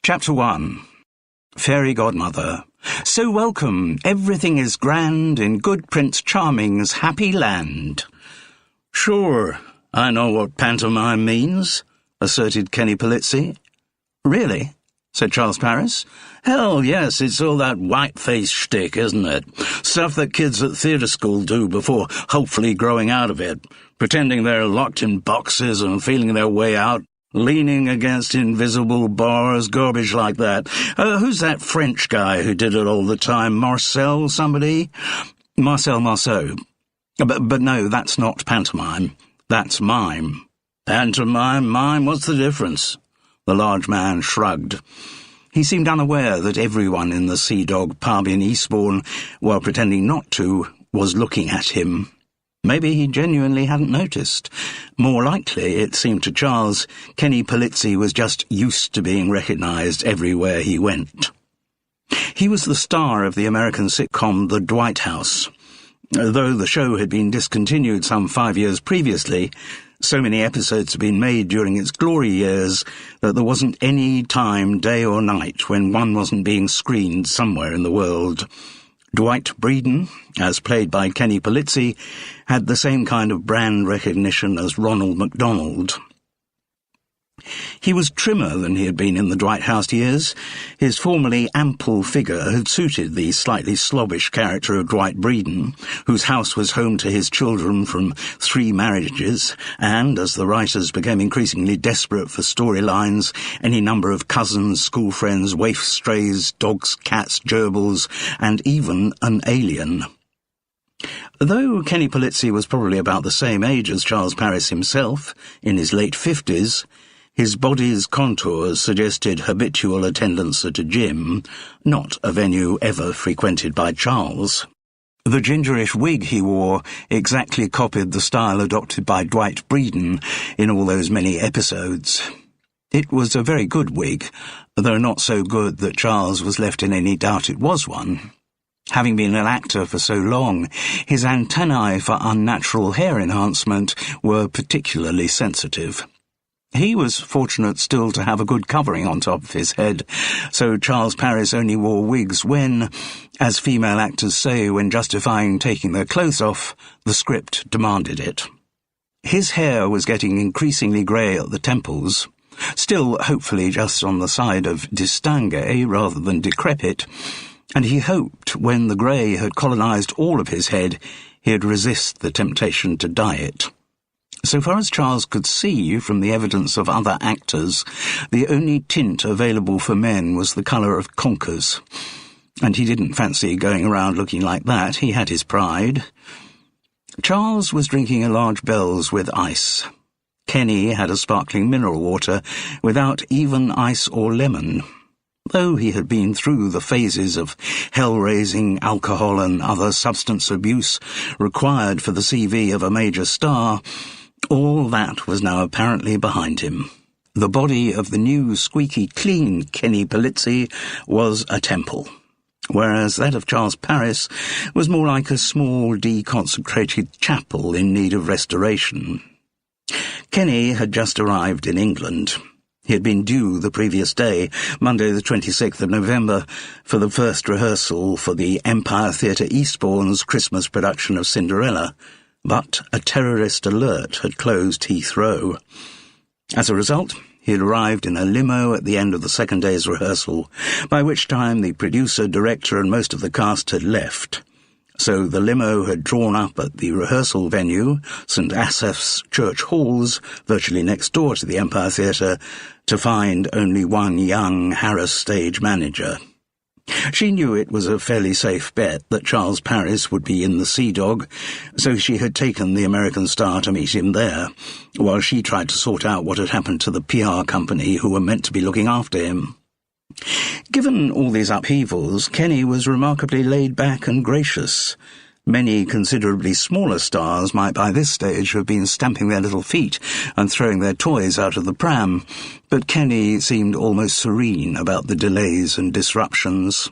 Chapter 1. Fairy Godmother. So welcome, everything is grand in good Prince Charming's happy land. Sure, I know what pantomime means, asserted Kenny Polizzi. Really? Said Charles Paris. Hell, yes, it's all that white-face shtick, isn't it? Stuff that kids at theatre school do before hopefully growing out of it, pretending they're locked in boxes and feeling their way out, leaning against invisible bars, garbage like that. Who's that French guy who did it all the time? Marcel somebody? Marcel Marceau. But no, that's not pantomime. That's mime. Pantomime, mime, what's the difference? The large man shrugged. He seemed unaware that everyone in the Sea Dog pub in Eastbourne, while pretending not to, was looking at him. Maybe he genuinely hadn't noticed. More likely, it seemed to Charles, Kenny Polizzi was just used to being recognised everywhere he went. He was the star of the American sitcom The Dwight House. Though the show had been discontinued some 5 years previously, so many episodes had been made during its glory years that there wasn't any time, day or night, when one wasn't being screened somewhere in the world. Dwight Breeden, as played by Kenny Polizzi, had the same kind of brand recognition as Ronald McDonald. He was trimmer than he had been in the Dwight House years. His formerly ample figure had suited the slightly slobbish character of Dwight Breeden, whose house was home to his children from 3 marriages, and, as the writers became increasingly desperate for storylines, any number of cousins, school friends, waif strays, dogs, cats, gerbils, and even an alien. Though Kenny Polizzi was probably about the same age as Charles Paris himself, in his late 50s, his body's contours suggested habitual attendance at a gym, not a venue ever frequented by Charles. The gingerish wig he wore exactly copied the style adopted by Dwight Breeden in all those many episodes. It was a very good wig, though not so good that Charles was left in any doubt it was one. Having been an actor for so long, his antennae for unnatural hair enhancement were particularly sensitive. He was fortunate still to have a good covering on top of his head, so Charles Paris only wore wigs when, as female actors say when justifying taking their clothes off, the script demanded it. His hair was getting increasingly grey at the temples, still hopefully just on the side of distingué rather than decrepit, and he hoped when the grey had colonised all of his head, he'd resist the temptation to dye it. So far as Charles could see from the evidence of other actors, the only tint available for men was the colour of conkers. And he didn't fancy going around looking like that. He had his pride. Charles was drinking a large Bell's with ice. Kenny had a sparkling mineral water without even ice or lemon. Though he had been through the phases of hell-raising alcohol and other substance abuse required for the CV of a major star, all that was now apparently behind him. The body of the new, squeaky clean Kenny Polizzi was a temple, whereas that of Charles Paris was more like a small, deconsecrated chapel in need of restoration. Kenny had just arrived in England. He had been due the previous day, Monday the 26th of November, for the first rehearsal for the Empire Theatre Eastbourne's Christmas production of Cinderella, but a terrorist alert had closed Heathrow. As a result, he had arrived in a limo at the end of the second day's rehearsal, by which time the producer, director and most of the cast had left. So the limo had drawn up at the rehearsal venue, St. Asaph's Church Halls, virtually next door to the Empire Theatre, to find only one young, harassed stage manager. She knew it was a fairly safe bet that Charles Paris would be in the Sea Dog, so she had taken the American star to meet him there, while she tried to sort out what had happened to the PR company who were meant to be looking after him. Given all these upheavals, Kenny was remarkably laid back and gracious. Many considerably smaller stars might by this stage have been stamping their little feet and throwing their toys out of the pram, but Kenny seemed almost serene about the delays and disruptions.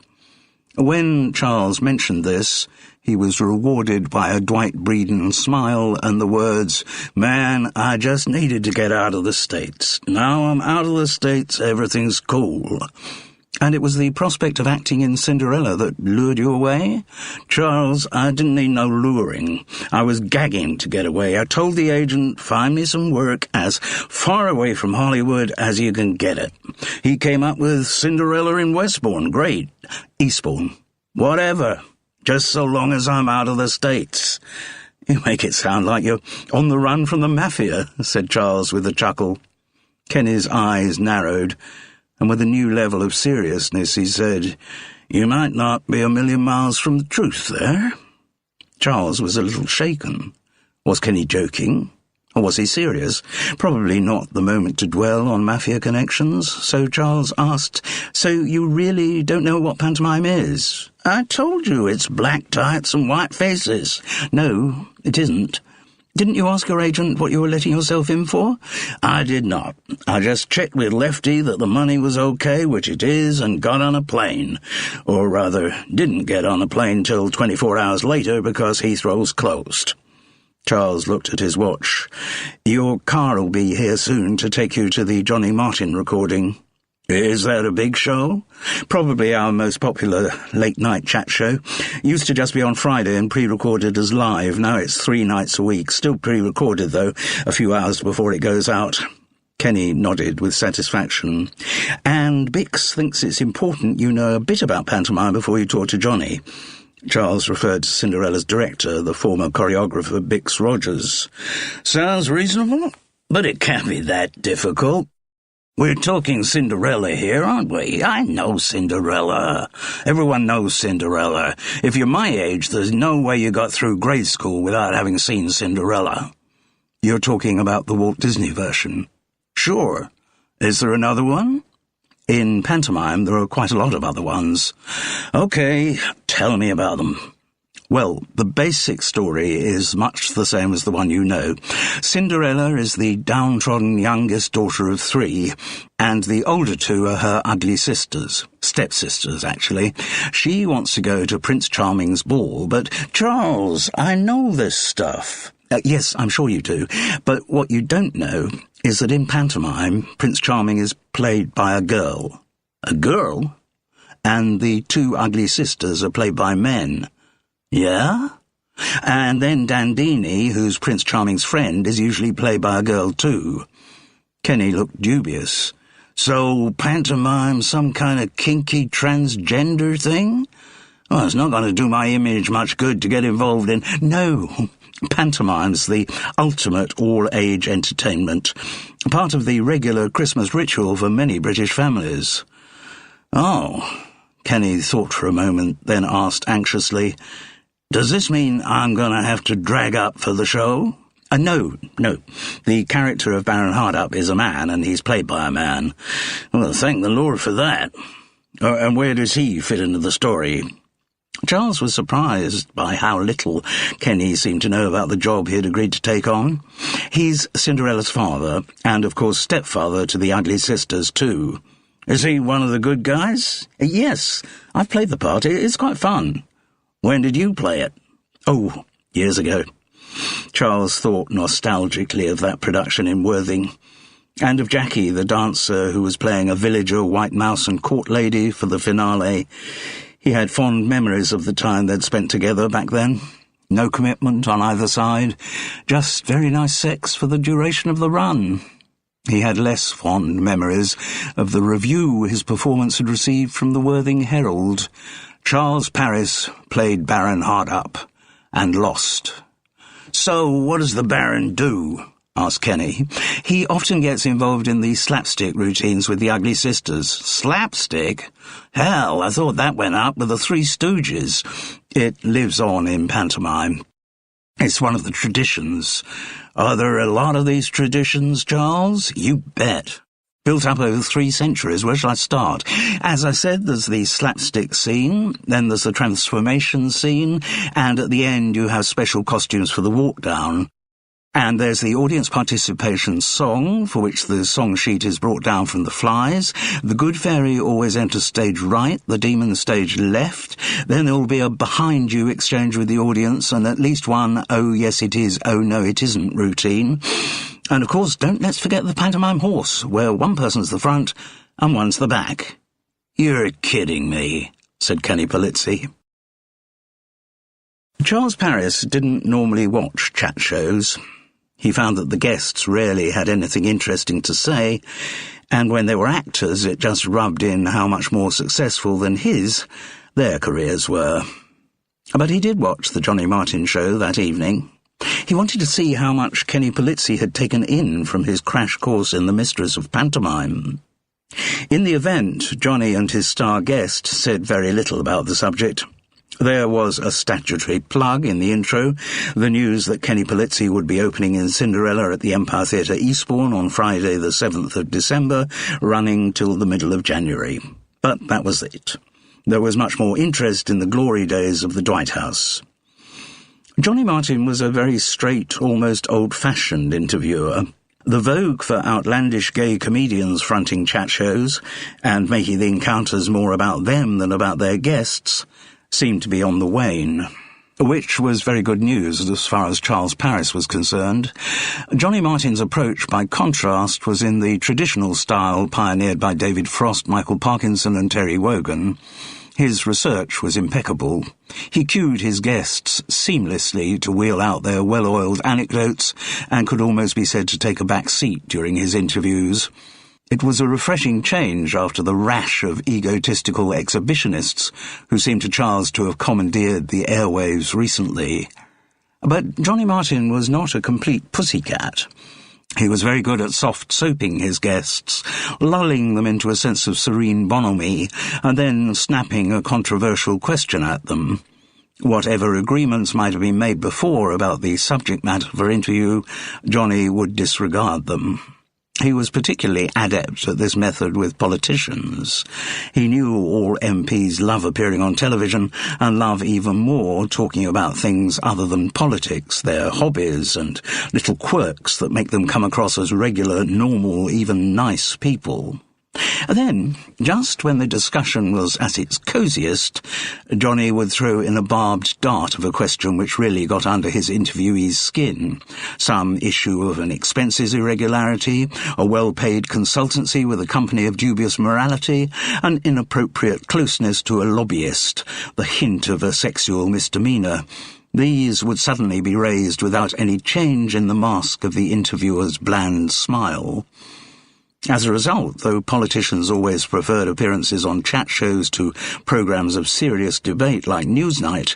When Charles mentioned this, He was rewarded by a Dwight Breeden smile and the words, "Man, I just needed to get out of the States. Now I'm out of the States, everything's cool." "And it was the prospect of acting in Cinderella that lured you away?" "Charles, I didn't need no luring. I was gagging to get away. I told the agent, find me some work as far away from Hollywood as you can get it. He came up with Cinderella in Westbourne. Great. Eastbourne. Whatever. Just so long as I'm out of the States." "You make it sound like you're on the run from the mafia," said Charles with a chuckle. Kenny's eyes narrowed, and with a new level of seriousness he said, "You might not be a million miles from the truth there." Charles was a little shaken. Was Kenny joking? Or was he serious? Probably not the moment to dwell on mafia connections, so Charles asked, "So you really don't know what pantomime is?" "I told you it's black tights and white faces." "No, it isn't. Didn't you ask your agent what you were letting yourself in for?" "I did not. I just checked with Lefty that the money was okay, which it is, and got on a plane. Or rather, didn't get on a plane till 24 hours later because Heathrow's closed." Charles looked at his watch. "Your car'll be here soon to take you to the Johnny Martin recording." "Is that a big show?" "Probably our most popular late-night chat show. Used to just be on Friday and pre-recorded as live. Now it's 3 nights a week. Still pre-recorded, though, a few hours before it goes out." Kenny nodded with satisfaction. "And Bix thinks it's important you know a bit about pantomime before you talk to Johnny." Charles referred to Cinderella's director, the former choreographer Bix Rogers. "Sounds reasonable, but it can't be that difficult. We're talking Cinderella here, aren't we? I know Cinderella. Everyone knows Cinderella. If you're my age, there's no way you got through grade school without having seen Cinderella." "You're talking about the Walt Disney version?" "Sure. Is there another one?" "In pantomime, there are quite a lot of other ones." "Okay, tell me about them." "Well, the basic story is much the same as the one you know. Cinderella is the downtrodden youngest daughter of 3, and the older 2 are her ugly sisters. Stepsisters, actually. She wants to go to Prince Charming's ball, but—" "Charles, I know this stuff." Yes, I'm sure you do. But what you don't know is that in pantomime, Prince Charming is played by a girl." "A girl?" "And the 2 ugly sisters are played by men." "Yeah?" "And then Dandini, who's Prince Charming's friend, is usually played by a girl too." Kenny looked dubious. "So pantomime some kind of kinky transgender thing? Well, it's not going to do my image much good to get involved in—" "No. Pantomime's the ultimate all-age entertainment, part of the regular Christmas ritual for many British families." "Oh," Kenny thought for a moment, then asked anxiously, "Does this mean I'm going to have to drag up for the show?" No. The character of Baron Hardup is a man, and he's played by a man." "Well, thank the Lord for that. And where does he fit into the story?" Charles was surprised by how little Kenny seemed to know about the job he had agreed to take on. "He's Cinderella's father, and of course stepfather to the ugly sisters too." "Is he one of the good guys?" "Yes, I've played the part. It's quite fun." "When did you play it?" "Oh, years ago." Charles thought nostalgically of that production in Worthing, and of Jackie, the dancer who was playing a villager, white mouse and court lady for the finale. He had fond memories of the time they'd spent together back then. No commitment on either side, just very nice sex for the duration of the run. He had less fond memories of the review his performance had received from the Worthing Herald. Charles Paris played Baron Hardup and lost. "So what does the Baron do?" asked Kenny. "He often gets involved in the slapstick routines with the ugly sisters." "Slapstick? Hell, I thought that went up with the Three Stooges." "It lives on in pantomime. It's one of the traditions." "Are there a lot of these traditions, Charles?" "You bet. Built up over 3 centuries. Where shall I start?" "As I said, there's the slapstick scene, then there's the transformation scene, and at the end you have special costumes for the walk down." And there's the audience participation song, for which the song sheet is brought down from the flies. The good fairy always enters stage right, the demon stage left. Then there will be a behind-you exchange with the audience, and at least one "oh yes it is, oh no it isn't" routine. And of course, let's forget the pantomime horse, where one person's the front and one's the back. "You're kidding me," said Kenny Polizzi. Charles Paris didn't normally watch chat shows. He found that the guests rarely had anything interesting to say, and when they were actors, it just rubbed in how much more successful than their careers were. But he did watch the Johnny Martin show that evening. He wanted to see how much Kenny Polizzi had taken in from his crash course in the Mistress of Pantomime. In the event, Johnny and his star guest said very little about the subject. There was a statutory plug in the intro, the news that Kenny Polizzi would be opening in Cinderella at the Empire Theatre Eastbourne on Friday the 7th of December, running till the middle of January. But that was it. There was much more interest in the glory days of the Dwight House. Johnny Martin was a very straight, almost old-fashioned interviewer. The vogue for outlandish gay comedians fronting chat shows, and making the encounters more about them than about their guests, seemed to be on the wane, which was very good news as far as Charles Paris was concerned. Johnny Martin's approach, by contrast, was in the traditional style pioneered by David Frost, Michael Parkinson and Terry Wogan. His research was impeccable. He cued his guests seamlessly to wheel out their well-oiled anecdotes and could almost be said to take a back seat during his interviews. It was a refreshing change after the rash of egotistical exhibitionists who seemed to Charles to have commandeered the airwaves recently. But Johnny Martin was not a complete pussycat. He was very good at soft-soaping his guests, lulling them into a sense of serene bonhomie, and then snapping a controversial question at them. Whatever agreements might have been made before about the subject matter for interview, Johnny would disregard them. He was particularly adept at this method with politicians. He knew all MPs love appearing on television and love even more talking about things other than politics, their hobbies and little quirks that make them come across as regular, normal, even nice people. Then, just when the discussion was at its cosiest, Johnny would throw in a barbed dart of a question which really got under his interviewee's skin. Some issue of an expenses irregularity, a well-paid consultancy with a company of dubious morality, an inappropriate closeness to a lobbyist, the hint of a sexual misdemeanour. These would suddenly be raised without any change in the mask of the interviewer's bland smile. As a result, though politicians always preferred appearances on chat shows to programmes of serious debate like Newsnight,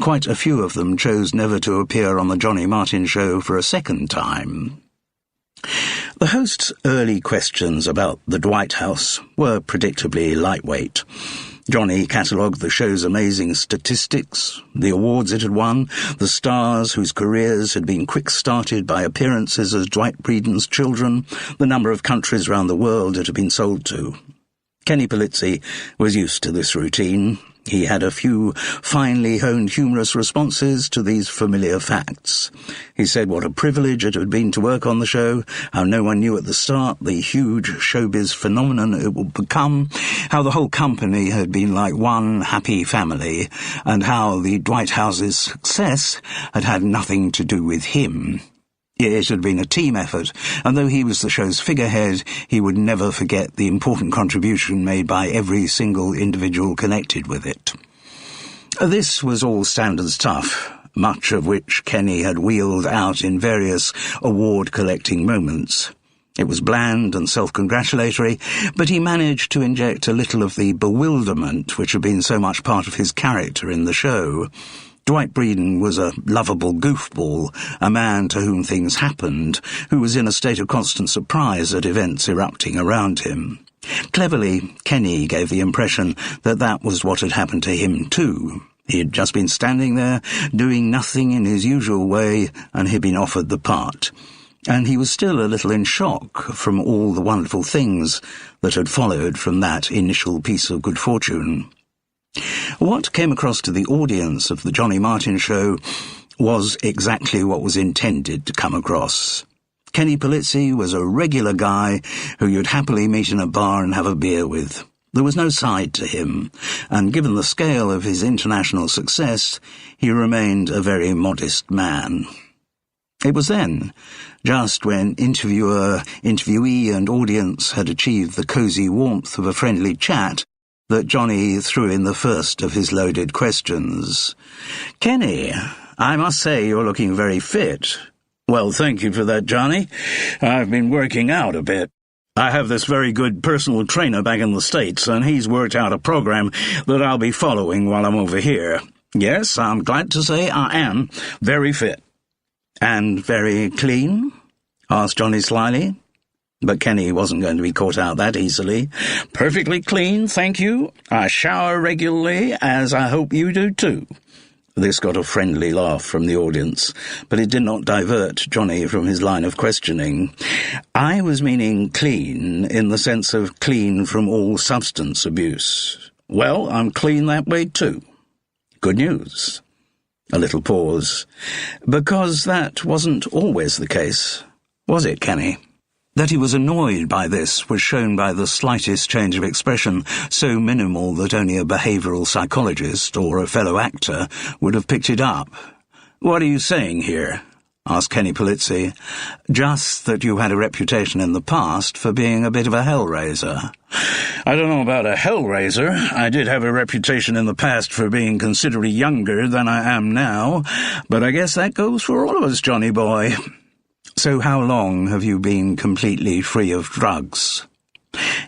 quite a few of them chose never to appear on the Johnny Martin show for a second time. The host's early questions about the Dwight House were predictably lightweight. Johnny catalogued the show's amazing statistics, the awards it had won, the stars whose careers had been quick-started by appearances as Dwight Breeden's children, the number of countries round the world it had been sold to. Kenny Polizzi was used to this routine. He had a few finely honed humorous responses to these familiar facts. He said what a privilege it had been to work on the show, how no one knew at the start the huge showbiz phenomenon it would become, how the whole company had been like one happy family, and how the Dwight House's success had had nothing to do with him. It had been a team effort, and though he was the show's figurehead, he would never forget the important contribution made by every single individual connected with it. This was all standard stuff, much of which Kenny had wheeled out in various award-collecting moments. It was bland and self-congratulatory, but he managed to inject a little of the bewilderment which had been so much part of his character in the show. Dwight Breeden was a lovable goofball, a man to whom things happened, who was in a state of constant surprise at events erupting around him. Cleverly, Kenny gave the impression that that was what had happened to him too. He had just been standing there, doing nothing in his usual way, and he'd been offered the part. And he was still a little in shock from all the wonderful things that had followed from that initial piece of good fortune. What came across to the audience of the Johnny Martin show was exactly what was intended to come across. Kenny Polizzi was a regular guy who you'd happily meet in a bar and have a beer with. There was no side to him, and given the scale of his international success, he remained a very modest man. It was then, just when interviewer, interviewee and audience had achieved the cosy warmth of a friendly chat, that Johnny threw in the first of his loaded questions. "Kenny, I must say you're looking very fit." "Well, thank you for that, Johnny. I've been working out a bit. I have this very good personal trainer back in the States, and he's worked out a program that I'll be following while I'm over here. Yes, I'm glad to say I am very fit." "And very clean?" asked Johnny slyly. But Kenny wasn't going to be caught out that easily. "Perfectly clean, thank you. I shower regularly, as I hope you do too." This got a friendly laugh from the audience, but it did not divert Johnny from his line of questioning. "I was meaning clean in the sense of clean from all substance abuse." "Well, I'm clean that way too." "Good news." A little pause. "Because that wasn't always the case, was it, Kenny?" That he was annoyed by this was shown by the slightest change of expression, so minimal that only a behavioural psychologist or a fellow actor would have picked it up. "What are you saying here?" asked Kenny Polizzi. "Just that you had a reputation in the past for being a bit of a hellraiser." "I don't know about a hellraiser. I did have a reputation in the past for being considerably younger than I am now, but I guess that goes for all of us, Johnny boy." "So how long have you been completely free of drugs?"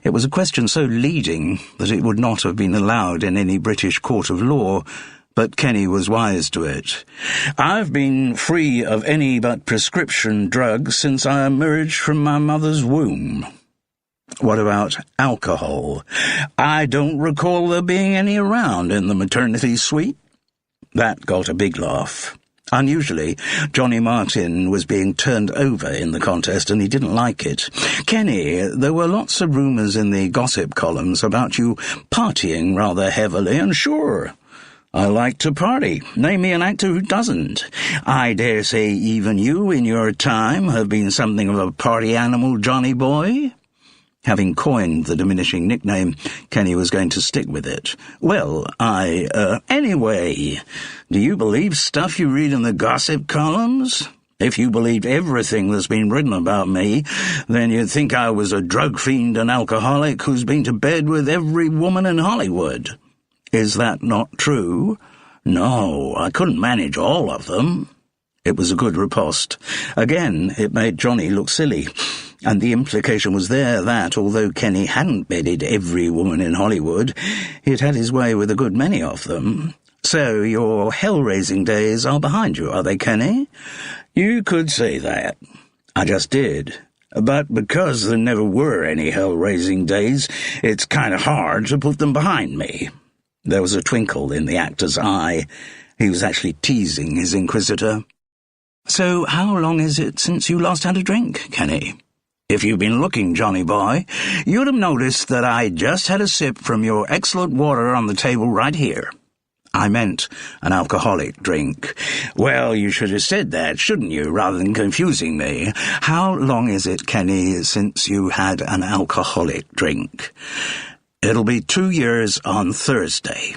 It was a question so leading that it would not have been allowed in any British court of law, but Kenny was wise to it. "I've been free of any but prescription drugs since I emerged from my mother's womb." "What about alcohol?" "I don't recall there being any around in the maternity suite." That got a big laugh. Unusually, Johnny Martin was being turned over in the contest, and he didn't like it. "Kenny, there were lots of rumours in the gossip columns about you partying rather heavily, and sure, I like to party. Name me an actor who doesn't. I dare say even you, in your time, have been something of a party animal, Johnny boy." Having coined the diminishing nickname, Kenny was going to stick with it. "Well, anyway, do you believe stuff you read in the gossip columns? If you believed everything that's been written about me, then you'd think I was a drug fiend and alcoholic who's been to bed with every woman in Hollywood. Is that not true?" "No, I couldn't manage all of them." It was a good riposte. Again, it made Johnny look silly. And the implication was there that, although Kenny hadn't bedded every woman in Hollywood, he'd had his way with a good many of them. "So your hell-raising days are behind you, are they, Kenny?" "You could say that. I just did. But because there never were any hell-raising days, it's kind of hard to put them behind me." There was a twinkle in the actor's eye. He was actually teasing his inquisitor. "So how long is it since you last had a drink, Kenny?" "If you've been looking, Johnny boy, you'd have noticed that I just had a sip from your excellent water on the table right here." "I meant an alcoholic drink." "Well, you should have said that, shouldn't you, rather than confusing me." "How long is it, Kenny, since you had an alcoholic drink?" "It'll be 2 years on Thursday."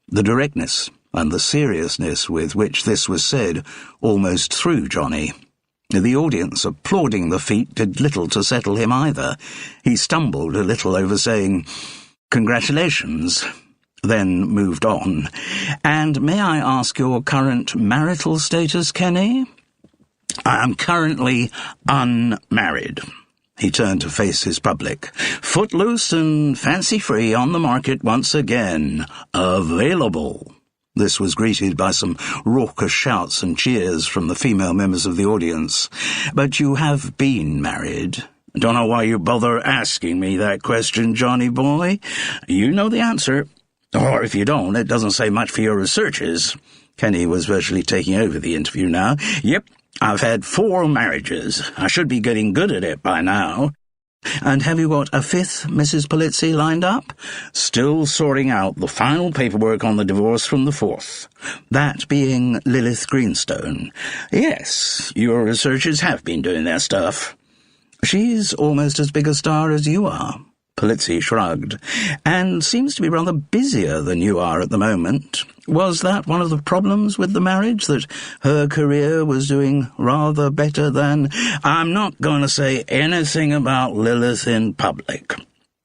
The directness and the seriousness with which this was said almost threw Johnny. The audience applauding the feat did little to settle him either. He stumbled a little over saying, "Congratulations," then moved on. "And may I ask your current marital status, Kenny?" "I am currently unmarried." He turned to face his public. "Footloose and fancy-free on the market once again. Available." This was greeted by some raucous shouts and cheers from the female members of the audience. "But you have been married." "Don't know why you bother asking me that question, Johnny boy. You know the answer. Or if you don't, it doesn't say much for your researches." Kenny was virtually taking over the interview now. "Yep, I've had 4 marriages. I should be getting good at it by now." And have you got a fifth Mrs. Polizzi lined up? Still sorting out the final paperwork on the divorce from the fourth. That being Lilith Greenstone. Yes, your researchers have been doing their stuff. She's almost as big a star as you are, Polizzi shrugged, and seems to be rather busier than you are at the moment. Was that one of the problems with the marriage, that her career was doing rather better than... I'm not going to say anything about Lilith in public.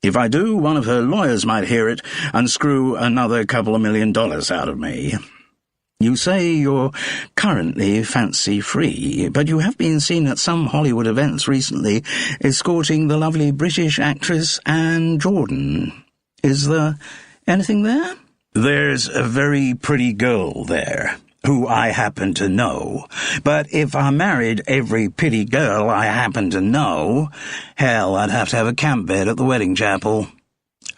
If I do, one of her lawyers might hear it and screw another couple of $1 million out of me. You say you're currently fancy-free, but you have been seen at some Hollywood events recently escorting the lovely British actress Anne Jordan. Is there anything there? There's a very pretty girl there, who I happen to know. But if I married every pretty girl I happen to know, hell, I'd have to have a camp bed at the wedding chapel.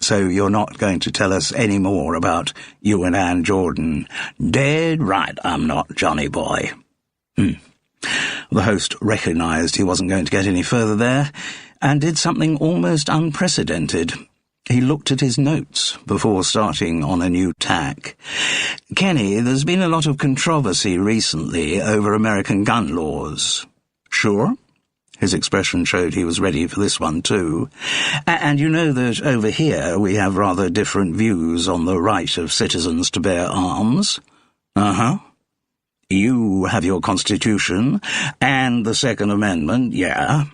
So you're not going to tell us any more about you and Anne Jordan? Dead right I'm not, Johnny boy. The host recognised he wasn't going to get any further there, and did something almost unprecedented. He looked at his notes before starting on a new tack. Kenny, there's been a lot of controversy recently over American gun laws. Sure? His expression showed he was ready for this one too. And you know that over here we have rather different views on the right of citizens to bear arms. Uh-huh. You have your Constitution, and the Second Amendment, yeah.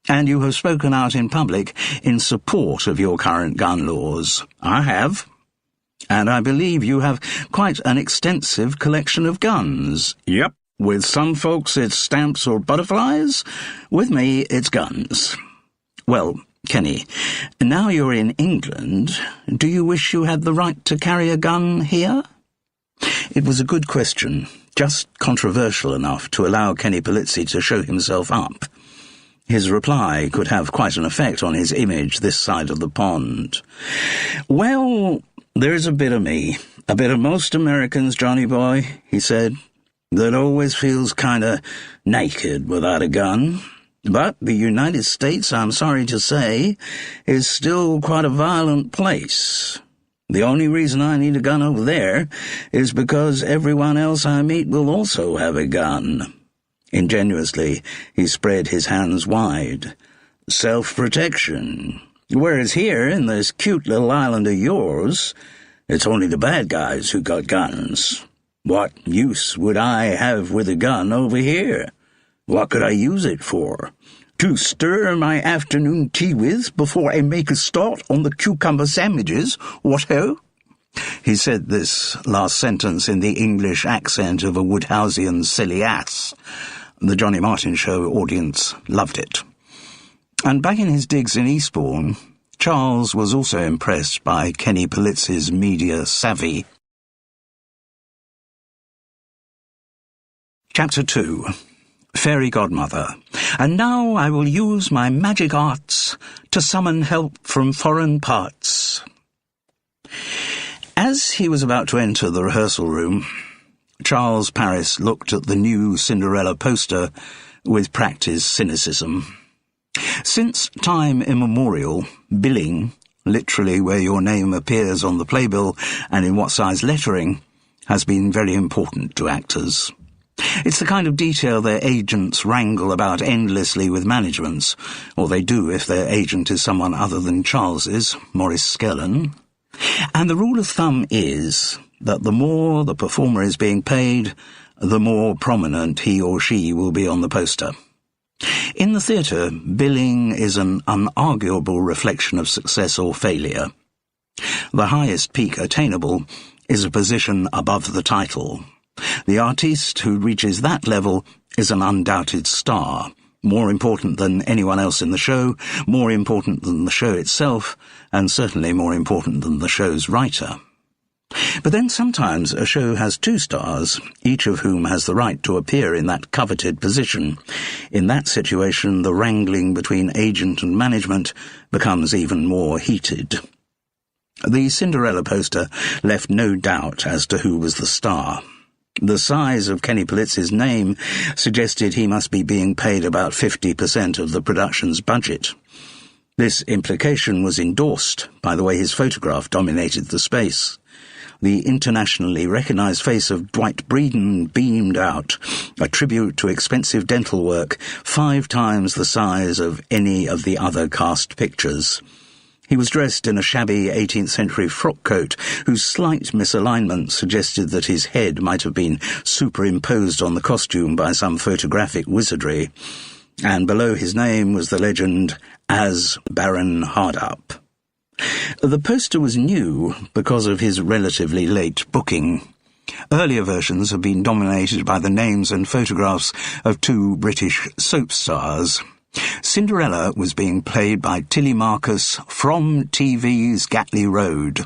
And you have spoken out in public in support of your current gun laws. I have. And I believe you have quite an extensive collection of guns. Yep. With some folks it's stamps or butterflies. With me it's guns. Well, Kenny, now you're in England, do you wish you had the right to carry a gun here? It was a good question, just controversial enough to allow Kenny Polizzi to show himself up. His reply could have quite an effect on his image this side of the pond. Well, there's a bit of me, a bit of most Americans, Johnny boy, he said, that always feels kinda naked without a gun. But the United States, I'm sorry to say, is still quite a violent place. The only reason I need a gun over there is because everyone else I meet will also have a gun. Ingenuously, he spread his hands wide. Self-protection. Whereas here, in this cute little island of yours, it's only the bad guys who got guns. What use would I have with a gun over here? What could I use it for? To stir my afternoon tea with before I make a start on the cucumber sandwiches, what-ho? He said this last sentence in the English accent of a Woodhouseian silly ass. The Johnny Martin Show audience loved it. And back in his digs in Eastbourne, Charles was also impressed by Kenny Polizzi's media savvy. Chapter 2. Fairy Godmother. And now I will use my magic arts to summon help from foreign parts. As he was about to enter the rehearsal room, Charles Paris looked at the new Cinderella poster with practised cynicism. Since time immemorial, billing, literally where your name appears on the playbill and in what size lettering, has been very important to actors. It's the kind of detail their agents wrangle about endlessly with managements, or they do if their agent is someone other than Charles's, Maurice Skellen. And the rule of thumb is that the more the performer is being paid, the more prominent he or she will be on the poster. In the theatre, billing is an unarguable reflection of success or failure. The highest peak attainable is a position above the title. The artiste who reaches that level is an undoubted star, more important than anyone else in the show, more important than the show itself, and certainly more important than the show's writer. But then sometimes a show has two stars, each of whom has the right to appear in that coveted position. In that situation, the wrangling between agent and management becomes even more heated. The Cinderella poster left no doubt as to who was the star. The size of Kenny Polizzi's name suggested he must be being paid about 50% of the production's budget. This implication was endorsed by the way his photograph dominated the space. The internationally recognised face of Dwight Breeden beamed out, a tribute to expensive dental work 5 times the size of any of the other cast pictures. He was dressed in a shabby 18th century frock coat whose slight misalignment suggested that his head might have been superimposed on the costume by some photographic wizardry, and below his name was the legend, as Baron Hardup. The poster was new because of his relatively late booking. Earlier versions have been dominated by the names and photographs of 2 British soap stars. Cinderella was being played by Tilly Marcus from TV's Gatley Road,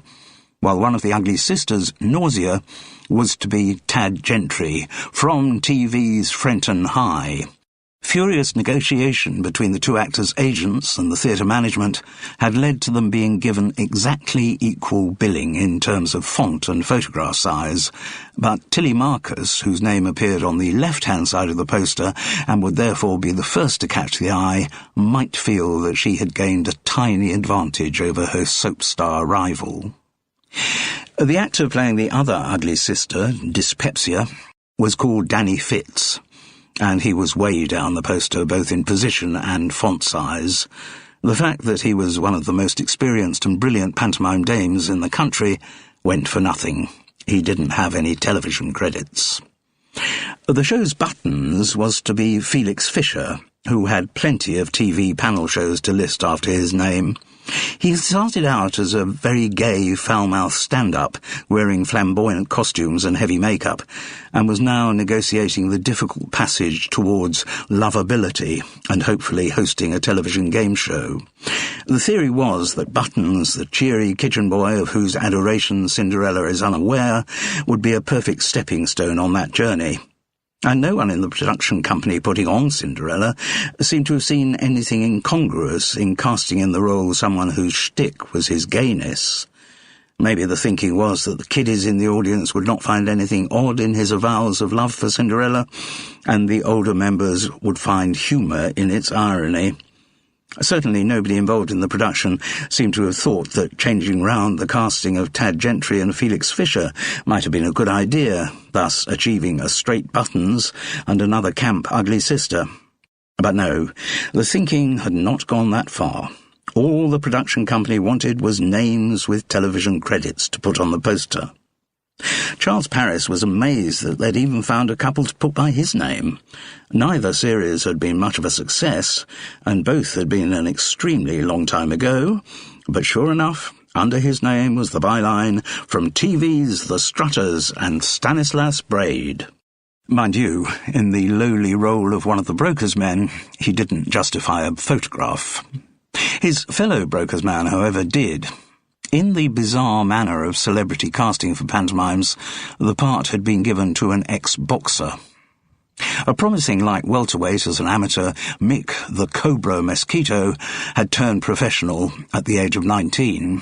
while one of the Ugly Sisters, Nausea, was to be Tad Gentry from TV's Frenton High. Furious negotiation between the 2 actors' agents and the theatre management had led to them being given exactly equal billing in terms of font and photograph size, but Tilly Marcus, whose name appeared on the left-hand side of the poster and would therefore be the first to catch the eye, might feel that she had gained a tiny advantage over her soap star rival. The actor playing the other ugly sister, Dyspepsia, was called Danny Fitz, and he was way down the poster both in position and font size. The fact that he was one of the most experienced and brilliant pantomime dames in the country went for nothing. He didn't have any television credits. The show's buttons was to be Felix Fisher, who had plenty of TV panel shows to list after his name. He started out as a very gay, foul-mouthed stand-up, wearing flamboyant costumes and heavy makeup, and was now negotiating the difficult passage towards lovability and hopefully hosting a television game show. The theory was that Buttons, the cheery kitchen boy of whose adoration Cinderella is unaware, would be a perfect stepping stone on that journey. And no one in the production company putting on Cinderella seemed to have seen anything incongruous in casting in the role someone whose shtick was his gayness. Maybe the thinking was that the kiddies in the audience would not find anything odd in his avowals of love for Cinderella, and the older members would find humour in its irony. Certainly nobody involved in the production seemed to have thought that changing round the casting of Tad Gentry and Felix Fisher might have been a good idea, thus achieving a straight Buttons and another camp ugly sister. But no, the thinking had not gone that far. All the production company wanted was names with television credits to put on the poster. Charles Paris was amazed that they'd even found a couple to put by his name. Neither series had been much of a success, and both had been an extremely long time ago, but sure enough, under his name was the byline, from TV's The Strutters and Stanislas Braid. Mind you, in the lowly role of one of the broker's men, he didn't justify a photograph. His fellow broker's man, however, did. In the bizarre manner of celebrity casting for pantomimes, the part had been given to an ex-boxer. A promising light welterweight as an amateur, Mick the Cobra Mosquito had turned professional at the age of 19.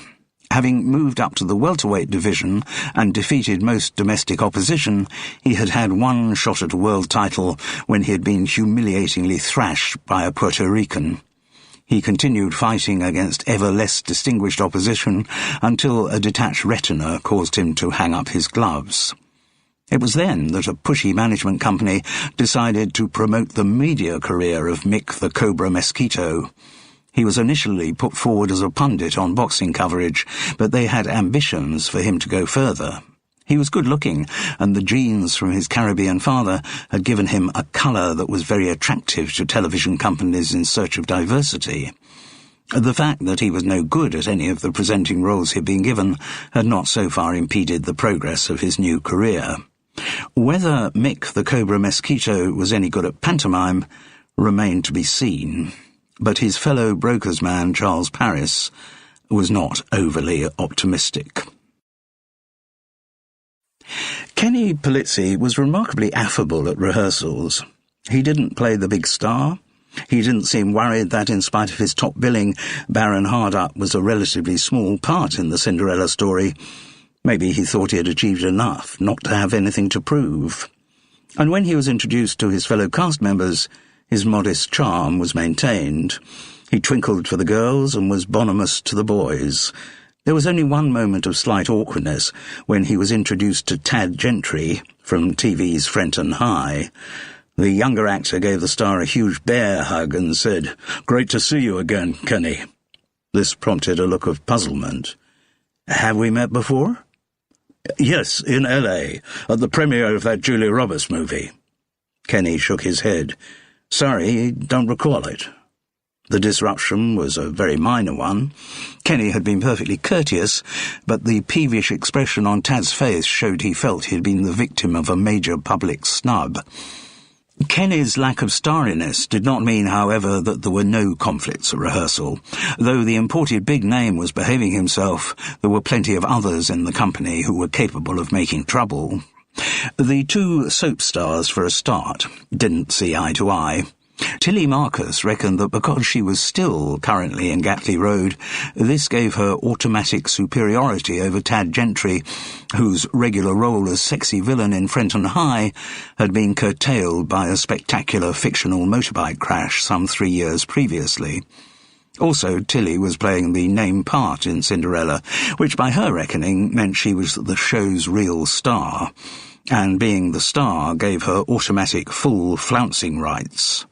Having moved up to the welterweight division and defeated most domestic opposition, he had had one shot at a world title when he had been humiliatingly thrashed by a Puerto Rican. He continued fighting against ever less distinguished opposition until a detached retina caused him to hang up his gloves. It was then that a pushy management company decided to promote the media career of Mick the Cobra Mosquito. He was initially put forward as a pundit on boxing coverage, but they had ambitions for him to go further. He was good-looking, and the genes from his Caribbean father had given him a colour that was very attractive to television companies in search of diversity. The fact that he was no good at any of the presenting roles he'd been given had not so far impeded the progress of his new career. Whether Mick the Cobra Mosquito was any good at pantomime remained to be seen, but his fellow broker's man, Charles Paris, was not overly optimistic. Kenny Polizzi was remarkably affable at rehearsals. He didn't play the big star. He didn't seem worried that, in spite of his top billing, Baron Hardup was a relatively small part in the Cinderella story. Maybe he thought he had achieved enough not to have anything to prove. And when he was introduced to his fellow cast members, his modest charm was maintained. He twinkled for the girls and was bonhomous to the boys. There was only one moment of slight awkwardness when he was introduced to Tad Gentry from TV's Frenton High. The younger actor gave the star a huge bear hug and said, "Great to see you again, Kenny." This prompted a look of puzzlement. "Have we met before?" "Yes, in L.A., at the premiere of that Julia Roberts movie." Kenny shook his head. "Sorry, don't recall it." The disruption was a very minor one. Kenny had been perfectly courteous, but the peevish expression on Tad's face showed he felt he had been the victim of a major public snub. Kenny's lack of starriness did not mean, however, that there were no conflicts at rehearsal. Though the imported big name was behaving himself, there were plenty of others in the company who were capable of making trouble. The two soap stars, for a start, didn't see eye to eye. Tilly Marcus reckoned that because she was still currently in Gatley Road, this gave her automatic superiority over Tad Gentry, whose regular role as sexy villain in Frenton High had been curtailed by a spectacular fictional motorbike crash some 3 years previously. Also, Tilly was playing the name part in Cinderella, which by her reckoning meant she was the show's real star, and being the star gave her automatic full flouncing rights.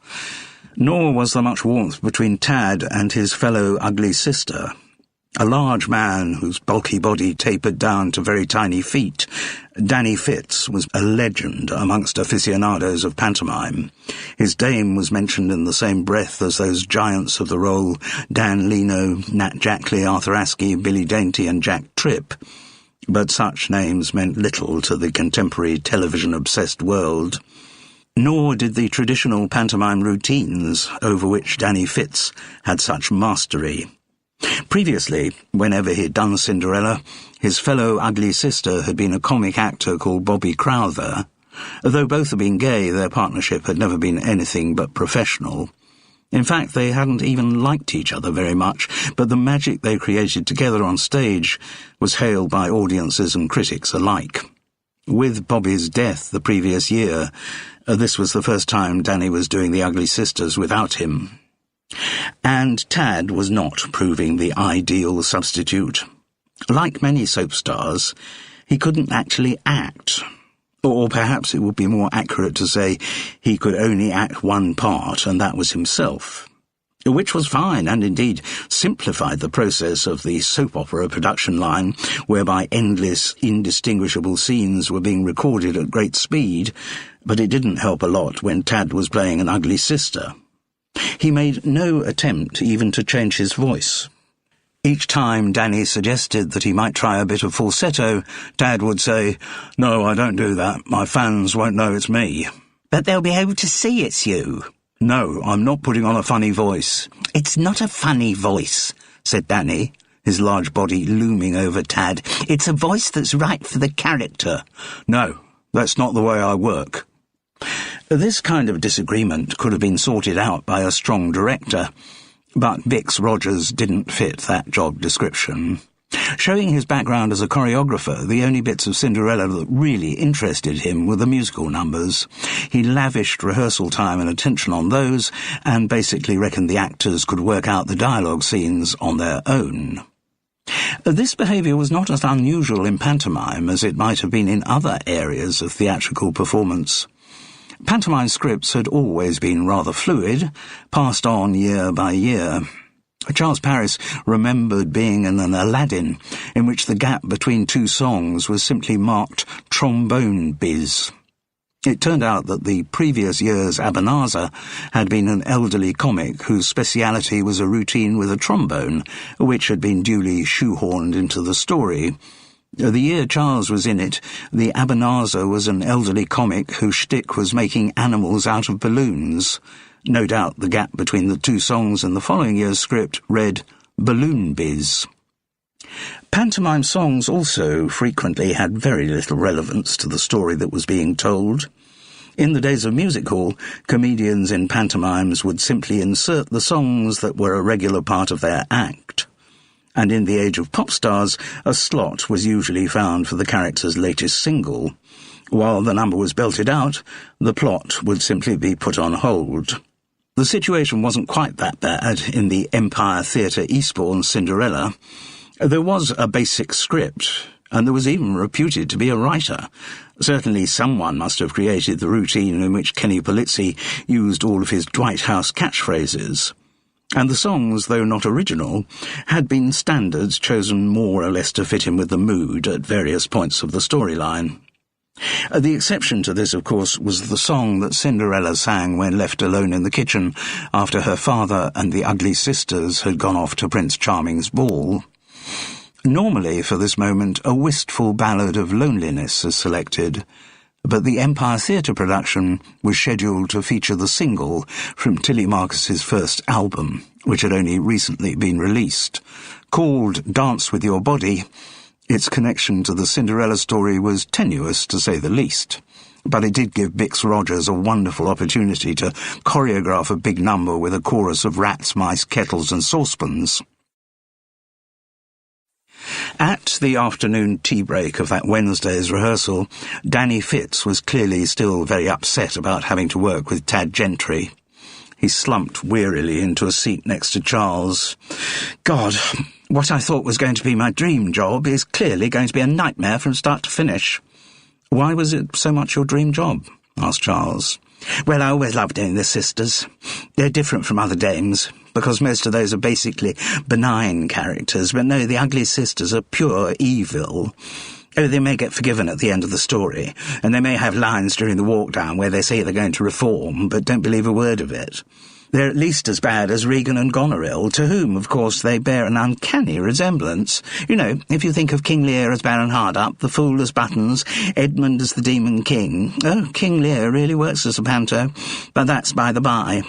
Nor was there much warmth between Tad and his fellow ugly sister. A large man whose bulky body tapered down to very tiny feet, Danny Fitz was a legend amongst aficionados of pantomime. His dame was mentioned in the same breath as those giants of the role, Dan Leno, Nat Jackley, Arthur Askey, Billy Dainty and Jack Tripp. But such names meant little to the contemporary television-obsessed world. Nor did the traditional pantomime routines over which Danny Fitz had such mastery. Previously, whenever he'd done Cinderella, his fellow ugly sister had been a comic actor called Bobby Crowther. Though both had been gay, their partnership had never been anything but professional. In fact, they hadn't even liked each other very much, but the magic they created together on stage was hailed by audiences and critics alike. With Bobby's death the previous year, this was the first time Danny was doing the Ugly Sisters without him. And Tad was not proving the ideal substitute. Like many soap stars, he couldn't actually act. Or perhaps it would be more accurate to say he could only act one part, and that was himself. Which was fine, and indeed simplified the process of the soap opera production line, whereby endless, indistinguishable scenes were being recorded at great speed, but it didn't help a lot when Tad was playing an ugly sister. He made no attempt even to change his voice. Each time Danny suggested that he might try a bit of falsetto, Tad would say, "No, I don't do that. My fans won't know it's me." "But they'll be able to see it's you." "No, I'm not putting on a funny voice." "It's not a funny voice," said Danny, his large body looming over Tad. "It's a voice that's right for the character." "No, that's not the way I work." This kind of disagreement could have been sorted out by a strong director, but Bix Rogers didn't fit that job description. Showing his background as a choreographer, the only bits of Cinderella that really interested him were the musical numbers. He lavished rehearsal time and attention on those, and basically reckoned the actors could work out the dialogue scenes on their own. This behaviour was not as unusual in pantomime as it might have been in other areas of theatrical performance. Pantomime scripts had always been rather fluid, passed on year by year. Charles Paris remembered being in an Aladdin, in which the gap between two songs was simply marked trombone biz. It turned out that the previous year's Ebenezer had been an elderly comic whose speciality was a routine with a trombone, which had been duly shoehorned into the story. The year Charles was in it, the Ebenezer was an elderly comic whose shtick was making animals out of balloons. No doubt the gap between the two songs in the following year's script read Balloon Biz. Pantomime songs also frequently had very little relevance to the story that was being told. In the days of music hall, comedians in pantomimes would simply insert the songs that were a regular part of their act. And in the age of pop stars, a slot was usually found for the character's latest single. While the number was belted out, the plot would simply be put on hold. The situation wasn't quite that bad in the Empire Theatre Eastbourne Cinderella. There was a basic script, and there was even reputed to be a writer. Certainly someone must have created the routine in which Kenny Polizzi used all of his Dwight House catchphrases. And the songs, though not original, had been standards chosen more or less to fit in with the mood at various points of the storyline. The exception to this, of course, was the song that Cinderella sang when left alone in the kitchen after her father and the ugly sisters had gone off to Prince Charming's ball. Normally, for this moment, a wistful ballad of loneliness is selected, but the Empire Theatre production was scheduled to feature the single from Tilly Marcus's first album, which had only recently been released. Called Dance With Your Body, its connection to the Cinderella story was tenuous, to say the least, but it did give Bix Rogers a wonderful opportunity to choreograph a big number with a chorus of rats, mice, kettles and saucepans. At the afternoon tea break of that Wednesday's rehearsal, Danny Fitz was clearly still very upset about having to work with Tad Gentry. He slumped wearily into a seat next to Charles. God, what I thought was going to be my dream job is clearly going to be a nightmare from start to finish. Why was it so much your dream job? Asked Charles. Well, I always loved doing the sisters. They're different from other dames, because most of those are basically benign characters, but no, the ugly sisters are pure evil. Oh, they may get forgiven at the end of the story, and they may have lines during the walk down where they say they're going to reform, but don't believe a word of it. They're at least as bad as Regan and Goneril, to whom, of course, they bear an uncanny resemblance. You know, if you think of King Lear as Baron Hardup, the Fool as Buttons, Edmund as the Demon King. Oh, King Lear really works as a panto, but that's by the by.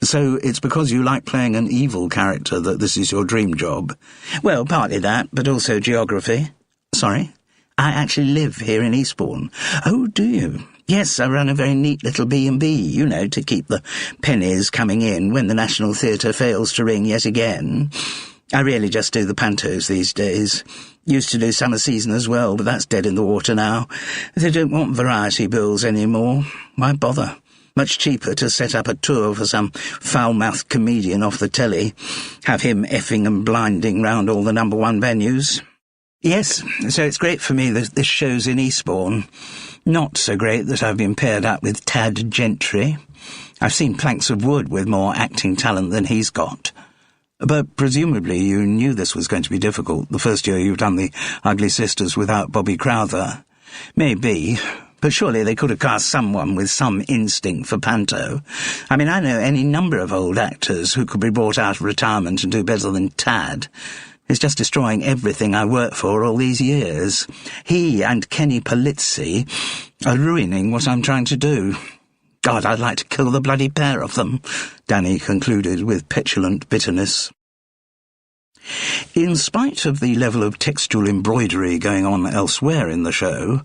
So it's because you like playing an evil character that this is your dream job? Well, partly that, but also geography. Sorry? I actually live here in Eastbourne. Oh, do you? Yes, I run a very neat little B&B, you know, to keep the pennies coming in when the National Theatre fails to ring yet again. I really just do the pantos these days. Used to do summer season as well, but that's dead in the water now. They don't want variety bills anymore. Why bother? Much cheaper to set up a tour for some foul-mouthed comedian off the telly, have him effing and blinding round all the number one venues. Yes, so it's great for me that this show's in Eastbourne. Not so great that I've been paired up with Tad Gentry. I've seen planks of wood with more acting talent than he's got. But presumably you knew this was going to be difficult the first year you've done the Ugly Sisters without Bobby Crowther. Maybe, but surely they could have cast someone with some instinct for panto. I mean, I know any number of old actors who could be brought out of retirement and do better than Tad. He's just destroying everything I worked for all these years. He and Kenny Polizzi are ruining what I'm trying to do. God, I'd like to kill the bloody pair of them, Danny concluded with petulant bitterness. In spite of the level of textual embroidery going on elsewhere in the show,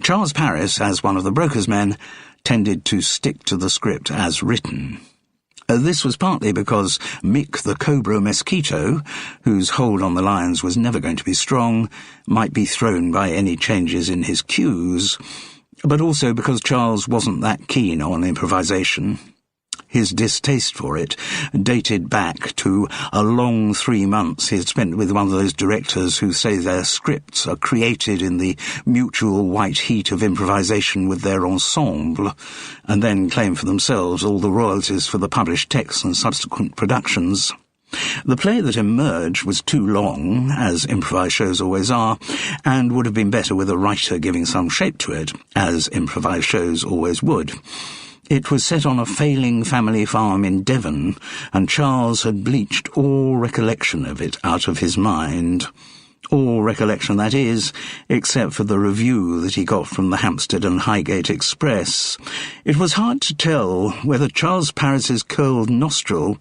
Charles Paris, as one of the broker's men, tended to stick to the script as written. This was partly because Mick the Cobra Mosquito, whose hold on the lines was never going to be strong, might be thrown by any changes in his cues, but also because Charles wasn't that keen on improvisation. His distaste for it dated back to a long 3 months he had spent with one of those directors who say their scripts are created in the mutual white heat of improvisation with their ensemble, and then claim for themselves all the royalties for the published texts and subsequent productions. The play that emerged was too long, as improvised shows always are, and would have been better with a writer giving some shape to it, as improvised shows always would. It was set on a failing family farm in Devon, and Charles had bleached all recollection of it out of his mind. All recollection, that is, except for the review that he got from the Hampstead and Highgate Express. It was hard to tell whether Charles Paris's curled nostril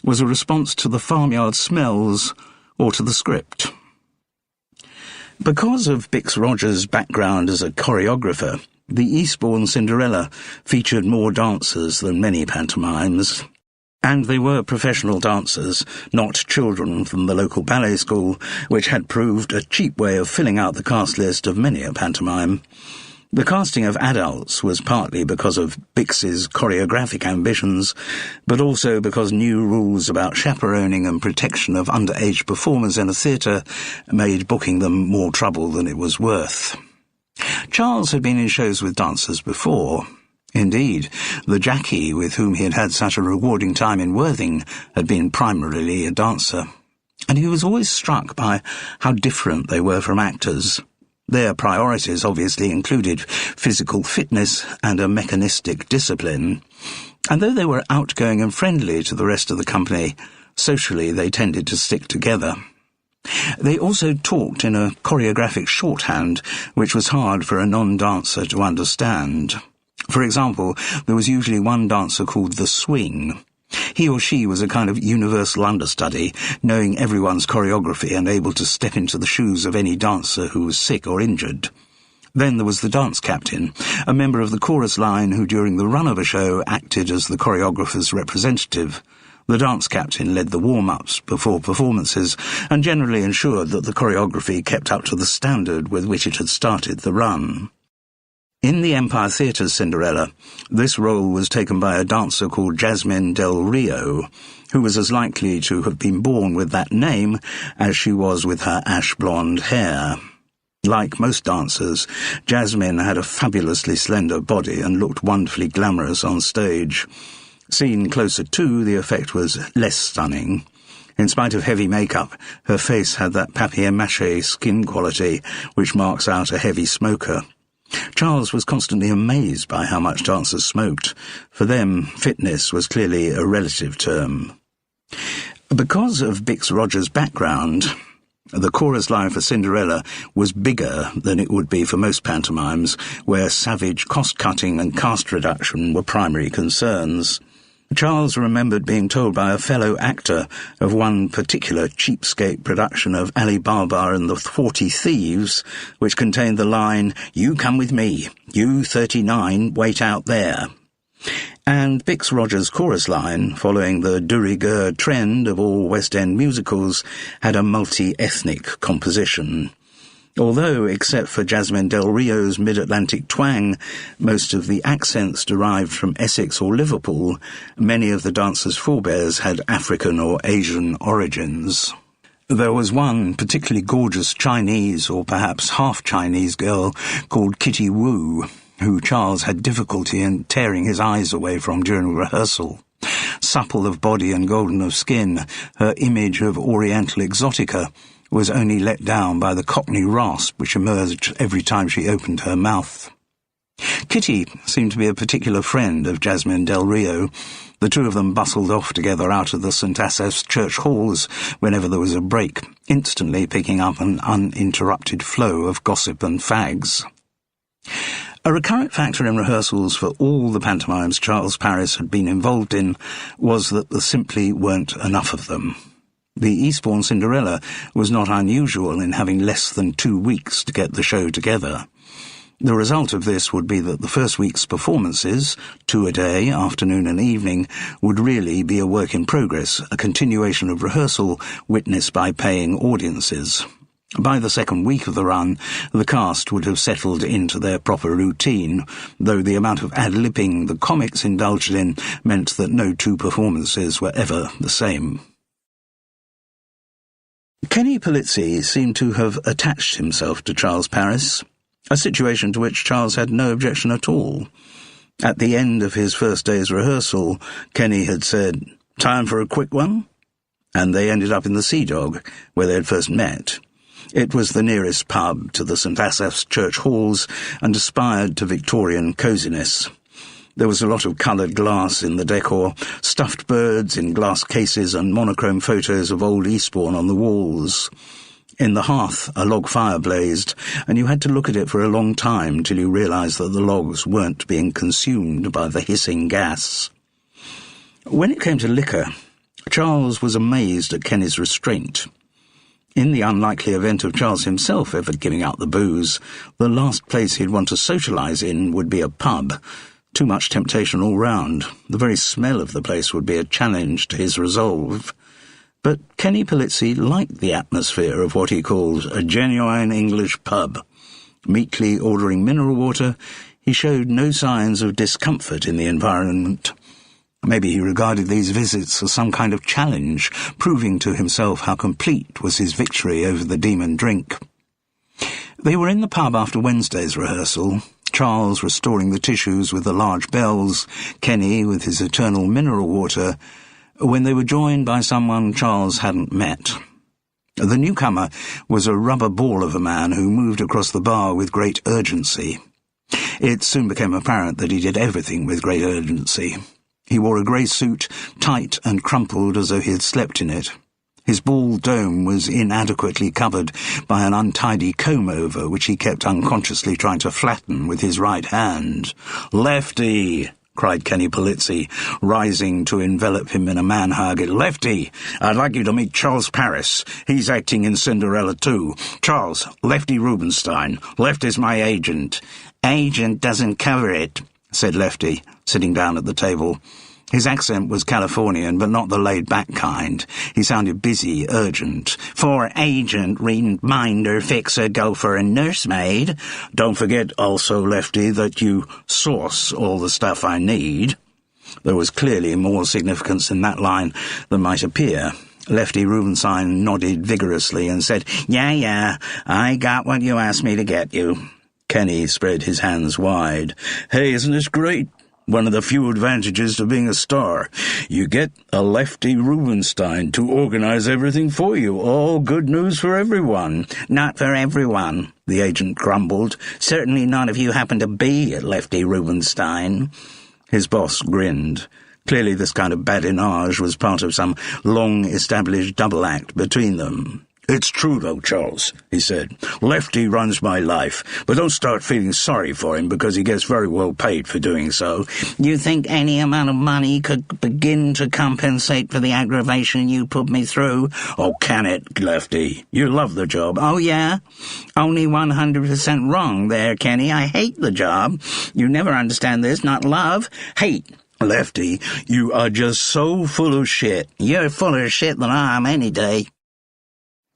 was a response to the farmyard smells or to the script. Because of Bix Rogers' background as a choreographer, the Eastbourne Cinderella featured more dancers than many pantomimes. And they were professional dancers, not children from the local ballet school, which had proved a cheap way of filling out the cast list of many a pantomime. The casting of adults was partly because of Bix's choreographic ambitions, but also because new rules about chaperoning and protection of underage performers in a theatre made booking them more trouble than it was worth. Charles had been in shows with dancers before. Indeed, the Jackie with whom he had had such a rewarding time in Worthing had been primarily a dancer, and he was always struck by how different they were from actors. Their priorities obviously included physical fitness and a mechanistic discipline, and though they were outgoing and friendly to the rest of the company, socially they tended to stick together. They also talked in a choreographic shorthand, which was hard for a non-dancer to understand. For example, there was usually one dancer called the swing. He or she was a kind of universal understudy, knowing everyone's choreography and able to step into the shoes of any dancer who was sick or injured. Then there was the dance captain, a member of the chorus line who during the run of a show acted as the choreographer's representative. The dance captain led the warm-ups before performances and generally ensured that the choreography kept up to the standard with which it had started the run. In the Empire Theatre's Cinderella, this role was taken by a dancer called Jasmine Del Rio, who was as likely to have been born with that name as she was with her ash-blonde hair. Like most dancers, Jasmine had a fabulously slender body and looked wonderfully glamorous on stage. Seen closer to, the effect was less stunning. In spite of heavy makeup, her face had that papier-mâché skin quality which marks out a heavy smoker. Charles was constantly amazed by how much dancers smoked. For them, fitness was clearly a relative term. Because of Bix Rogers' background, the chorus line for Cinderella was bigger than it would be for most pantomimes, where savage cost-cutting and cast reduction were primary concerns. Charles remembered being told by a fellow actor of one particular cheapskate production of Ali Baba and the 40 Thieves, which contained the line, "You come with me, you 39, wait out there." And Bix Rogers' chorus line, following the de rigueur trend of all West End musicals, had a multi-ethnic composition. Although, except for Jasmine Del Rio's mid-Atlantic twang, most of the accents derived from Essex or Liverpool, many of the dancers' forebears had African or Asian origins. There was one particularly gorgeous Chinese or perhaps half-Chinese girl called Kitty Wu, who Charles had difficulty in tearing his eyes away from during rehearsal. Supple of body and golden of skin, her image of Oriental exotica was only let down by the Cockney rasp which emerged every time she opened her mouth. Kitty seemed to be a particular friend of Jasmine Del Rio. The two of them bustled off together out of the St. Asaph's church halls whenever there was a break, instantly picking up an uninterrupted flow of gossip and fags. A recurrent factor in rehearsals for all the pantomimes Charles Paris had been involved in was that there simply weren't enough of them. The Eastbourne Cinderella was not unusual in having less than 2 weeks to get the show together. The result of this would be that the first week's performances, 2 a day, afternoon and evening, would really be a work in progress, a continuation of rehearsal witnessed by paying audiences. By the second week of the run, the cast would have settled into their proper routine, though the amount of ad-libbing the comics indulged in meant that no two performances were ever the same. Kenny Polizzi seemed to have attached himself to Charles Paris, a situation to which Charles had no objection at all. At the end of his first day's rehearsal, Kenny had said, "Time for a quick one?" And they ended up in the Sea Dog, where they had first met. It was the nearest pub to the St. Asaph's church halls and aspired to Victorian coziness. There was a lot of coloured glass in the decor, stuffed birds in glass cases and monochrome photos of old Eastbourne on the walls. In the hearth, a log fire blazed, and you had to look at it for a long time till you realised that the logs weren't being consumed by the hissing gas. When it came to liquor, Charles was amazed at Kenny's restraint. In the unlikely event of Charles himself ever giving out the booze, the last place he'd want to socialise in would be a pub. Too much temptation all round. The very smell of the place would be a challenge to his resolve. But Kenny Polizzi liked the atmosphere of what he called a genuine English pub, Meekly ordering mineral water, he showed no signs of discomfort in the environment. Maybe he regarded these visits as some kind of challenge, proving to himself how complete was his victory over the demon drink. They were in the pub after Wednesday's rehearsal, Charles restoring the tissues with the large bells, Kenny with his eternal mineral water, when they were joined by someone Charles hadn't met. The newcomer was a rubber ball of a man who moved across the bar with great urgency. It soon became apparent that he did everything with great urgency. He wore a grey suit, tight and crumpled as though he had slept in it. His bald dome was inadequately covered by an untidy comb-over, which he kept unconsciously trying to flatten with his right hand. "Lefty!" cried Kenny Polizzi, rising to envelop him in a man-hug. "Lefty, I'd like you to meet Charles Paris. He's acting in Cinderella too. Charles, Lefty Rubinstein. Lefty's my agent." "Agent doesn't cover it," said Lefty, sitting down at the table. His accent was Californian, but not the laid-back kind. He sounded busy, urgent. "For agent, read minder, fixer, gopher, and nursemaid. Don't forget also, Lefty, that you source all the stuff I need." There was clearly more significance in that line than might appear. Lefty Rubinstein nodded vigorously and said, Yeah, I got what you asked me to get you." Kenny spread his hands wide. "Hey, isn't this great? One of the few advantages to being a star. You get a Lefty Rubinstein to organize everything for you. All good news for everyone." "Not for everyone," the agent grumbled. "Certainly not if you happen to be at Lefty Rubinstein." His boss grinned. Clearly this kind of badinage was part of some long-established double act between them. "It's true, though, Charles," he said. "Lefty runs my life, but don't start feeling sorry for him because he gets very well paid for doing so." "You think any amount of money could begin to compensate for the aggravation you put me through?" "Oh, can it, Lefty? You love the job." "Oh, yeah? Only 100% wrong there, Kenny. I hate the job. You never understand this, not love. Hate." "Lefty, you are just so full of shit." "You're fuller shit than I am any day."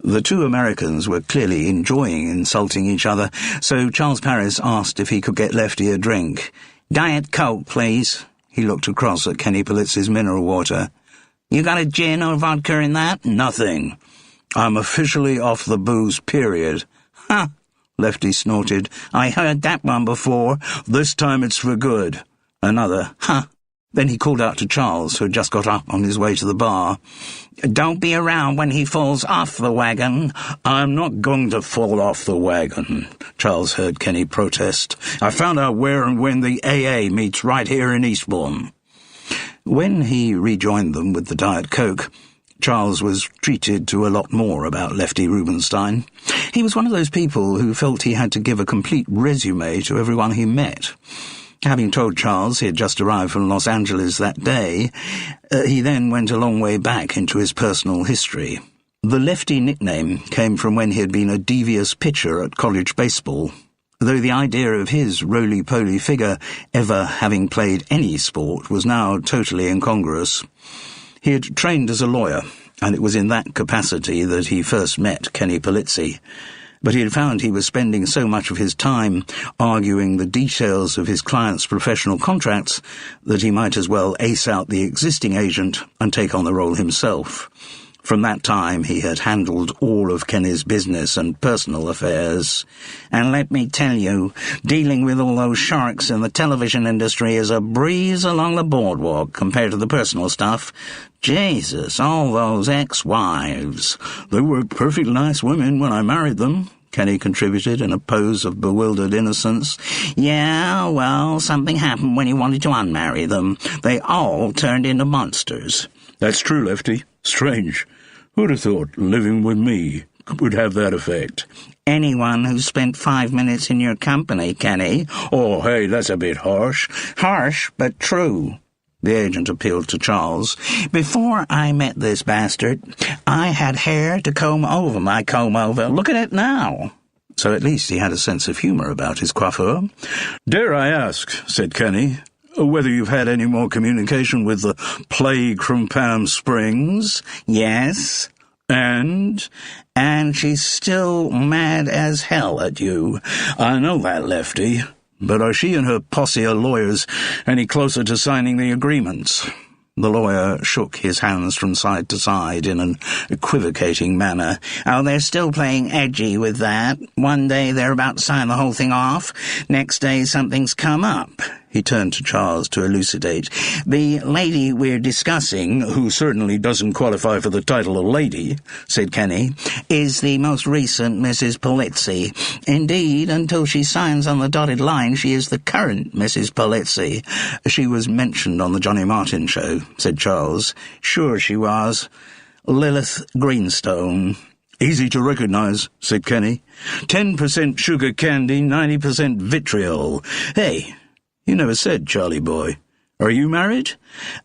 The two Americans were clearly enjoying insulting each other, so Charles Paris asked if he could get Lefty a drink. "Diet Coke, please." He looked across at Kenny Polizzi's mineral water. "You got a gin or vodka in that?" "Nothing. I'm officially off the booze, period." "Huh," Lefty snorted. "I heard that one before. This time it's for good." Another, "Huh." Then he called out to Charles, who had just got up on his way to the bar. "Don't be around when he falls off the wagon." "I'm not going to fall off the wagon," Charles heard Kenny protest. "I found out where and when the AA meets right here in Eastbourne." When he rejoined them with the Diet Coke, Charles was treated to a lot more about Lefty Rubinstein. He was one of those people who felt he had to give a complete resume to everyone he met. Having told Charles he had just arrived from Los Angeles that day, he then went a long way back into his personal history. The Lefty nickname came from when he had been a devious pitcher at college baseball, though the idea of his roly-poly figure ever having played any sport was now totally incongruous. He had trained as a lawyer, and it was in that capacity that he first met Kenny Polizzi. But he had found he was spending so much of his time arguing the details of his client's professional contracts that he might as well ace out the existing agent and take on the role himself. From that time he had handled all of Kenny's business and personal affairs. "And let me tell you, dealing with all those sharks in the television industry is a breeze along the boardwalk compared to the personal stuff. Jesus, all those ex-wives. They were perfect nice women when I married them," Kenny contributed in a pose of bewildered innocence. "Yeah, well, something happened when you wanted to unmarry them. They all turned into monsters." "That's true, Lefty. Strange. Who'd have thought living with me would have that effect?" "Anyone who spent 5 minutes in your company, Kenny." "Oh, hey, that's a bit harsh." "Harsh, but true." The agent appealed to Charles. "Before I met this bastard, I had hair to comb over my comb-over. Look at it now." So at least he had a sense of humour about his coiffure. "Dare I ask," said Kenny, "whether you've had any more communication with the plague from Palm Springs?" "Yes." And she's still mad as hell at you. I know that, Lefty. But are she and her posse of lawyers any closer to signing the agreements? The lawyer shook his hands from side to side in an equivocating manner. Oh, they're still playing edgy with that. One day they're about to sign the whole thing off. Next day something's come up. He turned to Charles to elucidate. The lady we're discussing, who certainly doesn't qualify for the title of lady, said Kenny, is the most recent Mrs. Polizzi. Indeed, until she signs on the dotted line, she is the current Mrs. Polizzi. She was mentioned on the Johnny Martin show, said Charles. Sure she was. Lilith Greenstone. Easy to recognize, said Kenny. 10% sugar candy, 90% vitriol. Hey, you never said, Charlie boy. Are you married?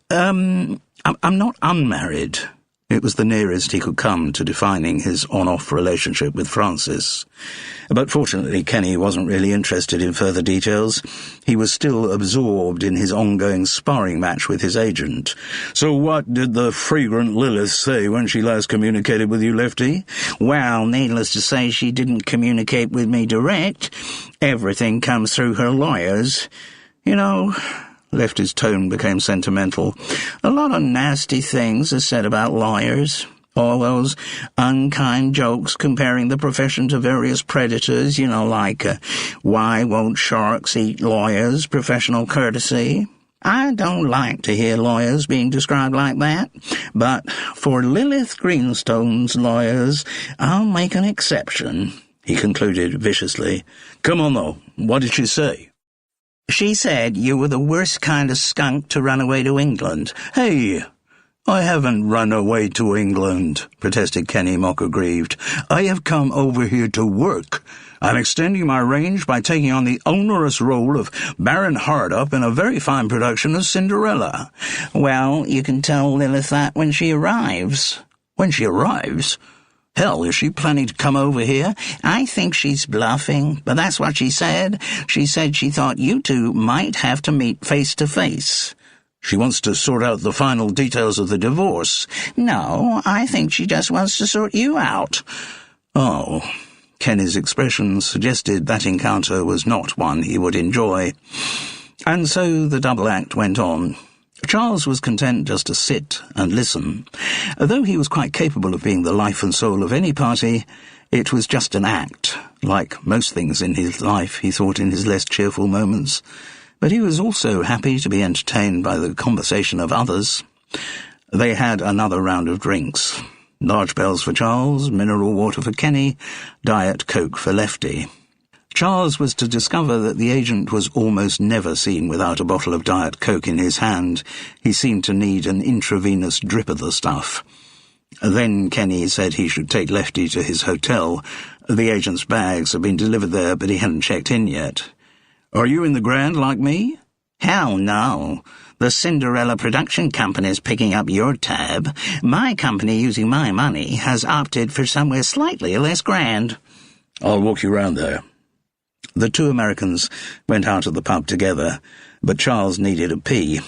I'm not unmarried. It was the nearest he could come to defining his on-off relationship with Frances. But fortunately, Kenny wasn't really interested in further details. He was still absorbed in his ongoing sparring match with his agent. So what did the fragrant Lilith say when she last communicated with you, Lefty? Well, needless to say, she didn't communicate with me direct. Everything comes through her lawyers. You know, Lefty's tone became sentimental. A lot of nasty things are said about lawyers. All those unkind jokes comparing the profession to various predators, like, why won't sharks eat lawyers, professional courtesy. I don't like to hear lawyers being described like that, but for Lilith Greenstone's lawyers, I'll make an exception, he concluded viciously. Come on, though, what did she say? She said you were the worst kind of skunk to run away to England. Hey, I haven't run away to England, protested Kenny, mock-aggrieved. I have come over here to work. I'm extending my range by taking on the onerous role of Baron Hardup in a very fine production of Cinderella. Well, you can tell Lilith that when she arrives. When she arrives? Hell, is she planning to come over here? I think she's bluffing, but that's what she said. She said she thought you two might have to meet face to face. She wants to sort out the final details of the divorce. No, I think she just wants to sort you out. Oh, Kenny's expression suggested that encounter was not one he would enjoy. And so the double act went on. Charles was content just to sit and listen. Though he was quite capable of being the life and soul of any party, it was just an act, like most things in his life, he thought in his less cheerful moments. But he was also happy to be entertained by the conversation of others. They had another round of drinks. Large bells for Charles, mineral water for Kenny, Diet Coke for Lefty. Charles was to discover that the agent was almost never seen without a bottle of Diet Coke in his hand. He seemed to need an intravenous drip of the stuff. Then Kenny said he should take Lefty to his hotel. The agent's bags had been delivered there, but he hadn't checked in yet. Are you in the Grand like me? Hell no. The Cinderella production company's picking up your tab. My company, using my money, has opted for somewhere slightly less grand. I'll walk you round there. The two Americans went out of the pub together, but Charles needed a pee.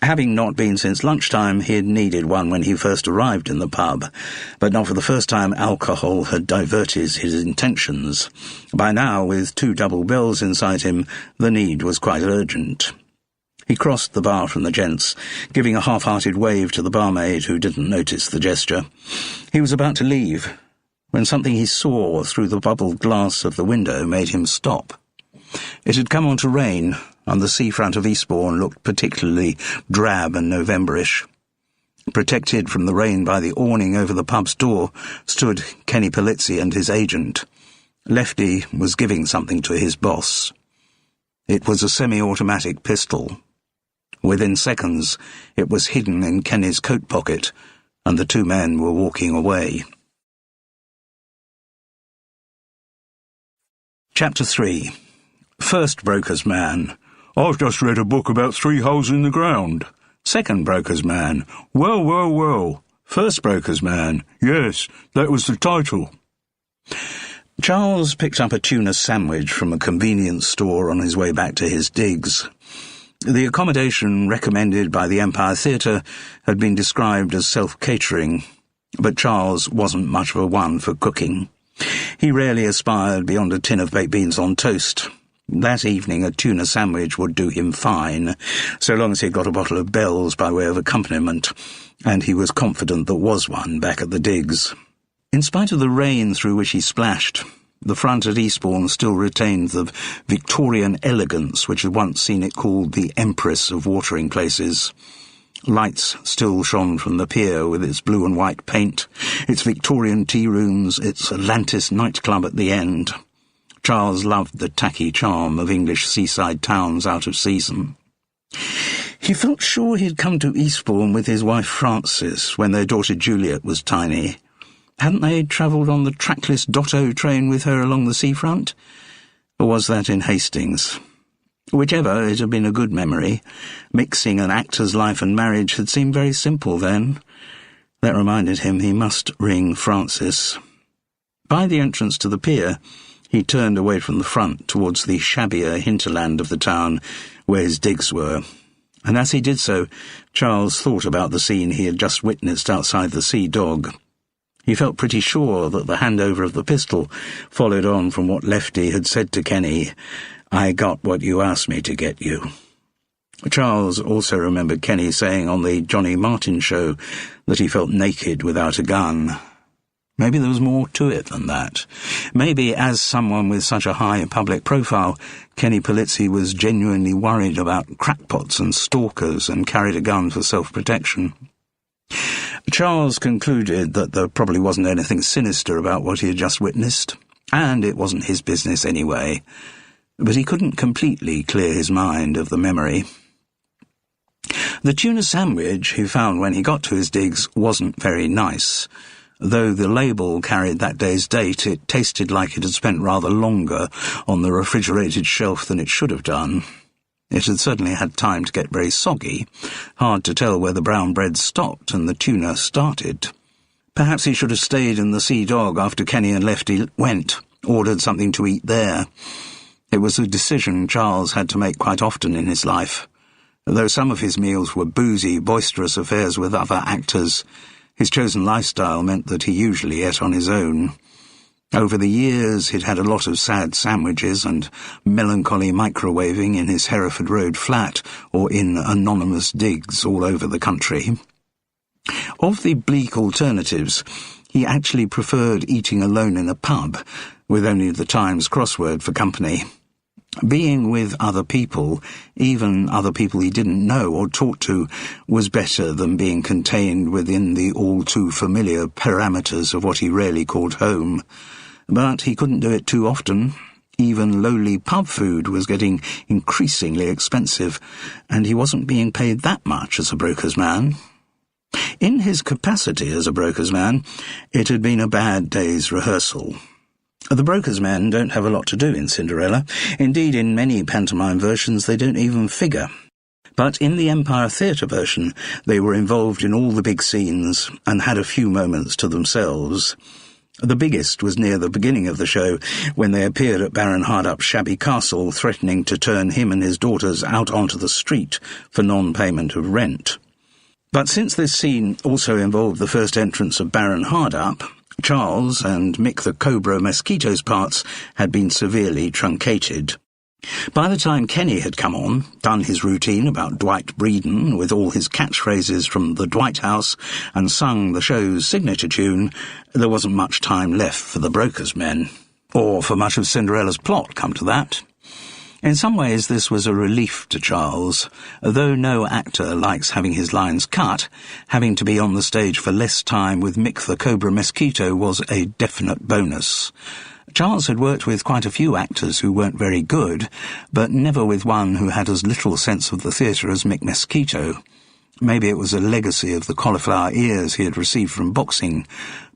Having not been since lunchtime, he had needed one when he first arrived in the pub, but not for the first time alcohol had diverted his intentions. By now, with 2 double bills inside him, the need was quite urgent. He crossed the bar from the gents, giving a half-hearted wave to the barmaid who didn't notice the gesture. He was about to leave, when something he saw through the bubbled glass of the window made him stop. It had come on to rain, and the seafront of Eastbourne looked particularly drab and Novemberish. Protected from the rain by the awning over the pub's door stood Kenny Polizzi and his agent. Lefty was giving something to his boss. It was a semi-automatic pistol. Within seconds, it was hidden in Kenny's coat pocket, and the two men were walking away. Chapter 3. First Broker's Man. I've just read a book about 3 holes in the ground. Second Broker's Man. Well, well, well. First Broker's Man. Yes, that was the title. Charles picked up a tuna sandwich from a convenience store on his way back to his digs. The accommodation recommended by the Empire Theatre had been described as self-catering. But Charles wasn't much of a one for cooking. He rarely aspired beyond a tin of baked beans on toast. That evening a tuna sandwich would do him fine, so long as he'd got a bottle of Bell's by way of accompaniment, and he was confident there was one back at the digs. In spite of the rain through which he splashed, the front at Eastbourne still retained the Victorian elegance which had once seen it called the Empress of watering places. Lights still shone from the pier with its blue and white paint, its Victorian tea rooms, its Atlantis nightclub at the end. Charles loved the tacky charm of English seaside towns out of season. He felt sure he'd come to Eastbourne with his wife Frances when their daughter Juliet was tiny. Hadn't they travelled on the trackless Dotto train with her along the seafront? Or was that in Hastings? Whichever, it had been a good memory. Mixing an actor's life and marriage had seemed very simple then. That reminded him he must ring Frances. By the entrance to the pier, he turned away from the front towards the shabbier hinterland of the town where his digs were, and as he did so, Charles thought about the scene he had just witnessed outside the Sea Dog. He felt pretty sure that the handover of the pistol followed on from what Lefty had said to Kenny, "I got what you asked me to get you." Charles also remembered Kenny saying on the Johnny Martin show that he felt naked without a gun. Maybe there was more to it than that. Maybe, as someone with such a high public profile, Kenny Polizzi was genuinely worried about crackpots and stalkers and carried a gun for self-protection. Charles concluded that there probably wasn't anything sinister about what he had just witnessed, and it wasn't his business anyway. But he couldn't completely clear his mind of the memory. The tuna sandwich he found when he got to his digs wasn't very nice. Though the label carried that day's date, it tasted like it had spent rather longer on the refrigerated shelf than it should have done. It had certainly had time to get very soggy, hard to tell where the brown bread stopped and the tuna started. Perhaps he should have stayed in the Sea Dog after Kenny and Lefty went, ordered something to eat there. It was a decision Charles had to make quite often in his life. Though some of his meals were boozy, boisterous affairs with other actors, his chosen lifestyle meant that he usually ate on his own. Over the years, he'd had a lot of sad sandwiches and melancholy microwaving in his Hereford Road flat or in anonymous digs all over the country. Of the bleak alternatives, he actually preferred eating alone in a pub, with only the Times crossword for company. Being with other people, even other people he didn't know or talk to, was better than being contained within the all-too-familiar parameters of what he rarely called home. But he couldn't do it too often. Even lowly pub food was getting increasingly expensive, and he wasn't being paid that much as a broker's man. In his capacity as a broker's man, it had been a bad day's rehearsal. The broker's men don't have a lot to do in Cinderella. Indeed, in many pantomime versions they don't even figure. But in the Empire Theatre version, they were involved in all the big scenes and had a few moments to themselves. The biggest was near the beginning of the show, when they appeared at Baron Hardup's shabby castle, threatening to turn him and his daughters out onto the street for non-payment of rent. But since this scene also involved the first entrance of Baron Hardup, Charles and Mick the Cobra Mosquito's parts had been severely truncated. By the time Kenny had come on, done his routine about Dwight Breeden with all his catchphrases from the Dwight House, and sung the show's signature tune, there wasn't much time left for the broker's men. Or for much of Cinderella's plot, come to that. In some ways this was a relief to Charles. Though no actor likes having his lines cut, having to be on the stage for less time with Mick the Cobra Mosquito was a definite bonus. Charles had worked with quite a few actors who weren't very good, but never with one who had as little sense of the theatre as Mick Mosquito. Maybe it was a legacy of the cauliflower ears he had received from boxing,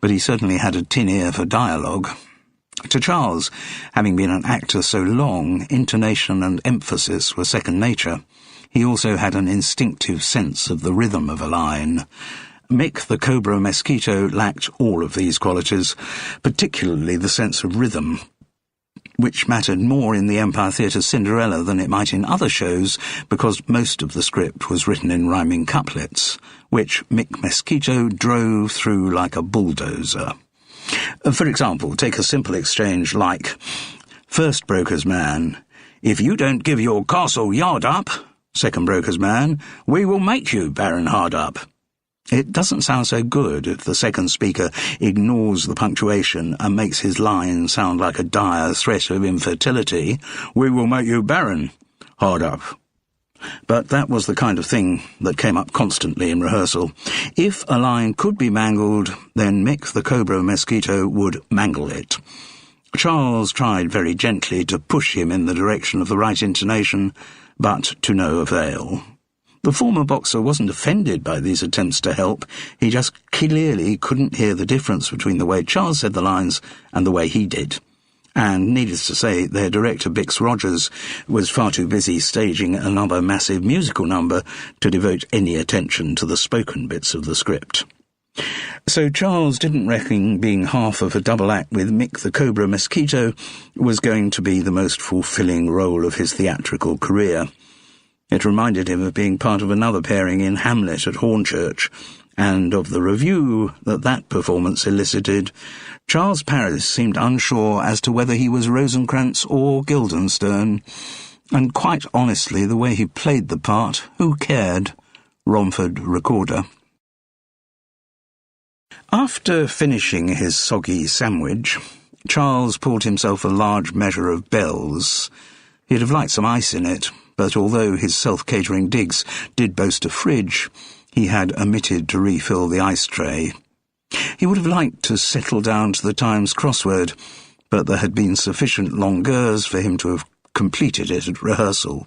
but he certainly had a tin ear for dialogue. To Charles, having been an actor so long, intonation and emphasis were second nature. He also had an instinctive sense of the rhythm of a line. Mick the Cobra Mosquito lacked all of these qualities, particularly the sense of rhythm. which mattered more in the Empire Theatre's Cinderella than it might in other shows, because most of the script was written in rhyming couplets, which Mick Mosquito drove through like a bulldozer. For example, take a simple exchange like, "First broker's man, if you don't give your castle yard up, second broker's man, we will make you Baron Hardup." It doesn't sound so good if the second speaker ignores the punctuation and makes his line sound like a dire threat of infertility. "We will make you Baron Hardup." But that was the kind of thing that came up constantly in rehearsal. If a line could be mangled, then Mick the Cobra Mosquito would mangle it. Charles tried very gently to push him in the direction of the right intonation, but to no avail. The former boxer wasn't offended by these attempts to help. He just clearly couldn't hear the difference between the way Charles said the lines and the way he did. And, needless to say, their director, Bix Rogers, was far too busy staging another massive musical number to devote any attention to the spoken bits of the script. So Charles didn't reckon being half of a double act with Mick the Cobra Mosquito was going to be the most fulfilling role of his theatrical career. It reminded him of being part of another pairing in Hamlet at Hornchurch, and of the review that performance elicited. Charles Paris seemed unsure as to whether he was Rosencrantz or Guildenstern, and quite honestly, the way he played the part, who cared? Romford Recorder. After finishing his soggy sandwich, Charles poured himself a large measure of Bell's. He'd have liked some ice in it, but although his self-catering digs did boast a fridge, he had omitted to refill the ice tray. He would have liked to settle down to the Times crossword, but there had been sufficient longueurs for him to have completed it at rehearsal.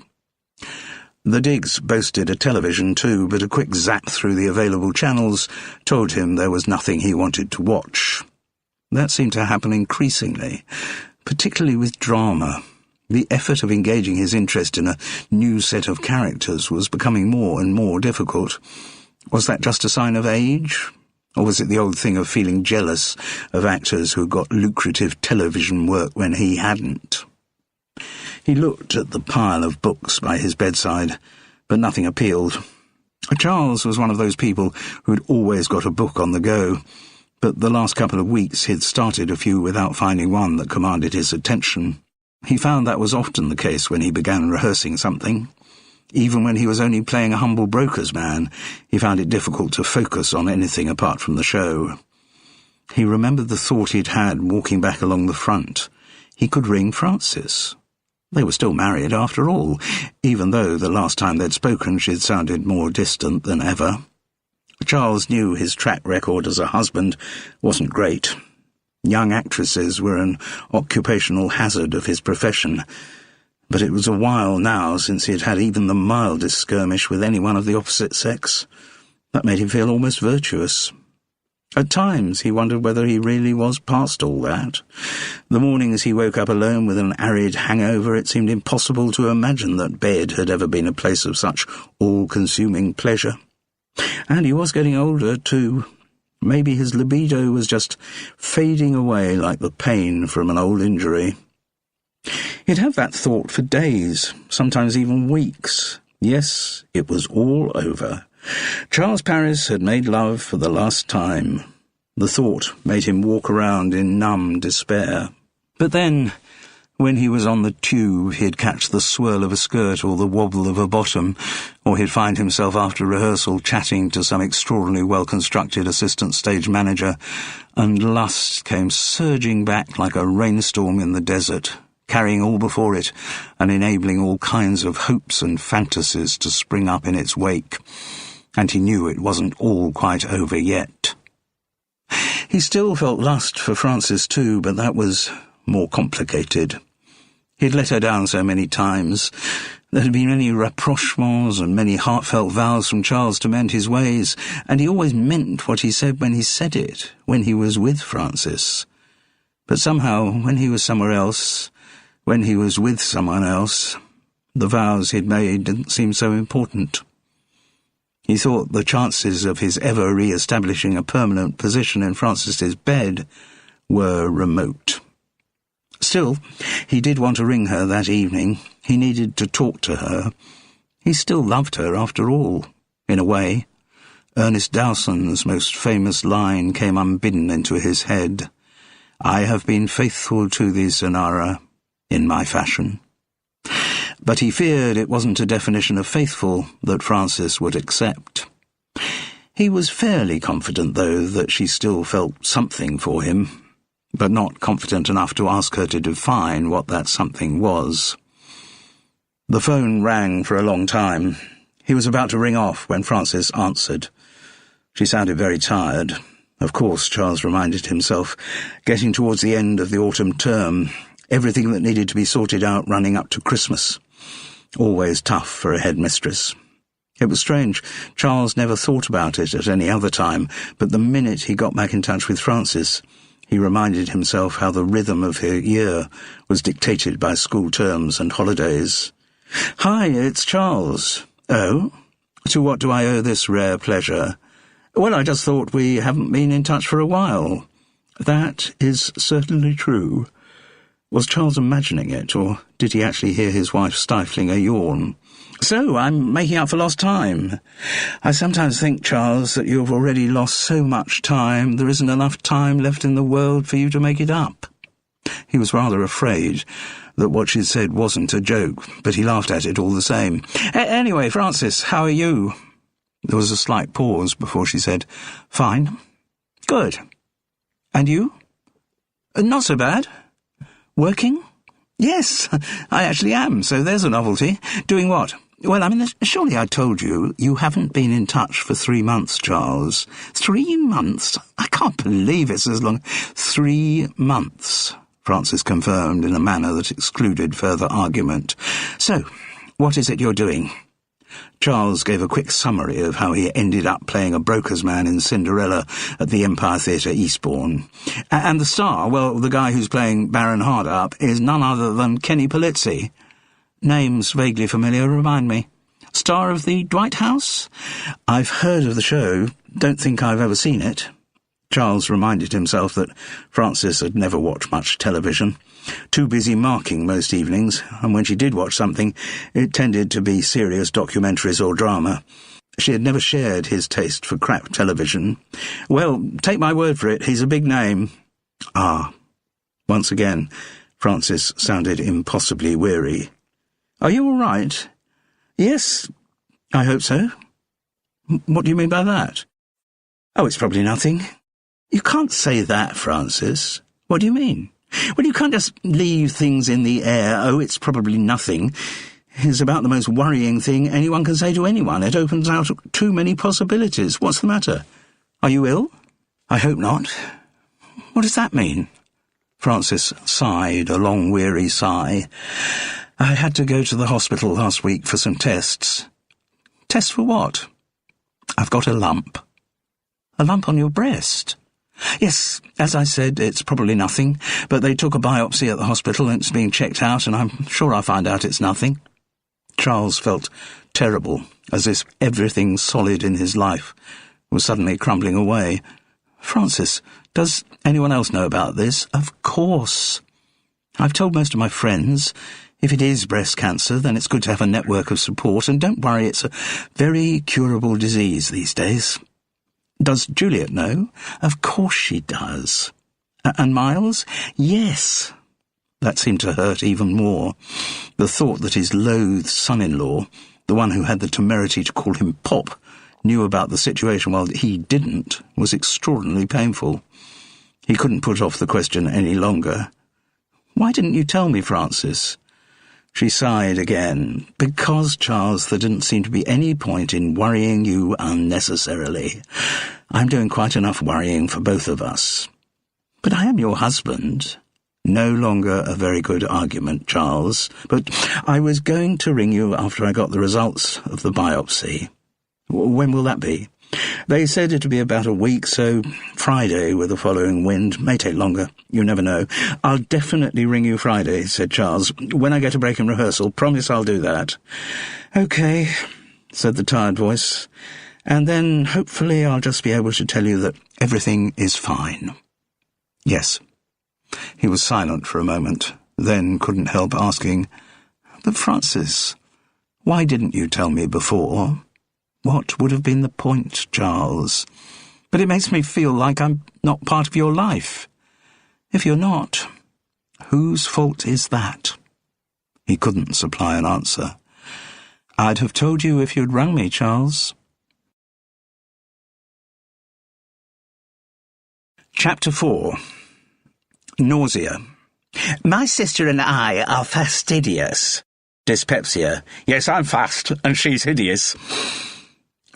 The digs boasted a television too, but a quick zap through the available channels told him there was nothing he wanted to watch. That seemed to happen increasingly, particularly with drama. The effort of engaging his interest in a new set of characters was becoming more and more difficult. Was that just a sign of age? Or was it the old thing of feeling jealous of actors who got lucrative television work when he hadn't? He looked at the pile of books by his bedside, but nothing appealed. Charles was one of those people who'd always got a book on the go, but the last couple of weeks he'd started a few without finding one that commanded his attention. He found that was often the case when he began rehearsing something. Even when he was only playing a humble broker's man, he found it difficult to focus on anything apart from the show. He remembered the thought he'd had walking back along the front. He could ring Frances. They were still married after all, even though the last time they'd spoken she'd sounded more distant than ever. Charles knew his track record as a husband wasn't great. Young actresses were an occupational hazard of his profession, but it was a while now since he had had even the mildest skirmish with anyone of the opposite sex. That made him feel almost virtuous. At times he wondered whether he really was past all that. The mornings he woke up alone with an arid hangover, it seemed impossible to imagine that bed had ever been a place of such all-consuming pleasure. And he was getting older, too. Maybe his libido was just fading away like the pain from an old injury. He'd have that thought for days, sometimes even weeks. Yes, it was all over. Charles Paris had made love for the last time. The thought made him walk around in numb despair. But then, when he was on the tube, he'd catch the swirl of a skirt or the wobble of a bottom, or he'd find himself after rehearsal chatting to some extraordinarily well-constructed assistant stage manager, and lust came surging back like a rainstorm in the desert, carrying all before it and enabling all kinds of hopes and fantasies to spring up in its wake. And he knew it wasn't all quite over yet. He still felt lust for Frances too, but that was more complicated. He'd let her down so many times. There had been many rapprochements and many heartfelt vows from Charles to mend his ways, and he always meant what he said when he said it, when he was with Frances. But somehow, when he was somewhere else, when he was with someone else, the vows he'd made didn't seem so important. He thought the chances of his ever re-establishing a permanent position in Frances's bed were remote. Still, he did want to ring her that evening. He needed to talk to her. He still loved her, after all, in a way. Ernest Dowson's most famous line came unbidden into his head. "I have been faithful to thee, Sonara, in my fashion." But he feared it wasn't a definition of faithful that Frances would accept. He was fairly confident, though, that she still felt something for him, but not confident enough to ask her to define what that something was. The phone rang for a long time. He was about to ring off when Frances answered. She sounded very tired. Of course, Charles reminded himself, getting towards the end of the autumn term, everything that needed to be sorted out running up to Christmas. Always tough for a headmistress. It was strange. Charles never thought about it at any other time, but the minute he got back in touch with Frances, he reminded himself how the rhythm of her year was dictated by school terms and holidays. "Hi, it's Charles." "Oh? To what do I owe this rare pleasure?" "Well, I just thought we haven't been in touch for a while." "That is certainly true." Was Charles imagining it, or did he actually hear his wife stifling a yawn? "So, I'm making up for lost time. I sometimes think, Charles, that you've already lost so much time, there isn't enough time left in the world for you to make it up." He was rather afraid that what she'd said wasn't a joke, but he laughed at it all the same. Anyway, Frances, how are you?" There was a slight pause before she said, "Fine." "Good. And you?" "Not so bad." "Working?" "Yes, I actually am, so there's a novelty." "Doing what?" "Well, surely I told you, you haven't been in touch for 3 months, Charles." 3 months? I can't believe it's as long. 3 months, Frances confirmed in a manner that excluded further argument. "So, what is it you're doing?" Charles gave a quick summary of how he ended up playing a broker's man in Cinderella at the Empire Theatre, Eastbourne. And the star, well, the guy who's playing Baron Hardup, is none other than Kenny Polizzi. Names vaguely familiar, remind me. Star of the Dwight House? I've heard of the show, don't think I've ever seen it. Charles reminded himself that Frances had never watched much television, too busy marking most evenings, and when she did watch something, it tended to be serious documentaries or drama. She had never shared his taste for crap television. "Well, take my word for it, he's a big name." "Ah." Once again, Frances sounded impossibly weary. "Are you all right?" "Yes, I hope so." "What do you mean by that?" "Oh, it's probably nothing." "You can't say that, Frances." "What do you mean?" "Well, you can't just leave things in the air. Oh, it's probably nothing. It's about the most worrying thing anyone can say to anyone. It opens out too many possibilities. What's the matter? Are you ill?" "I hope not." "What does that mean?" Frances sighed, a long, weary sigh. "I had to go to the hospital last week for some tests." "Tests for what?" "I've got a lump." "A lump on your breast?" "Yes, as I said, it's probably nothing, but they took a biopsy at the hospital and it's being checked out, and I'm sure I'll find out it's nothing." Charles felt terrible, as if everything solid in his life was suddenly crumbling away. "Frances, does anyone else know about this?" "Of course. I've told most of my friends. If it is breast cancer, then it's good to have a network of support, and don't worry, it's a very curable disease these days." "Does Juliet know?" "Of course she does." "And Miles?" "Yes." That seemed to hurt even more. The thought that his loathed son-in-law, the one who had the temerity to call him Pop, knew about the situation while he didn't, was extraordinarily painful. He couldn't put off the question any longer. "Why didn't you tell me, Frances?" She sighed again. "Because, Charles, there didn't seem to be any point in worrying you unnecessarily. I'm doing quite enough worrying for both of us." "But I am your husband." "No longer a very good argument, Charles. But I was going to ring you after I got the results of the biopsy." "When will that be?" "They said it would be about a week, so Friday with the following wind. May take longer. You never know." "I'll definitely ring you Friday," said Charles. "When I get a break in rehearsal. Promise I'll do that." "Okay," said the tired voice. "And then hopefully I'll just be able to tell you that everything is fine." "Yes." He was silent for a moment, then couldn't help asking, "But Francis, why didn't you tell me before? What would have been the point, Charles? But it makes me feel like I'm not part of your life. If you're not, whose fault is that?" He couldn't supply an answer. "I'd have told you if you'd rung me, Charles." Chapter 4. Nausea. "My sister and I are fastidious." Dyspepsia. "Yes, I'm fast, and she's hideous."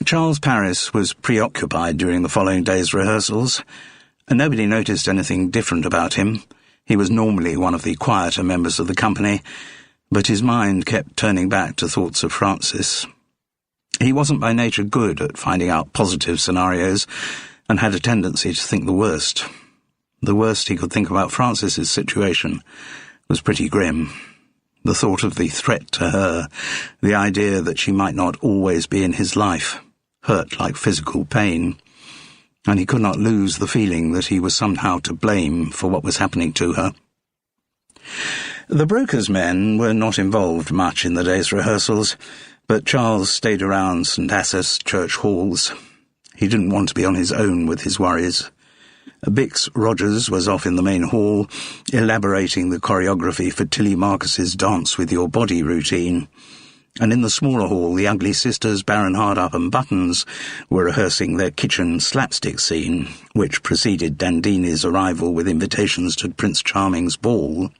Charles Paris was preoccupied during the following day's rehearsals, and nobody noticed anything different about him. He was normally one of the quieter members of the company, but his mind kept turning back to thoughts of Francis. He wasn't by nature good at finding out positive scenarios, and had a tendency to think the worst. The worst he could think about Francis's situation was pretty grim. The thought of the threat to her, the idea that she might not always be in his life, hurt like physical pain, and he could not lose the feeling that he was somehow to blame for what was happening to her. The broker's men were not involved much in the day's rehearsals, but Charles stayed around St. Asaph Church halls. He didn't want to be on his own with his worries. Bix Rogers was off in the main hall, elaborating the choreography for Tilly Marcus's Dance with Your Body routine, and in the smaller hall the ugly sisters Baron Hardup and Buttons were rehearsing their kitchen slapstick scene, which preceded Dandini's arrival with invitations to Prince Charming's ball.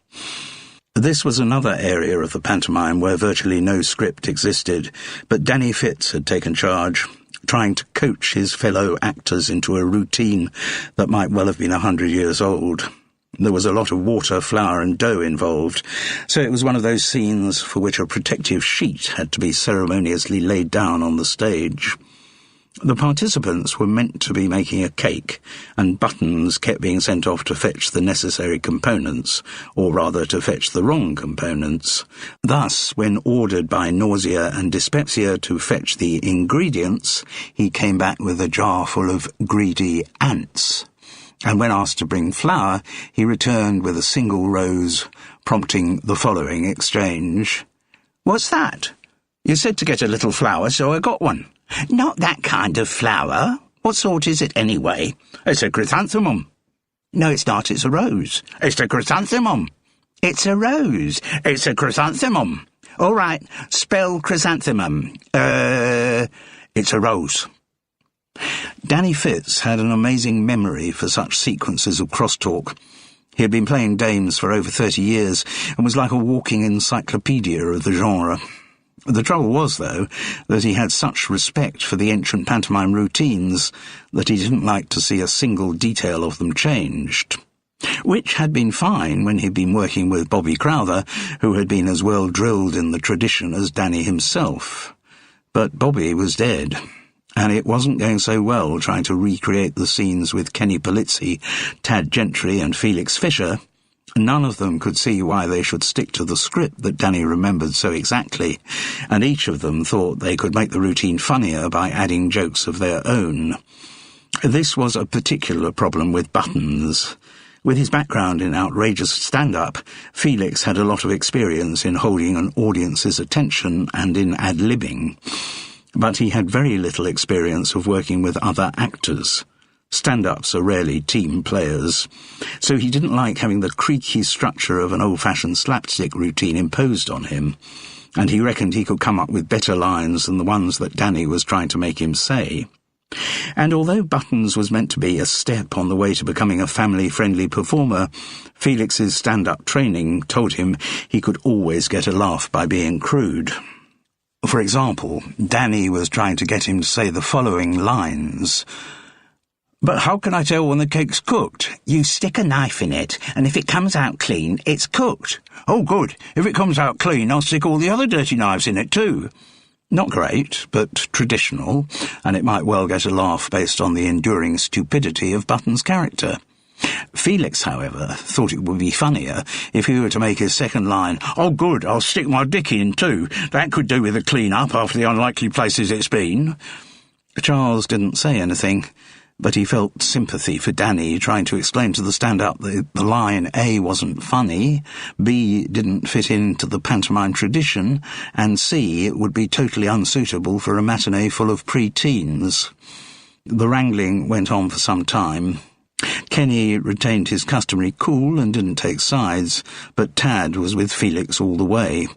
This was another area of the pantomime where virtually no script existed, but Danny Fitz had taken charge, trying to coach his fellow actors into a routine that might well have been 100 years old. There was a lot of water, flour and dough involved, so it was one of those scenes for which a protective sheet had to be ceremoniously laid down on the stage. The participants were meant to be making a cake, and Buttons kept being sent off to fetch the necessary components, or rather to fetch the wrong components. Thus, when ordered by Nausea and Dyspepsia to fetch the ingredients, he came back with a jar full of greedy ants. And when asked to bring flour, he returned with a single rose, prompting the following exchange. "What's that? You said to get a little flour, so I got one." "Not that kind of flower. What sort is it, anyway?" "It's a chrysanthemum." "No, it's not. It's a rose." "It's a chrysanthemum." "It's a rose." "It's a chrysanthemum." "All right, spell chrysanthemum." It's a rose." Danny Fitz had an amazing memory for such sequences of crosstalk. He had been playing dames for over 30 years and was like a walking encyclopedia of the genre. The trouble was, though, that he had such respect for the ancient pantomime routines that he didn't like to see a single detail of them changed. Which had been fine when he'd been working with Bobby Crowther, who had been as well drilled in the tradition as Danny himself. But Bobby was dead, and it wasn't going so well trying to recreate the scenes with Kenny Polizzi, Tad Gentry and Felix Fisher. None of them could see why they should stick to the script that Danny remembered so exactly, and each of them thought they could make the routine funnier by adding jokes of their own. This was a particular problem with Buttons. With his background in outrageous stand-up, Felix had a lot of experience in holding an audience's attention and in ad-libbing, but he had very little experience of working with other actors. Stand-ups are rarely team players, so he didn't like having the creaky structure of an old-fashioned slapstick routine imposed on him, and he reckoned he could come up with better lines than the ones that Danny was trying to make him say. And although Buttons was meant to be a step on the way to becoming a family-friendly performer, Felix's stand-up training told him he could always get a laugh by being crude. For example, Danny was trying to get him to say the following lines: "But how can I tell when the cake's cooked?" "You stick a knife in it, and if it comes out clean, it's cooked." "Oh, good. If it comes out clean, I'll stick all the other dirty knives in it too." Not great, but traditional, and it might well get a laugh based on the enduring stupidity of Button's character. Felix, however, thought it would be funnier if he were to make his second line, "Oh, good, I'll stick my dick in too. That could do with a clean-up after the unlikely places it's been." Charles didn't say anything, but he felt sympathy for Danny trying to explain to the stand-up that the line A wasn't funny, B didn't fit into the pantomime tradition, and C it would be totally unsuitable for a matinee full of pre-teens. The wrangling went on for some time. Kenny retained his customary cool and didn't take sides, but Tad was with Felix all the way.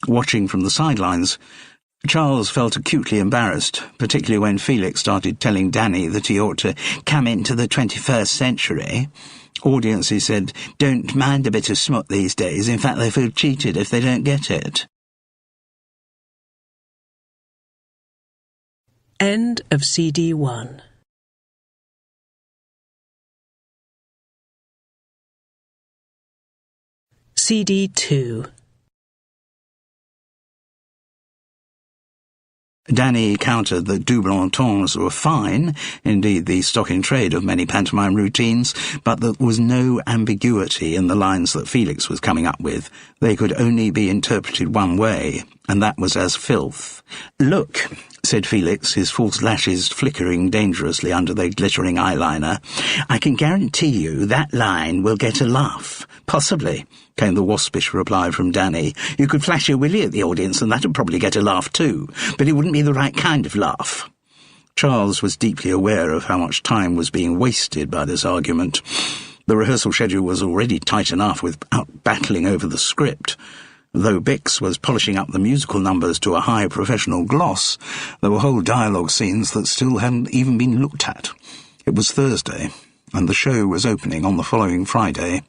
Watching from the sidelines, Charles felt acutely embarrassed, particularly when Felix started telling Danny that he ought to come into the 21st century. Audiences said, "Don't mind a bit of smut these days. In fact, they feel cheated if they don't get it." End of CD 1. CD 2. Danny countered that double entendres were fine, indeed the stock-in-trade of many pantomime routines, but there was no ambiguity in the lines that Felix was coming up with. They could only be interpreted one way, and that was as filth. "Look," said Felix, his false lashes flickering dangerously under their glittering eyeliner, "I can guarantee you that line will get a laugh. Possibly," came the waspish reply from Danny. "You could flash your willy at the audience and that'd probably get a laugh too, but it wouldn't be the right kind of laugh." Charles was deeply aware of how much time was being wasted by this argument. The rehearsal schedule was already tight enough without battling over the script. Though Bix was polishing up the musical numbers to a high professional gloss, there were whole dialogue scenes that still hadn't even been looked at. It was Thursday, and the show was opening on the following Friday.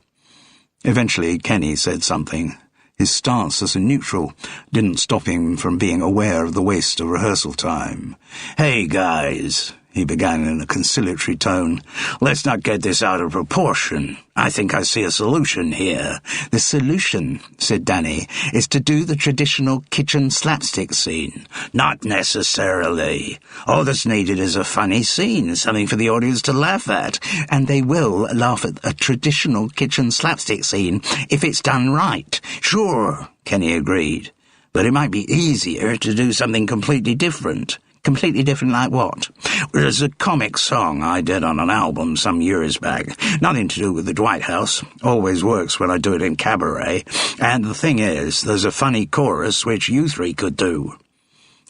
Eventually, Kenny said something. His stance as a neutral didn't stop him from being aware of the waste of rehearsal time. "Hey, guys," he began in a conciliatory tone, "let's not get this out of proportion. I think I see a solution here." "The solution," said Danny, "is to do the traditional kitchen slapstick scene." "Not necessarily. All that's needed is a funny scene, something for the audience to laugh at. And they will laugh at a traditional kitchen slapstick scene if it's done right." "Sure," Kenny agreed. "But it might be easier to do something completely different." "Completely different like what?" "There's a comic song I did on an album some years back. Nothing to do with the Dwight House. Always works when I do it in cabaret. And the thing is, there's a funny chorus which you three could do."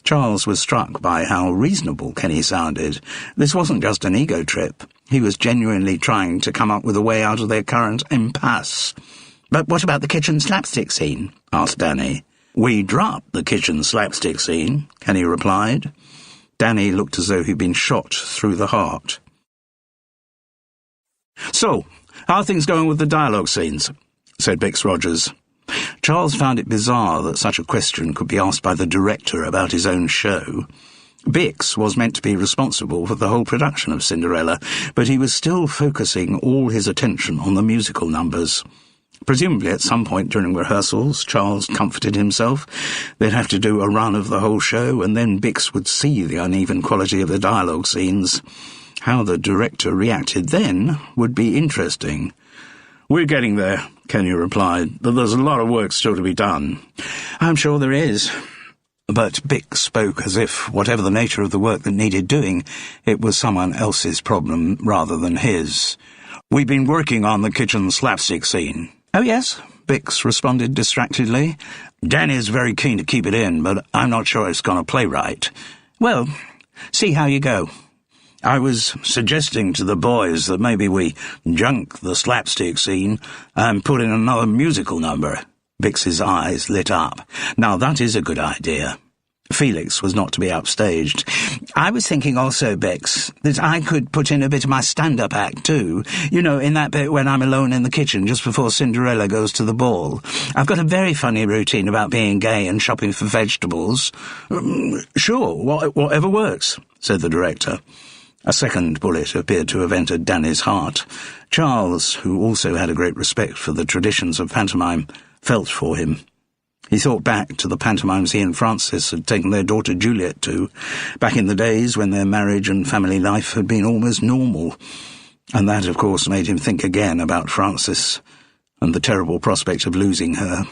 Charles was struck by how reasonable Kenny sounded. This wasn't just an ego trip. He was genuinely trying to come up with a way out of their current impasse. "But what about the kitchen slapstick scene?" asked Danny. "We dropped the kitchen slapstick scene," Kenny replied. Danny looked as though he'd been shot through the heart. "So, how are things going with the dialogue scenes?" said Bix Rogers. Charles found it bizarre that such a question could be asked by the director about his own show. Bix was meant to be responsible for the whole production of Cinderella, but he was still focusing all his attention on the musical numbers. Presumably at some point during rehearsals, Charles comforted himself. They'd have to do a run of the whole show, and then Bix would see the uneven quality of the dialogue scenes. How the director reacted then would be interesting. "We're getting there," Kenny replied, "but there's a lot of work still to be done." "I'm sure there is." But Bix spoke as if, whatever the nature of the work that needed doing, it was someone else's problem rather than his. "We've been working on the kitchen slapstick scene." "Oh, yes," Bix responded distractedly. "Danny's very keen to keep it in, but I'm not sure it's going to play right." "Well, see how you go." "I was suggesting to the boys that maybe we junk the slapstick scene and put in another musical number." Bix's eyes lit up. "Now that is a good idea." Felix was not to be upstaged. "I was thinking also, Bix, that I could put in a bit of my stand-up act too. You know, in that bit when I'm alone in the kitchen just before Cinderella goes to the ball. I've got a very funny routine about being gay and shopping for vegetables." "Sure, whatever works," said the director. A second bullet appeared to have entered Danny's heart. Charles, who also had a great respect for the traditions of pantomime, felt for him. He thought back to the pantomimes he and Frances had taken their daughter Juliet to, back in the days when their marriage and family life had been almost normal. And that, of course, made him think again about Frances and the terrible prospect of losing her.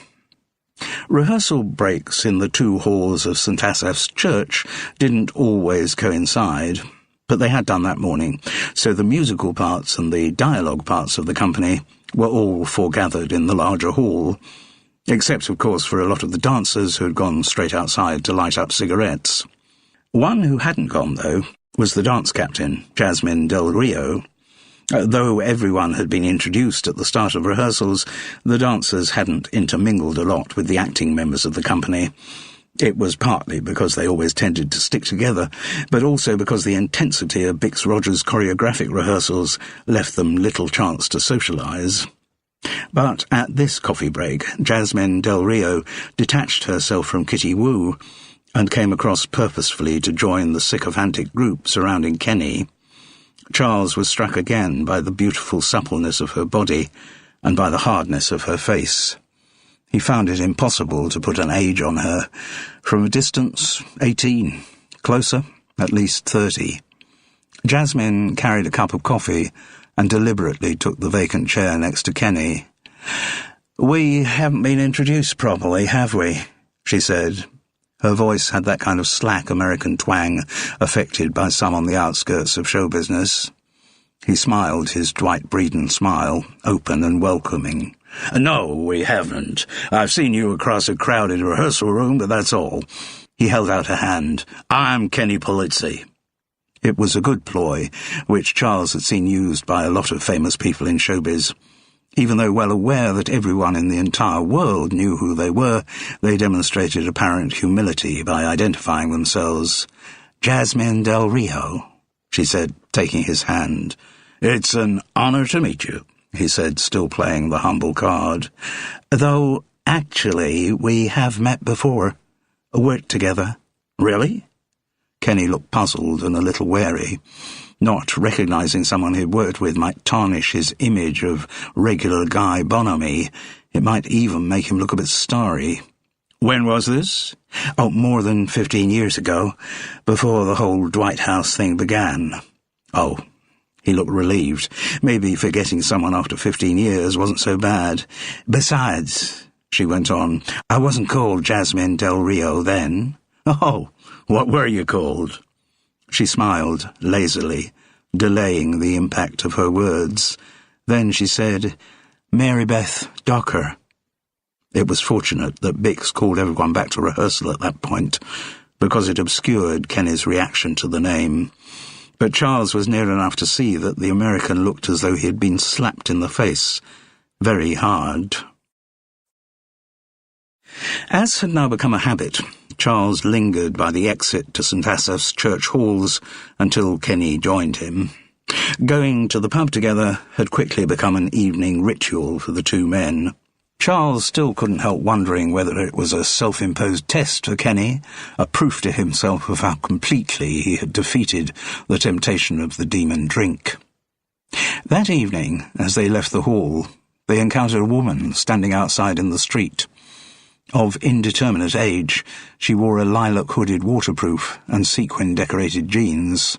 Rehearsal breaks in the two halls of St. Asaph's Church didn't always coincide. But they had done that morning, so the musical parts and the dialogue parts of the company were all foregathered in the larger hall, except, of course, for a lot of the dancers who had gone straight outside to light up cigarettes. One who hadn't gone, though, was the dance captain, Jasmine Del Rio. Though everyone had been introduced at the start of rehearsals, the dancers hadn't intermingled a lot with the acting members of the company. It was partly because they always tended to stick together, but also because the intensity of Bix Rogers' choreographic rehearsals left them little chance to socialise. But at this coffee break, Jasmine Del Rio detached herself from Kitty Wu and came across purposefully to join the sycophantic group surrounding Kenny. Charles was struck again by the beautiful suppleness of her body and by the hardness of her face. He found it impossible to put an age on her. From a distance, 18. Closer, at least 30. Jasmine carried a cup of coffee and deliberately took the vacant chair next to Kenny. "We haven't been introduced properly, have we?" she said. Her voice had that kind of slack American twang affected by some on the outskirts of show business. He smiled his Dwight Breeden smile, open and welcoming. "No, we haven't. I've seen you across a crowded rehearsal room, but that's all." He held out a hand. "I'm Kenny Polizzi." It was a good ploy, which Charles had seen used by a lot of famous people in showbiz. Even though well aware that everyone in the entire world knew who they were, they demonstrated apparent humility by identifying themselves. "Jasmine Del Rio," she said, taking his hand. "It's an honor to meet you," he said, still playing the humble card. "Though, actually, we have met before. Worked together." "Really?" Kenny looked puzzled and a little wary. Not recognizing someone he'd worked with might tarnish his image of regular guy bonhomie. It might even make him look a bit starry. "When was this?" "Oh, more than 15 years ago, before the whole Dwight House thing began." "Oh." He looked relieved. Maybe forgetting someone after 15 years wasn't so bad. "Besides," she went on, "I wasn't called Jasmine Del Rio then." "Oh, what were you called?" She smiled lazily, delaying the impact of her words. Then she said, "Mary Beth Docker." It was fortunate that Bix called everyone back to rehearsal at that point, because it obscured Kenny's reaction to the name. But Charles was near enough to see that the American looked as though he had been slapped in the face. Very hard. As had now become a habit, Charles lingered by the exit to St. Asaph's church halls until Kenny joined him. Going to the pub together had quickly become an evening ritual for the two men. Charles still couldn't help wondering whether it was a self-imposed test for Kenny, a proof to himself of how completely he had defeated the temptation of the demon drink. That evening, as they left the hall, they encountered a woman standing outside in the street. Of indeterminate age, she wore a lilac-hooded waterproof and sequin-decorated jeans.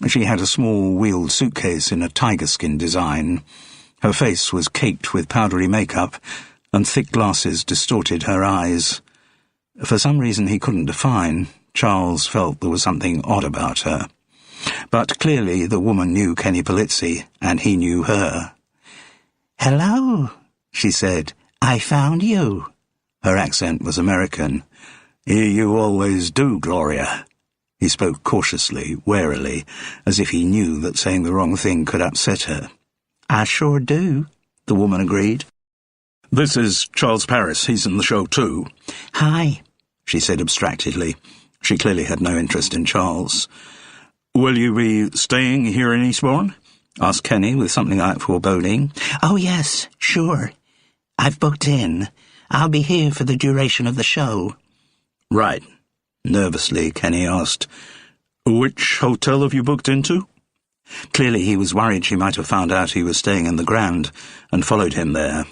She had a small wheeled suitcase in a tiger-skin design. Her face was caked with powdery makeup, and thick glasses distorted her eyes. For some reason he couldn't define, Charles felt there was something odd about her. But clearly the woman knew Kenny Polizzi, and he knew her. "Hello," she said. "I found you." Her accent was American. "You always do, Gloria." He spoke cautiously, warily, as if he knew that saying the wrong thing could upset her. "I sure do," the woman agreed. "This is Charles Paris. He's in the show too." "Hi," she said abstractedly. She clearly had no interest in Charles. "Will you be staying here in Eastbourne?" asked Kenny with something like foreboding. "Oh, yes, sure. I've booked in. I'll be here for the duration of the show." "Right." Nervously, Kenny asked, "Which hotel have you booked into?" Clearly he was worried she might have found out he was staying in the Grand and followed him there.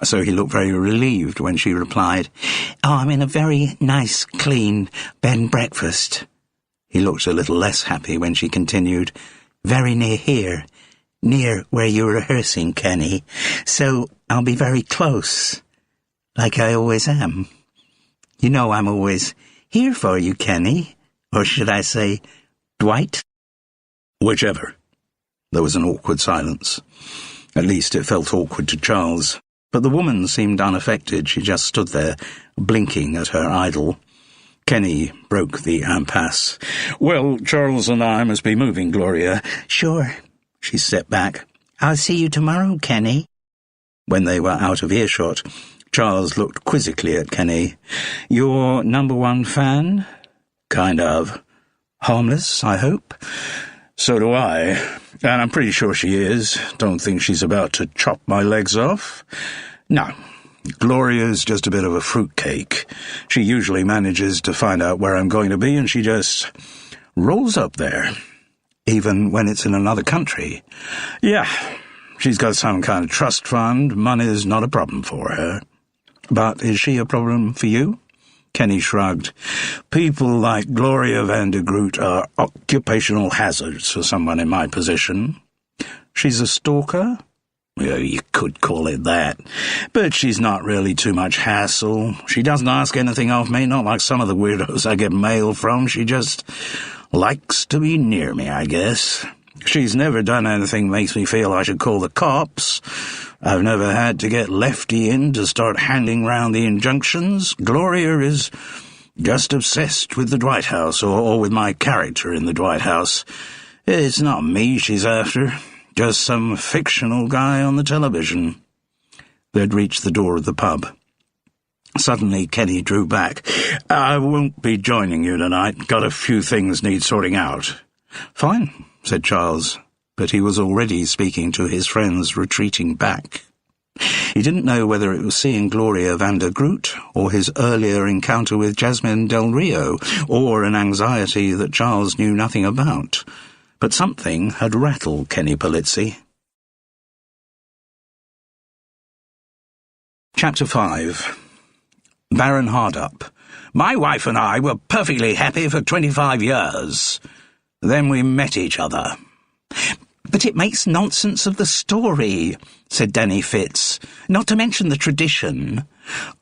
So he looked very relieved when she replied, "Oh, I'm in a very nice, clean bed and breakfast." He looked a little less happy when she continued, "Very near here, near where you're rehearsing, Kenny. So I'll be very close, like I always am. You know I'm always here for you, Kenny. Or should I say, Dwight?" Whichever. There was an awkward silence. At least it felt awkward to Charles. But the woman seemed unaffected. She just stood there, blinking at her idol. Kenny broke the impasse. "Well, Charles and I must be moving, Gloria." "Sure." She stepped back. "I'll see you tomorrow, Kenny." When they were out of earshot, Charles looked quizzically at Kenny. "Your #1 fan?" "Kind of." "Harmless, I hope?" "So do I. And I'm pretty sure she is. Don't think she's about to chop my legs off. No. Gloria's just a bit of a fruitcake. She usually manages to find out where I'm going to be, and she just rolls up there. Even when it's in another country. Yeah, she's got some kind of trust fund. Money's not a problem for her." "But is she a problem for you?" Kenny shrugged. "People like Gloria van der Groot are occupational hazards for someone in my position." "She's a stalker?" "Yeah, you could call it that. But she's not really too much hassle. She doesn't ask anything of me, not like some of the weirdos I get mail from. She just likes to be near me, I guess. She's never done anything that makes me feel I should call the cops. I've never had to get Lefty in to start handing round the injunctions. Gloria is just obsessed with the Dwight House, or with my character in the Dwight House. It's not me she's after, just some fictional guy on the television." They'd reached the door of the pub. Suddenly Kenny drew back. "I won't be joining you tonight. Got a few things need sorting out." "Fine," said Charles, but he was already speaking to his friends retreating back. He didn't know whether it was seeing Gloria van der Groot, or his earlier encounter with Jasmine Del Rio, or an anxiety that Charles knew nothing about. But something had rattled Kenny Polizzi. Chapter 5. Baron Hardup. "My wife and I were perfectly happy for 25 years. Then we met each other." "But it makes nonsense of the story," said Danny Fitz. "Not to mention the tradition."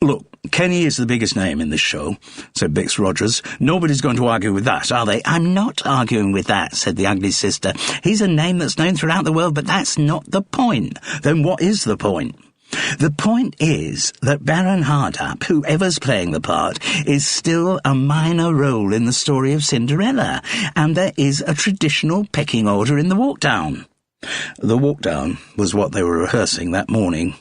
"Look, Kenny is the biggest name in this show," said Bix Rogers. "Nobody's going to argue with that, are they?" "I'm not arguing with that," said the ugly sister. "He's a name that's known throughout the world, but that's not the point." "Then what is the point?" "The point is that Baron Hardup, whoever's playing the part, is still a minor role in the story of Cinderella, and there is a traditional pecking order in the walk-down." The walk-down was what they were rehearsing that morning.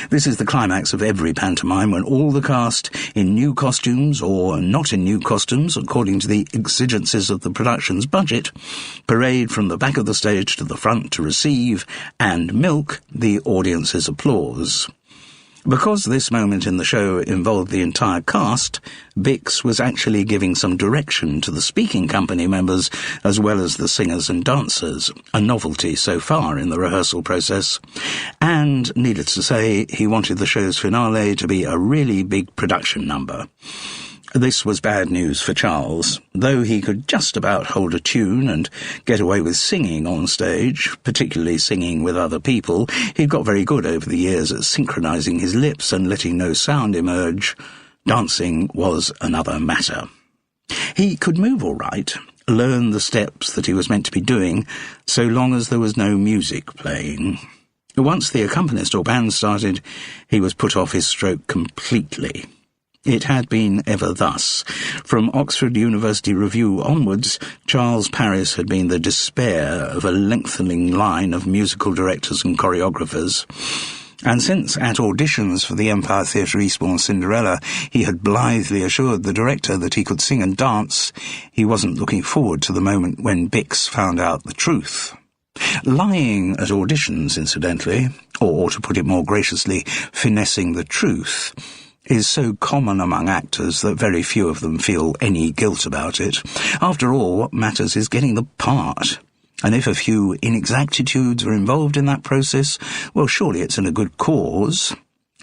This is the climax of every pantomime, when all the cast, in new costumes or not in new costumes, according to the exigencies of the production's budget, parade from the back of the stage to the front to receive and milk the audience's applause. Because this moment in the show involved the entire cast, Bix was actually giving some direction to the speaking company members as well as the singers and dancers, a novelty so far in the rehearsal process. And, needless to say, he wanted the show's finale to be a really big production number. This was bad news for Charles. Though he could just about hold a tune and get away with singing on stage, particularly singing with other people, he'd got very good over the years at synchronizing his lips and letting no sound emerge. Dancing was another matter. He could move all right, learn the steps that he was meant to be doing, so long as there was no music playing. Once the accompanist or band started, he was put off his stroke completely. It had been ever thus. From Oxford University Review onwards, Charles Paris had been the despair of a lengthening line of musical directors and choreographers. And since at auditions for the Empire Theatre Eastbourne Cinderella he had blithely assured the director that he could sing and dance, he wasn't looking forward to the moment when Bix found out the truth. Lying at auditions, incidentally, or to put it more graciously, finessing the truth, is so common among actors that very few of them feel any guilt about it. After all, what matters is getting the part. And if a few inexactitudes are involved in that process, well, surely it's in a good cause.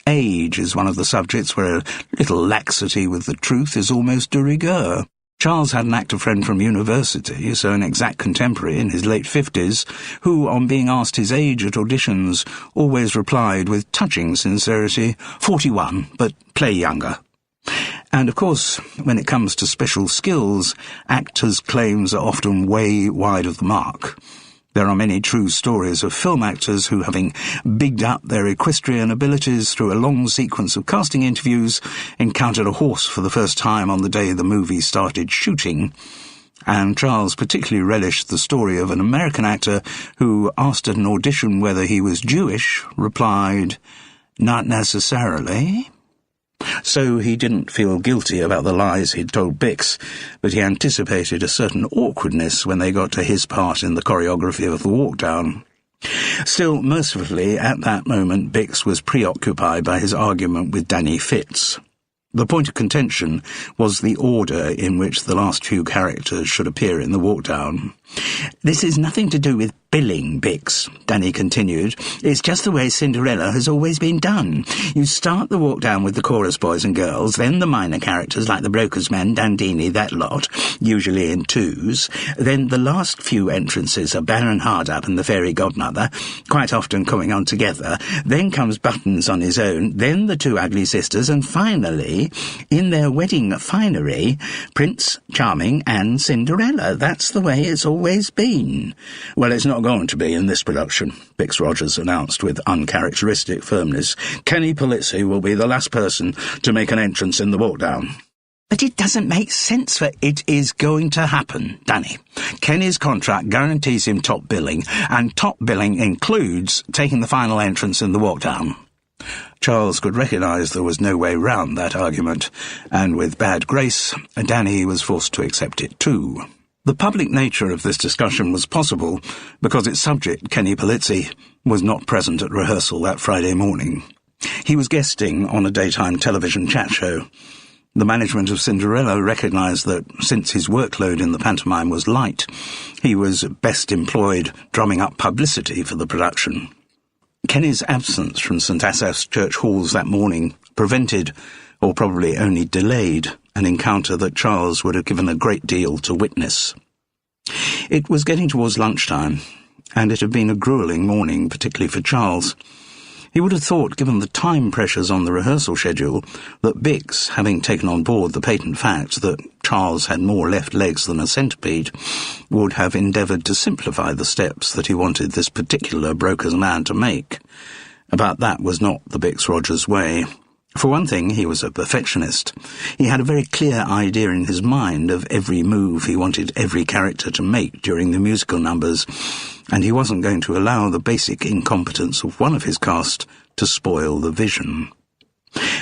Age is one of the subjects where a little laxity with the truth is almost de rigueur. Charles had an actor friend from university, so an exact contemporary in his late 50s, who, on being asked his age at auditions, always replied with touching sincerity, 41, but play younger. And, of course, when it comes to special skills, actors' claims are often way wide of the mark. There are many true stories of film actors who, having bigged up their equestrian abilities through a long sequence of casting interviews, encountered a horse for the first time on the day the movie started shooting. And Charles particularly relished the story of an American actor who, asked at an audition whether he was Jewish, replied, "Not necessarily." So he didn't feel guilty about the lies he'd told Bix, but he anticipated a certain awkwardness when they got to his part in the choreography of the walk down. Still, mercifully, at that moment Bix was preoccupied by his argument with Danny Fitz. The point of contention was the order in which the last few characters should appear in the walk down. "This is nothing to do with billing, Bix," Danny continued. "It's just the way Cinderella has always been done. You start the walk down with the chorus boys and girls, then the minor characters like the Broker's Men, Dandini, that lot, usually in twos. Then the last few entrances are Baron Hardup and the Fairy Godmother, quite often coming on together. Then comes Buttons on his own, then the two ugly sisters, and finally, in their wedding finery, Prince Charming and Cinderella. That's the way it's always been." "Well, it's not going to be in this production," Bix Rogers announced with uncharacteristic firmness. "Kenny Polizzi will be the last person to make an entrance in the walk down." "But it doesn't make sense for it is going to happen, Danny. Kenny's contract guarantees him top billing, and top billing includes taking the final entrance in the walk down." Charles could recognise there was no way round that argument, and with bad grace, Danny was forced to accept it too. The public nature of this discussion was possible because its subject, Kenny Polizzi, was not present at rehearsal that Friday morning. He was guesting on a daytime television chat show. The management of Cinderella recognised that, since his workload in the pantomime was light, he was best employed drumming up publicity for the production. Kenny's absence from St Asaph's Church halls that morning prevented, or probably only delayed, an encounter that Charles would have given a great deal to witness. It was getting towards lunchtime, and it had been a gruelling morning, particularly for Charles. He would have thought, given the time pressures on the rehearsal schedule, that Bix, having taken on board the patent fact that Charles had more left legs than a centipede, would have endeavoured to simplify the steps that he wanted this particular broker's man to make. But that was not the Bix Rogers way. For one thing, he was a perfectionist. He had a very clear idea in his mind of every move he wanted every character to make during the musical numbers, and he wasn't going to allow the basic incompetence of one of his cast to spoil the vision.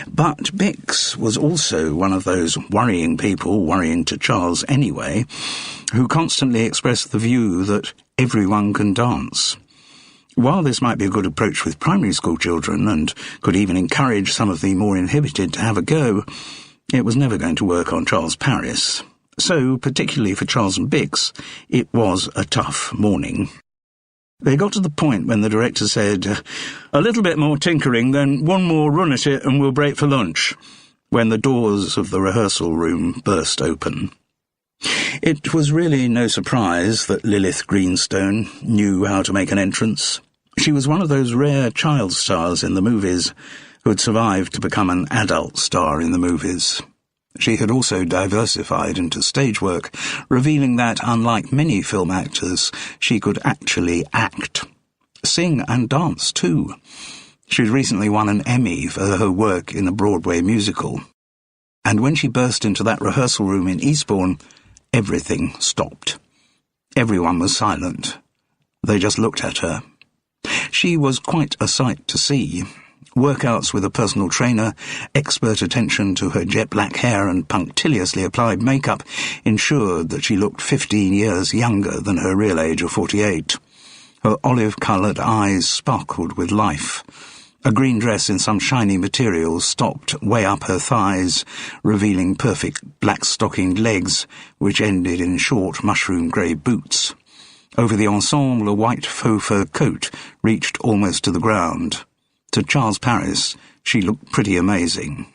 But Bix was also one of those worrying people, worrying to Charles anyway, who constantly expressed the view that everyone can dance. While this might be a good approach with primary school children, and could even encourage some of the more inhibited to have a go, it was never going to work on Charles Paris. So, particularly for Charles and Bix, it was a tough morning. They got to the point when the director said, "A little bit more tinkering, then one more run at it and we'll break for lunch," when the doors of the rehearsal room burst open. It was really no surprise that Lilith Greenstone knew how to make an entrance. She was one of those rare child stars in the movies who had survived to become an adult star in the movies. She had also diversified into stage work, revealing that, unlike many film actors, she could actually act. Sing and dance, too. She'd recently won an Emmy for her work in a Broadway musical. And when she burst into that rehearsal room in Eastbourne, everything stopped. Everyone was silent. They just looked at her. She was quite a sight to see. Workouts with a personal trainer, expert attention to her jet-black hair and punctiliously applied makeup ensured that she looked 15 years younger than her real age of 48. Her olive-coloured eyes sparkled with life. A green dress in some shiny material stopped way up her thighs, revealing perfect black-stockinged legs, which ended in short mushroom-grey boots. Over the ensemble, a white faux fur coat reached almost to the ground. To Charles Paris, she looked pretty amazing.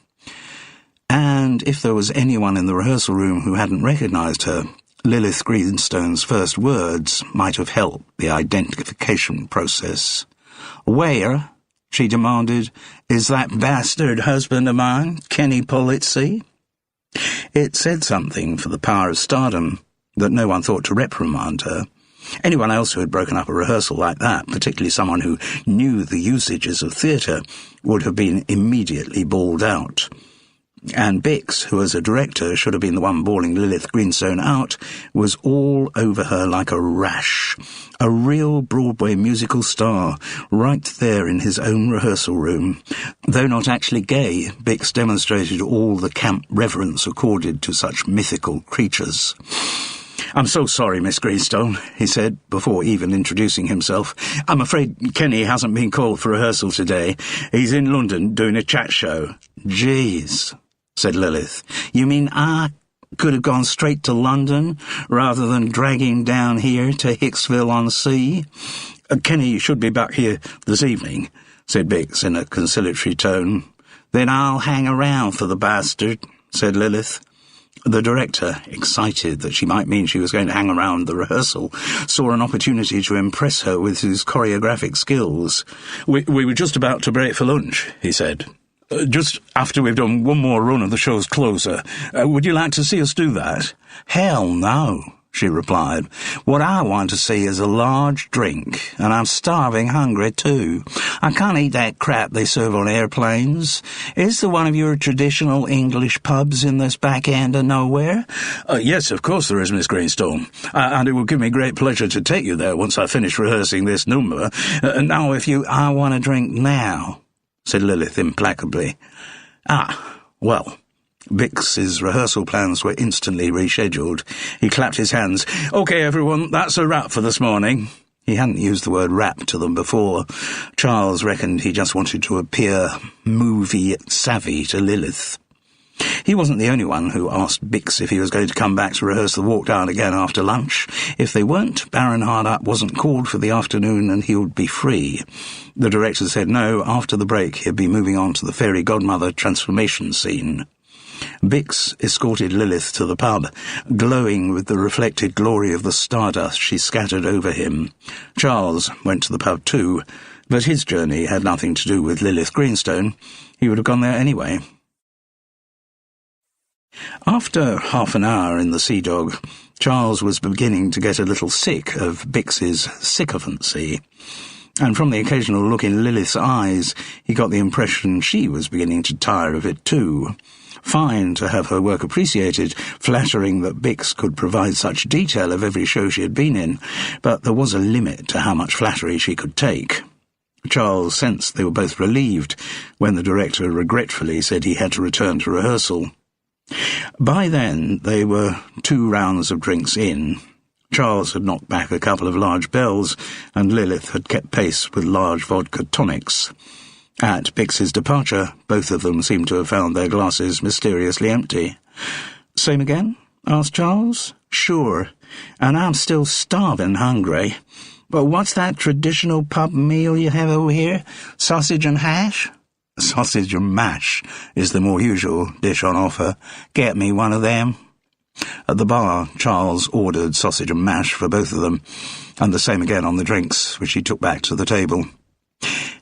And if there was anyone in the rehearsal room who hadn't recognised her, Lilith Greenstone's first words might have helped the identification process. "Where," she demanded, "is that bastard husband of mine, Kenny Polizzi?" It said something for the power of stardom that no one thought to reprimand her. Anyone else who had broken up a rehearsal like that, particularly someone who knew the usages of theatre, would have been immediately bawled out. And Bix, who as a director should have been the one bawling Lilith Greenstone out, was all over her like a rash. A real Broadway musical star, right there in his own rehearsal room. Though not actually gay, Bix demonstrated all the camp reverence accorded to such mythical creatures. "I'm so sorry, Miss Greenstone," he said, before even introducing himself. "I'm afraid Kenny hasn't been called for rehearsal today. He's in London doing a chat show." "Jeez," said Lilith. "You mean I could have gone straight to London rather than dragging down here to Hicksville-on-Sea?" "Kenny should be back here this evening," said Bix in a conciliatory tone. "Then I'll hang around for the bastard," said Lilith. The director, excited that she might mean she was going to hang around the rehearsal, saw an opportunity to impress her with his choreographic skills. We were just about to break for lunch," he said. "Just after we've done one more run of the show's closer. Would you like to see us do that?" "Hell no," she replied. "What I want to see is a large drink, and I'm starving hungry too. I can't eat that crap they serve on airplanes. Is there one of your traditional English pubs in this back end of nowhere?" "Yes, of course there is, Miss Greenstone, and it will give me great pleasure to take you there once I finish rehearsing this number. Now if you—" "I want a drink now," said Lilith implacably. Well, Bix's rehearsal plans were instantly rescheduled. He clapped his hands. "OK, everyone, that's a wrap for this morning." He hadn't used the word rap to them before. Charles reckoned he just wanted to appear movie-savvy to Lilith. He wasn't the only one who asked Bix if he was going to come back to rehearse the walk down again after lunch. If they weren't, Baron Hardup wasn't called for the afternoon and he would be free. The director said no, after the break he'd be moving on to the fairy godmother transformation scene. Bix escorted Lilith to the pub, glowing with the reflected glory of the stardust she scattered over him. Charles went to the pub too, but his journey had nothing to do with Lilith Greenstone. He would have gone there anyway. After half an hour in the Sea Dog, Charles was beginning to get a little sick of Bix's sycophancy, and from the occasional look in Lilith's eyes, he got the impression she was beginning to tire of it too. Fine to have her work appreciated, flattering that Bix could provide such detail of every show she had been in, but there was a limit to how much flattery she could take. Charles sensed they were both relieved when the director regretfully said he had to return to rehearsal. By then, they were 2 rounds of drinks in. Charles had knocked back a couple of large bells, and Lilith had kept pace with large vodka tonics. At Bix's departure, both of them seemed to have found their glasses mysteriously empty. "Same again?" asked Charles. "Sure, and I'm still starving hungry. But what's that traditional pub meal you have over here? Sausage and hash?" "Sausage and mash is the more usual dish on offer. Get me one of them." At the bar, Charles ordered sausage and mash for both of them, and the same again on the drinks, which he took back to the table.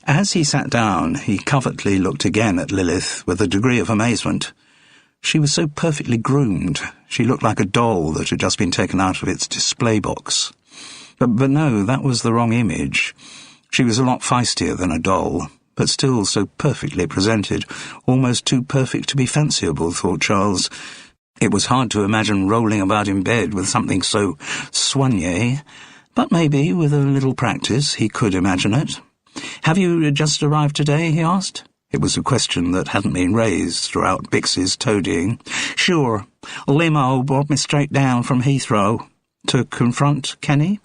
As he sat down, he covertly looked again at Lilith with a degree of amazement. She was so perfectly groomed. She looked like a doll that had just been taken out of its display box. But no, that was the wrong image. She was a lot feistier than a doll, but still so perfectly presented, almost too perfect to be fanciable, thought Charles. It was hard to imagine rolling about in bed with something so soigné, but maybe, with a little practice, he could imagine it. "Have you just arrived today?" he asked. It was a question that hadn't been raised throughout Bix's toadying. "Sure. Limo brought me straight down from Heathrow." "To confront Kenny?"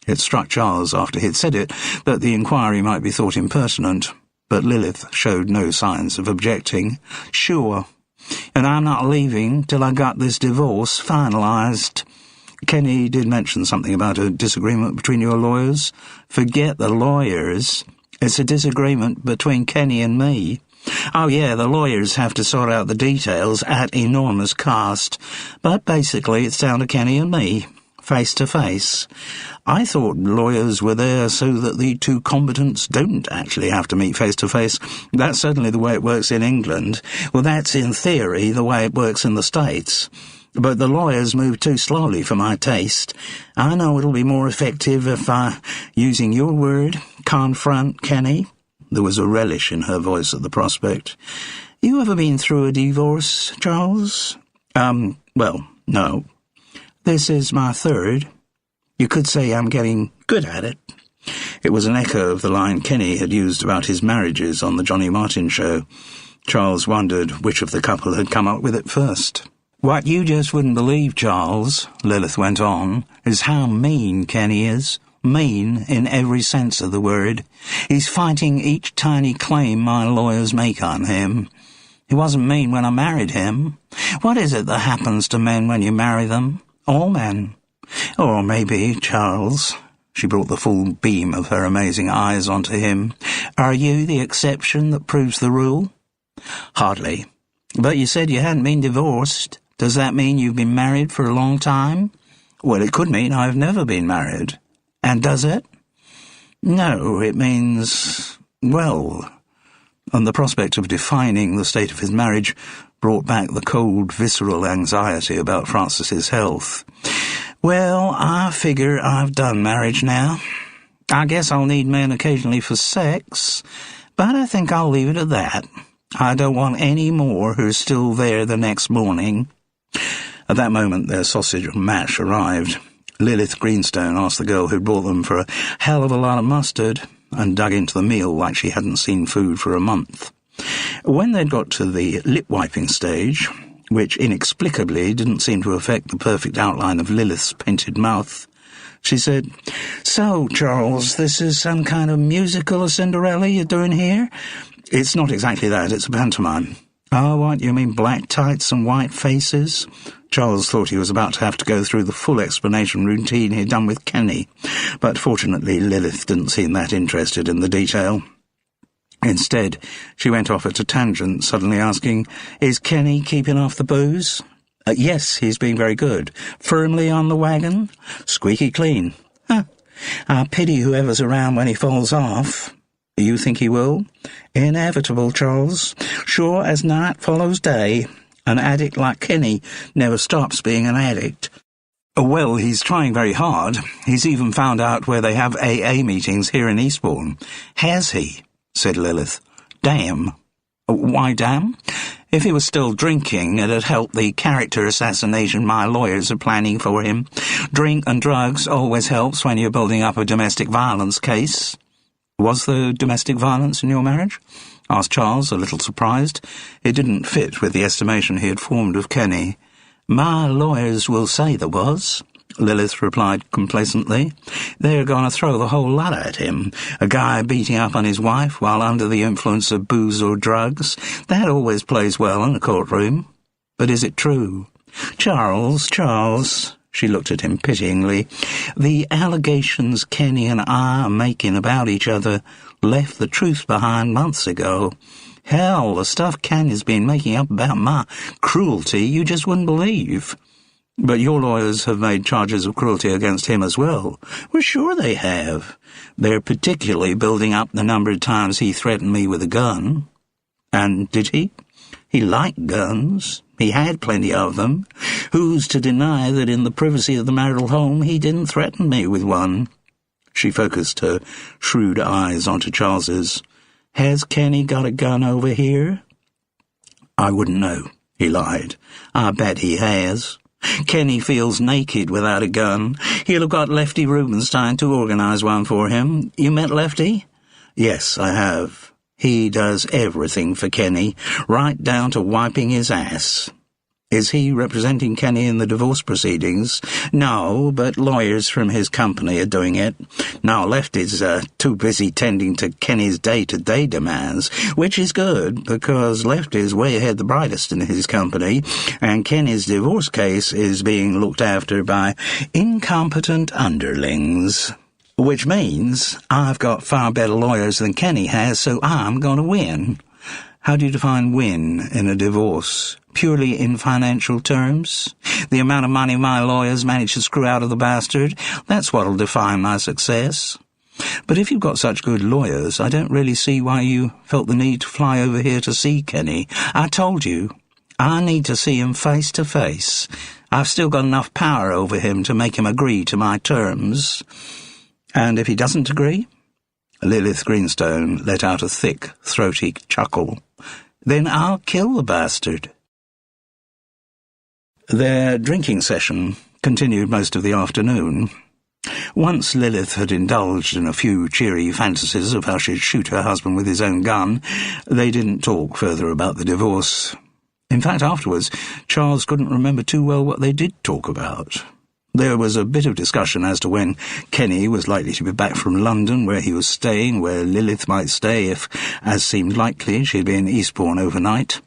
It struck Charles, after he'd said it, that the inquiry might be thought impertinent, but Lilith showed no signs of objecting. "Sure. And I'm not leaving till I got this divorce finalized." "Kenny did mention something about a disagreement between your lawyers." "Forget the lawyers. It's a disagreement between Kenny and me." "Oh yeah, the lawyers have to sort out the details at enormous cost. But basically it's down to Kenny and me, face to face. I thought lawyers were there so that the two combatants don't actually have to meet face to face. That's certainly the way it works in England. Well, that's in theory the way it works in the States. but the lawyers move too slowly for my taste. I know it'll be more effective if I, using your word, confront Kenny." There was a relish in her voice at the prospect. "You ever been through a divorce, Charles?" Well, no. This is my third. You could say I'm getting good at it." It was an echo of the line Kenny had used about his marriages on the Johnny Martin show. Charles wondered which of the couple had come up with it first. "What you just wouldn't believe, Charles," Lilith went on, "is how mean Kenny is. Mean in every sense of the word. He's fighting each tiny claim my lawyers make on him. He wasn't mean when I married him. What is it that happens to men when you marry them? All men. Or maybe, Charles," she brought the full beam of her amazing eyes onto him, "are you the exception that proves the rule?" "Hardly. But you said you hadn't been divorced. Does that mean you've been married for a long time?" "Well, it could mean I've never been married." "And does it?" "No, it means, well," and the prospect of defining the state of his marriage brought back the cold, visceral anxiety about Francis's health. "Well, I figure I've done marriage now. I guess I'll need men occasionally for sex, but I think I'll leave it at that. I don't want any more who's still there the next morning." At that moment, their sausage and mash arrived. Lilith Greenstone asked the girl who brought them for a hell of a lot of mustard and dug into the meal like she hadn't seen food for a month. When they'd got to the lip-wiping stage, which inexplicably didn't seem to affect the perfect outline of Lilith's painted mouth, she said, "So, Charles, this is some kind of musical of Cinderella you're doing here?" "It's not exactly that, it's a pantomime." "Oh, what, you mean black tights and white faces?" Charles thought he was about to have to go through the full explanation routine he'd done with Kenny, but fortunately Lilith didn't seem that interested in the detail. Instead, she went off at a tangent, suddenly asking, "Is Kenny keeping off the booze?" Yes, he's being very good. Firmly on the wagon? Squeaky clean." "Huh. I pity whoever's around when he falls off." "You think he will?" "Inevitable, Charles. Sure as night follows day. An addict like Kenny never stops being an addict." "Well, he's trying very hard. He's even found out where they have AA meetings here in Eastbourne." "Has he?" said Lilith. "Damn." "Why damn?" "If he was still drinking, it'd help the character assassination my lawyers are planning for him. Drink and drugs always helps when you're building up a domestic violence case." "Was there domestic violence in your marriage?" asked Charles, a little surprised. It didn't fit with the estimation he had formed of Kenny. "My lawyers will say there was," Lilith replied complacently. "They're going to throw the whole lot at him. A guy beating up on his wife while under the influence of booze or drugs. That always plays well in a courtroom." "But is it true?" Charles, she looked at him pityingly, "the allegations Kenny and I are making about each other left the truth behind months ago. Hell, the stuff Kenny's been making up about my cruelty you just wouldn't believe." "But your lawyers have made charges of cruelty against him as well." "Well, sure they have. They're particularly building up the number of times he threatened me with a gun." "And did he?" "He liked guns. He had plenty of them. Who's to deny that in the privacy of the marital home he didn't threaten me with one?" She focused her shrewd eyes onto Charles's. "Has Kenny got a gun over here?" "I wouldn't know," he lied. "I bet he has. Kenny feels naked without a gun. He'll have got Lefty Rubenstein to organize one for him. You met Lefty?" "Yes, I have. He does everything for Kenny, right down to wiping his ass." "Is he representing Kenny in the divorce proceedings?" "No, but lawyers from his company are doing it. Now Lefty's too busy tending to Kenny's day-to-day demands, which is good, because Lefty's way ahead the brightest in his company, and Kenny's divorce case is being looked after by incompetent underlings. Which means I've got far better lawyers than Kenny has, so I'm going to win." "How do you define win in a divorce? Purely in financial terms? The amount of money my lawyers manage to screw out of the bastard, that's what'll define my success." "But if you've got such good lawyers, I don't really see why you felt the need to fly over here to see Kenny. I told you, I need to see him face to face. I've still got enough power over him to make him agree to my terms. And if he doesn't agree? Lilith Greenstone let out a thick, throaty chuckle. Then I'll kill the bastard. Their drinking session continued most of the afternoon. Once Lilith had indulged in a few cheery fantasies of how she'd shoot her husband with his own gun, they didn't talk further about the divorce. In fact, afterwards, Charles couldn't remember too well what they did talk about. There was a bit of discussion as to when Kenny was likely to be back from London, where he was staying, where Lilith might stay if, as seemed likely, she'd be in Eastbourne overnight.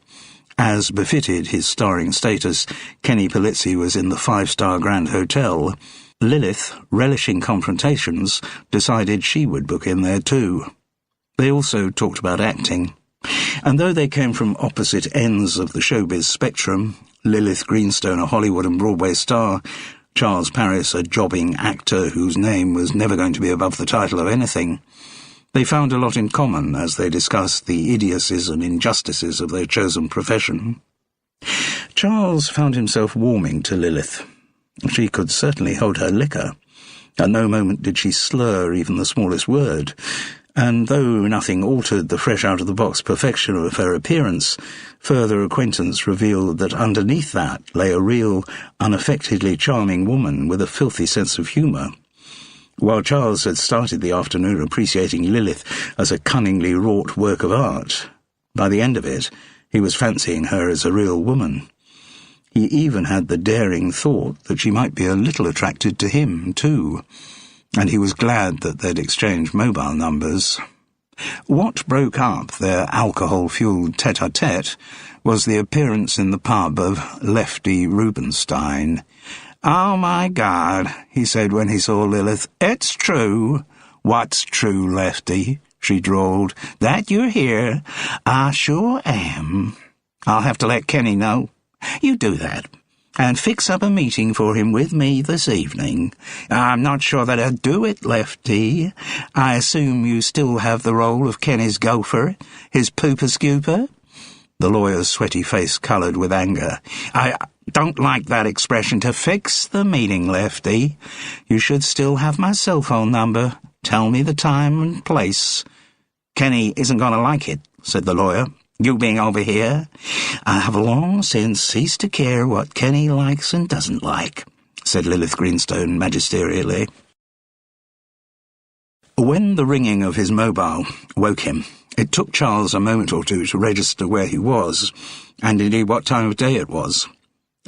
As befitted his starring status, Kenny Polizzi was in the 5-star Grand Hotel. Lilith, relishing confrontations, decided she would book in there too. They also talked about acting. And though they came from opposite ends of the showbiz spectrum, Lilith Greenstone, a Hollywood and Broadway star, Charles Paris, a jobbing actor whose name was never going to be above the title of anything, they found a lot in common as they discussed the idiocies and injustices of their chosen profession. Charles found himself warming to Lilith. She could certainly hold her liquor. At no moment did she slur even the smallest word, and though nothing altered the fresh-out-of-the-box perfection of her appearance, further acquaintance revealed that underneath that lay a real, unaffectedly charming woman with a filthy sense of humour. While Charles had started the afternoon appreciating Lilith as a cunningly wrought work of art, by the end of it he was fancying her as a real woman. He even had the daring thought that she might be a little attracted to him, too, and he was glad that they'd exchanged mobile numbers. What broke up their alcohol-fueled tete-a-tete was the appearance in the pub of Lefty Rubinstein. "Oh, my God," he said when he saw Lilith. "It's true." "What's true, Lefty?" she drawled. "That you're here." "I sure am." "I'll have to let Kenny know." "You do that. And fix up a meeting for him with me this evening." "I'm not sure that I'd do it, Lefty. I assume you still have the role of Kenny's gopher, his pooper-scooper?" The lawyer's sweaty face coloured with anger. "I don't like that expression. To fix the meeting, Lefty. You should still have my cell phone number. Tell me the time and place." "Kenny isn't going to like it," said the lawyer. "You being over here?" "I have long since ceased to care what Kenny likes and doesn't like," said Lilith Greenstone magisterially. When the ringing of his mobile woke him, it took Charles a moment or two to register where he was, and indeed what time of day it was.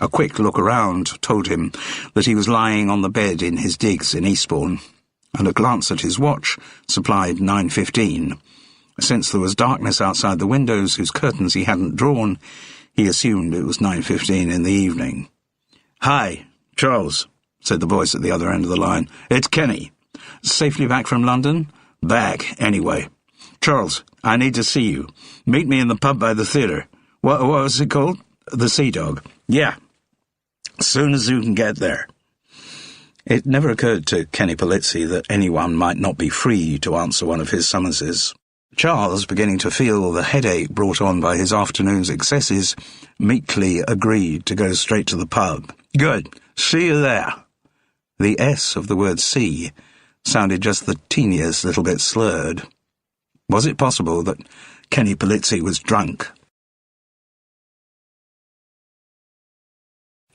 A quick look around told him that he was lying on the bed in his digs in Eastbourne, and a glance at his watch supplied 9:15. Since there was darkness outside the windows whose curtains he hadn't drawn, he assumed it was 9:15 in the evening. "Hi, Charles," said the voice at the other end of the line. "It's Kenny. Safely back from London?" "Back, anyway." "Charles, I need to see you. Meet me in the pub by the theatre. What was it called?" "The Sea Dog." "Yeah. Soon as you can get there." It never occurred to Kenny Polizzi that anyone might not be free to answer one of his summonses. Charles, beginning to feel the headache brought on by his afternoon's excesses, meekly agreed to go straight to the pub. "Good. See you there." The S of the word see sounded just the teeniest little bit slurred. Was it possible that Kenny Polizzi was drunk?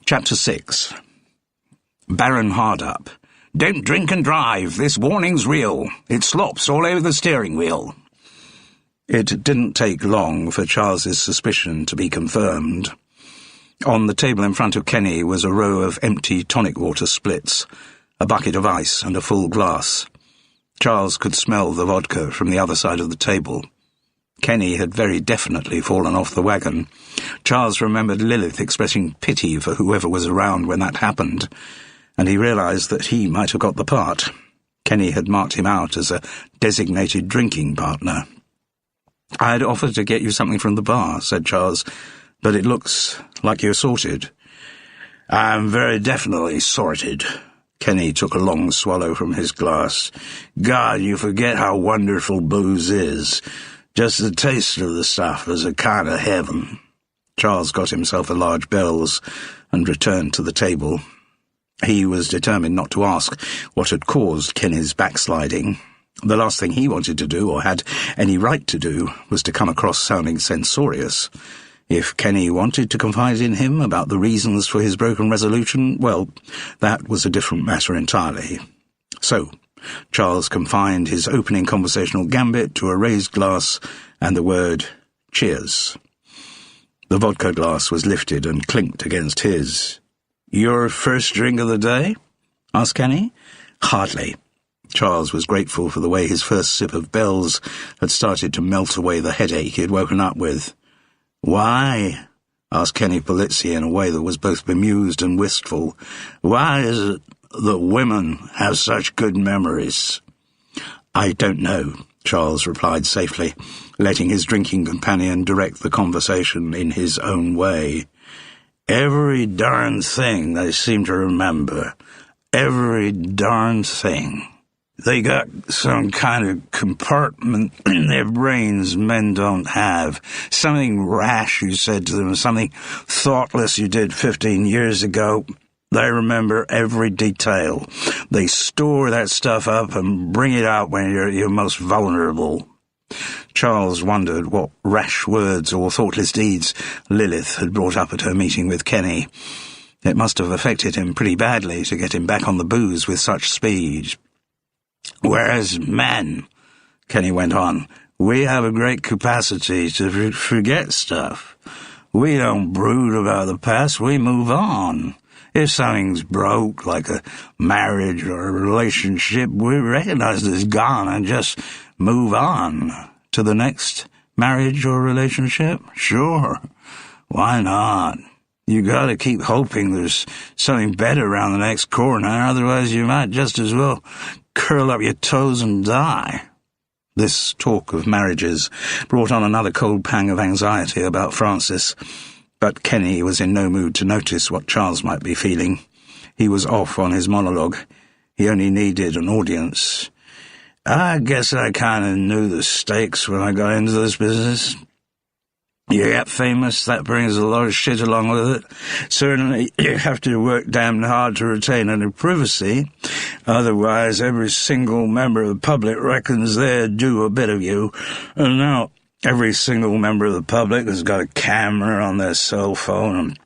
Chapter 6. Baron Hardup. "Don't drink and drive. This warning's real. It slops all over the steering wheel." It didn't take long for Charles's suspicion to be confirmed. On the table in front of Kenny was a row of empty tonic water splits, a bucket of ice and a full glass. Charles could smell the vodka from the other side of the table. Kenny had very definitely fallen off the wagon. Charles remembered Lilith expressing pity for whoever was around when that happened, and he realised that he might have got the part. Kenny had marked him out as a designated drinking partner. "I'd offered to get you something from the bar," said Charles, "but it looks like you're sorted." "I'm very definitely sorted." Kenny took a long swallow from his glass. "God, you forget how wonderful booze is. Just the taste of the stuff is a kind of heaven." Charles got himself a large Bell's and returned to the table. He was determined not to ask what had caused Kenny's backsliding. The last thing he wanted to do, or had any right to do, was to come across sounding censorious. If Kenny wanted to confide in him about the reasons for his broken resolution, well, that was a different matter entirely. So, Charles confined his opening conversational gambit to a raised glass and the word cheers. The vodka glass was lifted and clinked against his. "Your first drink of the day?" asked Kenny. "Hardly." Charles was grateful for the way his first sip of Bell's had started to melt away the headache he had woken up with. "Why?" asked Kenny Polizzi in a way that was both bemused and wistful. "Why is it that women have such good memories?" "I don't know," Charles replied safely, letting his drinking companion direct the conversation in his own way. "Every darn thing they seem to remember. Every darn thing. They got some kind of compartment in their brains men don't have. Something rash you said to them, something thoughtless you did 15 years ago. They remember every detail. They store that stuff up and bring it out when you're most vulnerable." Charles wondered what rash words or thoughtless deeds Lilith had brought up at her meeting with Kenny. It must have affected him pretty badly to get him back on the booze with such speed. "Whereas men," Kenny went on, "we have a great capacity to forget stuff. We don't brood about the past, we move on. If something's broke, like a marriage or a relationship, we recognize it's gone and just move on. To the next marriage or relationship? Sure. Why not? You gotta keep hoping there's something better around the next corner, otherwise you might just as well curl up your toes and die." This talk of marriages brought on another cold pang of anxiety about Francis, but Kenny was in no mood to notice what Charles might be feeling. He was off on his monologue. He only needed an audience. "I guess I kind of knew the stakes when I got into this business. You get famous, that brings a lot of shit along with it. Certainly, you have to work damn hard to retain any privacy. Otherwise, every single member of the public reckons they're due a bit of you. And now, every single member of the public has got a camera on their cell phone, and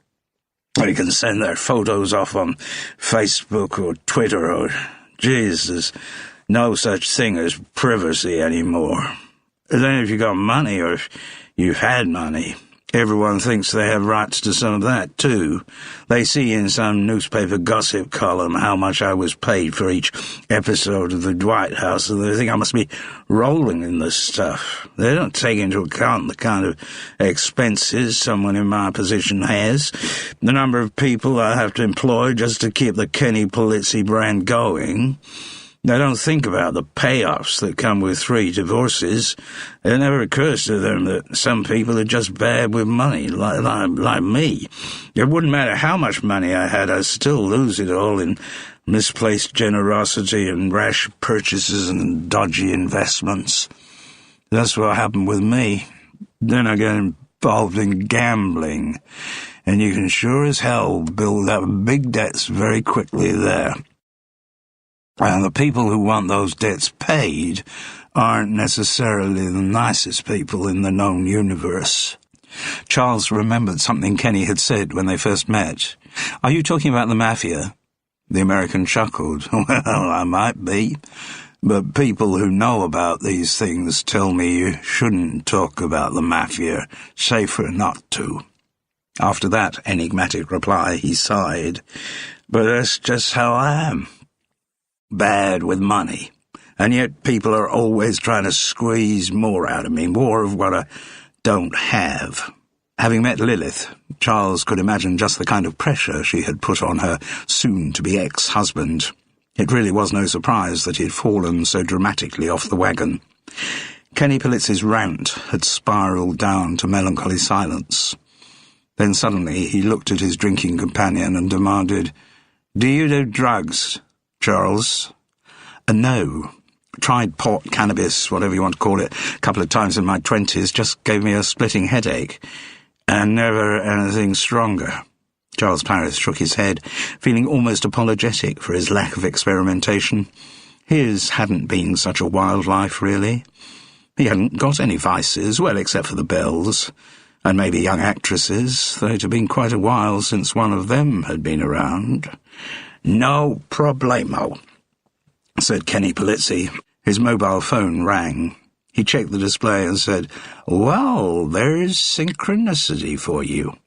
they can send their photos off on Facebook or Twitter, or, geez, there's no such thing as privacy anymore. And then if you got money, or if you've had money, everyone thinks they have rights to some of that, too. They see in some newspaper gossip column how much I was paid for each episode of the Dwight House, and they think I must be rolling in this stuff. They don't take into account the kind of expenses someone in my position has, the number of people I have to employ just to keep the Kenny Polizzi brand going. They don't think about the payoffs that come with 3 divorces. It never occurs to them that some people are just bad with money, like me. It wouldn't matter how much money I had, I'd still lose it all in misplaced generosity and rash purchases and dodgy investments. That's what happened with me. Then I got involved in gambling, and you can sure as hell build up big debts very quickly there. And the people who want those debts paid aren't necessarily the nicest people in the known universe." Charles remembered something Kenny had said when they first met. "Are you talking about the mafia?" The American chuckled. "Well, I might be, but people who know about these things tell me you shouldn't talk about the mafia. Safer not to." After that enigmatic reply, he sighed. "But that's just how I am. Bad with money, and yet people are always trying to squeeze more out of me, more of what I don't have." Having met Lilith, Charles could imagine just the kind of pressure she had put on her soon-to-be ex-husband. It really was no surprise that he had fallen so dramatically off the wagon. Kenny Polizzi's rant had spiraled down to melancholy silence. Then suddenly he looked at his drinking companion and demanded, "Do you do drugs, Charles?" "No. Tried pot, cannabis, whatever you want to call it, a couple of times in my 20s, just gave me a splitting headache. And never anything stronger." Charles Paris shook his head, feeling almost apologetic for his lack of experimentation. His hadn't been such a wild life, really. He hadn't got any vices, well, except for the bells, and maybe young actresses, though it had been quite a while since one of them had been around. "No problemo," said Kenny Polizzi. His mobile phone rang. He checked the display and said, "Well, there's synchronicity for you."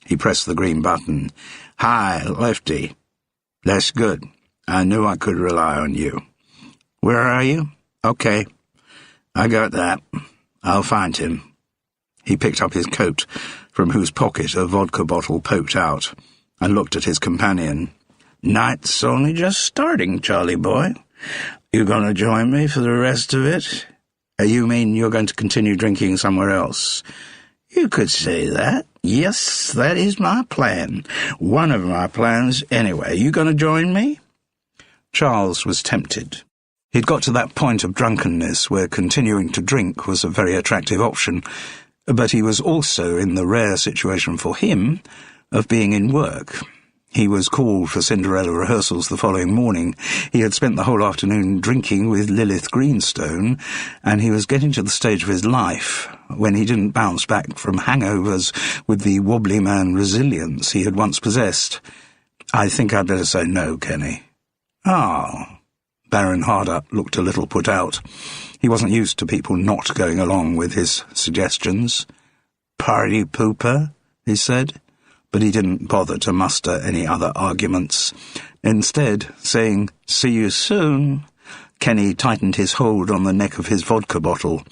He pressed the green button. "Hi, Lefty. That's good. I knew I could rely on you. Where are you? Okay. I got that. I'll find him." He picked up his coat, from whose pocket a vodka bottle poked out, and looked at his companion. "Night's only just starting, Charlie boy. You gonna join me for the rest of it? You mean you're going to continue drinking somewhere else?" "You could say that. Yes, that is my plan. One of my plans, anyway. You gonna join me?" Charles was tempted. He'd got to that point of drunkenness where continuing to drink was a very attractive option, but he was also in the rare situation for him of being in work. He was called for Cinderella rehearsals the following morning. He had spent the whole afternoon drinking with Lilith Greenstone, and he was getting to the stage of his life when he didn't bounce back from hangovers with the wobbly man resilience he had once possessed. "I think I'd better say no, Kenny." "Oh." Baron Hardup looked a little put out. He wasn't used to people not going along with his suggestions. "Party pooper," he said. But he didn't bother to muster any other arguments. Instead, saying, "See you soon," Kenny tightened his hold on the neck of his vodka bottle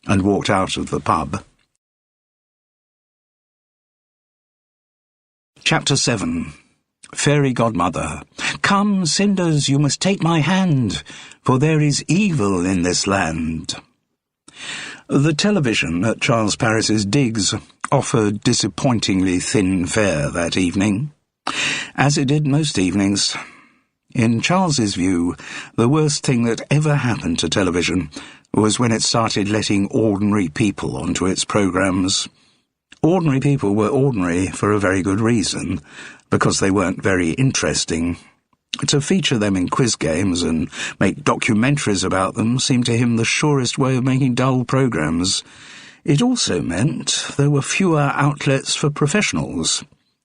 and walked out of the pub. Chapter 7. Fairy Godmother. "Come, Cinders, you must take my hand, for there is evil in this land." The television at Charles Paris's digs offered disappointingly thin fare that evening, as it did most evenings. In Charles's view, the worst thing that ever happened to television was when it started letting ordinary people onto its programmes. Ordinary people were ordinary for a very good reason, because they weren't very interesting. To feature them in quiz games and make documentaries about them seemed to him the surest way of making dull programmes. It also meant there were fewer outlets for professionals.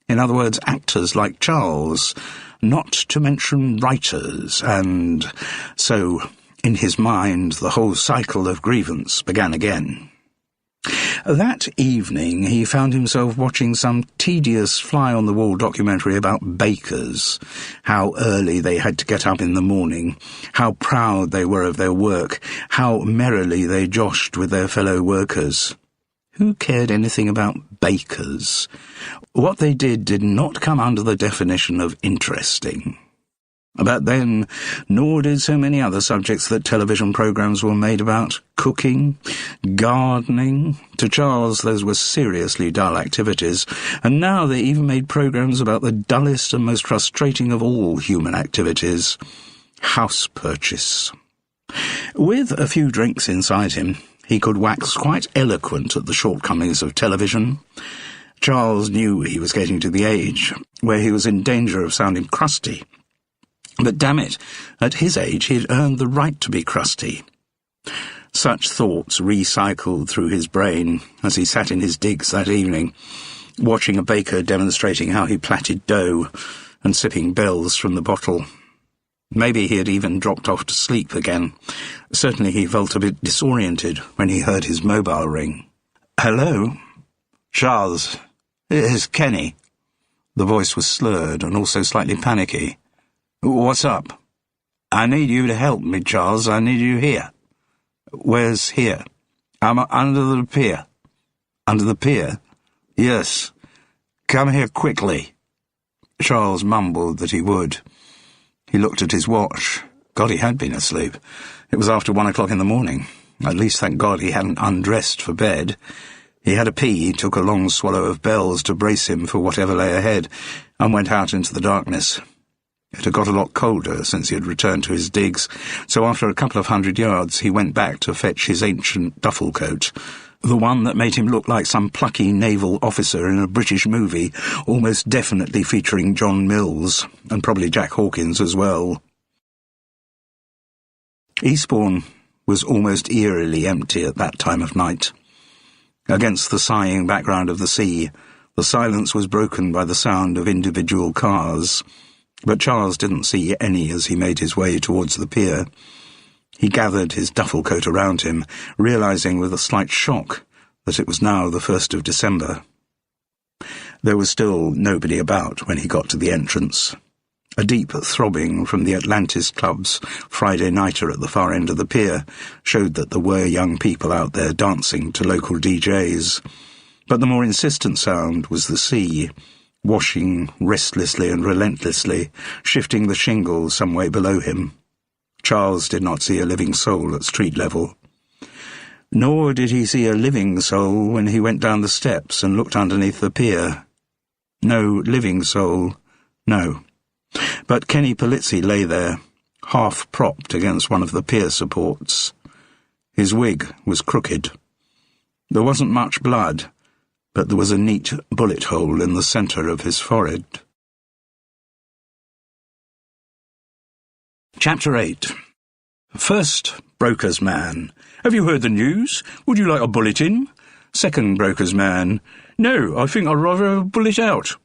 In other words, actors like Charles, not to mention writers, and so, in his mind, the whole cycle of grievance began again. That evening he found himself watching some tedious fly-on-the-wall documentary about bakers, how early they had to get up in the morning, how proud they were of their work, how merrily they joshed with their fellow workers. Who cared anything about bakers? What they did not come under the definition of interesting. But then, nor did so many other subjects that television programmes were made about. Cooking, gardening. To Charles, those were seriously dull activities, and now they even made programmes about the dullest and most frustrating of all human activities, house purchase. With a few drinks inside him, he could wax quite eloquent at the shortcomings of television. Charles knew he was getting to the age where he was in danger of sounding crusty. But damn it, at his age he'd earned the right to be crusty. Such thoughts recycled through his brain as he sat in his digs that evening, watching a baker demonstrating how he plaited dough and sipping bells from the bottle. Maybe he had even dropped off to sleep again. Certainly he felt a bit disoriented when he heard his mobile ring. "Hello? Charles, it's Kenny." The voice was slurred and also slightly panicky. "What's up?" "I need you to help me, Charles. I need you here." "Where's here?" "I'm under the pier." "Under the pier?" "Yes. Come here quickly." Charles mumbled that he would. He looked at his watch. God, he had been asleep. It was after 1 o'clock in the morning. At least, thank God, he hadn't undressed for bed. He had a pee, took a long swallow of bells to brace him for whatever lay ahead, and went out into the darkness. It had got a lot colder since he had returned to his digs, so after a couple of 100 yards he went back to fetch his ancient duffel coat The one that made him look like some plucky naval officer in a British movie, almost definitely featuring John Mills, and probably Jack Hawkins as well. Eastbourne was almost eerily empty at that time of night. Against the sighing background of the sea, the silence was broken by the sound of individual cars, but Charles didn't see any as he made his way towards the pier. He gathered his duffel coat around him, realizing with a slight shock that it was now the 1st of December. There was still nobody about when he got to the entrance. A deep throbbing from the Atlantis Club's Friday nighter at the far end of the pier showed that there were young people out there dancing to local DJs. But the more insistent sound was the sea, washing restlessly and relentlessly, shifting the shingle some way below him. Charles did not see a living soul at street level. Nor did he see a living soul when he went down the steps and looked underneath the pier. No living soul, no. But Kenny Polizzi lay there, half propped against one of the pier supports. His wig was crooked. There wasn't much blood, but there was a neat bullet hole in the centre of his forehead. Chapter 8. First broker's man. Have you heard the news? Would you like a bulletin? Second broker's man. No, I think I'd rather have a bullet out.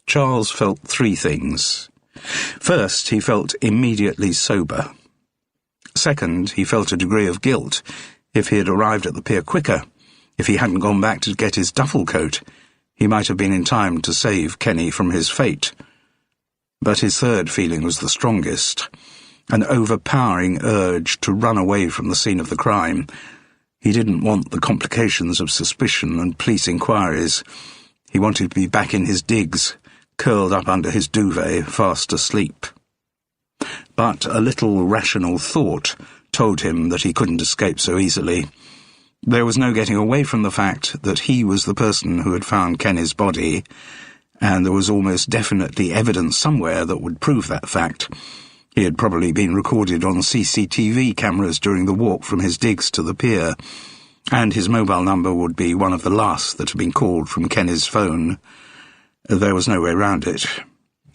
Charles felt 3 things. First, he felt immediately sober. Second, he felt a degree of guilt. If he had arrived at the pier quicker, if he hadn't gone back to get his duffel coat, he might have been in time to save Kenny from his fate. But his third feeling was the strongest, an overpowering urge to run away from the scene of the crime. He didn't want the complications of suspicion and police inquiries. He wanted to be back in his digs, curled up under his duvet, fast asleep. But a little rational thought told him that he couldn't escape so easily. There was no getting away from the fact that he was the person who had found Kenny's body, and there was almost definitely evidence somewhere that would prove that fact. He had probably been recorded on CCTV cameras during the walk from his digs to the pier, and his mobile number would be one of the last that had been called from Kenny's phone. There was no way round it.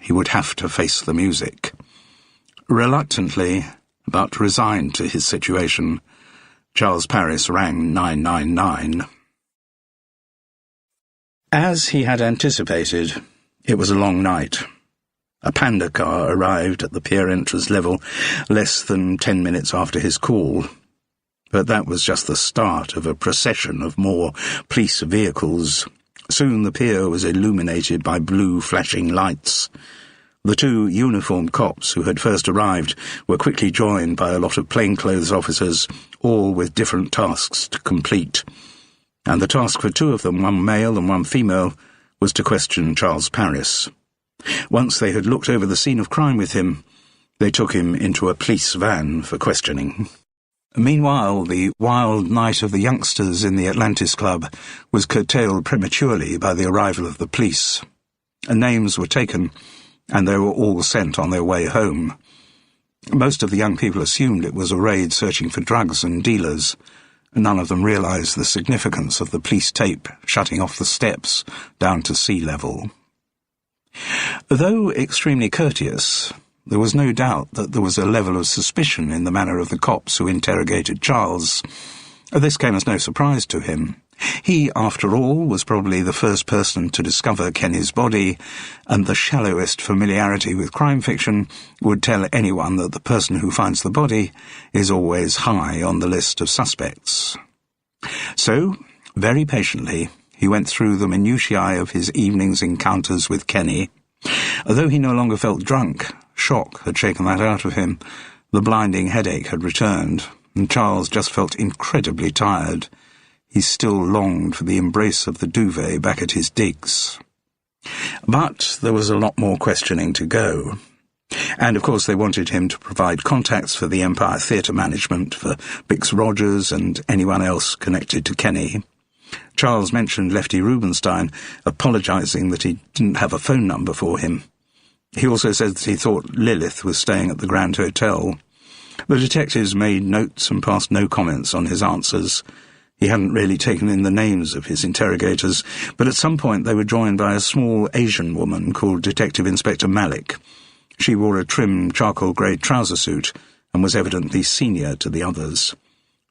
He would have to face the music. Reluctantly, but resigned to his situation, Charles Parris rang 999. As he had anticipated, it was a long night. A panda car arrived at the pier entrance level less than 10 minutes after his call. But that was just the start of a procession of more police vehicles. Soon the pier was illuminated by blue flashing lights. The 2 uniformed cops who had first arrived were quickly joined by a lot of plainclothes officers, all with different tasks to complete. And the task for 2 of them, one male and one female, was to question Charles Parris. Once they had looked over the scene of crime with him, they took him into a police van for questioning. Meanwhile, the wild night of the youngsters in the Atlantis Club was curtailed prematurely by the arrival of the police. Names were taken, and they were all sent on their way home. Most of the young people assumed it was a raid searching for drugs and dealers. None of them realized the significance of the police tape shutting off the steps down to sea level. Though extremely courteous, there was no doubt that there was a level of suspicion in the manner of the cops who interrogated Charles. This came as no surprise to him. He, after all, was probably the first person to discover Kenny's body, and the shallowest familiarity with crime fiction would tell anyone that the person who finds the body is always high on the list of suspects. So, very patiently, he went through the minutiae of his evening's encounters with Kenny. Although he no longer felt drunk, shock had shaken that out of him. The blinding headache had returned, and Charles just felt incredibly tired. He still longed for the embrace of the duvet back at his digs. But there was a lot more questioning to go. And of course they wanted him to provide contacts for the Empire Theatre management, for Bix Rogers and anyone else connected to Kenny. Charles mentioned Lefty Rubinstein, apologising that he didn't have a phone number for him. He also said that he thought Lilith was staying at the Grand Hotel. The detectives made notes and passed no comments on his answers. He hadn't really taken in the names of his interrogators, but at some point they were joined by a small Asian woman called Detective Inspector Malik. She wore a trim charcoal-grey trouser suit and was evidently senior to the others.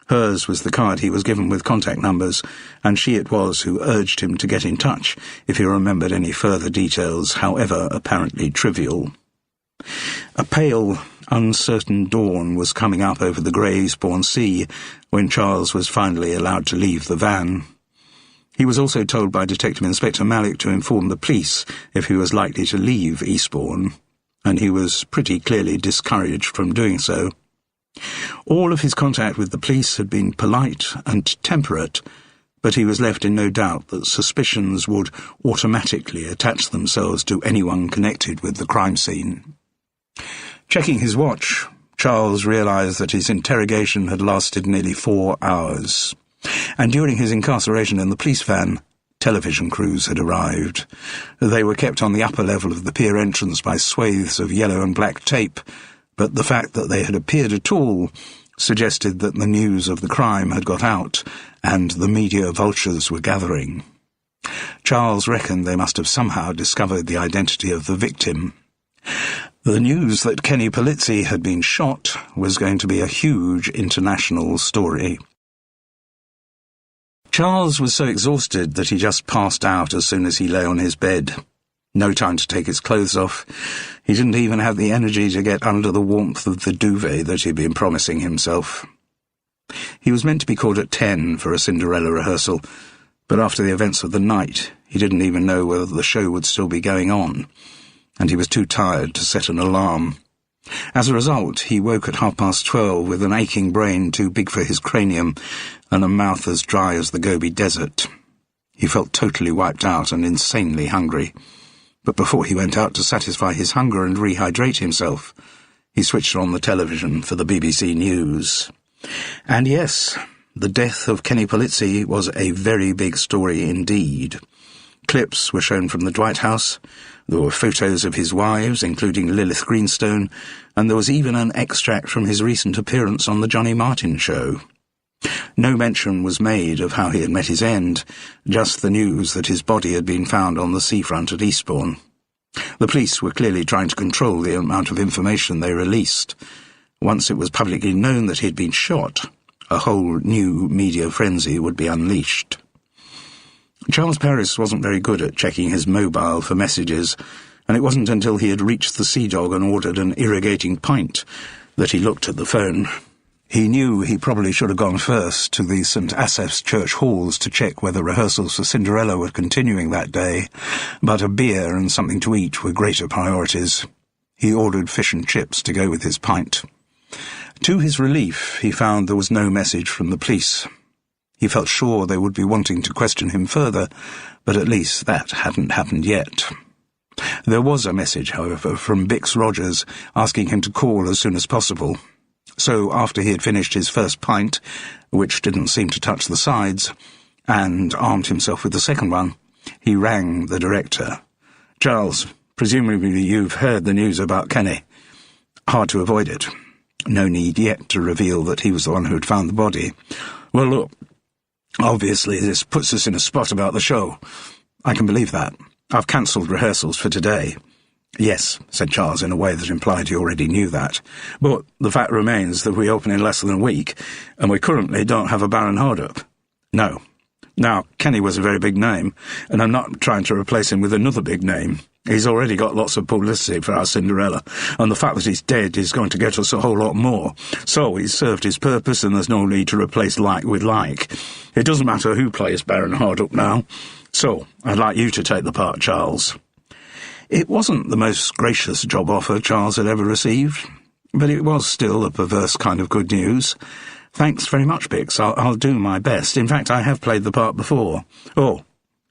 Hers was the card he was given with contact numbers, and she it was who urged him to get in touch if he remembered any further details, however apparently trivial. A pale, uncertain dawn was coming up over the grey Eastbourne Sea when Charles was finally allowed to leave the van. He was also told by Detective Inspector Malik to inform the police if he was likely to leave Eastbourne, and he was pretty clearly discouraged from doing so. All of his contact with the police had been polite and temperate, but he was left in no doubt that suspicions would automatically attach themselves to anyone connected with the crime scene. Checking his watch, Charles realised that his interrogation had lasted nearly 4 hours, and during his incarceration in the police van, television crews had arrived. They were kept on the upper level of the pier entrance by swathes of yellow and black tape, but the fact that they had appeared at all suggested that the news of the crime had got out, and the media vultures were gathering. Charles reckoned they must have somehow discovered the identity of the victim. The news that Kenny Polizzi had been shot was going to be a huge international story. Charles was so exhausted that he just passed out as soon as he lay on his bed. No time to take his clothes off. He didn't even have the energy to get under the warmth of the duvet that he'd been promising himself. He was meant to be called at 10 for a Cinderella rehearsal, but after the events of the night, he didn't even know whether the show would still be going on, and he was too tired to set an alarm. As a result, he woke at 12:30 with an aching brain too big for his cranium and a mouth as dry as the Gobi Desert. He felt totally wiped out and insanely hungry. But before he went out to satisfy his hunger and rehydrate himself, he switched on the television for the BBC News. And yes, the death of Kenny Polizzi was a very big story indeed. Clips were shown from the Dwight House, there were photos of his wives, including Lilith Greenstone, and there was even an extract from his recent appearance on the Johnny Martin Show. No mention was made of how he had met his end, just the news that his body had been found on the seafront at Eastbourne. The police were clearly trying to control the amount of information they released. Once it was publicly known that he had been shot, a whole new media frenzy would be unleashed. Charles Paris wasn't very good at checking his mobile for messages, and it wasn't until he had reached the Sea Dog and ordered an irrigating pint that he looked at the phone. He knew he probably should have gone first to the St. Asaph's Church halls to check whether rehearsals for Cinderella were continuing that day, but a beer and something to eat were greater priorities. He ordered fish and chips to go with his pint. To his relief, he found there was no message from the police. He felt sure they would be wanting to question him further, but at least that hadn't happened yet. There was a message, however, from Bix Rogers asking him to call as soon as possible. So after he had finished his first pint, which didn't seem to touch the sides, and armed himself with the second one, he rang the director. "Charles, presumably you've heard the news about Kenny. Hard to avoid it. No need yet to reveal that he was the one who had found the body. Well, look, obviously this puts us in a spot about the show. I can believe that. I've cancelled rehearsals for today." "Yes," said Charles in a way that implied he already knew that. "But the fact remains that we open in less than a week, and we currently don't have a Baron Hardup." "No. Now, Kenny was a very big name, and I'm not trying to replace him with another big name. He's already got lots of publicity for our Cinderella, and the fact that he's dead is going to get us a whole lot more. So he's served his purpose, and there's no need to replace like with like. It doesn't matter who plays Baron Hardup now. So I'd like you to take the part, Charles." It wasn't the most gracious job offer Charles had ever received, but it was still a perverse kind of good news. "Thanks very much, Bix. I'll do my best. In fact, I have played the part before." "Oh."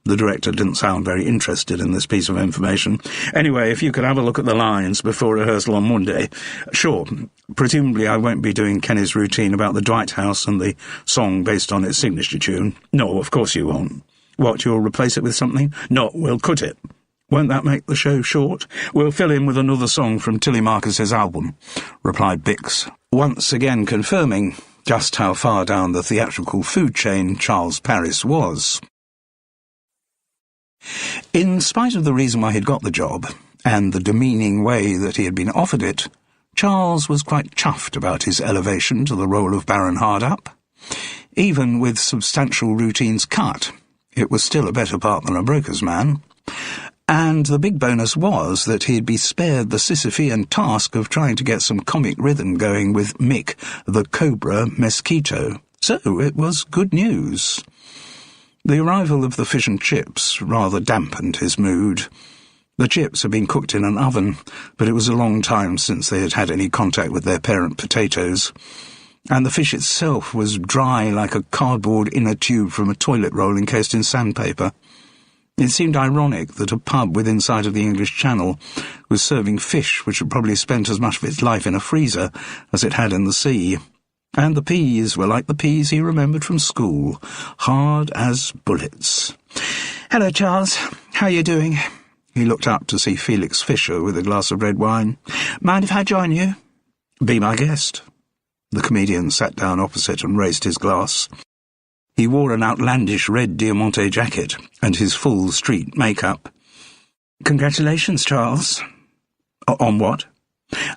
The director didn't sound very interested in this piece of information. "Anyway, if you could have a look at the lines before rehearsal on Monday." "Sure. Presumably I won't be doing Kenny's routine about the Dwight House and the song based on its signature tune." "No, of course you won't." "What, you'll replace it with something?" "No, we'll cut it." "Won't that make the show short?" "We'll fill in with another song from Tilly Marcus's album," replied Bix, once again confirming just how far down the theatrical food chain Charles Paris was. In spite of the reason why he'd got the job, and the demeaning way that he had been offered it, Charles was quite chuffed about his elevation to the role of Baron Hardup. Even with substantial routines cut, it was still a better part than a broker's man. And the big bonus was that he'd be spared the Sisyphean task of trying to get some comic rhythm going with Mick, the Cobra Mosquito. So it was good news. The arrival of the fish and chips rather dampened his mood. The chips had been cooked in an oven, but it was a long time since they had had any contact with their parent potatoes. And the fish itself was dry like a cardboard inner tube from a toilet roll encased in sandpaper. It seemed ironic that a pub within sight of the English Channel was serving fish which had probably spent as much of its life in a freezer as it had in the sea. And the peas were like the peas he remembered from school, hard as bullets. "Hello, Charles. How are you doing?" He looked up to see Felix Fisher with a glass of red wine. "Mind if I join you?" "Be my guest." The comedian sat down opposite and raised his glass. He wore an outlandish red diamante jacket and his full street makeup. "Congratulations, Charles." "On what?"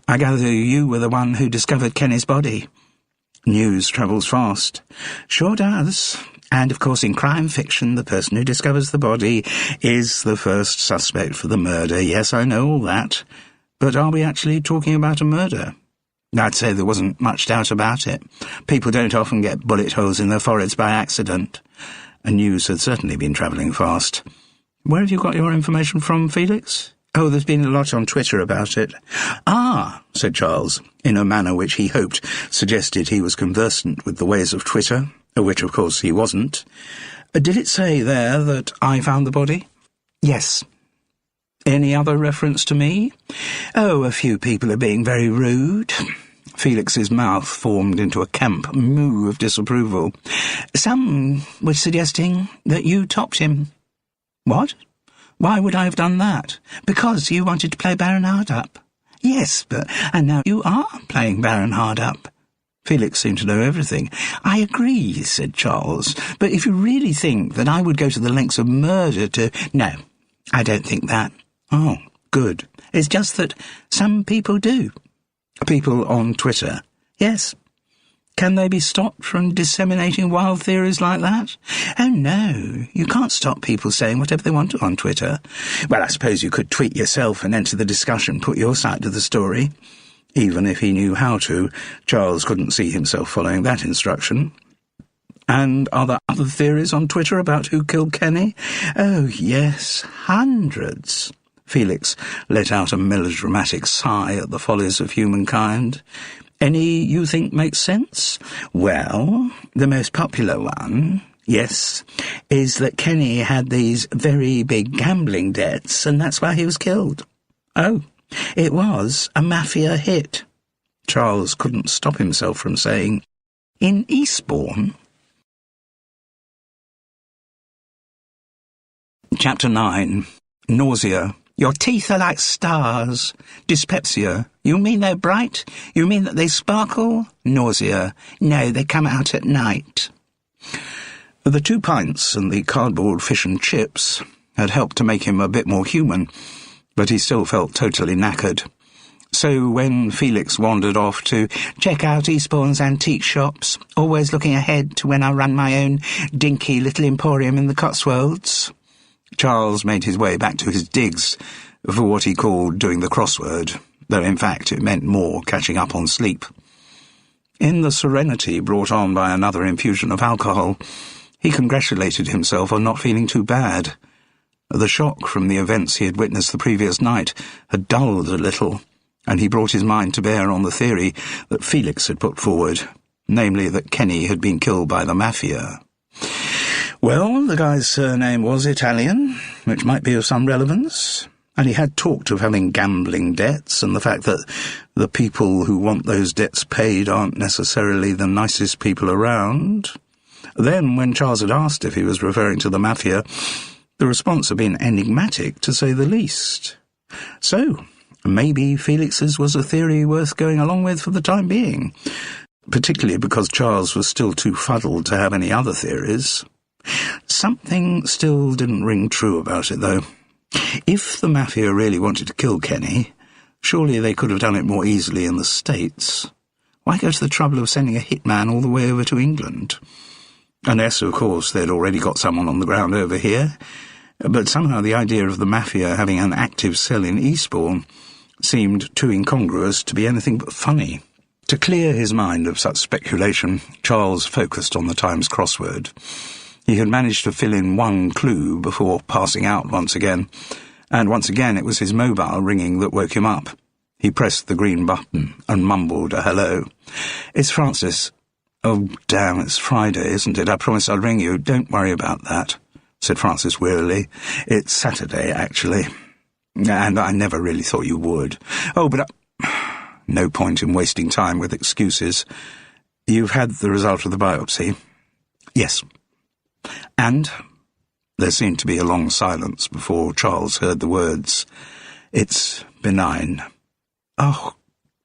"I gather you were the one who discovered Kenny's body." "News travels fast." "Sure does. And, of course, in crime fiction, the person who discovers the body is the first suspect for the murder. Yes, I know all that. But are we actually talking about a murder?" "I'd say there wasn't much doubt about it. People don't often get bullet holes in their foreheads by accident." And news had certainly been travelling fast. "Where have you got your information from, Felix?" "Oh, there's been a lot on Twitter about it." "Ah," said Charles, in a manner which he hoped suggested he was conversant with the ways of Twitter, which, of course, he wasn't. "Did it say there that I found the body?" "Yes." "Any other reference to me?" "Oh, a few people are being very rude." Felix's mouth formed into a camp moo of disapproval. "Some were suggesting that you topped him." "What? Why would I have done that?" "Because you wanted to play Baron Hardup." "Yes, and now you are playing Baron Hardup." Felix seemed to know everything. "I agree," said Charles, "but if you really think that I would go to the lengths of murder to—" "No, I don't think that." "Oh, good. It's just that some people do." "People on Twitter?" "Yes." "Can they be stopped from disseminating wild theories like that?" "Oh, no. You can't stop people saying whatever they want to on Twitter." "Well, I suppose you could tweet yourself and enter the discussion, put your side to the story." Even if he knew how to, Charles couldn't see himself following that instruction. "And are there other theories on Twitter about who killed Kenny?" "Oh, yes, hundreds." Felix let out a melodramatic sigh at the follies of humankind. "Any you think makes sense?" "Well, the most popular one, yes, is that Kenny had these very big gambling debts, and that's why he was killed." "Oh, it was a mafia hit." Charles couldn't stop himself from saying, "In Eastbourne?" Chapter 9. Nausea. "Your teeth are like stars." Dyspepsia. "You mean they're bright? You mean that they sparkle?" Nausea. "No, they come out at night." The 2 pints and the cardboard fish and chips had helped to make him a bit more human, but he still felt totally knackered. So when Felix wandered off to check out Eastbourne's antique shops, always looking ahead to when I run my own dinky little emporium in the Cotswolds, Charles made his way back to his digs for what he called doing the crossword, though in fact it meant more catching up on sleep. In the serenity brought on by another infusion of alcohol, he congratulated himself on not feeling too bad. The shock from the events he had witnessed the previous night had dulled a little, and he brought his mind to bear on the theory that Felix had put forward, namely that Kenny had been killed by the mafia. Well, the guy's surname was Italian, which might be of some relevance, and he had talked of having gambling debts and the fact that the people who want those debts paid aren't necessarily the nicest people around. Then, when Charles had asked if he was referring to the mafia, the response had been enigmatic, to say the least. So, maybe Felix's was a theory worth going along with for the time being. particularly because Charles was still too fuddled to have any other theories. Something still didn't ring true about it, though. If the Mafia really wanted to kill Kenny, surely they could have done it more easily in the States. Why go to the trouble of sending a hitman all the way over to England? Unless, of course, they'd already got someone on the ground over here. But somehow the idea of the Mafia having an active cell in Eastbourne seemed too incongruous to be anything but funny. To clear his mind of such speculation, Charles focused on the Times crossword. He had managed to fill in one clue before passing out once again, and once again it was his mobile ringing that woke him up. He pressed the green button and mumbled a hello. "It's Francis." "Oh, damn, it's Friday, isn't it? I promised I'd ring you. Don't worry about that," said Francis wearily. "It's Saturday, actually. And I never really thought you would. Oh, but no point in wasting time with excuses. You've had the result of the biopsy?" "Yes." "And?" There seemed to be a long silence before Charles heard the words, "It's benign." "Oh,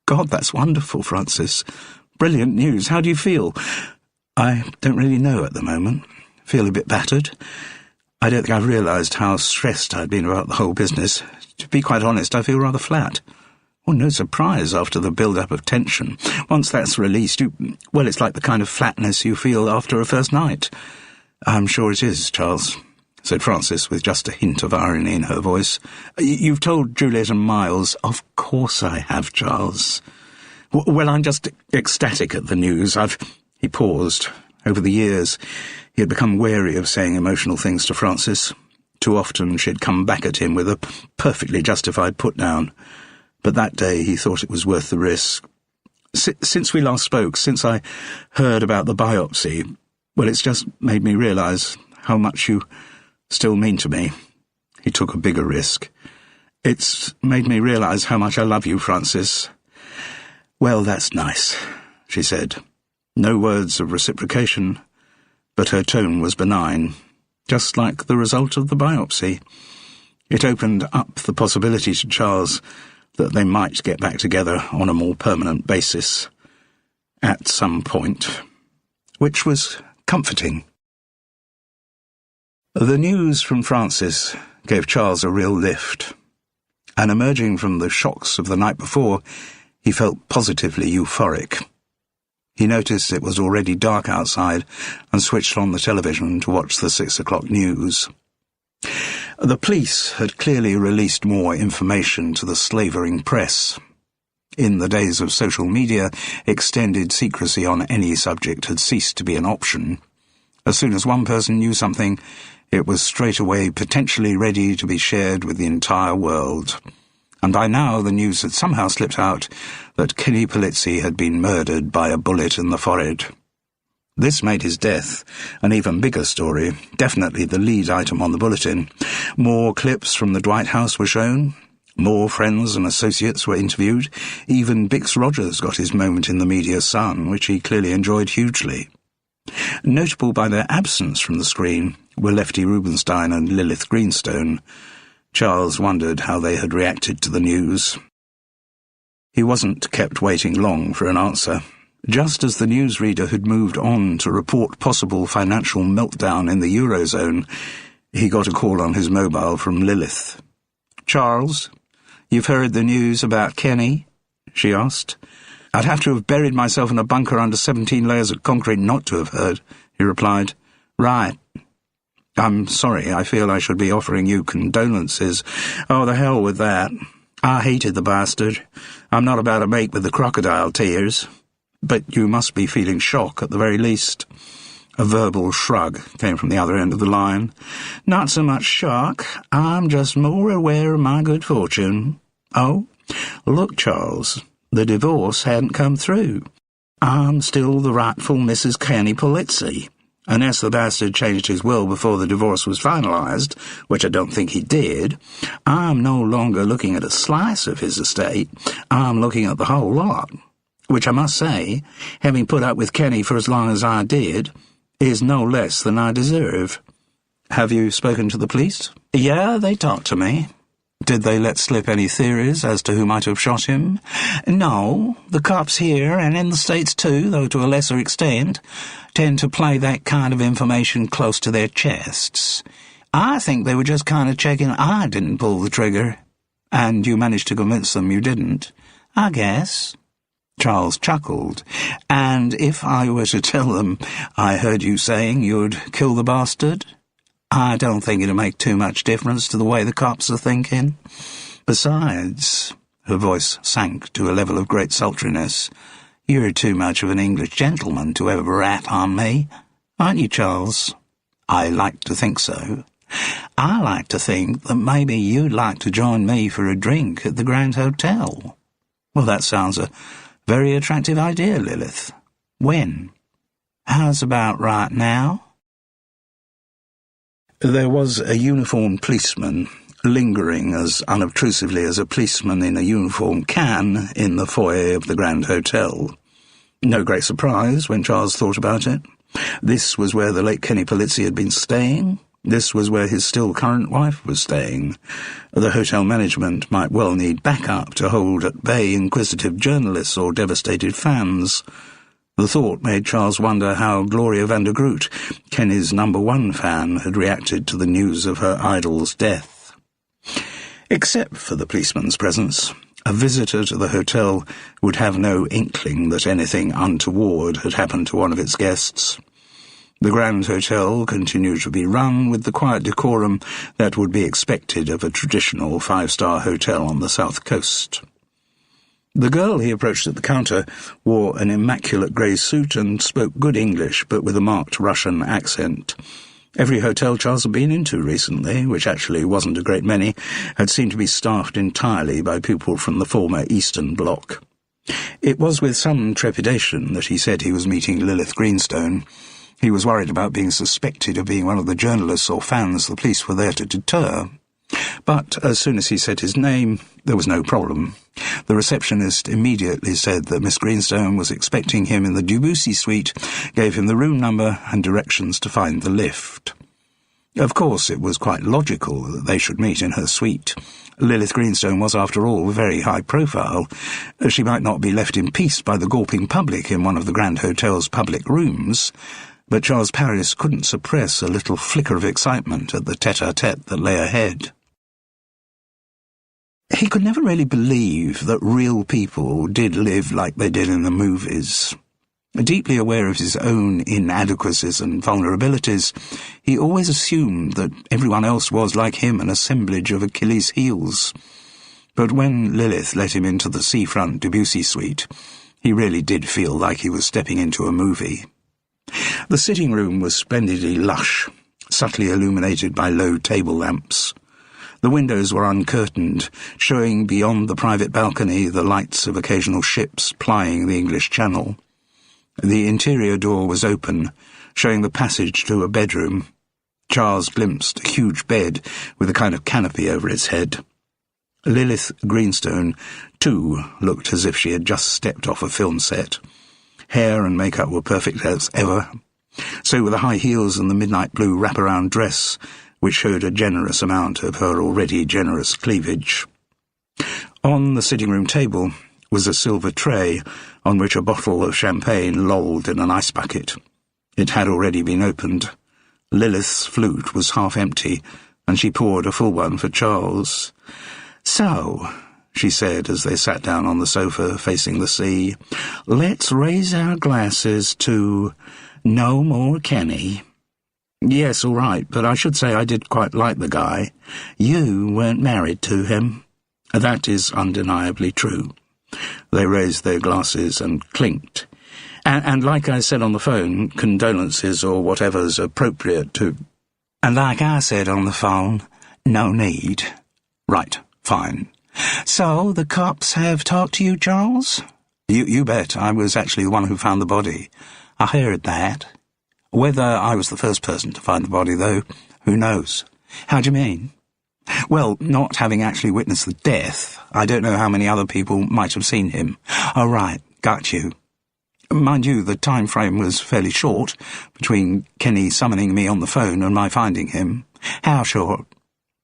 God, that's wonderful, Francis. Brilliant news. How do you feel?" "I don't really know at the moment. Feel a bit battered. I don't think I've realised how stressed I'd been about the whole business. To be quite honest, I feel rather flat." "Oh, no surprise after the build-up of tension. Once that's released, it's like the kind of flatness you feel after a first night." "I'm sure it is, Charles," said Francis, with just a hint of irony in her voice. "You've told Juliet and Miles." "Of course I have, Charles." "Well, I'm just ecstatic at the news. He paused. Over the years, he had become wary of saying emotional things to Francis. Too often she'd come back at him with a perfectly justified put-down. But that day he thought it was worth the risk. Since we last spoke, since I heard about the biopsy, it's just made me realise how much you still mean to me." He took a bigger risk. "It's made me realise how much I love you, Francis." "Well, that's nice," she said. No words of reciprocation, but her tone was benign, just like the result of the biopsy. It opened up the possibility to Charles that they might get back together on a more permanent basis at some point, which was comforting. The news from Francis gave Charles a real lift, and emerging from the shocks of the night before, he felt positively euphoric. He noticed it was already dark outside and switched on the television to watch the 6 o'clock news. The police had clearly released more information to the slavering press. In the days of social media, extended secrecy on any subject had ceased to be an option. As soon as one person knew something, it was straight away potentially ready to be shared with the entire world. And by now the news had somehow slipped out that Kenny Polizzi had been murdered by a bullet in the forehead. This made his death an even bigger story, definitely the lead item on the bulletin. More clips from the Dwight house were shown. More friends and associates were interviewed. Even Bix Rogers got his moment in the media sun, which he clearly enjoyed hugely. Notable by their absence from the screen were Lefty Rubinstein and Lilith Greenstone. Charles wondered how they had reacted to the news. He wasn't kept waiting long for an answer. Just as the newsreader had moved on to report possible financial meltdown in the Eurozone, he got a call on his mobile from Lilith. "Charles, you've heard the news about Kenny?" she asked. "I'd have to have buried myself in a bunker under 17 layers of concrete not to have heard," he replied. "Right. I'm sorry, I feel I should be offering you condolences." "Oh, the hell with that. I hated the bastard. I'm not about to make with the crocodile tears." "But you must be feeling shock at the very least." A verbal shrug came from the other end of the line. "Not so much shock. I'm just more aware of my good fortune." "Oh, look, Charles, the divorce hadn't come through. I'm still the rightful Mrs. Kenny Polizzi. Unless the bastard changed his will before the divorce was finalised, which I don't think he did, I'm no longer looking at a slice of his estate. I'm looking at the whole lot. Which I must say, having put up with Kenny for as long as I did, is no less than I deserve." "Have you spoken to the police?" "Yeah, they talked to me. Did they let slip any theories as to who might have shot him? No, the cops here, and in the States too, though to a lesser extent, tend to play that kind of information close to their chests. I think they were just kind of checking I didn't pull the trigger. And you managed to convince them you didn't, I guess. Charles chuckled. And if I were to tell them I heard you saying you'd kill the bastard? I don't think it'd make too much difference to the way the cops are thinking. Besides, her voice sank to a level of great sultriness, you're too much of an English gentleman to ever rat on me, aren't you, Charles? I like to think so. I like to think that maybe you'd like to join me for a drink at the Grand Hotel. Well, that sounds a very attractive idea, Lilith. When? How's about right now? There was a uniformed policeman lingering as unobtrusively as a policeman in a uniform can in the foyer of the Grand Hotel. No great surprise when Charles thought about it. This was where the late Kenny Polizzi had been staying. This was where his still current wife was staying. The hotel management might well need backup to hold at bay inquisitive journalists or devastated fans. The thought made Charles wonder how Gloria Vandergroot, Kenny's #1 fan, had reacted to the news of her idol's death. Except for the policeman's presence, a visitor to the hotel would have no inkling that anything untoward had happened to one of its guests. The Grand Hotel continued to be run with the quiet decorum that would be expected of a traditional 5-star hotel on the south coast. The girl he approached at the counter wore an immaculate grey suit and spoke good English, but with a marked Russian accent. Every hotel Charles had been into recently, which actually wasn't a great many, had seemed to be staffed entirely by people from the former Eastern Bloc. It was with some trepidation that he said he was meeting Lilith Greenstone. He was worried about being suspected of being one of the journalists or fans the police were there to deter. But as soon as he said his name, there was no problem. The receptionist immediately said that Miss Greenstone was expecting him in the Debussy suite, gave him the room number and directions to find the lift. Of course, it was quite logical that they should meet in her suite. Lilith Greenstone was, after all, very high profile. She might not be left in peace by the gawping public in one of the Grand Hotel's public rooms, but Charles Paris couldn't suppress a little flicker of excitement at the tete-a-tete that lay ahead. He could never really believe that real people did live like they did in the movies. Deeply aware of his own inadequacies and vulnerabilities, he always assumed that everyone else was, like him, an assemblage of Achilles' heels. But when Lilith let him into the seafront Debussy suite, he really did feel like he was stepping into a movie. The sitting room was splendidly lush, subtly illuminated by low table lamps. The windows were uncurtained, showing beyond the private balcony the lights of occasional ships plying the English Channel. The interior door was open, showing the passage to a bedroom. Charles glimpsed a huge bed with a kind of canopy over its head. Lilith Greenstone, too, looked as if she had just stepped off a film set. Hair and makeup were perfect as ever. So were the high heels and the midnight blue wraparound dress, which showed a generous amount of her already generous cleavage. On the sitting-room table was a silver tray on which a bottle of champagne lolled in an ice bucket. It had already been opened. Lilith's flute was half empty, and she poured a full one for Charles. "So," she said as they sat down on the sofa facing the sea, "let's raise our glasses to no more Kenny." "Yes, all right, but I should say I did quite like the guy. You weren't married to him." "That is undeniably true." They raised their glasses and clinked. And like I said on the phone, condolences or whatever's appropriate to... And like I said on the phone, no need. Right, fine. "So, the cops have talked to you, Charles?" You bet. I was actually the one who found the body. I heard that. Whether I was the first person to find the body, though, who knows? How do you mean? Well, not having actually witnessed the death, I don't know how many other people might have seen him. Oh, right, got you. Mind you, the time frame was fairly short, between Kenny summoning me on the phone and my finding him. How short?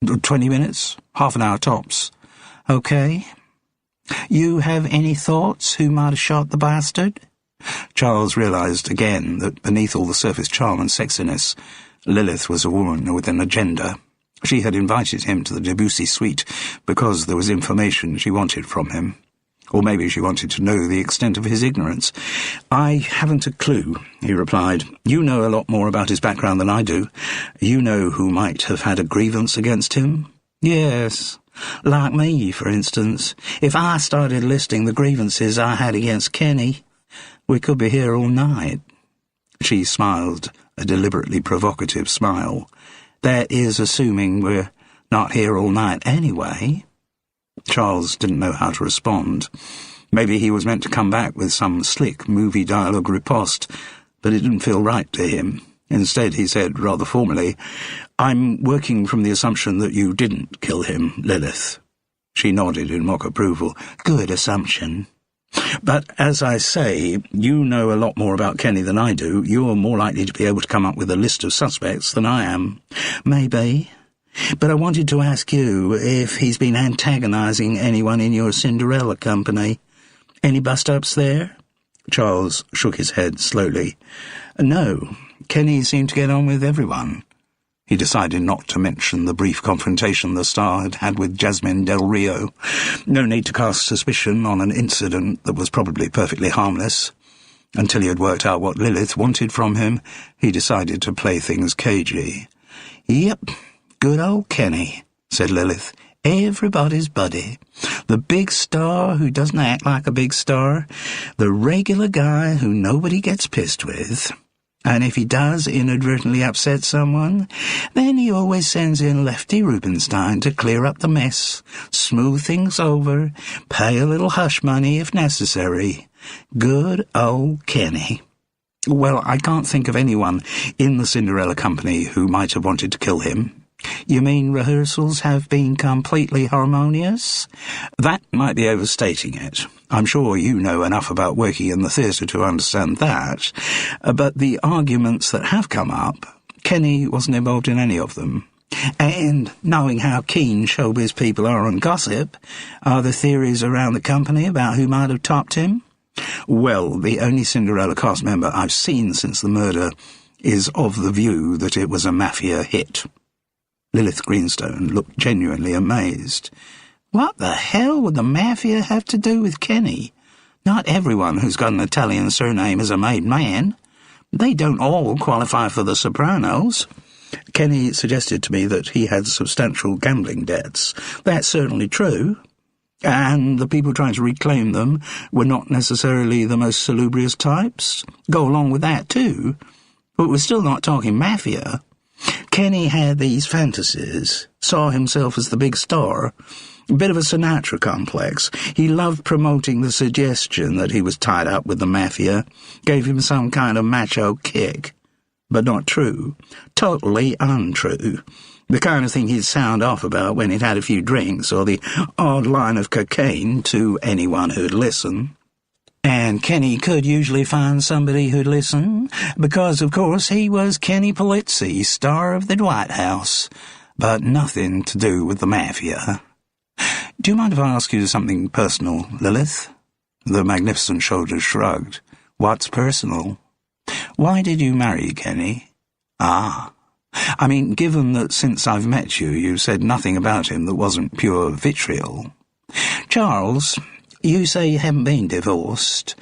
20 minutes, half an hour tops. Okay. You have any thoughts who might have shot the bastard? Charles realised again that beneath all the surface charm and sexiness, Lilith was a woman with an agenda. She had invited him to the Debussy suite because there was information she wanted from him. Or maybe she wanted to know the extent of his ignorance. I haven't a clue, he replied. You know a lot more about his background than I do. You know who might have had a grievance against him? Yes. Like me, for instance. If I started listing the grievances I had against Kenny, we could be here all night. She smiled, a deliberately provocative smile. That is assuming we're not here all night anyway. Charles didn't know how to respond. Maybe he was meant to come back with some slick movie dialogue riposte, but it didn't feel right to him. Instead, he said, rather formally, I'm working from the assumption that you didn't kill him, Lilith. She nodded in mock approval. Good assumption. But, as I say, you know a lot more about Kenny than I do. You're more likely to be able to come up with a list of suspects than I am. Maybe. But I wanted to ask you if he's been antagonising anyone in your Cinderella company. Any bust-ups there? Charles shook his head slowly. No, Kenny seemed to get on with everyone. He decided not to mention the brief confrontation the star had had with Jasmine Del Rio. No need to cast suspicion on an incident that was probably perfectly harmless. Until he had worked out what Lilith wanted from him, he decided to play things cagey. Yep, good old Kenny, said Lilith. Everybody's buddy. The big star who doesn't act like a big star. The regular guy who nobody gets pissed with. And if he does inadvertently upset someone, then he always sends in Lefty Rubinstein to clear up the mess, smooth things over, pay a little hush money if necessary. Good old Kenny. Well, I can't think of anyone in the Cinderella company who might have wanted to kill him. You mean rehearsals have been completely harmonious? That might be overstating it. I'm sure you know enough about working in the theatre to understand that. But the arguments that have come up, Kenny wasn't involved in any of them. And knowing how keen showbiz people are on gossip, are there theories around the company about who might have topped him? Well, the only Cinderella cast member I've seen since the murder is of the view that it was a mafia hit. Lilith Greenstone looked genuinely amazed. What the hell would the mafia have to do with Kenny? Not everyone who's got an Italian surname is a made man. They don't all qualify for the Sopranos. Kenny suggested to me that he had substantial gambling debts. That's certainly true. And the people trying to reclaim them were not necessarily the most salubrious types. Go along with that, too. But we're still not talking mafia. Kenny had these fantasies, saw himself as the big star, a bit of a Sinatra complex. He loved promoting the suggestion that he was tied up with the mafia, gave him some kind of macho kick. But not true. Totally untrue. The kind of thing he'd sound off about when he'd had a few drinks or the odd line of cocaine to anyone who'd listen. And Kenny could usually find somebody who'd listen, because, of course, he was Kenny Polizzi, star of the Dwight House, but nothing to do with the mafia. Do you mind if I ask you something personal, Lilith? The magnificent shoulders shrugged. What's personal? Why did you marry Kenny? Ah. I mean, given that since I've met you, you've said nothing about him that wasn't pure vitriol. Charles, you say you haven't been divorced,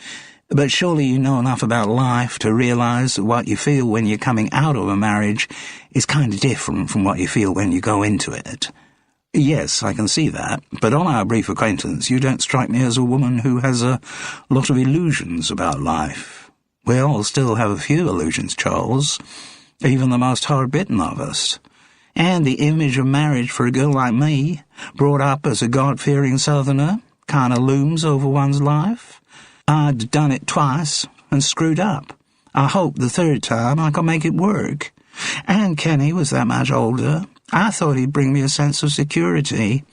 but surely you know enough about life to realise that what you feel when you're coming out of a marriage is kind of different from what you feel when you go into it. Yes, I can see that, but on our brief acquaintance, you don't strike me as a woman who has a lot of illusions about life. We all still have a few illusions, Charles, even the most hard-bitten of us. And the image of marriage for a girl like me, brought up as a God-fearing southerner, kind of looms over one's life. I'd done it twice and screwed up. I hoped the third time I could make it work. And Kenny was that much older. I thought he'd bring me a sense of security.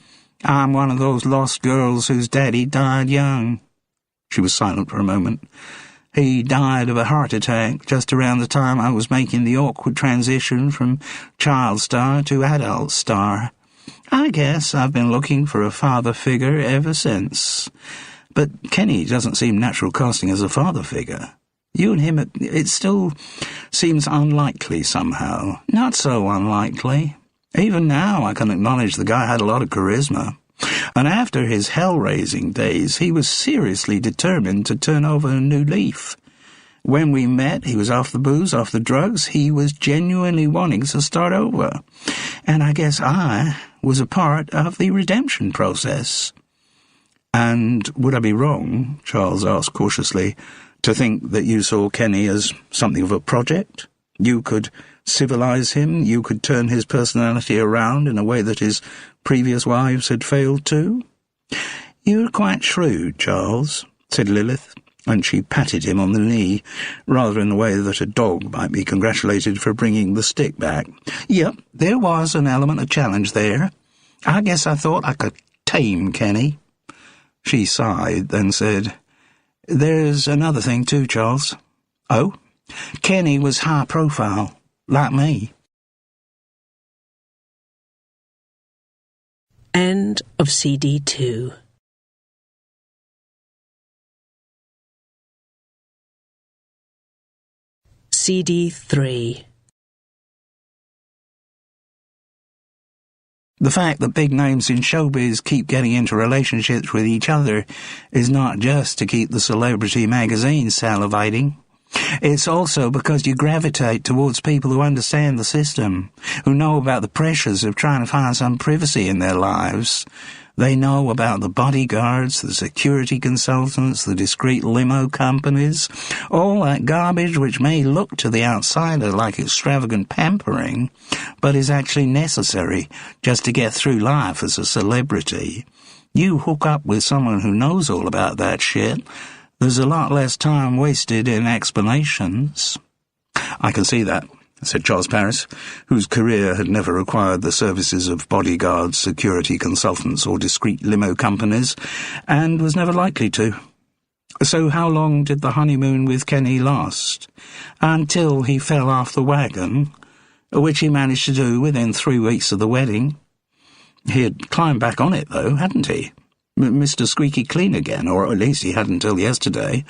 I'm one of those lost girls whose daddy died young. She was silent for a moment. He died of a heart attack just around the time I was making the awkward transition from child star to adult star. I guess I've been looking for a father figure ever since. But Kenny doesn't seem natural casting as a father figure. You and him, it still seems unlikely somehow. Not so unlikely. Even now I can acknowledge the guy had a lot of charisma. And after his hell-raising days, he was seriously determined to turn over a new leaf. When we met, he was off the booze, off the drugs. He was genuinely wanting to start over. And I guess I was a part of the redemption process. And would I be wrong, Charles asked cautiously, to think that you saw Kenny as something of a project? You could civilize him, you could turn his personality around in a way that his previous wives had failed to? You're quite shrewd, Charles, said Lilith, and she patted him on the knee, rather in the way that a dog might be congratulated for bringing the stick back. Yep, there was an element of challenge there. I guess I thought I could tame Kenny. She sighed, then said, There's another thing too, Charles. Oh? Kenny was high profile, like me. End of CD 2. CD 3. The fact that big names in showbiz keep getting into relationships with each other is not just to keep the celebrity magazines salivating. It's also because you gravitate towards people who understand the system, who know about the pressures of trying to find some privacy in their lives. They know about the bodyguards, the security consultants, the discreet limo companies, all that garbage which may look to the outsider like extravagant pampering, but is actually necessary just to get through life as a celebrity. You hook up with someone who knows all about that shit, there's a lot less time wasted in explanations. I can see that, said Charles Paris, whose career had never required the services of bodyguards, security consultants, or discreet limo companies, and was never likely to. So how long did the honeymoon with Kenny last? Until he fell off the wagon, which he managed to do within 3 weeks of the wedding. He had climbed back on it, though, hadn't he? Mr. Squeaky Clean again, or at least he had until yesterday.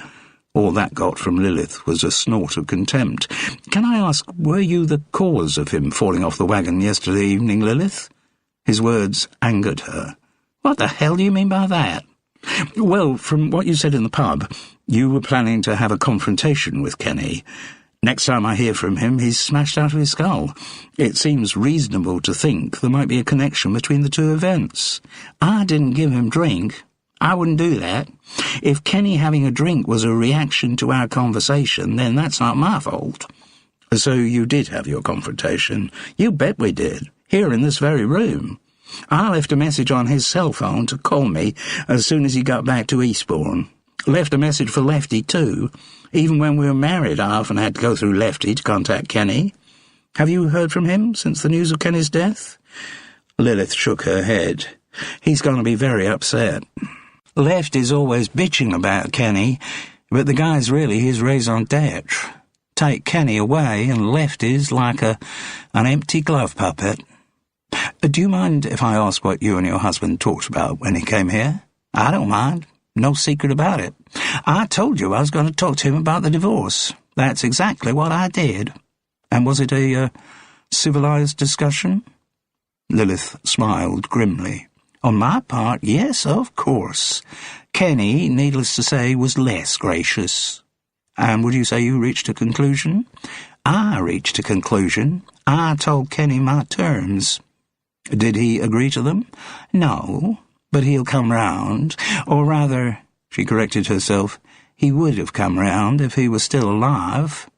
All that got from Lilith was a snort of contempt. Can I ask, were you the cause of him falling off the wagon yesterday evening, Lilith? His words angered her. What the hell do you mean by that? Well, from what you said in the pub, you were planning to have a confrontation with Kenny. Next time I hear from him, he's smashed out of his skull. It seems reasonable to think there might be a connection between the two events. I didn't give him drink. I wouldn't do that. If Kenny having a drink was a reaction to our conversation, then that's not my fault. So you did have your confrontation. You bet we did. Here in this very room. I left a message on his cell phone to call me as soon as he got back to Eastbourne. Left a message for Lefty, too. Even when we were married, I often had to go through Lefty to contact Kenny. Have you heard from him since the news of Kenny's death? Lilith shook her head. He's going to be very upset. Lefty's always bitching about Kenny, but the guy's really his raison d'etre. Take Kenny away and Lefty's like an empty glove puppet. Do you mind if I ask what you and your husband talked about when he came here? I don't mind. No secret about it. I told you I was going to talk to him about the divorce. That's exactly what I did. And was it a civilized discussion? Lilith smiled grimly. On my part, yes, of course. Kenny, needless to say, was less gracious. And would you say you reached a conclusion? I reached a conclusion. I told Kenny my terms. Did he agree to them? No. But he'll come round, or rather, she corrected herself, he would have come round if he was still alive.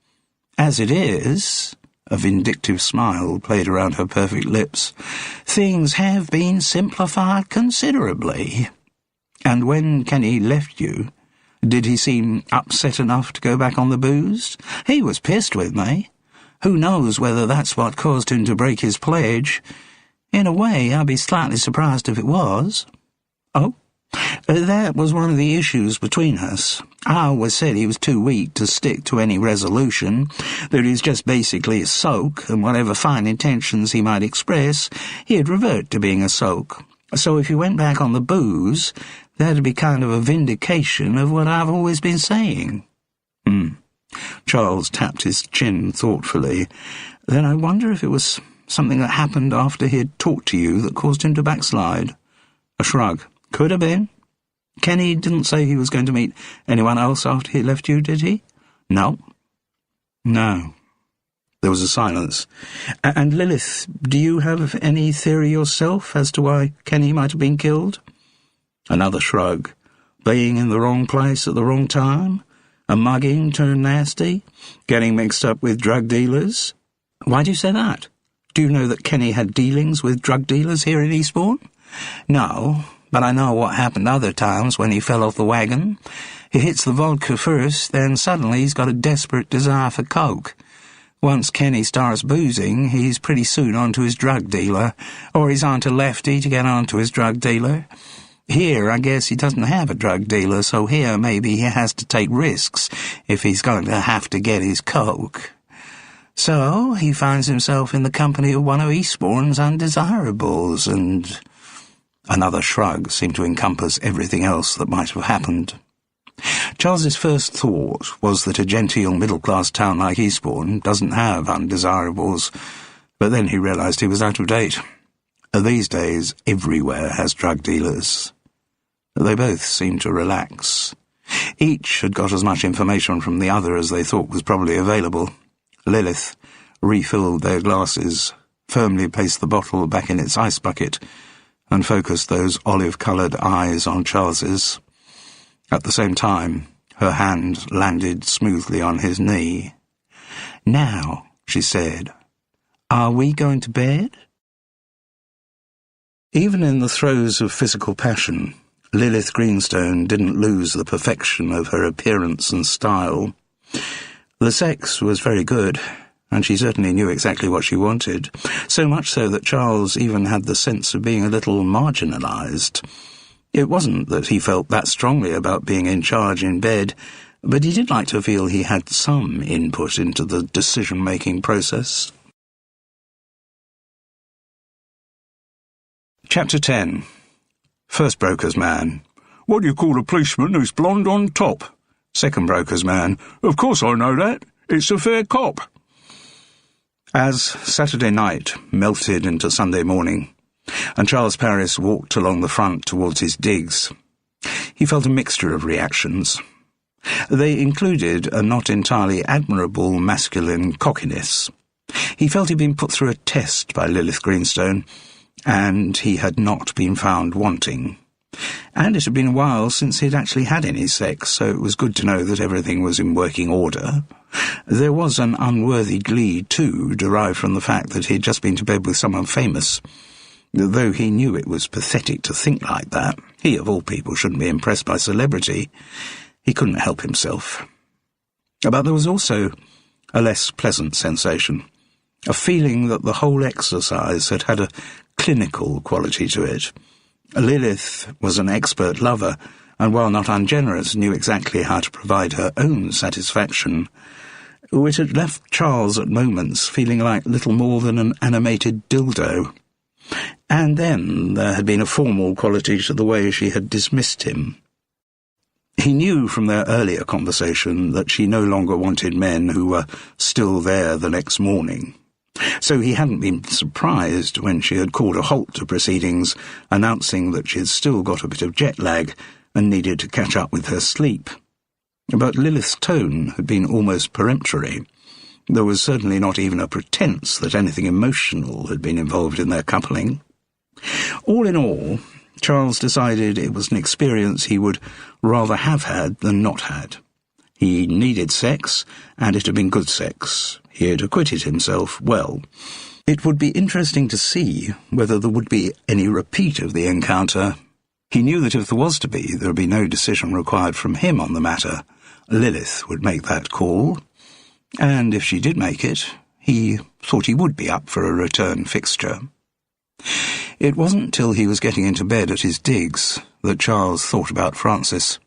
As it is, a vindictive smile played around her perfect lips, things have been simplified considerably. And when Kenny left you, did he seem upset enough to go back on the booze? He was pissed with me. Who knows whether that's what caused him to break his pledge? In a way, I'd be slightly surprised if it was. Oh, that was one of the issues between us. I always said he was too weak to stick to any resolution, that he was just basically a soak, and whatever fine intentions he might express, he'd revert to being a soak. So if he went back on the booze, that'd be kind of a vindication of what I've always been saying. Charles tapped his chin thoughtfully. Then I wonder if it was something that happened after he had talked to you that caused him to backslide. A shrug. Could have been. Kenny didn't say he was going to meet anyone else after he left you, did he? No. No. There was a silence. And Lilith, do you have any theory yourself as to why Kenny might have been killed? Another shrug. Being in the wrong place at the wrong time? A mugging turned nasty? Getting mixed up with drug dealers? Why do you say that? Do you know that Kenny had dealings with drug dealers here in Eastbourne? No, but I know what happened other times when he fell off the wagon. He hits the vodka first, then suddenly he's got a desperate desire for coke. Once Kenny starts boozing, he's pretty soon onto his drug dealer, or he's onto Lefty to get onto his drug dealer. Here, I guess he doesn't have a drug dealer, so here maybe he has to take risks if he's going to have to get his coke. So he finds himself in the company of one of Eastbourne's undesirables, and another shrug seemed to encompass everything else that might have happened. Charles's first thought was that a genteel middle-class town like Eastbourne doesn't have undesirables, but then he realised he was out of date. These days, everywhere has drug dealers. They both seemed to relax. Each had got as much information from the other as they thought was probably available. Lilith refilled their glasses, firmly placed the bottle back in its ice bucket, and focused those olive-coloured eyes on Charles's. At the same time, her hand landed smoothly on his knee. "Now," she said, "are we going to bed?" Even in the throes of physical passion, Lilith Greenstone didn't lose the perfection of her appearance and style. The sex was very good, and she certainly knew exactly what she wanted, so much so that Charles even had the sense of being a little marginalised. It wasn't that he felt that strongly about being in charge in bed, but he did like to feel he had some input into the decision-making process. Chapter 10. First broker's man. "What do you call a policeman who's blonde on top?" Second broker's man. "Of course I know that. It's a fair cop." As Saturday night melted into Sunday morning, and Charles Paris walked along the front towards his digs, he felt a mixture of reactions. They included a not entirely admirable masculine cockiness. He felt he'd been put through a test by Lilith Greenstone, and he had not been found wanting. And it had been a while since he'd actually had any sex, so it was good to know that everything was in working order. There was an unworthy glee, too, derived from the fact that he'd just been to bed with someone famous. Though he knew it was pathetic to think like that, he of all people shouldn't be impressed by celebrity. He couldn't help himself. But there was also a less pleasant sensation, a feeling that the whole exercise had had a clinical quality to it. Lilith was an expert lover, and while not ungenerous, knew exactly how to provide her own satisfaction, which had left Charles at moments feeling like little more than an animated dildo. And then there had been a formal quality to the way she had dismissed him. He knew from their earlier conversation that she no longer wanted men who were still there the next morning. So he hadn't been surprised when she had called a halt to proceedings, announcing that she had still got a bit of jet lag and needed to catch up with her sleep. But Lilith's tone had been almost peremptory. There was certainly not even a pretence that anything emotional had been involved in their coupling. All in all, Charles decided it was an experience he would rather have had than not had. He needed sex, and it had been good sex. He had acquitted himself well. It would be interesting to see whether there would be any repeat of the encounter. He knew that if there was to be, there would be no decision required from him on the matter. Lilith would make that call, and if she did make it, he thought he would be up for a return fixture. It wasn't till he was getting into bed at his digs that Charles thought about Francis.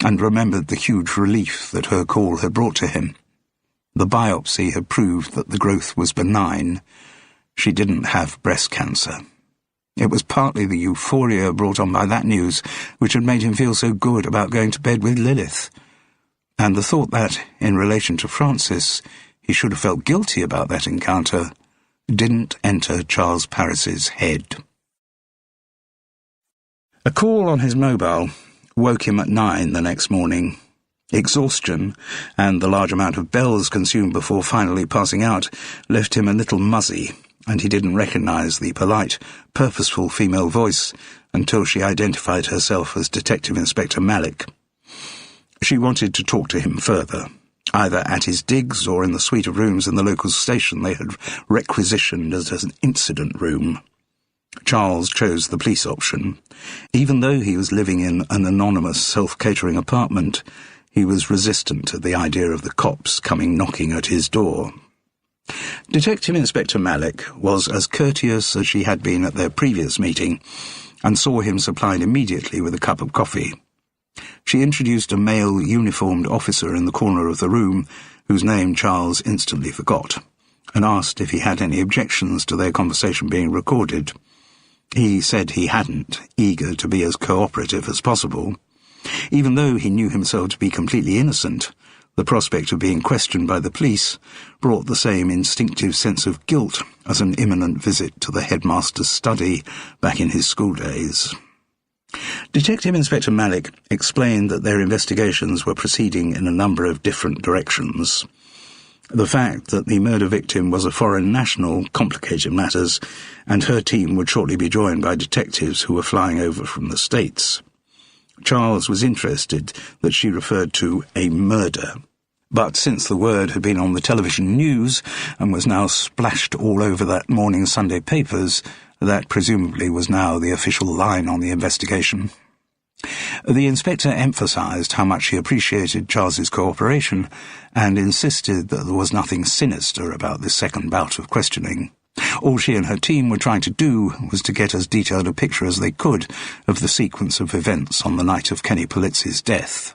and remembered the huge relief that her call had brought to him. The biopsy had proved that the growth was benign. She didn't have breast cancer. It was partly the euphoria brought on by that news which had made him feel so good about going to bed with Lilith, and the thought that, in relation to Francis, he should have felt guilty about that encounter didn't enter Charles Parris's head. A call on his mobile woke him at 9 the next morning. Exhaustion, and the large amount of bells consumed before finally passing out, left him a little muzzy, and he didn't recognise the polite, purposeful female voice until she identified herself as Detective Inspector Malik. She wanted to talk to him further, either at his digs or in the suite of rooms in the local station they had requisitioned as an incident room. Charles chose the police option. Even though he was living in an anonymous self-catering apartment, he was resistant to the idea of the cops coming knocking at his door. Detective Inspector Malik was as courteous as she had been at their previous meeting, and saw him supplied immediately with a cup of coffee. She introduced a male uniformed officer in the corner of the room, whose name Charles instantly forgot, and asked if he had any objections to their conversation being recorded. He said he hadn't, eager to be as cooperative as possible. Even though he knew himself to be completely innocent, the prospect of being questioned by the police brought the same instinctive sense of guilt as an imminent visit to the headmaster's study back in his school days. Detective Inspector Malik explained that their investigations were proceeding in a number of different directions. The fact that the murder victim was a foreign national complicated matters, and her team would shortly be joined by detectives who were flying over from the States. Charles was interested that she referred to a murder, but since the word had been on the television news and was now splashed all over that morning's Sunday papers, that presumably was now the official line on the investigation. The inspector emphasised how much he appreciated Charles's cooperation and insisted that there was nothing sinister about this second bout of questioning. All she and her team were trying to do was to get as detailed a picture as they could of the sequence of events on the night of Kenny Polizzi's death.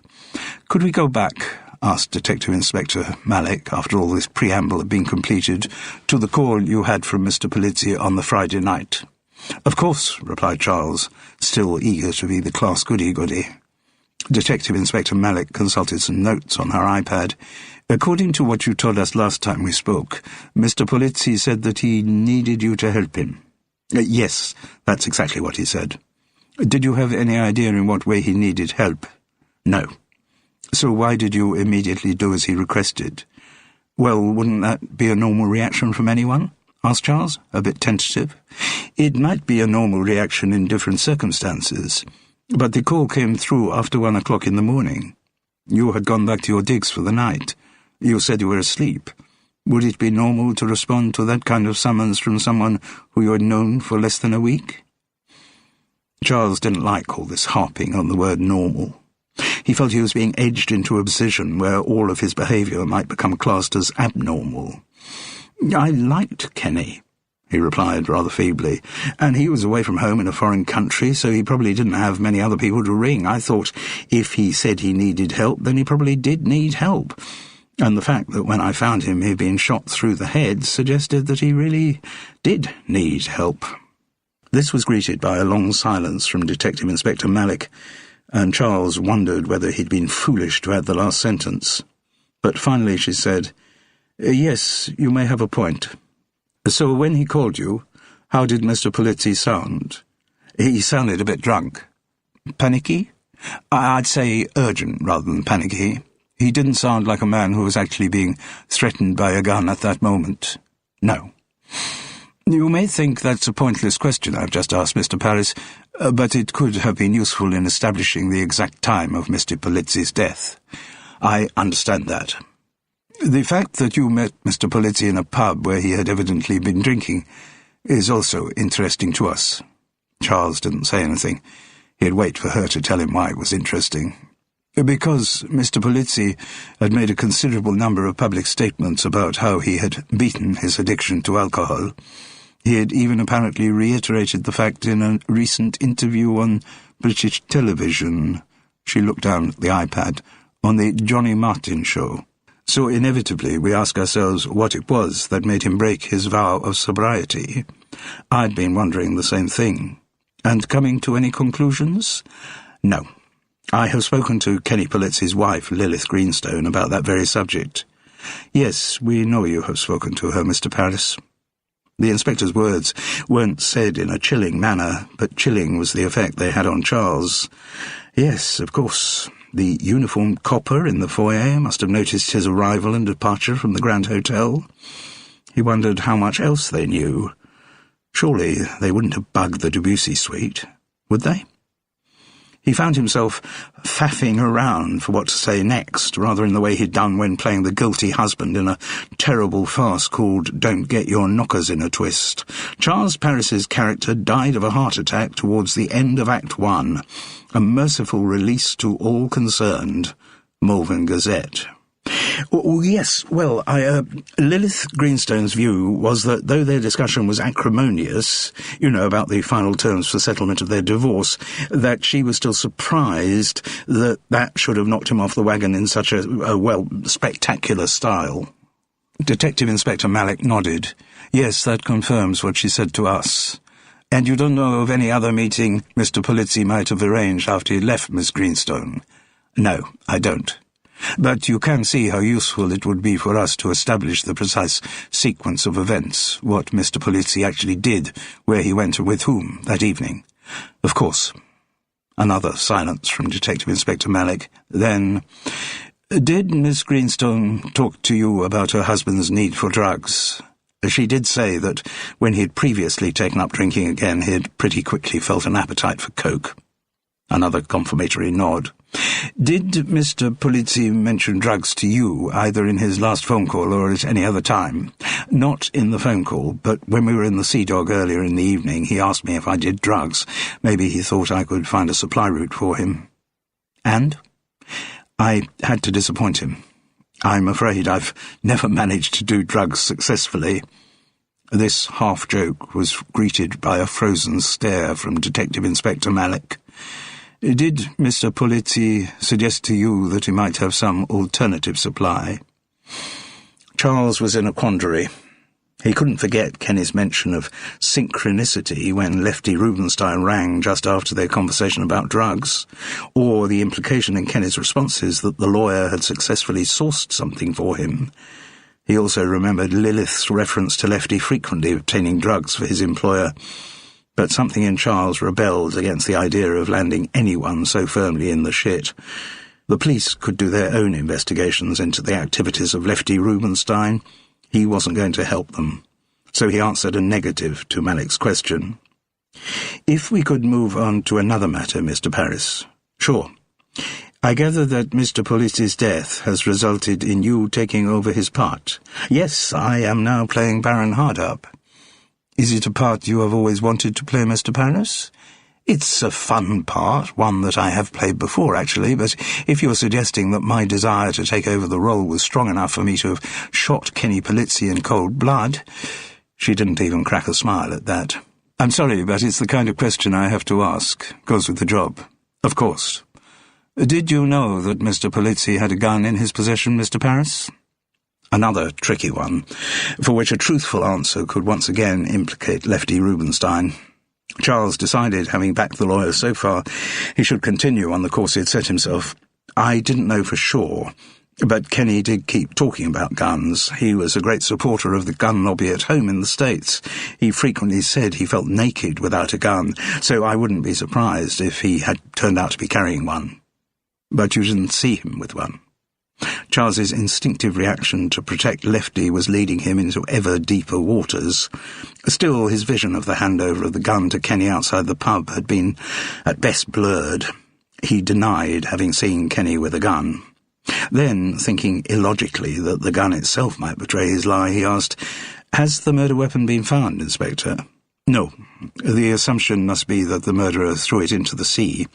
"Could we go back," asked Detective Inspector Malik, after all this preamble had been completed, "to the call you had from Mr. Polizzi on the Friday night?" "Of course," replied Charles, still eager to be the class goody-goody. Detective Inspector Malik consulted some notes on her iPad. "According to what you told us last time we spoke, Mr. Polizzi said that he needed you to help him." "Yes, that's exactly what he said." "Did you have any idea in what way he needed help?" "No." "So why did you immediately do as he requested?" "Well, wouldn't that be a normal reaction from anyone?" asked Charles, a bit tentative. "It might be a normal reaction in different circumstances, but the call came through after 1 o'clock in the morning. You had gone back to your digs for the night. You said you were asleep. Would it be normal to respond to that kind of summons from someone who you had known for less than a week?" Charles didn't like all this harping on the word normal. He felt he was being edged into a position where all of his behaviour might become classed as abnormal. "I liked Kenny," he replied rather feebly, "and he was away from home in a foreign country, so he probably didn't have many other people to ring. I thought if he said he needed help, then he probably did need help. And the fact that when I found him he'd been shot through the head suggested that he really did need help." This was greeted by a long silence from Detective Inspector Malik, and Charles wondered whether he'd been foolish to add the last sentence. But finally she said, "Yes, you may have a point. So when he called you, how did Mr. Polizzi sound?" "He sounded a bit drunk." "Panicky?" "I'd say urgent rather than panicky. He didn't sound like a man who was actually being threatened by a gun at that moment." "No." "You may think that's a pointless question I've just asked, Mr. Parris, but it could have been useful in establishing the exact time of Mr. Polizzi's death." "I understand that." "The fact that you met Mr. Polizzi in a pub where he had evidently been drinking is also interesting to us." Charles didn't say anything. He'd wait for her to tell him why it was interesting. "Because Mr. Polizzi had made a considerable number of public statements about how he had beaten his addiction to alcohol. He had even apparently reiterated the fact in a recent interview on British television. She looked down at the iPad. On the Johnny Martin show. So inevitably we ask ourselves what it was that made him break his vow of sobriety. I'd been wondering the same thing. And coming to any conclusions? No. I have spoken to Kenny Polizzi's wife, Lilith Greenstone, about that very subject. Yes, we know you have spoken to her, Mr. Paris. The inspector's words weren't said in a chilling manner, but chilling was the effect they had on Charles. Yes, of course. The uniformed copper in the foyer must have noticed his arrival and departure from the Grand Hotel. He wondered how much else they knew. Surely they wouldn't have bugged the Debussy suite, would they? He found himself faffing around for what to say next, rather in the way he'd done when playing the guilty husband in a terrible farce called Don't Get Your Knockers in a Twist. Charles Paris's character died of a heart attack towards the end of Act 1. A merciful release to all concerned. Malvern Gazette. Oh, yes, well, Lilith Greenstone's view was that though their discussion was acrimonious, about the final terms for settlement of their divorce, that she was still surprised that should have knocked him off the wagon in such a spectacular style. Detective Inspector Malik nodded. Yes, that confirms what she said to us. And you don't know of any other meeting Mr. Polizzi might have arranged after he left Miss Greenstone? No, I don't. But you can see how useful it would be for us to establish the precise sequence of events, what Mr. Polizzi actually did, where he went and with whom that evening. Of course. Another silence from Detective Inspector Malik. Then, did Miss Greenstone talk to you about her husband's need for drugs? She did say that when he'd previously taken up drinking again, he'd pretty quickly felt an appetite for coke. Another confirmatory nod. Did Mr. Polizzi mention drugs to you, either in his last phone call or at any other time? Not in the phone call, but when we were in the Sea Dog earlier in the evening, he asked me if I did drugs. Maybe he thought I could find a supply route for him. And? I had to disappoint him. I'm afraid I've never managed to do drugs successfully. This half-joke was greeted by a frozen stare from Detective Inspector Malik. Did Mr. Polizzi suggest to you that he might have some alternative supply? Charles was in a quandary. He couldn't forget Kenny's mention of synchronicity when Lefty Rubinstein rang just after their conversation about drugs, or the implication in Kenny's responses that the lawyer had successfully sourced something for him. He also remembered Lilith's reference to Lefty frequently obtaining drugs for his employer, but something in Charles rebelled against the idea of landing anyone so firmly in the shit. The police could do their own investigations into the activities of Lefty Rubinstein. He wasn't going to help them. So he answered a negative to Malik's question. If we could move on to another matter, Mr. Paris. Sure. I gather that Mr. Polizzi's death has resulted in you taking over his part. Yes, I am now playing Baron Hardup. Is it a part you have always wanted to play, Mr. Paris? It's a fun part, one that I have played before, actually, but if you're suggesting that my desire to take over the role was strong enough for me to have shot Kenny Polizzi in cold blood... She didn't even crack a smile at that. I'm sorry, but it's the kind of question I have to ask. Goes with the job. Of course. Did you know that Mr. Polizzi had a gun in his possession, Mr. Paris? Another tricky one, for which a truthful answer could once again implicate Lefty Rubinstein. Charles decided, having backed the lawyer so far, he should continue on the course he had set himself. I didn't know for sure, but Kenny did keep talking about guns. He was a great supporter of the gun lobby at home in the States. He frequently said he felt naked without a gun, so I wouldn't be surprised if he had turned out to be carrying one. But you didn't see him with one. Charles's instinctive reaction to protect Lefty was leading him into ever deeper waters. Still, his vision of the handover of the gun to Kenny outside the pub had been, at best, blurred. He denied having seen Kenny with a gun. Then, thinking illogically that the gun itself might betray his lie, he asked, "Has the murder weapon been found, Inspector?" "No. The assumption must be that the murderer threw it into the sea,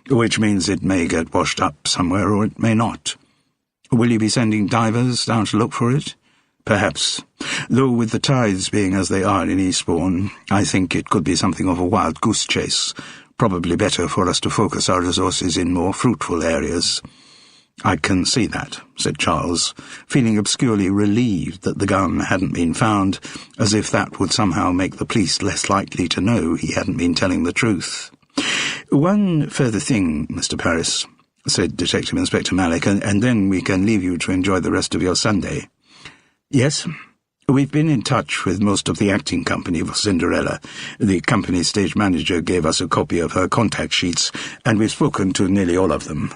which means it may get washed up somewhere or it may not." "Will you be sending divers down to look for it?" "Perhaps. Though with the tides being as they are in Eastbourne, I think it could be something of a wild goose chase. Probably better for us to focus our resources in more fruitful areas." "I can see that," said Charles, feeling obscurely relieved that the gun hadn't been found, as if that would somehow make the police less likely to know he hadn't been telling the truth. "One further thing, Mr. Paris," said Detective Inspector Malik, and then we can leave you to enjoy the rest of your Sunday." "Yes? We've been in touch with most of the acting company for Cinderella. The company's stage manager gave us a copy of her contact sheets, and we've spoken to nearly all of them.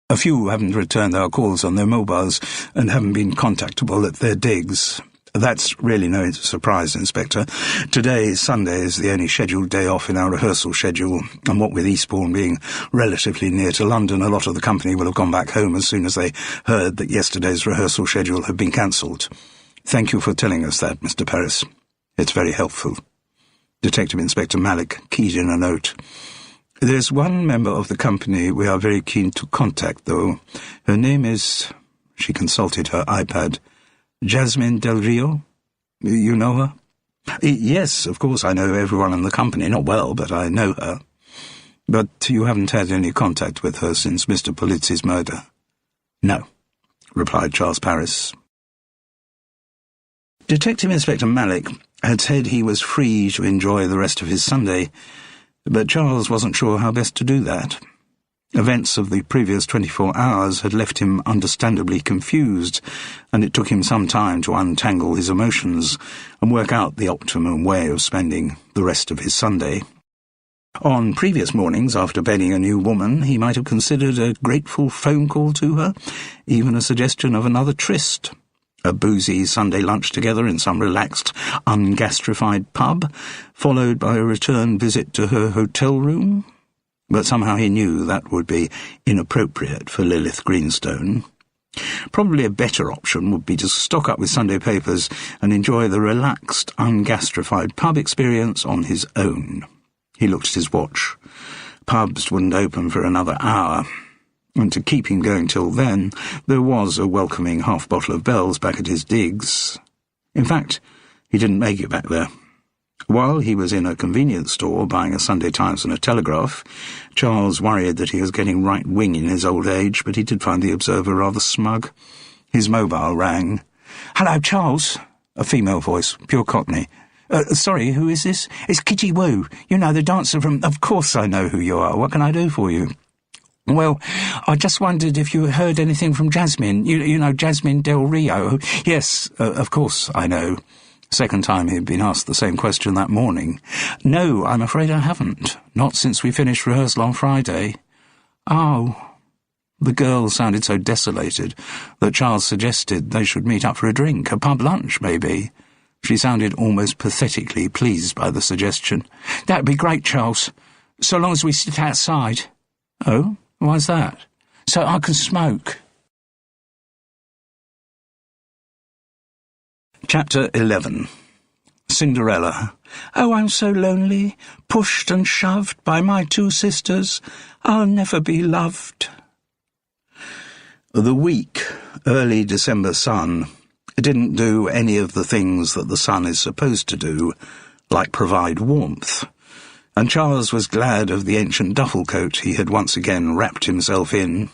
A few haven't returned our calls on their mobiles and haven't been contactable at their digs. That's really no surprise, Inspector. Today, Sunday, is the only scheduled day off in our rehearsal schedule, and what with Eastbourne being relatively near to London, a lot of the company will have gone back home as soon as they heard that yesterday's rehearsal schedule had been cancelled. Thank you for telling us that, Mr. Paris. It's very helpful." Detective Inspector Malik keyed in a note. "There's one member of the company we are very keen to contact, though. Her name is—" She consulted her iPad. "Jasmine Del Rio? You know her?" "Yes, of course I know everyone in the company. Not well, but I know her." "But you haven't had any contact with her since Mr. Polizzi's murder?" "No," replied Charles Paris. Detective Inspector Malik had said he was free to enjoy the rest of his Sunday, but Charles wasn't sure how best to do that. Events of the previous 24 hours had left him understandably confused, and it took him some time to untangle his emotions and work out the optimum way of spending the rest of his Sunday. On previous mornings, after bedding a new woman, he might have considered a grateful phone call to her, even a suggestion of another tryst. A boozy Sunday lunch together in some relaxed, ungastrified pub, followed by a return visit to her hotel room. But somehow he knew that would be inappropriate for Lilith Greenstone. Probably a better option would be to stock up with Sunday papers and enjoy the relaxed, ungastrified pub experience on his own. He looked at his watch. Pubs wouldn't open for another hour, and to keep him going till then, there was a welcoming half-bottle of Bell's back at his digs. In fact, he didn't make it back there. While he was in a convenience store buying a Sunday Times and a Telegraph, Charles worried that he was getting right-wing in his old age, but he did find the Observer rather smug. His mobile rang. "Hello, Charles," a female voice, pure Cockney. Sorry, who is this?" "It's Kitty Wu. You know, the dancer from—" "Of course I know who you are. What can I do for you?" "Well, I just wondered if you heard anything from Jasmine. You know, Jasmine Del Rio." "Yes, of course I know." Second time he'd been asked the same question that morning. "No, I'm afraid I haven't. Not since we finished rehearsal on Friday." "Oh." The girl sounded so desolated that Charles suggested they should meet up for a drink, a pub lunch, maybe. She sounded almost pathetically pleased by the suggestion. "That'd be great, Charles, so long as we sit outside." "Oh? Why's that?" "So I can smoke." Chapter 11. Cinderella. "Oh, I'm so lonely, pushed and shoved by my two sisters. I'll never be loved." The weak, early December sun didn't do any of the things that the sun is supposed to do, like provide warmth, and Charles was glad of the ancient duffel coat he had once again wrapped himself in.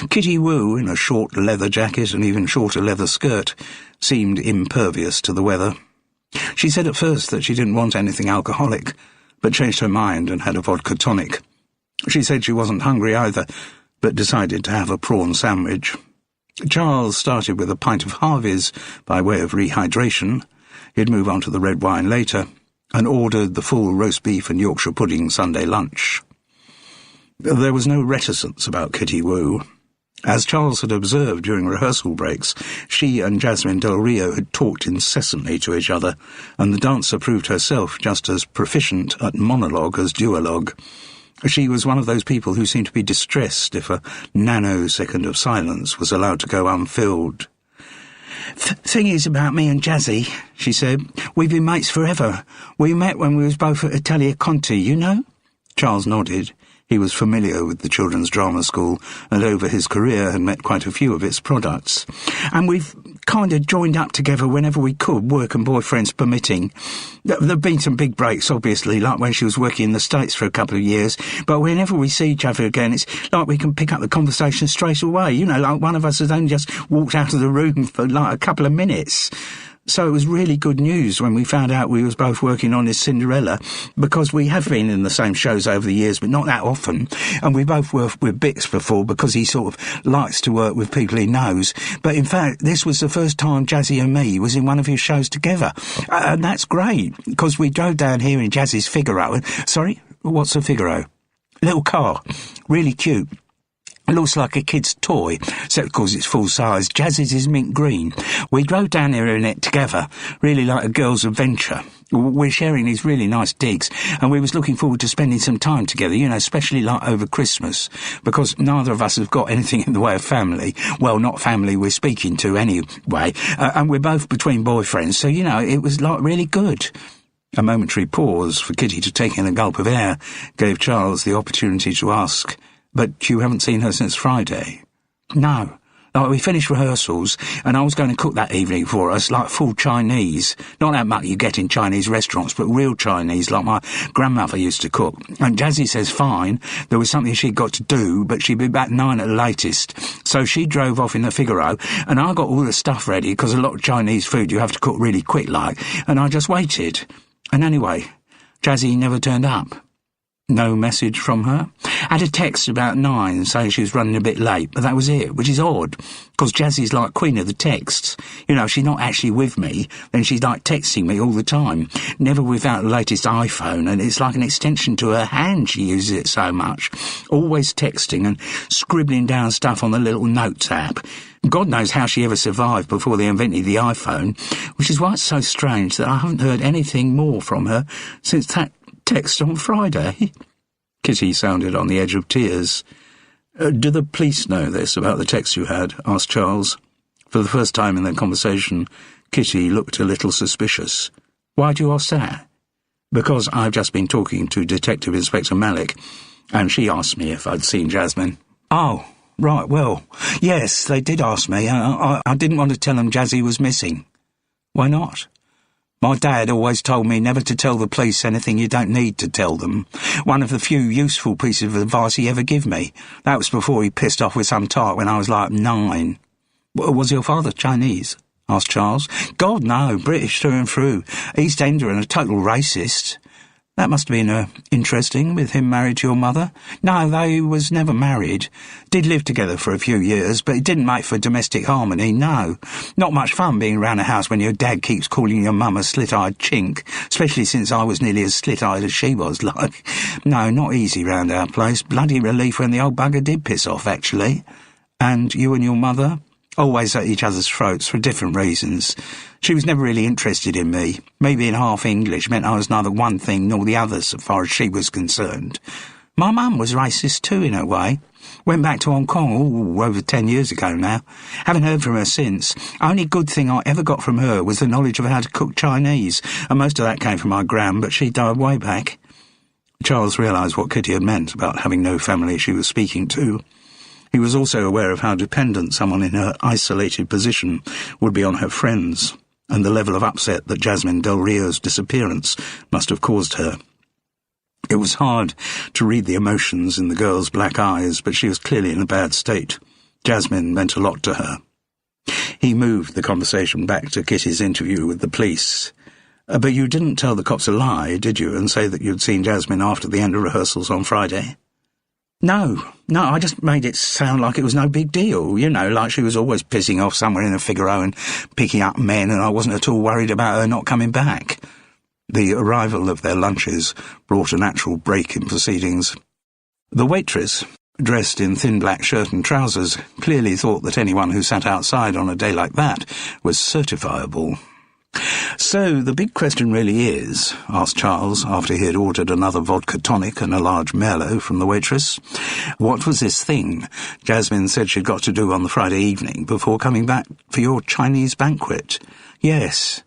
Kitty Wu, in a short leather jacket and even shorter leather skirt, seemed impervious to the weather. She said at first that she didn't want anything alcoholic, but changed her mind and had a vodka tonic. She said she wasn't hungry either, but decided to have a prawn sandwich. Charles started with a pint of Harvey's by way of rehydration. He'd move on to the red wine later, and ordered the full roast beef and Yorkshire pudding Sunday lunch. There was no reticence about Kitty Wu. As Charles had observed during rehearsal breaks, she and Jasmine Del Rio had talked incessantly to each other, and the dancer proved herself just as proficient at monologue as duologue. She was one of those people who seemed to be distressed if a nanosecond of silence was allowed to go unfilled. "Thing is about me and Jazzy," she said, "we've been mates forever. We met when we was both at Italia Conti, you know?" Charles nodded. He was familiar with the children's drama school, and over his career had met quite a few of its products. "And we've kind of joined up together whenever we could, work and boyfriends permitting. There've been some big breaks, obviously, like when she was working in the States for a couple of years, but whenever we see each other again, it's like we can pick up the conversation straight away. You know, like one of us has only just walked out of the room for like a couple of minutes. So it was really good news when we found out we was both working on his Cinderella, because we have been in the same shows over the years, but not that often. And we both worked with Bix before, because he sort of likes to work with people he knows. But in fact, this was the first time Jazzy and me was in one of his shows together. And that's great, because we drove down here in Jazzy's Figaro. Sorry, what's a Figaro? Little car. Really cute. It looks like a kid's toy, except because it's full size. Jazzy's is mint green. We drove down here in it together, really like a girl's adventure. We're sharing these really nice digs, and we was looking forward to spending some time together, you know, especially like over Christmas, because neither of us have got anything in the way of family. Well, not family we're speaking to anyway, and we're both between boyfriends, so, you know, it was like really good. A momentary pause for Kitty to take in a gulp of air gave Charles the opportunity to ask, "But you haven't seen her since Friday?" "No. Like, we finished rehearsals, and I was going to cook that evening for us, like full Chinese. Not that much you get in Chinese restaurants, but real Chinese, like my grandmother used to cook. And Jazzy says fine, there was something she'd got to do, but she'd be back 9 at the latest. So she drove off in the Figaro, and I got all the stuff ready, because a lot of Chinese food you have to cook really quick like, and I just waited. And anyway, Jazzy never turned up." "No message from her?" "Had a text about 9 saying she was running a bit late, but that was it, which is odd, because Jazzy's like queen of the texts. You know, she's not actually with me, then she's like texting me all the time, never without the latest iPhone, and it's like an extension to her hand, she uses it so much. Always texting and scribbling down stuff on the little notes app. God knows how she ever survived before they invented the iPhone, which is why it's so strange that I haven't heard anything more from her since that text on Friday." Kitty sounded on the edge of tears. "Do the police know this about the text you had?" asked Charles. For the first time in their conversation, Kitty looked a little suspicious. "Why do you ask that?" "Because I've just been talking to Detective Inspector Malik, and she asked me if I'd seen Jasmine." "Oh, right, well, yes, they did ask me. I didn't want to tell them Jazzy was missing." "Why not?" "My dad always told me never to tell the police anything you don't need to tell them. One of the few useful pieces of advice he ever gave me. That was before he pissed off with some tart when I was like 9. "Was your father Chinese?" asked Charles. "God, no, British through and through. East Ender and a total racist." "That must have been interesting, with him married to your mother." "No, they was never married. Did live together for a few years, but it didn't make for domestic harmony, no. Not much fun being round a house when your dad keeps calling your mum a slit-eyed chink, especially since I was nearly as slit-eyed as she was, like. No, not easy round our place. Bloody relief when the old bugger did piss off, actually." "And you and your mother?" "Always at each other's throats for different reasons. She was never really interested in me. Me being half English meant I was neither one thing nor the other so far as she was concerned. My mum was racist too, in a way. Went back to Hong Kong, over 10 years ago now. Haven't heard from her since. Only good thing I ever got from her was the knowledge of how to cook Chinese, and most of that came from my gran, but she died way back." Charles realised what Kitty had meant about having no family she was speaking to. He was also aware of how dependent someone in her isolated position would be on her friends, and the level of upset that Jasmine Del Rio's disappearance must have caused her. It was hard to read the emotions in the girl's black eyes, but she was clearly in a bad state. Jasmine meant a lot to her. He moved the conversation back to Kitty's interview with the police. "But you didn't tell the cops a lie, did you, and say that you'd seen Jasmine after the end of rehearsals on Friday?" No, I just made it sound like it was no big deal, you know, like she was always pissing off somewhere in the Figaro and picking up men, and I wasn't at all worried about her not coming back." The arrival of their lunches brought a natural break in proceedings. The waitress, dressed in thin black shirt and trousers, clearly thought that anyone who sat outside on a day like that was certifiable. "So the big question really is," asked Charles, after he had ordered another vodka tonic and a large Merlot from the waitress, "what was this thing Jasmine said she'd got to do on the Friday evening before coming back for your Chinese banquet?" "Yes,"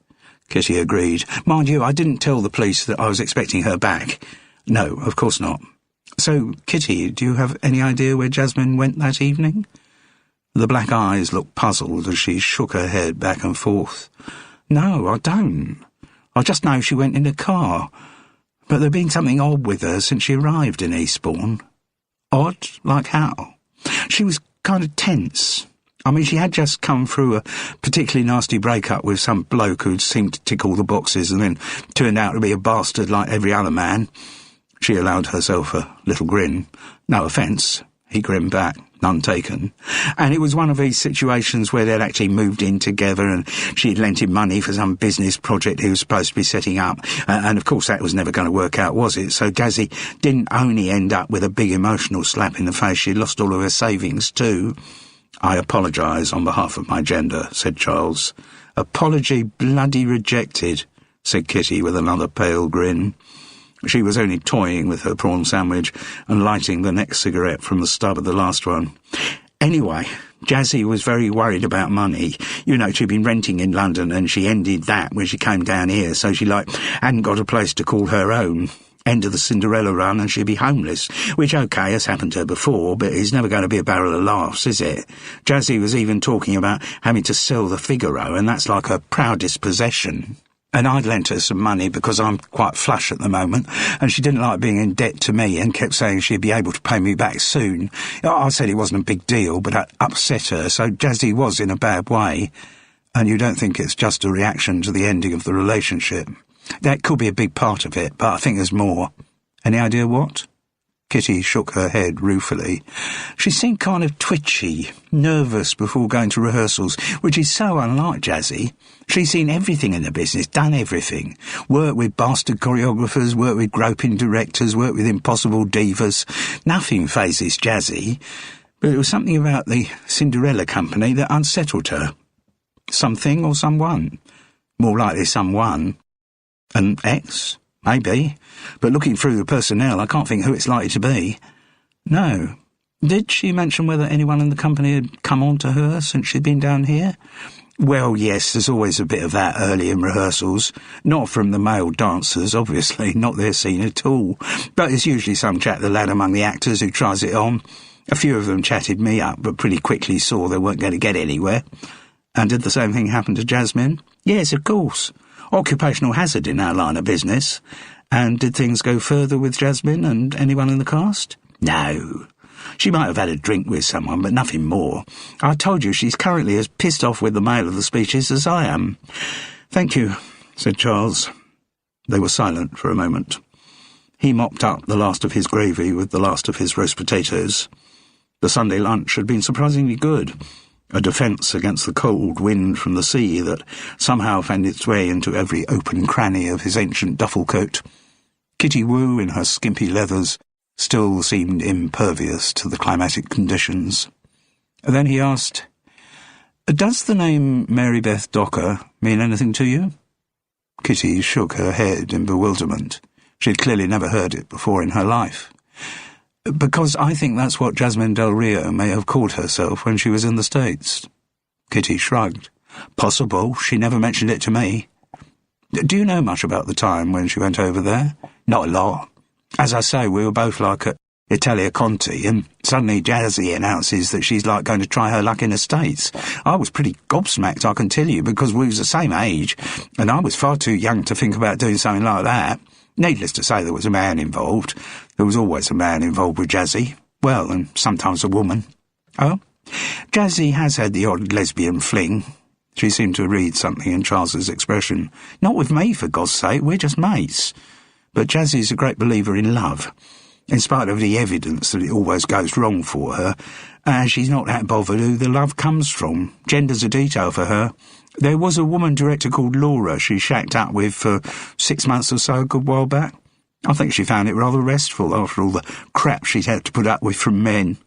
Kitty agreed. "Mind you, I didn't tell the police that I was expecting her back." "No, of course not. So, Kitty, do you have any idea where Jasmine went that evening?" The black eyes looked puzzled as she shook her head back and forth. "No, I don't. I just know she went in a car. But there'd been something odd with her since she arrived in Eastbourne." "Odd? Like how?" "She was kind of tense. I mean, she had just come through a particularly nasty breakup with some bloke who seemed to tick all the boxes and then turned out to be a bastard like every other man." She allowed herself a little grin. "No offence," he grinned back, none taken. "And it was one of these situations where they'd actually moved in together and she'd lent him money for some business project he was supposed to be setting up. And of course that was never going to work out, was it? So Jazzy didn't only end up with a big emotional slap in the face, she lost all of her savings too." "I apologise on behalf of my gender," said Charles. "Apology bloody rejected," said Kitty with another pale grin. She was only toying with her prawn sandwich and lighting the next cigarette from the stub of the last one. "Anyway, Jazzy was very worried about money. You know, she'd been renting in London and she ended that when she came down here, so she, hadn't got a place to call her own. End of the Cinderella run and she'd be homeless, which, okay, has happened to her before, but it's never going to be a barrel of laughs, is it? Jazzy was even talking about having to sell the Figaro, and that's like her proudest possession. And I'd lent her some money because I'm quite flush at the moment, and she didn't like being in debt to me and kept saying she'd be able to pay me back soon. I said it wasn't a big deal, but that upset her, so Jazzy was in a bad way. And you don't think it's just a reaction to the ending of the relationship? That could be a big part of it, but I think there's more. Any idea what?" Kitty shook her head ruefully. She seemed kind of twitchy, nervous before going to rehearsals, which is so unlike Jazzy. She's seen everything in the business, done everything. Worked with bastard choreographers, worked with groping directors, worked with impossible divas. Nothing phases Jazzy. But it was something about the Cinderella company that unsettled her. Something or someone. More likely someone. An ex? Maybe. But looking through the personnel, I can't think who it's likely to be. No. Did she mention whether anyone in the company had come on to her since she'd been down here? Well, yes, there's always a bit of that early in rehearsals. Not from the male dancers, obviously, not their scene at all. But it's usually some chap the lad among the actors who tries it on. A few of them chatted me up, but pretty quickly saw they weren't going to get anywhere. And did the same thing happen to Jasmine? Yes, of course. Occupational hazard in our line of business. And did things go further with Jasmine and anyone in the cast? No. She might have had a drink with someone, but nothing more. I told you she's currently as pissed off with the male of the species as I am. "Thank you," said Charles. They were silent for a moment. He mopped up the last of his gravy with the last of his roast potatoes. The Sunday lunch had been surprisingly good. A defence against the cold wind from the sea that somehow found its way into every open cranny of his ancient duffel coat. Kitty Woo, in her skimpy leathers, still seemed impervious to the climatic conditions. Then he asked, "Does the name Mary Beth Docker mean anything to you?" Kitty shook her head in bewilderment. She'd clearly never heard it before in her life. "Because I think that's what Jasmine Del Rio may have called herself when she was in the States." Kitty shrugged. "Possible. She never mentioned it to me." "Do you know much about the time when she went over there?" "Not a lot. As I say, we were both at Italia Conti, and suddenly Jazzy announces that she's going to try her luck in the States. I was pretty gobsmacked, I can tell you, because we was the same age, and I was far too young to think about doing something like that. Needless to say, there was a man involved. There was always a man involved with Jazzy. Well, and sometimes a woman." "Oh?" "Jazzy has had the odd lesbian fling." She seemed to read something in Charles's expression. "Not with me, for God's sake, we're just mates. But Jazzy's a great believer in love, in spite of the evidence that it always goes wrong for her, and she's not that bothered who the love comes from. Gender's a detail for her. There was a woman director called Laura she shacked up with for 6 months or so a good while back. I think she found it rather restful after all the crap she'd had to put up with from men.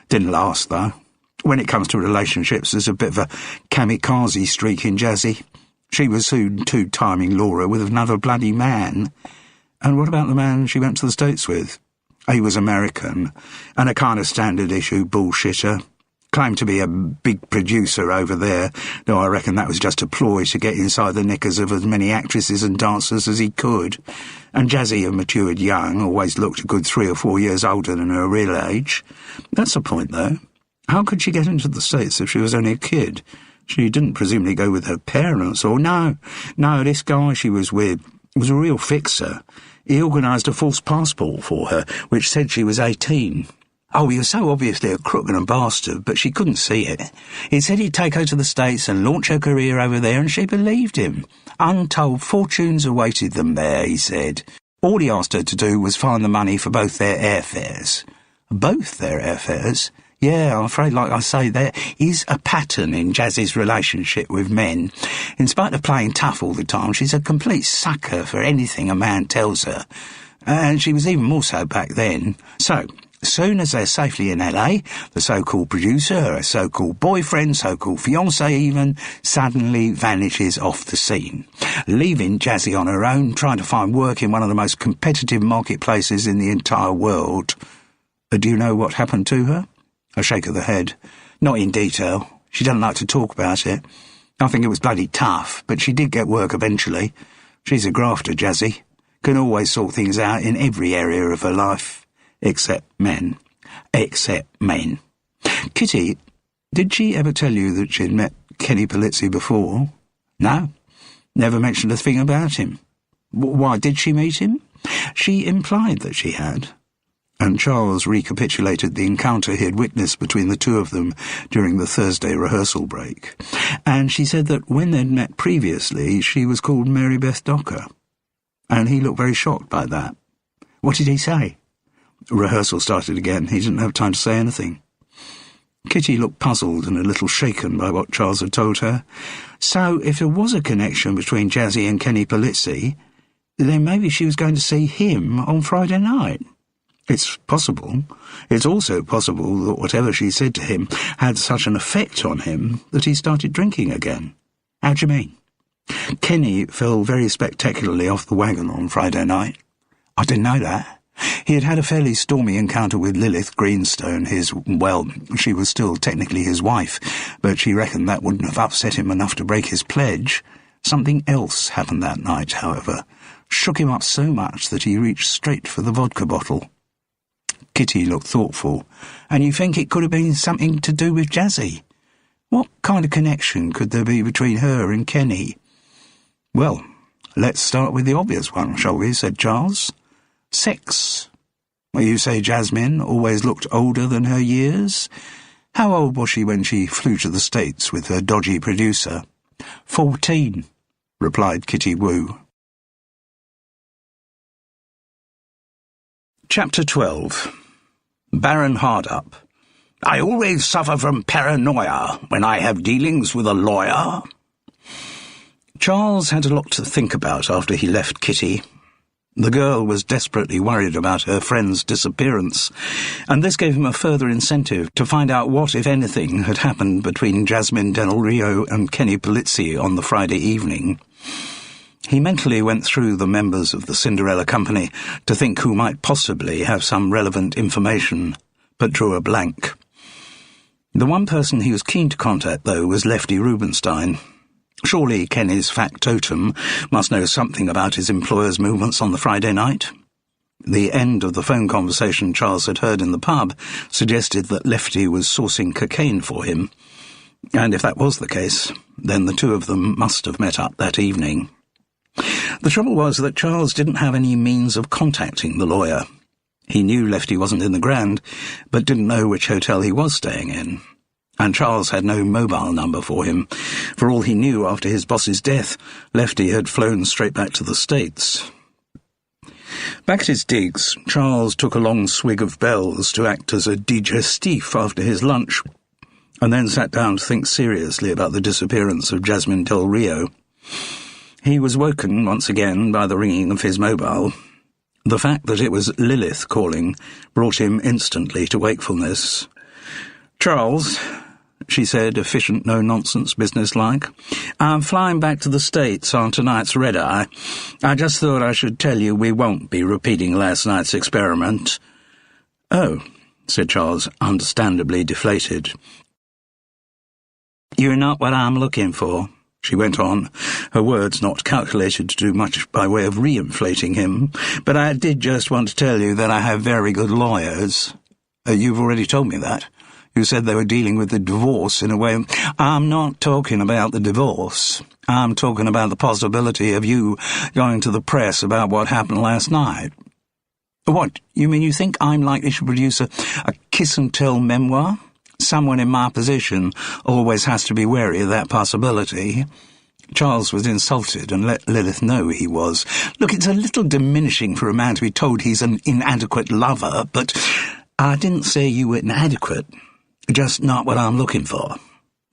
Didn't last, though. When it comes to relationships, there's a bit of a kamikaze streak in Jazzy. She was soon two-timing Laura with another bloody man. And what about the man she went to the States with? He was American, and a kind of standard-issue bullshitter. Claimed to be a big producer over there, though I reckon that was just a ploy to get inside the knickers of as many actresses and dancers as he could. And Jazzy had matured young, always looked a good 3 or 4 years older than her real age. That's the point, though. How could she get into the States if she was only a kid? She didn't presumably go with her parents, or no, this guy she was with was a real fixer. He organised a false passport for her, which said she was 18. Oh, he was so obviously a crook and a bastard, but she couldn't see it. He said he'd take her to the States and launch her career over there, and she believed him. Untold fortunes awaited them there, he said. All he asked her to do was find the money for both their airfares. Both their airfares? Yeah, I'm afraid, like I say, there is a pattern in Jazz's relationship with men. In spite of playing tough all the time, she's a complete sucker for anything a man tells her. And she was even more so back then. So, as soon as they're safely in LA, the so-called producer, her so-called boyfriend, so-called fiancé even, suddenly vanishes off the scene, leaving Jazzy on her own, trying to find work in one of the most competitive marketplaces in the entire world. Do you know what happened to her? A shake of the head. Not in detail. She doesn't like to talk about it. I think it was bloody tough, but she did get work eventually. She's a grafter, Jazzy. Can always sort things out in every area of her life. Except men. Except men. Kitty, did she ever tell you that she'd met Kenny Polizzi before? No. Never mentioned a thing about him. Why did she meet him? She implied that she had. And Charles recapitulated the encounter he had witnessed between the two of them during the Thursday rehearsal break. And she said that when they'd met previously, she was called Mary Beth Docker. And he looked very shocked by that. What did he say? Rehearsal started again. He didn't have time to say anything. Kitty looked puzzled and a little shaken by what Charles had told her. So, if there was a connection between Jazzy and Kenny Polizzi, then maybe she was going to see him on Friday night. It's possible. It's also possible that whatever she said to him had such an effect on him that he started drinking again. How do you mean? Kenny fell very spectacularly off the wagon on Friday night. I didn't know that. He had had a fairly stormy encounter with Lilith Greenstone, she was still technically his wife, but she reckoned that wouldn't have upset him enough to break his pledge. Something else happened that night, however. Shook him up so much that he reached straight for the vodka bottle. Kitty looked thoughtful. And you think it could have been something to do with Jazzy? What kind of connection could there be between her and Kenny? Well, let's start with the obvious one, shall we, said Charles. Sex. Well, you say Jasmine always looked older than her years? How old was she when she flew to the States with her dodgy producer? 14, replied Kitty Woo. Chapter 12. Baron Hardup. I always suffer from paranoia when I have dealings with a lawyer. Charles had a lot to think about after he left Kitty. The girl was desperately worried about her friend's disappearance, and this gave him a further incentive to find out what, if anything, had happened between Jasmine Del Rio and Kenny Polizzi on the Friday evening. He mentally went through the members of the Cinderella Company to think who might possibly have some relevant information, but drew a blank. The one person he was keen to contact, though, was Lefty Rubinstein. Surely Kenny's factotum must know something about his employer's movements on the Friday night. The end of the phone conversation Charles had heard in the pub suggested that Lefty was sourcing cocaine for him, and if that was the case, then the two of them must have met up that evening. The trouble was that Charles didn't have any means of contacting the lawyer. He knew Lefty wasn't in the Grand, but didn't know which hotel he was staying in. And Charles had no mobile number for him. For all he knew, after his boss's death, Lefty had flown straight back to the States. Back at his digs, Charles took a long swig of Bell's to act as a digestif after his lunch, and then sat down to think seriously about the disappearance of Jasmine Del Rio. He was woken once again by the ringing of his mobile. The fact that it was Lilith calling brought him instantly to wakefulness. "Charles," she said, efficient, no-nonsense, business-like, "I'm flying back to the States on tonight's red-eye. I just thought I should tell you we won't be repeating last night's experiment." "Oh," said Charles, understandably deflated. "You're not what I'm looking for," she went on, her words not calculated to do much by way of re-inflating him, "but I did just want to tell you that I have very good lawyers." "You've already told me that." who said they were dealing with the divorce in a way. I'm not talking about the divorce. I'm talking about the possibility of you going to the press about what happened last night. What, you mean you think I'm likely to produce a kiss-and-tell memoir? Someone in my position always has to be wary of that possibility. Charles was insulted and let Lilith know he was. Look, it's a little diminishing for a man to be told he's an inadequate lover, but I didn't say you were inadequate. Just not what I'm looking for.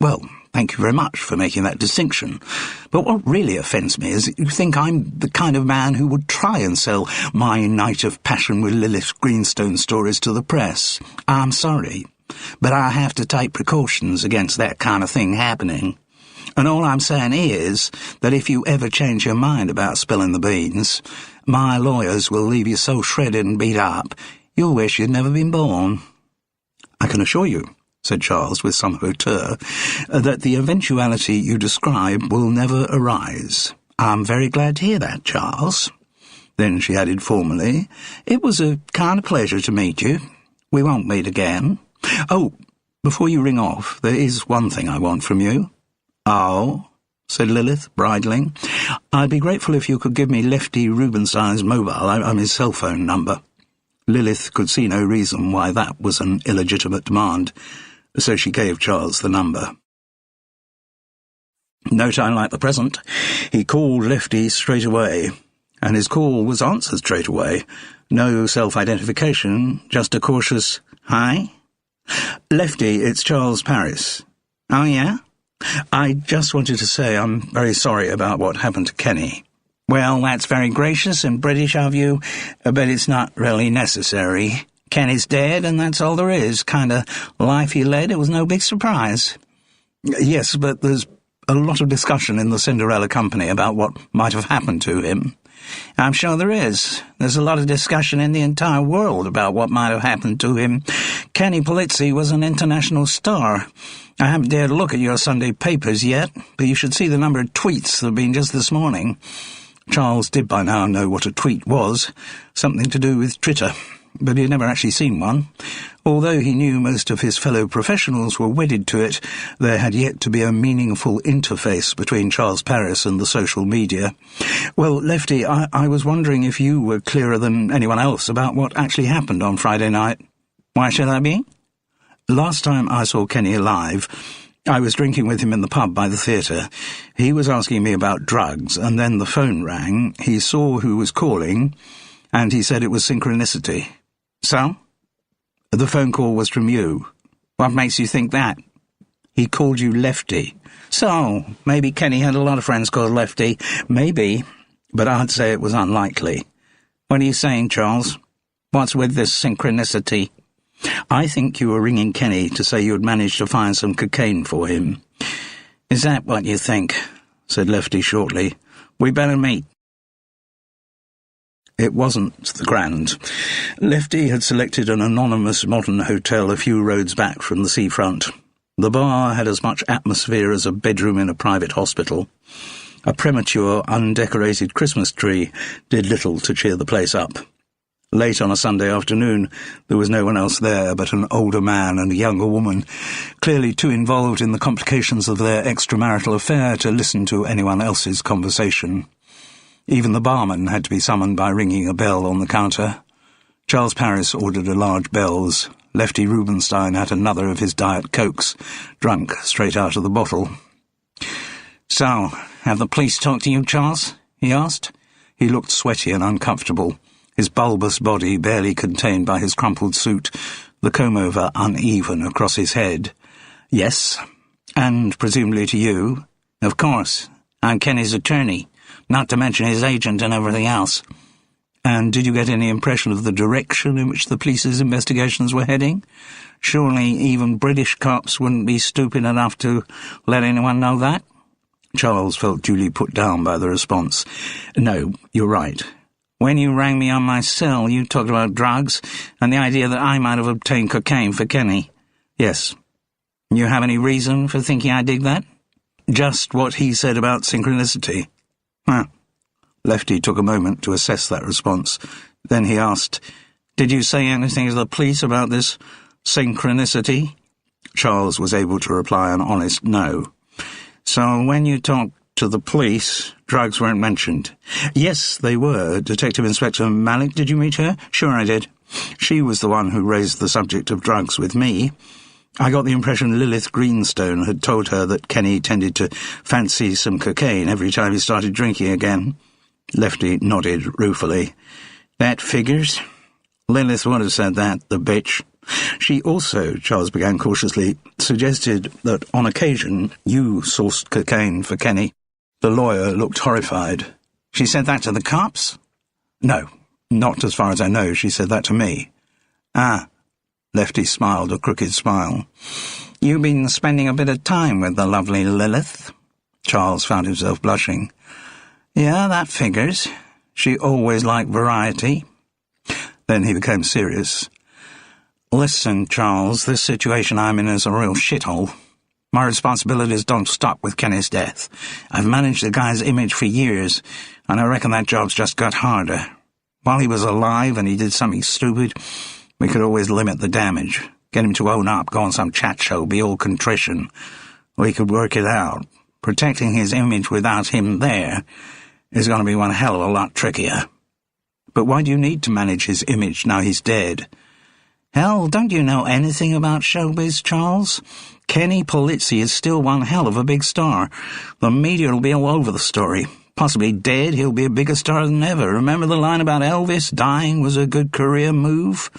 Well, thank you very much for making that distinction. But what really offends me is that you think I'm the kind of man who would try and sell my night of passion with Lilith Greenstone stories to the press. I'm sorry, but I have to take precautions against that kind of thing happening. And all I'm saying is that if you ever change your mind about spilling the beans, my lawyers will leave you so shredded and beat up, you'll wish you'd never been born. I can assure you, said Charles with some hauteur, that the eventuality you describe will never arise. I'm very glad to hear that, Charles. Then she added formally, it was a kind of pleasure to meet you. We won't meet again. Oh, before you ring off, there is one thing I want from you. Oh, said Lilith, bridling. I'd be grateful if you could give me Lefty Rubenstein's mobile. I'm his cell phone number. Lilith could see no reason why that was an illegitimate demand, so she gave Charles the number. No time like the present. He called Lefty straight away, and his call was answered straight away. No self-identification, just a cautious, "Hi?" "Lefty, it's Charles Paris." "Oh, yeah? I just wanted to say I'm very sorry about what happened to Kenny." "Well, that's very gracious and British of you, but it's not really necessary. Kenny's dead, and that's all there is. Kind of life he led, it was no big surprise." "Yes, but there's a lot of discussion in the Cinderella Company about what might have happened to him." "I'm sure there is. There's a lot of discussion in the entire world about what might have happened to him. Kenny Polizzi was an international star. I haven't dared look at your Sunday papers yet, but you should see the number of tweets there have been just this morning." Charles did by now know what a tweet was, something to do with Twitter, but he had never actually seen one. Although he knew most of his fellow professionals were wedded to it, there had yet to be a meaningful interface between Charles Paris and the social media. "Well, Lefty, I was wondering if you were clearer than anyone else about what actually happened on Friday night." "Why should I be?" "Last time I saw Kenny alive, I was drinking with him in the pub by the theatre. He was asking me about drugs, and then the phone rang. He saw who was calling, and he said it was synchronicity." "So?" "The phone call was from you." "What makes you think that?" "He called you Lefty." "So, maybe Kenny had a lot of friends called Lefty." "Maybe, but I'd say it was unlikely." "What are you saying, Charles? What's with this synchronicity?" "I think you were ringing Kenny to say you had managed to find some cocaine for him." "Is that what you think?" said Lefty shortly. "We better meet." It wasn't the Grand. Lefty had selected an anonymous modern hotel a few roads back from the seafront. The bar had as much atmosphere as a bedroom in a private hospital. A premature, undecorated Christmas tree did little to cheer the place up. Late on a Sunday afternoon, there was no one else there but an older man and a younger woman, clearly too involved in the complications of their extramarital affair to listen to anyone else's conversation. Even the barman had to be summoned by ringing a bell on the counter. Charles Paris ordered a large Bell's. Lefty Rubenstein had another of his Diet Cokes, drunk straight out of the bottle. "So, have the police talked to you, Charles?" he asked. He looked sweaty and uncomfortable, his bulbous body barely contained by his crumpled suit, the comb-over uneven across his head. "Yes, and presumably to you." "Of course. I'm Kenny's attorney, not to mention his agent and everything else." "And did you get any impression of the direction in which the police's investigations were heading? Surely even British cops wouldn't be stupid enough to let anyone know that?" Charles felt duly put down by the response. "No, you're right. When you rang me on my cell, you talked about drugs and the idea that I might have obtained cocaine for Kenny." "Yes." "You have any reason for thinking I did that?" "Just what he said about synchronicity." "Huh." Lefty took a moment to assess that response. Then he asked, "Did you say anything to the police about this synchronicity?" Charles was able to reply an honest no. So when you talked to the police, drugs weren't mentioned? Yes, they were. Detective Inspector Malik, did you meet her? Sure I did. She was the one who raised the subject of drugs with me. I got the impression Lilith Greenstone had told her that Kenny tended to fancy some cocaine every time he started drinking again. Lefty nodded ruefully. That figures. Lilith would have said that, the bitch. She also, Charles began cautiously, suggested that on occasion you sourced cocaine for Kenny. The lawyer looked horrified. She said that to the cops? No, not as far as I know. She said that to me. Ah. Lefty smiled a crooked smile. You've been spending a bit of time with the lovely Lilith? Charles found himself blushing. Yeah, that figures. She always liked variety. Then he became serious. Listen, Charles, this situation I'm in is a real shithole. My responsibilities don't stop with Kenny's death. I've managed the guy's image for years, and I reckon that job's just got harder. While he was alive and he did something stupid, we could always limit the damage. Get him to own up, go on some chat show, be all contrition. We could work it out. Protecting his image without him there is going to be one hell of a lot trickier. But why do you need to manage his image now he's dead? Hell, don't you know anything about showbiz, Charles? Kenny Polizzi is still one hell of a big star. The media will be all over the story. Possibly dead, he'll be a bigger star than ever. Remember the line about Elvis dying was a good career move?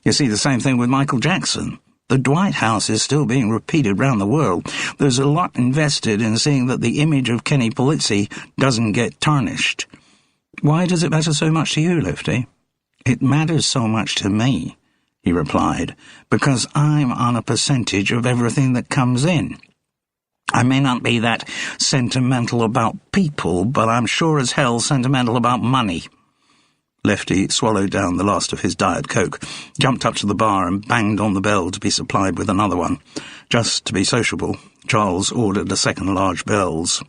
You see the same thing with Michael Jackson. The Dwight House is still being repeated round the world. There's a lot invested in seeing that the image of Kenny Polizzi doesn't get tarnished. Why does it matter so much to you, Lefty? It matters so much to me, he replied, because I'm on a percentage of everything that comes in. I may not be that sentimental about people, but I'm sure as hell sentimental about money. Lefty swallowed down the last of his Diet Coke, jumped up to the bar and banged on the bell to be supplied with another one. Just to be sociable, Charles ordered a second large Bell's.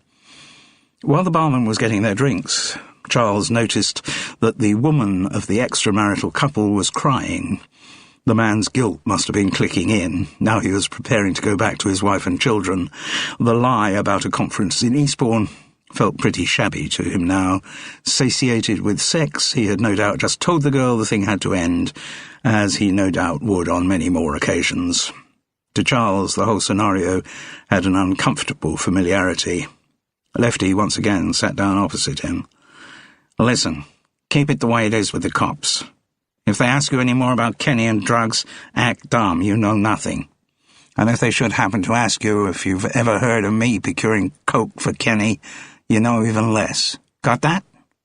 While the barman was getting their drinks, Charles noticed that the woman of the extramarital couple was crying. The man's guilt must have been clicking in. Now he was preparing to go back to his wife and children. The lie about a conference in Eastbourne felt pretty shabby to him now. Satiated with sex, he had no doubt just told the girl the thing had to end, as he no doubt would on many more occasions. To Charles, the whole scenario had an uncomfortable familiarity. Lefty once again sat down opposite him. Listen, keep it the way it is with the cops. If they ask you any more about Kenny and drugs, act dumb, you know nothing. And if they should happen to ask you if you've ever heard of me procuring coke for Kenny, you know even less. Got that?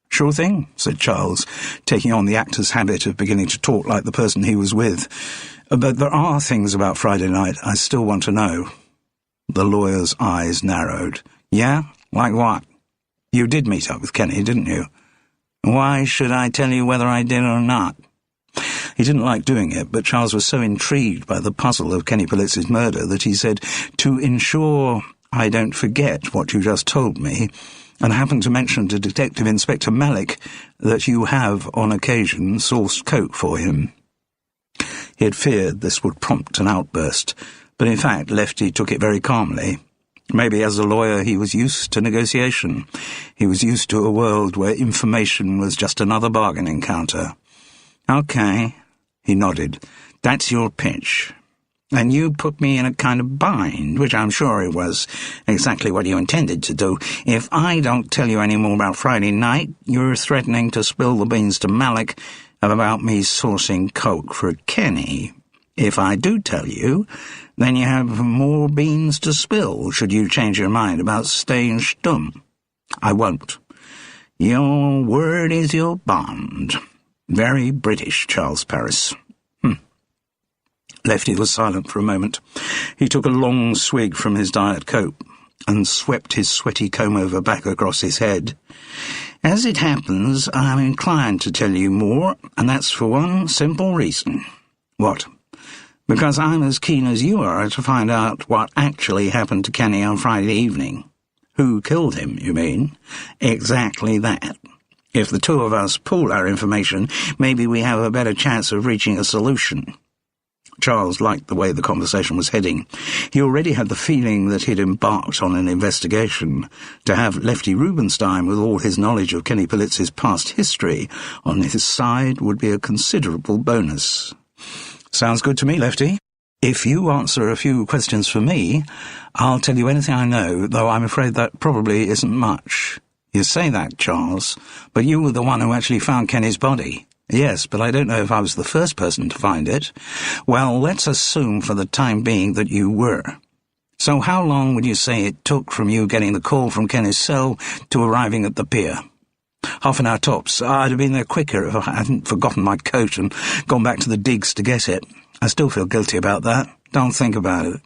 Sure thing, said Charles, taking on the actor's habit of beginning to talk like the person he was with. But there are things about Friday night I still want to know. The lawyer's eyes narrowed. Yeah? Like what? You did meet up with Kenny, didn't you? Why should I tell you whether I did or not? He didn't like doing it, but Charles was so intrigued by the puzzle of Kenny Polizzi's murder that he said, to ensure I don't forget what you just told me, and happened to mention to Detective Inspector Malik that you have, on occasion, sourced coke for him. He had feared this would prompt an outburst, but in fact Lefty took it very calmly. Maybe as a lawyer he was used to negotiation. He was used to a world where information was just another bargaining counter. Okay, he nodded. That's your pitch. And you put me in a kind of bind, which I'm sure it was exactly what you intended to do. If I don't tell you any more about Friday night, you're threatening to spill the beans to Malik about me sourcing coke for Kenny. If I do tell you, then you have more beans to spill, should you change your mind about staying stum. I won't. Your word is your bond. Very British, Charles Paris. Lefty was silent for a moment. He took a long swig from his Diet Coke and swept his sweaty comb-over back across his head. As it happens, I'm inclined to tell you more, and that's for one simple reason. What? Because I'm as keen as you are to find out what actually happened to Kenny on Friday evening. Who killed him, you mean? Exactly that. If the two of us pool our information, maybe we have a better chance of reaching a solution. Charles liked the way the conversation was heading. He already had the feeling that he'd embarked on an investigation. To have Lefty Rubinstein, with all his knowledge of Kenny Polizzi's past history, on his side would be a considerable bonus. "Sounds good to me, Lefty. If you answer a few questions for me, I'll tell you anything I know, though I'm afraid that probably isn't much." "You say that, Charles, but you were the one who actually found Kenny's body." "Yes, but I don't know if I was the first person to find it." "Well, let's assume for the time being that you were. So how long would you say it took from you getting the call from Kenny's cell to arriving at the pier?" "Half an hour tops. I'd have been there quicker if I hadn't forgotten my coat and gone back to the digs to get it. I still feel guilty about that. Don't think about it.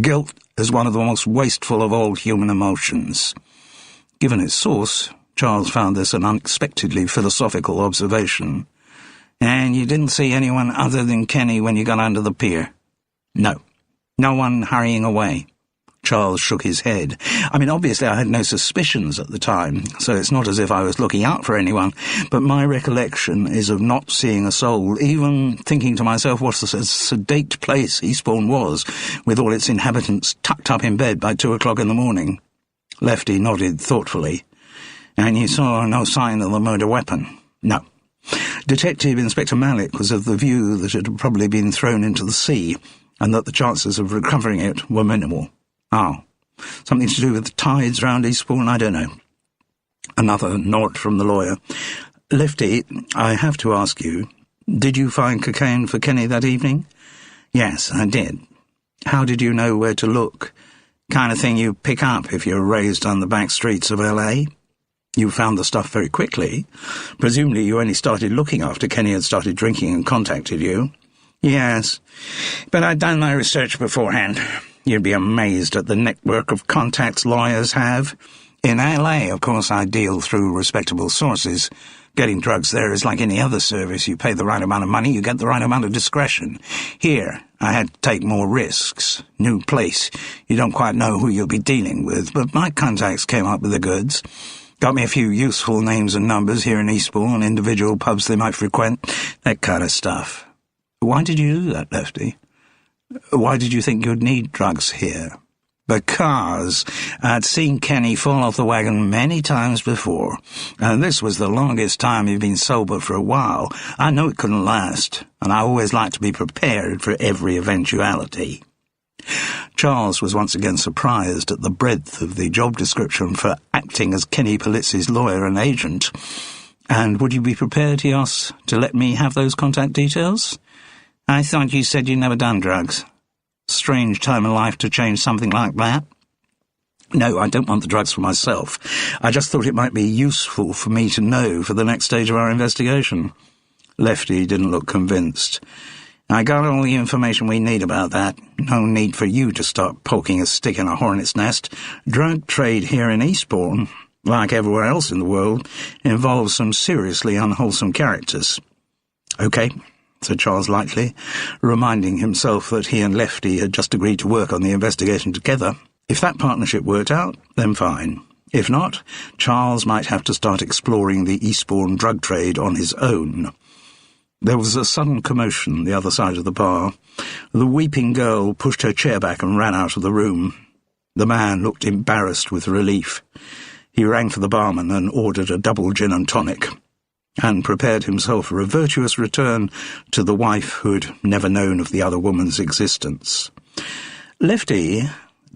Guilt is one of the most wasteful of all human emotions." Given its source, Charles found this an unexpectedly philosophical observation. "And you didn't see anyone other than Kenny when you got under the pier?" "No. No one hurrying away." Charles shook his head. "I mean, obviously I had no suspicions at the time, so it's not as if I was looking out for anyone, but my recollection is of not seeing a soul, even thinking to myself what a sedate place Eastbourne was, with all its inhabitants tucked up in bed by 2 o'clock in the morning." Lefty nodded thoughtfully. "And you saw no sign of the murder weapon?" "No. Detective Inspector Mallet was of the view that it had probably been thrown into the sea, and that the chances of recovering it were minimal." "Oh, something to do with the tides round Eastbourne? I don't know." Another nod from the lawyer. "Lefty, I have to ask you, did you find cocaine for Kenny that evening?" "Yes, I did." "How did you know where to look? Kind of thing you pick up if you're raised on the back streets of L.A.? You found the stuff very quickly. Presumably you only started looking after Kenny had started drinking and contacted you." "Yes, but I'd done my research beforehand. You'd be amazed at the network of contacts lawyers have. In L.A., of course, I deal through respectable sources. Getting drugs there is like any other service. You pay the right amount of money, you get the right amount of discretion. Here, I had to take more risks. New place. You don't quite know who you'll be dealing with, but my contacts came up with the goods. Got me a few useful names and numbers here in Eastbourne, individual pubs they might frequent, that kind of stuff." "Why did you do that, Lefty? Why did you think you'd need drugs here?" "Because I'd seen Kenny fall off the wagon many times before, and this was the longest time he'd been sober for a while. I knew it couldn't last, and I always like to be prepared for every eventuality." Charles was once again surprised at the breadth of the job description for acting as Kenny Polizzi's lawyer and agent. "And would you be prepared," he asked, "to let me have those contact details?" "I thought you said you'd never done drugs." "Strange time in life to change something like that." "No, I don't want the drugs for myself. I just thought it might be useful for me to know for the next stage of our investigation." Lefty didn't look convinced. "I got all the information we need about that. No need for you to start poking a stick in a hornet's nest. Drug trade here in Eastbourne, like everywhere else in the world, involves some seriously unwholesome characters." "Okay," said Charles lightly, reminding himself that he and Lefty had just agreed to work on the investigation together. If that partnership worked out, then fine. If not, Charles might have to start exploring the Eastbourne drug trade on his own. There was a sudden commotion the other side of the bar. The weeping girl pushed her chair back and ran out of the room. The man looked embarrassed with relief. He rang for the barman and ordered a double gin and tonic, and prepared himself for a virtuous return to the wife who'd never known of the other woman's existence. "Lefty,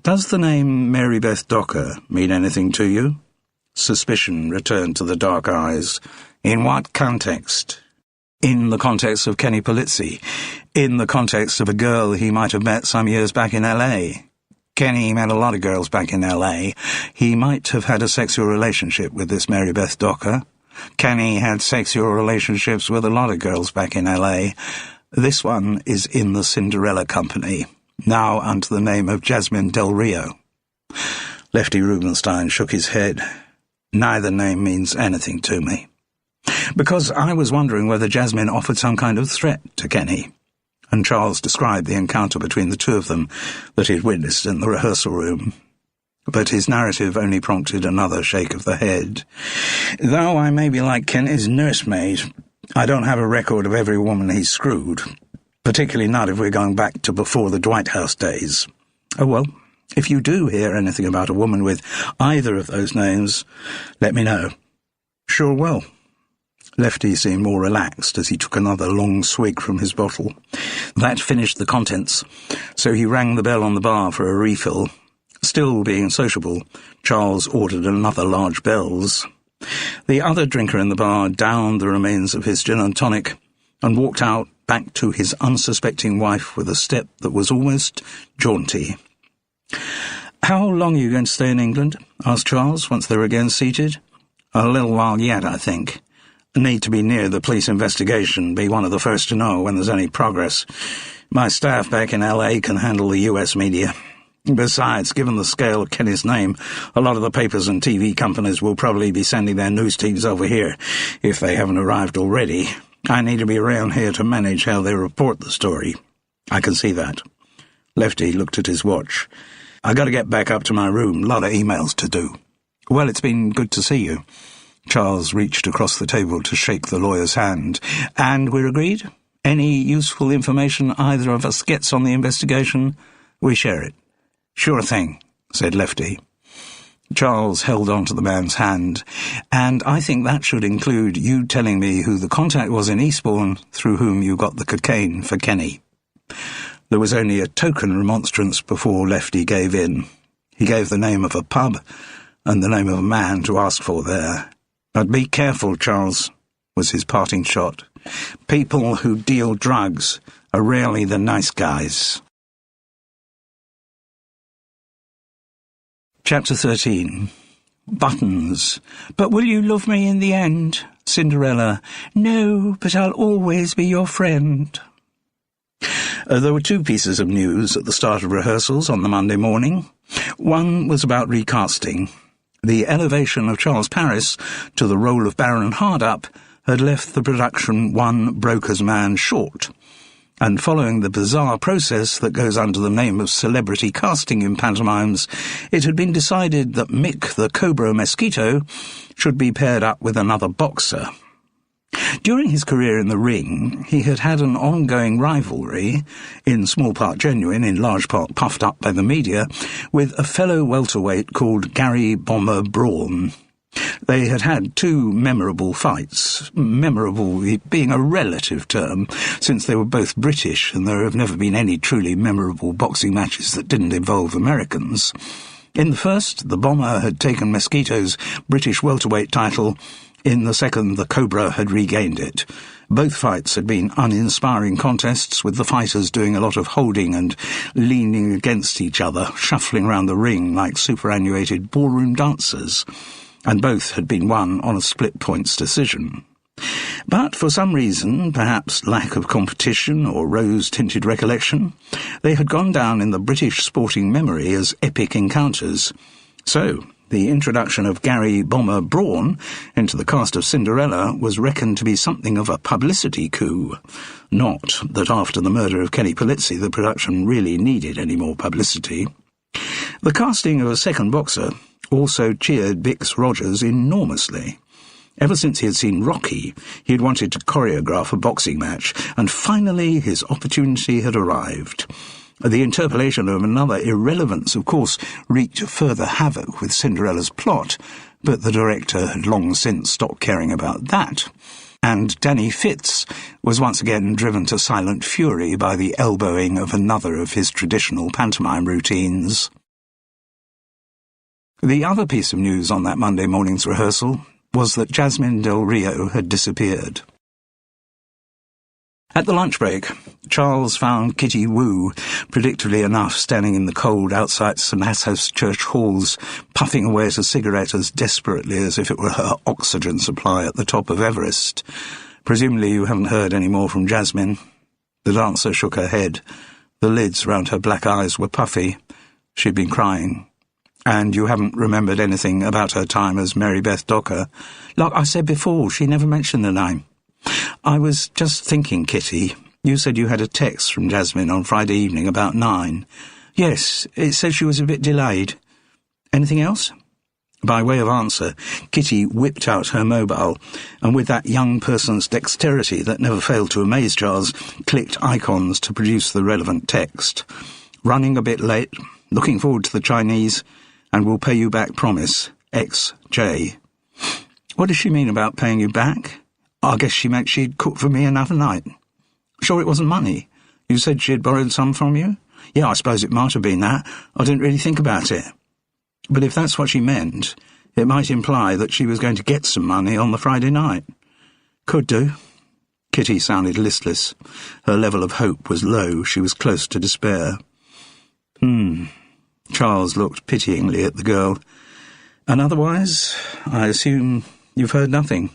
does the name Mary Beth Docker mean anything to you?" Suspicion returned to the dark eyes. "In what context?" "In the context of Kenny Polizzi. In the context of a girl he might have met some years back in L.A. Kenny met a lot of girls back in L.A. He might have had a sexual relationship with this Mary Beth Docker. Kenny had sexual relationships with a lot of girls back in L.A. This one is in the Cinderella Company, now under the name of Jasmine Del Rio." Lefty Rubinstein shook his head. "Neither name means anything to me." "Because I was wondering whether Jasmine offered some kind of threat to Kenny." And Charles described the encounter between the two of them that he had witnessed in the rehearsal room. But his narrative only prompted another shake of the head. "Though I may be like Kenny's nursemaid, I don't have a record of every woman he screwed. Particularly not if we're going back to before the Dwight House days. Oh well, if you do hear anything about a woman with either of those names, let me know. Sure will. Lefty seemed more relaxed as he took another long swig from his bottle. That finished the contents, so he rang the bell on the bar for a refill. Still being sociable, Charles ordered another large Bell's. The other drinker in the bar downed the remains of his gin and tonic and walked out back to his unsuspecting wife with a step that was almost jaunty. "How long are you going to stay in England?" asked Charles, once they were again seated. "A little while yet, I think. Need to be near the police investigation, be one of the first to know when there's any progress. My staff back in LA can handle the US media. Besides, given the scale of Kenny's name, a lot of the papers and TV companies will probably be sending their news teams over here, if they haven't arrived already. I need to be around here to manage how they report the story." "I can see that." Lefty looked at his watch. "I got to get back up to my room. Lot of emails to do." "Well, it's been good to see you." Charles reached across the table to shake the lawyer's hand. "And we're agreed? Any useful information either of us gets on the investigation, we share it." "Sure thing," said Lefty. Charles held on to the man's hand. "And I think that should include you telling me who the contact was in Eastbourne through whom you got the cocaine for Kenny." There was only a token remonstrance before Lefty gave in. He gave the name of a pub and the name of a man to ask for there. "But be careful, Charles," was his parting shot. "People who deal drugs are rarely the nice guys." Chapter 13. Buttons. "But will you love me in the end?" Cinderella. "No, but I'll always be your friend." There were two pieces of news at the start of rehearsals on the Monday morning. One was about recasting. The elevation of Charles Paris to the role of Baron Hardup had left the production one broker's man short, and following the bizarre process that goes under the name of celebrity casting in pantomimes, it had been decided that Mick the Cobra Mosquito should be paired up with another boxer. During his career in the ring, he had had an ongoing rivalry, in small part genuine, in large part puffed up by the media, with a fellow welterweight called Gary Bomber Braun. They had had two memorable fights, memorable being a relative term, since they were both British and there have never been any truly memorable boxing matches that didn't involve Americans. In the first, the Bomber had taken Mosquito's British welterweight title. In the second, the Cobra had regained it. Both fights had been uninspiring contests, with the fighters doing a lot of holding and leaning against each other, shuffling round the ring like superannuated ballroom dancers, and both had been won on a split points decision. But for some reason, perhaps lack of competition or rose-tinted recollection, they had gone down in the British sporting memory as epic encounters. So the introduction of Gary Bomber Braun into the cast of Cinderella was reckoned to be something of a publicity coup. Not that after the murder of Kenny Polizzi the production really needed any more publicity. The casting of a second boxer also cheered Bix Rogers enormously. Ever since he had seen Rocky, he had wanted to choreograph a boxing match, and finally his opportunity had arrived. The interpolation of another irrelevance, of course, wreaked further havoc with Cinderella's plot, but the director had long since stopped caring about that, and Danny Fitz was once again driven to silent fury by the elbowing of another of his traditional pantomime routines. The other piece of news on that Monday morning's rehearsal was that Jasmine Del Rio had disappeared. At the lunch break, Charles found Kitty Wu, predictably enough, standing in the cold outside St. Asaph's Church halls, puffing away at a cigarette as desperately as if it were her oxygen supply at the top of Everest. "Presumably you haven't heard any more from Jasmine?" The dancer shook her head. The lids round her black eyes were puffy. She'd been crying. "And you haven't remembered anything about her time as Mary Beth Docker?" "Like I said before, she never mentioned the name." "I was just thinking, Kitty, you said you had a text from Jasmine on Friday evening about 9. "Yes, it said she was a bit delayed." "Anything else?" By way of answer, Kitty whipped out her mobile, and with that young person's dexterity that never failed to amaze Charles, clicked icons to produce the relevant text. Running a bit late, looking forward to the Chinese, and will pay you back promise, XJ. What does she mean about paying you back? I guess she meant she'd cook for me another night. Sure it wasn't money? You said she'd borrowed some from you? Yeah, I suppose it might have been that. I didn't really think about it. But if that's what she meant, it might imply that she was going to get some money on the Friday night. Could do. Kitty sounded listless. Her level of hope was low. She was close to despair. Charles looked pityingly at the girl. And otherwise, I assume you've heard nothing?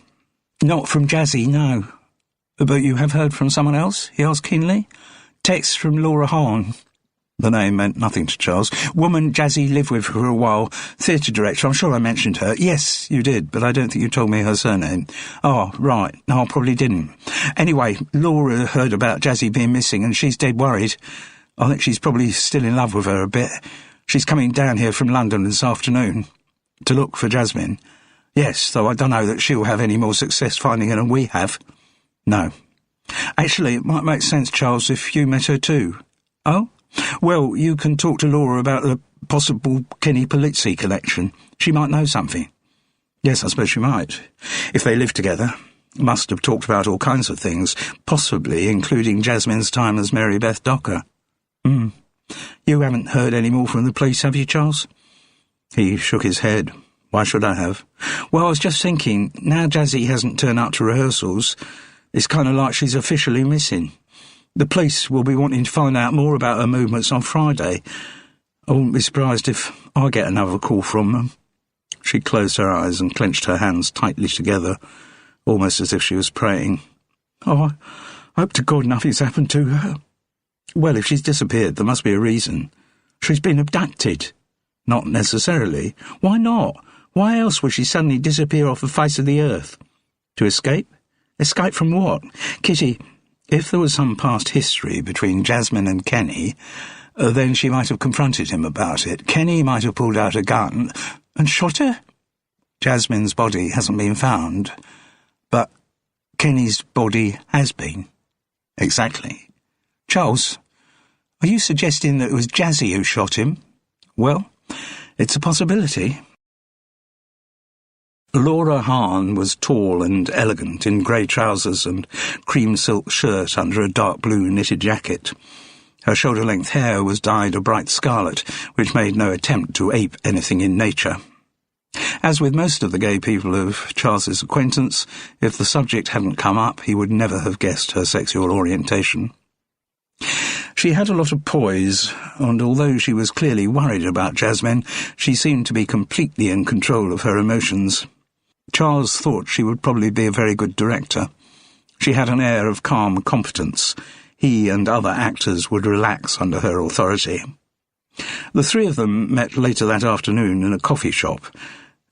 Not from Jazzy, no. But you have heard from someone else? He asked keenly. Text from Laura Hahn. The name meant nothing to Charles. Woman Jazzy lived with for a while. Theatre director. I'm sure I mentioned her. Yes, you did, but I don't think you told me her surname. Oh, right. No, I probably didn't. Anyway, Laura heard about Jazzy being missing, and she's dead worried. I think she's probably still in love with her a bit. She's coming down here from London this afternoon to look for Jasmine. Yes, though I don't know that she'll have any more success finding her than we have. No. Actually, it might make sense, Charles, if you met her too. Oh? Well, you can talk to Laura about the possible Kenny Polizzi collection. She might know something. Yes, I suppose she might. If they live together. Must have talked about all kinds of things, possibly including Jasmine's time as Mary Beth Docker. You haven't heard any more from the police, have you, Charles? He shook his head. Why should I have? Well, I was just thinking, now Jazzy hasn't turned up to rehearsals, it's kind of like she's officially missing. The police will be wanting to find out more about her movements on Friday. I wouldn't be surprised if I get another call from them. She closed her eyes and clenched her hands tightly together, almost as if she was praying. Oh, I hope to God nothing's happened to her. Well, if she's disappeared, there must be a reason. She's been abducted. Not necessarily. Why not? Why else would she suddenly disappear off the face of the earth? To escape? Escape from what? Kitty, if there was some past history between Jasmine and Kenny, then she might have confronted him about it. Kenny might have pulled out a gun and shot her. Jasmine's body hasn't been found, but Kenny's body has been. Exactly. Charles, are you suggesting that it was Jazzy who shot him? Well, it's a possibility. Laura Hahn was tall and elegant in grey trousers and cream silk shirt under a dark blue knitted jacket. Her shoulder-length hair was dyed a bright scarlet, which made no attempt to ape anything in nature. As with most of the gay people of Charles's acquaintance, if the subject hadn't come up, he would never have guessed her sexual orientation. She had a lot of poise, and although she was clearly worried about Jasmine, she seemed to be completely in control of her emotions. Charles thought she would probably be a very good director. She had an air of calm competence. He and other actors would relax under her authority. The three of them met later that afternoon in a coffee shop,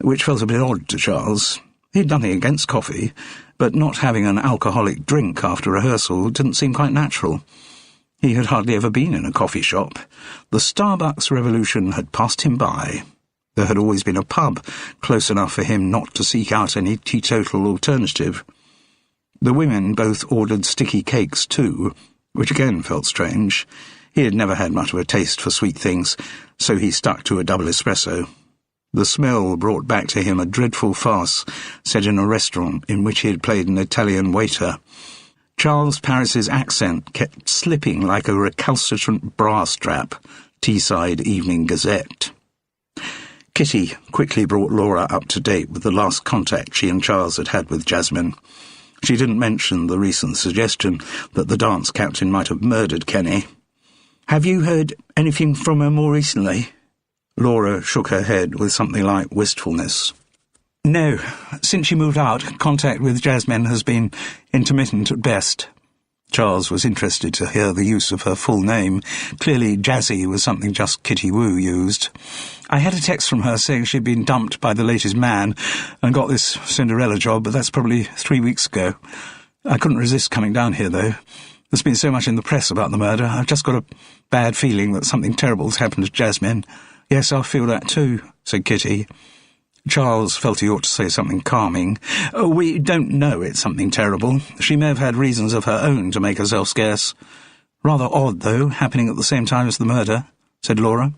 which felt a bit odd to Charles. He had nothing against coffee, but not having an alcoholic drink after rehearsal didn't seem quite natural. He had hardly ever been in a coffee shop. The Starbucks revolution had passed him by. There had always been a pub close enough for him not to seek out any teetotal alternative. The women both ordered sticky cakes too, which again felt strange. He had never had much of a taste for sweet things, so he stuck to a double espresso. The smell brought back to him a dreadful farce set in a restaurant in which he had played an Italian waiter. Charles Paris's accent kept slipping like a recalcitrant bra strap. Teesside Evening Gazette. Kitty quickly brought Laura up to date with the last contact she and Charles had had with Jasmine. She didn't mention the recent suggestion that the dance captain might have murdered Kenny. Have you heard anything from her more recently? Laura shook her head with something like wistfulness. No. Since she moved out, contact with Jasmine has been intermittent at best. Charles was interested to hear the use of her full name. Clearly Jazzy was something just Kitty Wu used. I had a text from her saying she'd been dumped by the latest man and got this Cinderella job, but that's probably 3 weeks ago. I couldn't resist coming down here, though. There's been so much in the press about the murder. I've just got a bad feeling that something terrible's happened to Jasmine. Yes, I feel that too, said Kitty. Charles felt he ought to say something calming. We don't know it's something terrible. She may have had reasons of her own to make herself scarce. Rather odd, though, happening at the same time as the murder, said Laura.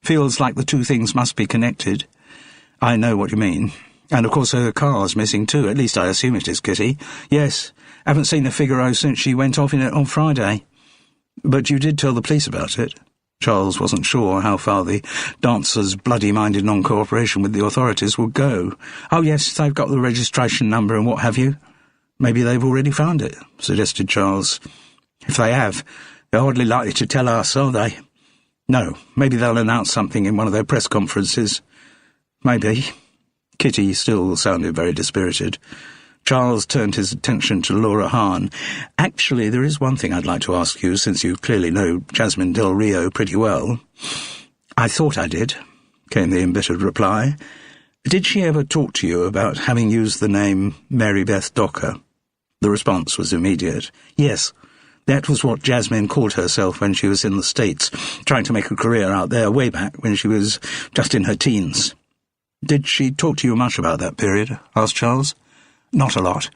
Feels like the two things must be connected. I know what you mean. And of course her car's missing too, at least I assume it is, Kitty. Yes, haven't seen the Figaro since she went off in it on Friday. But you did tell the police about it. Charles wasn't sure how far the dancer's bloody-minded non-cooperation with the authorities would go. Oh, yes, they've got the registration number and what have you. Maybe they've already found it, suggested Charles. If they have, they're hardly likely to tell us, are they? No, maybe they'll announce something in one of their press conferences. Maybe. Kitty still sounded very dispirited. Charles turned his attention to Laura Hahn. Actually, there is one thing I'd like to ask you, since you clearly know Jasmine Del Rio pretty well. I thought I did, came the embittered reply. Did she ever talk to you about having used the name Mary Beth Docker? The response was immediate. Yes, that was what Jasmine called herself when she was in the States, trying to make a career out there way back when she was just in her teens. Did she talk to you much about that period? Asked Charles. Not a lot.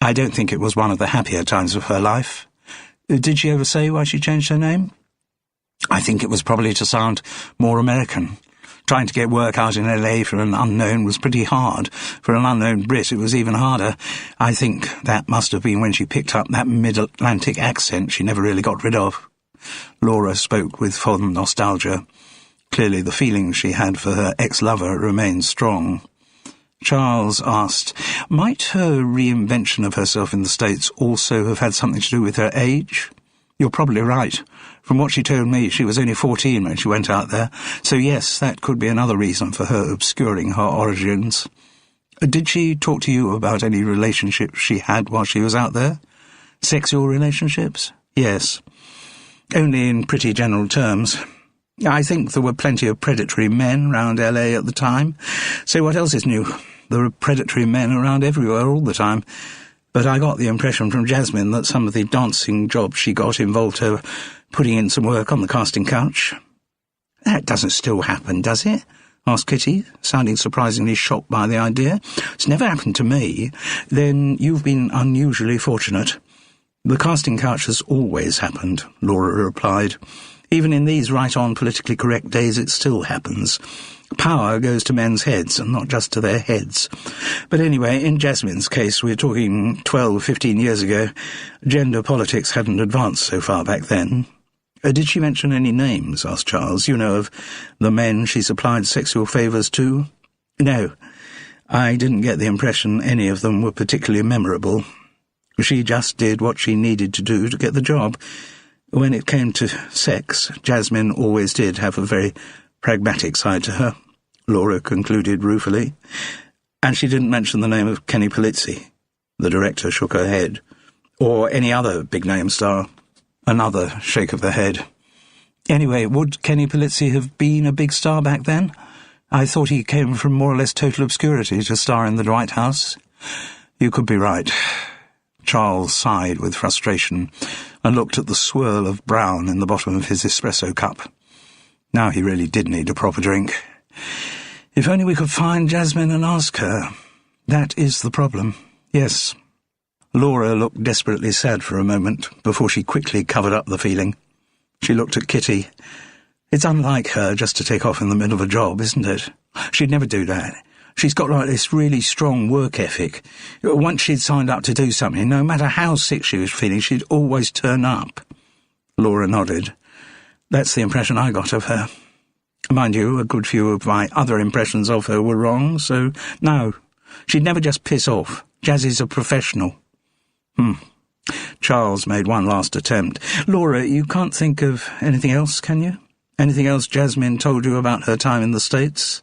I don't think it was one of the happier times of her life. Did she ever say why she changed her name? I think it was probably to sound more American. Trying to get work out in LA for an unknown was pretty hard. For an unknown Brit, it was even harder. I think that must have been when she picked up that mid-Atlantic accent she never really got rid of. Laura spoke with fond nostalgia. Clearly the feelings she had for her ex-lover remained strong. Charles asked, might her reinvention of herself in the States also have had something to do with her age? You're probably right. From what she told me, she was only 14 when she went out there, so yes, that could be another reason for her obscuring her origins. Did she talk to you about any relationships she had while she was out there? Sexual relationships? Yes. Only in pretty general terms. I think there were plenty of predatory men round LA at the time. So what else is new? There are predatory men around everywhere all the time. But I got the impression from Jasmine that some of the dancing jobs she got involved her putting in some work on the casting couch. That doesn't still happen, does it? Asked Kitty, sounding surprisingly shocked by the idea. It's never happened to me. Then you've been unusually fortunate. The casting couch has always happened, Laura replied. Even in these right-on politically correct days, it still happens. Power goes to men's heads, and not just to their heads. But anyway, in Jasmine's case, we're talking 12, 15 years ago. Gender politics hadn't advanced so far back then. Did she mention any names? Asked Charles. You know, of the men she supplied sexual favours to? No. I didn't get the impression any of them were particularly memorable. She just did what she needed to do to get the job. When it came to sex, Jasmine always did have a very pragmatic side to her, Laura concluded ruefully. And she didn't mention the name of Kenny Polizzi. The director shook her head. Or any other big-name star. Another shake of the head. Anyway, would Kenny Polizzi have been a big star back then? I thought he came from more or less total obscurity to star in the Dwight House. You could be right. Charles sighed with frustration and looked at the swirl of brown in the bottom of his espresso cup. Now he really did need a proper drink. If only we could find Jasmine and ask her. That is the problem. Yes. Laura looked desperately sad for a moment before she quickly covered up the feeling. She looked at Kitty. It's unlike her just to take off in the middle of a job, isn't it? She'd never do that. She's got like this really strong work ethic. Once she'd signed up to do something, no matter how sick she was feeling, she'd always turn up. Laura nodded. That's the impression I got of her. Mind you, a good few of my other impressions of her were wrong, so no, she'd never just piss off. Jazzy's a professional. Charles made one last attempt. Laura, you can't think of anything else, can you? Anything else Jasmine told you about her time in the States?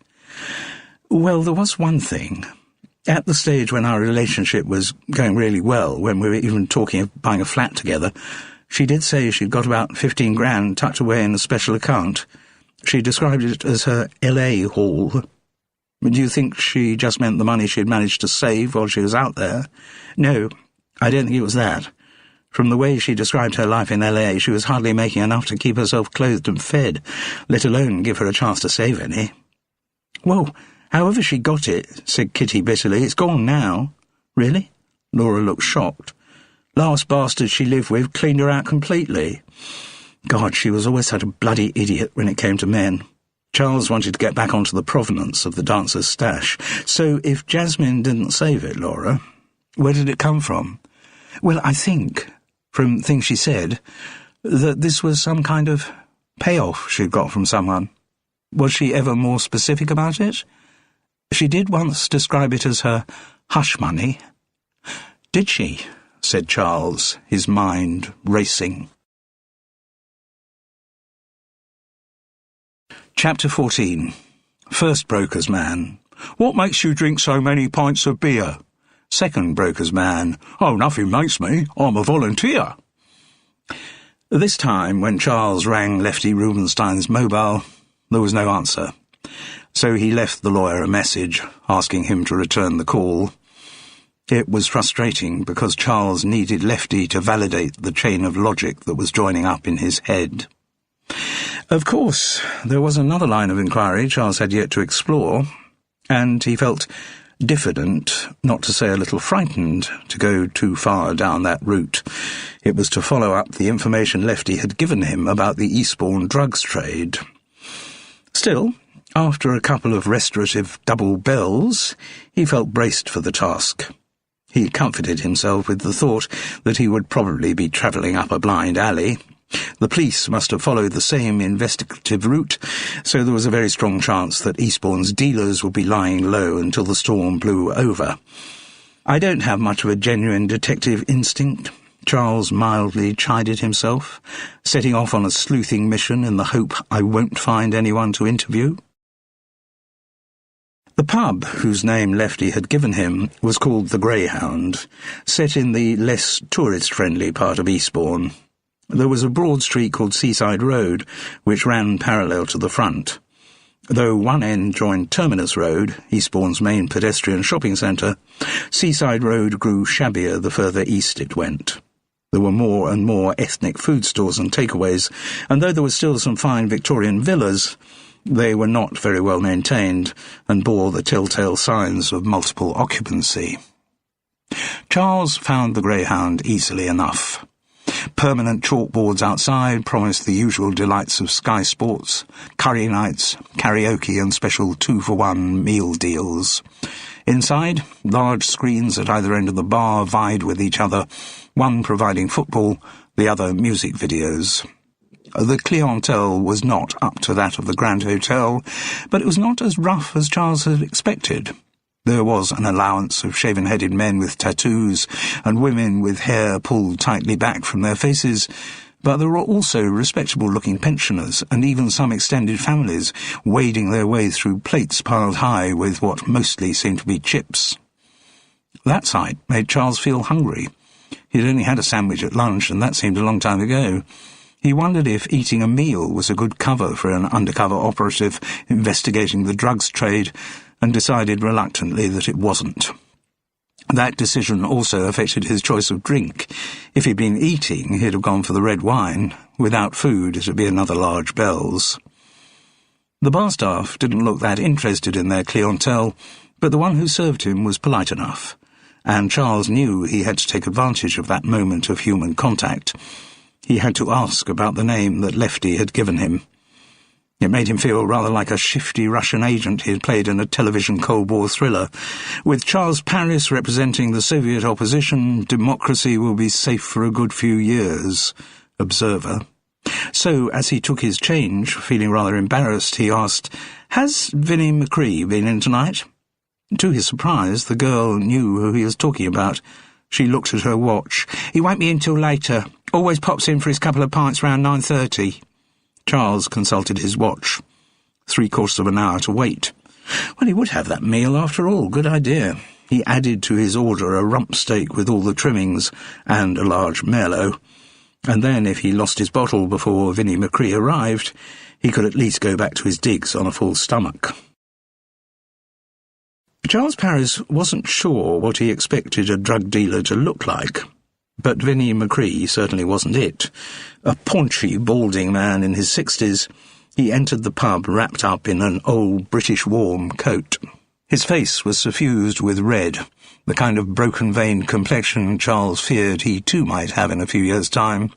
Well, there was one thing. At the stage when our relationship was going really well, when we were even talking of buying a flat together, she did say she'd got about 15 grand tucked away in a special account. She described it as her LA haul. Do you think she just meant the money she'd managed to save while she was out there? No, I don't think it was that. From the way she described her life in LA, she was hardly making enough to keep herself clothed and fed, let alone give her a chance to save any. "Well, however she got it," said Kitty bitterly. "It's gone now." "Really?" Laura looked shocked. "Last bastard she lived with cleaned her out completely. God, she was always such a bloody idiot when it came to men." Charles wanted to get back onto the provenance of the dancer's stash. "So if Jasmine didn't save it, Laura, where did it come from?" "Well, I think, from things she said, that this was some kind of payoff she'd got from someone." "Was she ever more specific about it?" "She did once describe it as her hush money." "Did she?" said Charles, his mind racing. Chapter 14. First broker's man. "What makes you drink so many pints of beer?" Second broker's man. "Oh, nothing makes me. I'm a volunteer." This time, when Charles rang Lefty Rubenstein's mobile, there was no answer. So he left the lawyer a message, asking him to return the call. It was frustrating because Charles needed Lefty to validate the chain of logic that was joining up in his head. Of course, there was another line of inquiry Charles had yet to explore, and he felt diffident, not to say a little frightened, to go too far down that route. It was to follow up the information Lefty had given him about the Eastbourne drugs trade. Still, after a couple of restorative double bells, he felt braced for the task. He comforted himself with the thought that he would probably be travelling up a blind alley. The police must have followed the same investigative route, so there was a very strong chance that Eastbourne's dealers would be lying low until the storm blew over. "I don't have much of a genuine detective instinct," Charles mildly chided himself, setting off on a sleuthing mission in the hope I won't find anyone to interview. The pub, whose name Lefty had given him, was called the Greyhound, set in the less tourist-friendly part of Eastbourne. There was a broad street called Seaside Road, which ran parallel to the front. Though one end joined Terminus Road, Eastbourne's main pedestrian shopping centre, Seaside Road grew shabbier the further east it went. There were more and more ethnic food stores and takeaways, and though there were still some fine Victorian villas, they were not very well maintained and bore the telltale signs of multiple occupancy. Charles found the Greyhound easily enough. Permanent chalkboards outside promised the usual delights of Sky Sports, curry nights, karaoke and special 2-for-1 meal deals. Inside, large screens at either end of the bar vied with each other, one providing football, the other music videos. The clientele was not up to that of the Grand Hotel, but it was not as rough as Charles had expected. There was an allowance of shaven-headed men with tattoos and women with hair pulled tightly back from their faces, but there were also respectable-looking pensioners and even some extended families wading their way through plates piled high with what mostly seemed to be chips. That sight made Charles feel hungry. He'd only had a sandwich at lunch, and that seemed a long time ago. He wondered if eating a meal was a good cover for an undercover operative investigating the drugs trade, and decided reluctantly that it wasn't. That decision also affected his choice of drink. If he'd been eating, he'd have gone for the red wine. Without food, it'd be another large Bell's. The bar staff didn't look that interested in their clientele, but the one who served him was polite enough, and Charles knew he had to take advantage of that moment of human contact. He had to ask about the name that Lefty had given him. It made him feel rather like a shifty Russian agent he had played in a television Cold War thriller. With Charles Paris representing the Soviet opposition, democracy will be safe for a good few years. Observer. So, as he took his change, feeling rather embarrassed, he asked, "Has Vinnie McCree been in tonight?" To his surprise, the girl knew who he was talking about. She looked at her watch. "He won't be in till later. Always pops in for his couple of pints round 9:30. Charles consulted his watch. 3/4 of an hour to wait. Well, he would have that meal after all. Good idea. He added to his order a rump steak with all the trimmings and a large merlot. And then, if he lost his bottle before Vinnie McCree arrived, he could at least go back to his digs on a full stomach. Charles Paris wasn't sure what he expected a drug dealer to look like. But Vinnie McCree certainly wasn't it. A paunchy, balding man in his 60s, He entered the pub wrapped up in an old British warm coat. His face was suffused with red, the kind of broken-veined complexion Charles feared he too might have in a few years' time.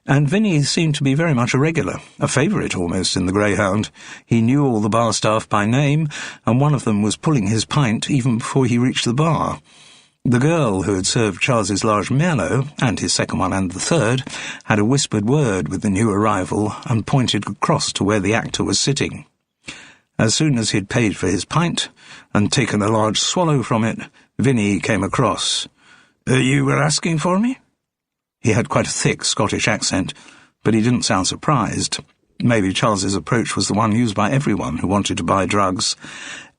And Vinny seemed to be very much a regular, a favourite almost in the Greyhound. He knew all the bar staff by name, and one of them was pulling his pint even before he reached the bar. The girl who had served Charles's large Merlot, and his second one and the third, had a whispered word with the new arrival and pointed across to where the actor was sitting. As soon as he'd paid for his pint and taken a large swallow from it, Vinny came across. You were asking for me?" He had quite a thick Scottish accent, but he didn't sound surprised. Maybe Charles's approach was the one used by everyone who wanted to buy drugs.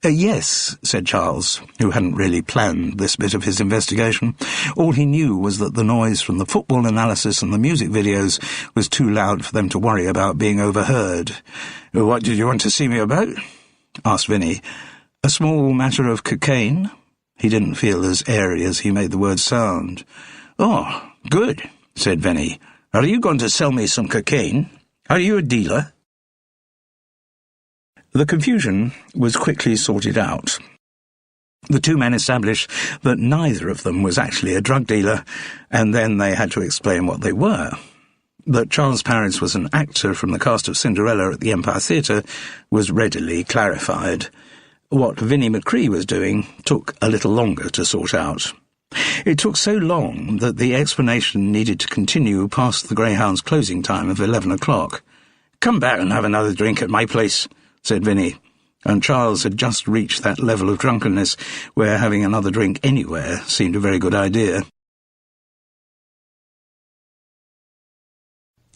Yes, said Charles, who hadn't really planned this bit of his investigation. All he knew was that the noise from the football analysis and the music videos was too loud for them to worry about being overheard. "What did you want to see me about?" asked Vinny. "A small matter of cocaine." He didn't feel as airy as he made the word sound. "Oh, good," said Vinny. "Are you going to sell me some cocaine? Are you a dealer?" The confusion was quickly sorted out. The two men established that neither of them was actually a drug dealer, and then they had to explain what they were. That Charles Paris was an actor from the cast of Cinderella at the Empire Theatre was readily clarified. What Vinnie McCree was doing took a little longer to sort out. It took so long that the explanation needed to continue past the Greyhound's closing time of 11 o'clock. "Come back and have another drink at my place," said Vinny, and Charles had just reached that level of drunkenness where having another drink anywhere seemed a very good idea.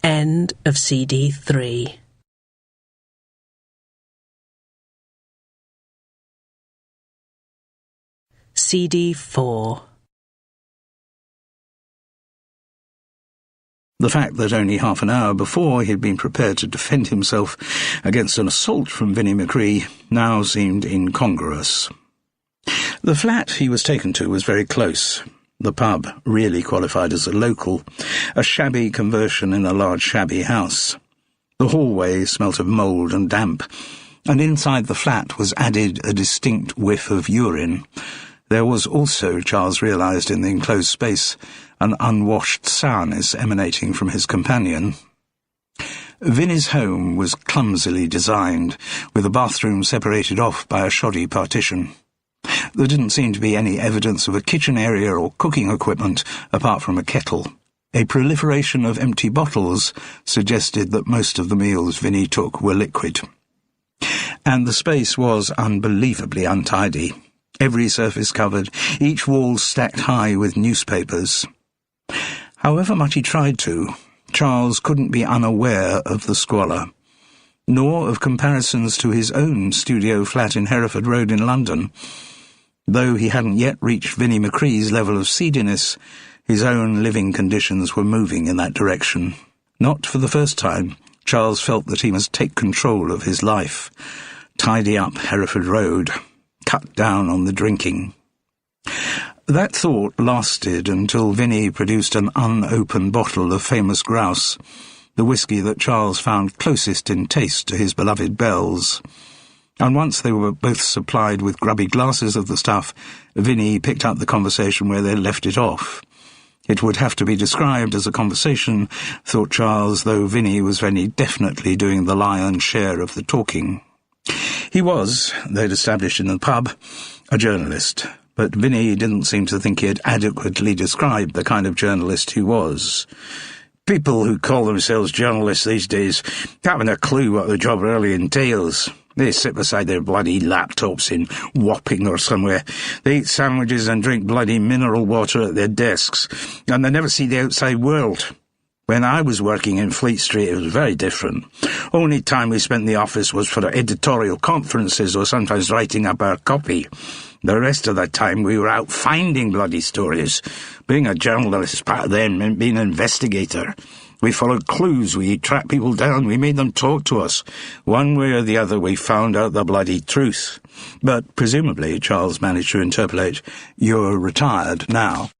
End of CD 3. CD 4. The fact that only half an hour before he had been prepared to defend himself against an assault from Vinnie McCree now seemed incongruous. The flat he was taken to was very close. The pub really qualified as a local, a shabby conversion in a large shabby house. The hallway smelt of mould and damp, and inside the flat was added a distinct whiff of urine. There was also, Charles realised in the enclosed space, an unwashed sourness emanating from his companion. Vinnie's home was clumsily designed, with the bathroom separated off by a shoddy partition. There didn't seem to be any evidence of a kitchen area or cooking equipment apart from a kettle. A proliferation of empty bottles suggested that most of the meals Vinnie took were liquid. And the space was unbelievably untidy. Every surface covered, each wall stacked high with newspapers. However much he tried to, Charles couldn't be unaware of the squalor, nor of comparisons to his own studio flat in Hereford Road in London. Though he hadn't yet reached Vinnie McCree's level of seediness, his own living conditions were moving in that direction. Not for the first time, Charles felt that he must take control of his life, tidy up Hereford Road, cut down on the drinking. That thought lasted until Vinnie produced an unopened bottle of famous grouse, the whisky that Charles found closest in taste to his beloved Bell's. And once they were both supplied with grubby glasses of the stuff, Vinnie picked up the conversation where they left it off. It would have to be described as a conversation, thought Charles, though Vinnie was very definitely doing the lion's share of the talking. He was, they'd established in the pub, a journalist, but Vinnie didn't seem to think he had adequately described the kind of journalist he was. People who call themselves journalists these days haven't a clue what the job really entails. They sit beside their bloody laptops in Wapping or somewhere. They eat sandwiches and drink bloody mineral water at their desks, and they never see the outside world. When I was working in Fleet Street, it was very different. Only time we spent in the office was for editorial conferences or sometimes writing up our copy. The rest of the time we were out finding bloody stories. Being a journalist back then meant being an investigator. We followed clues, we tracked people down, we made them talk to us. One way or the other we found out the bloody truth. But presumably, Charles managed to interpolate, "You're retired now."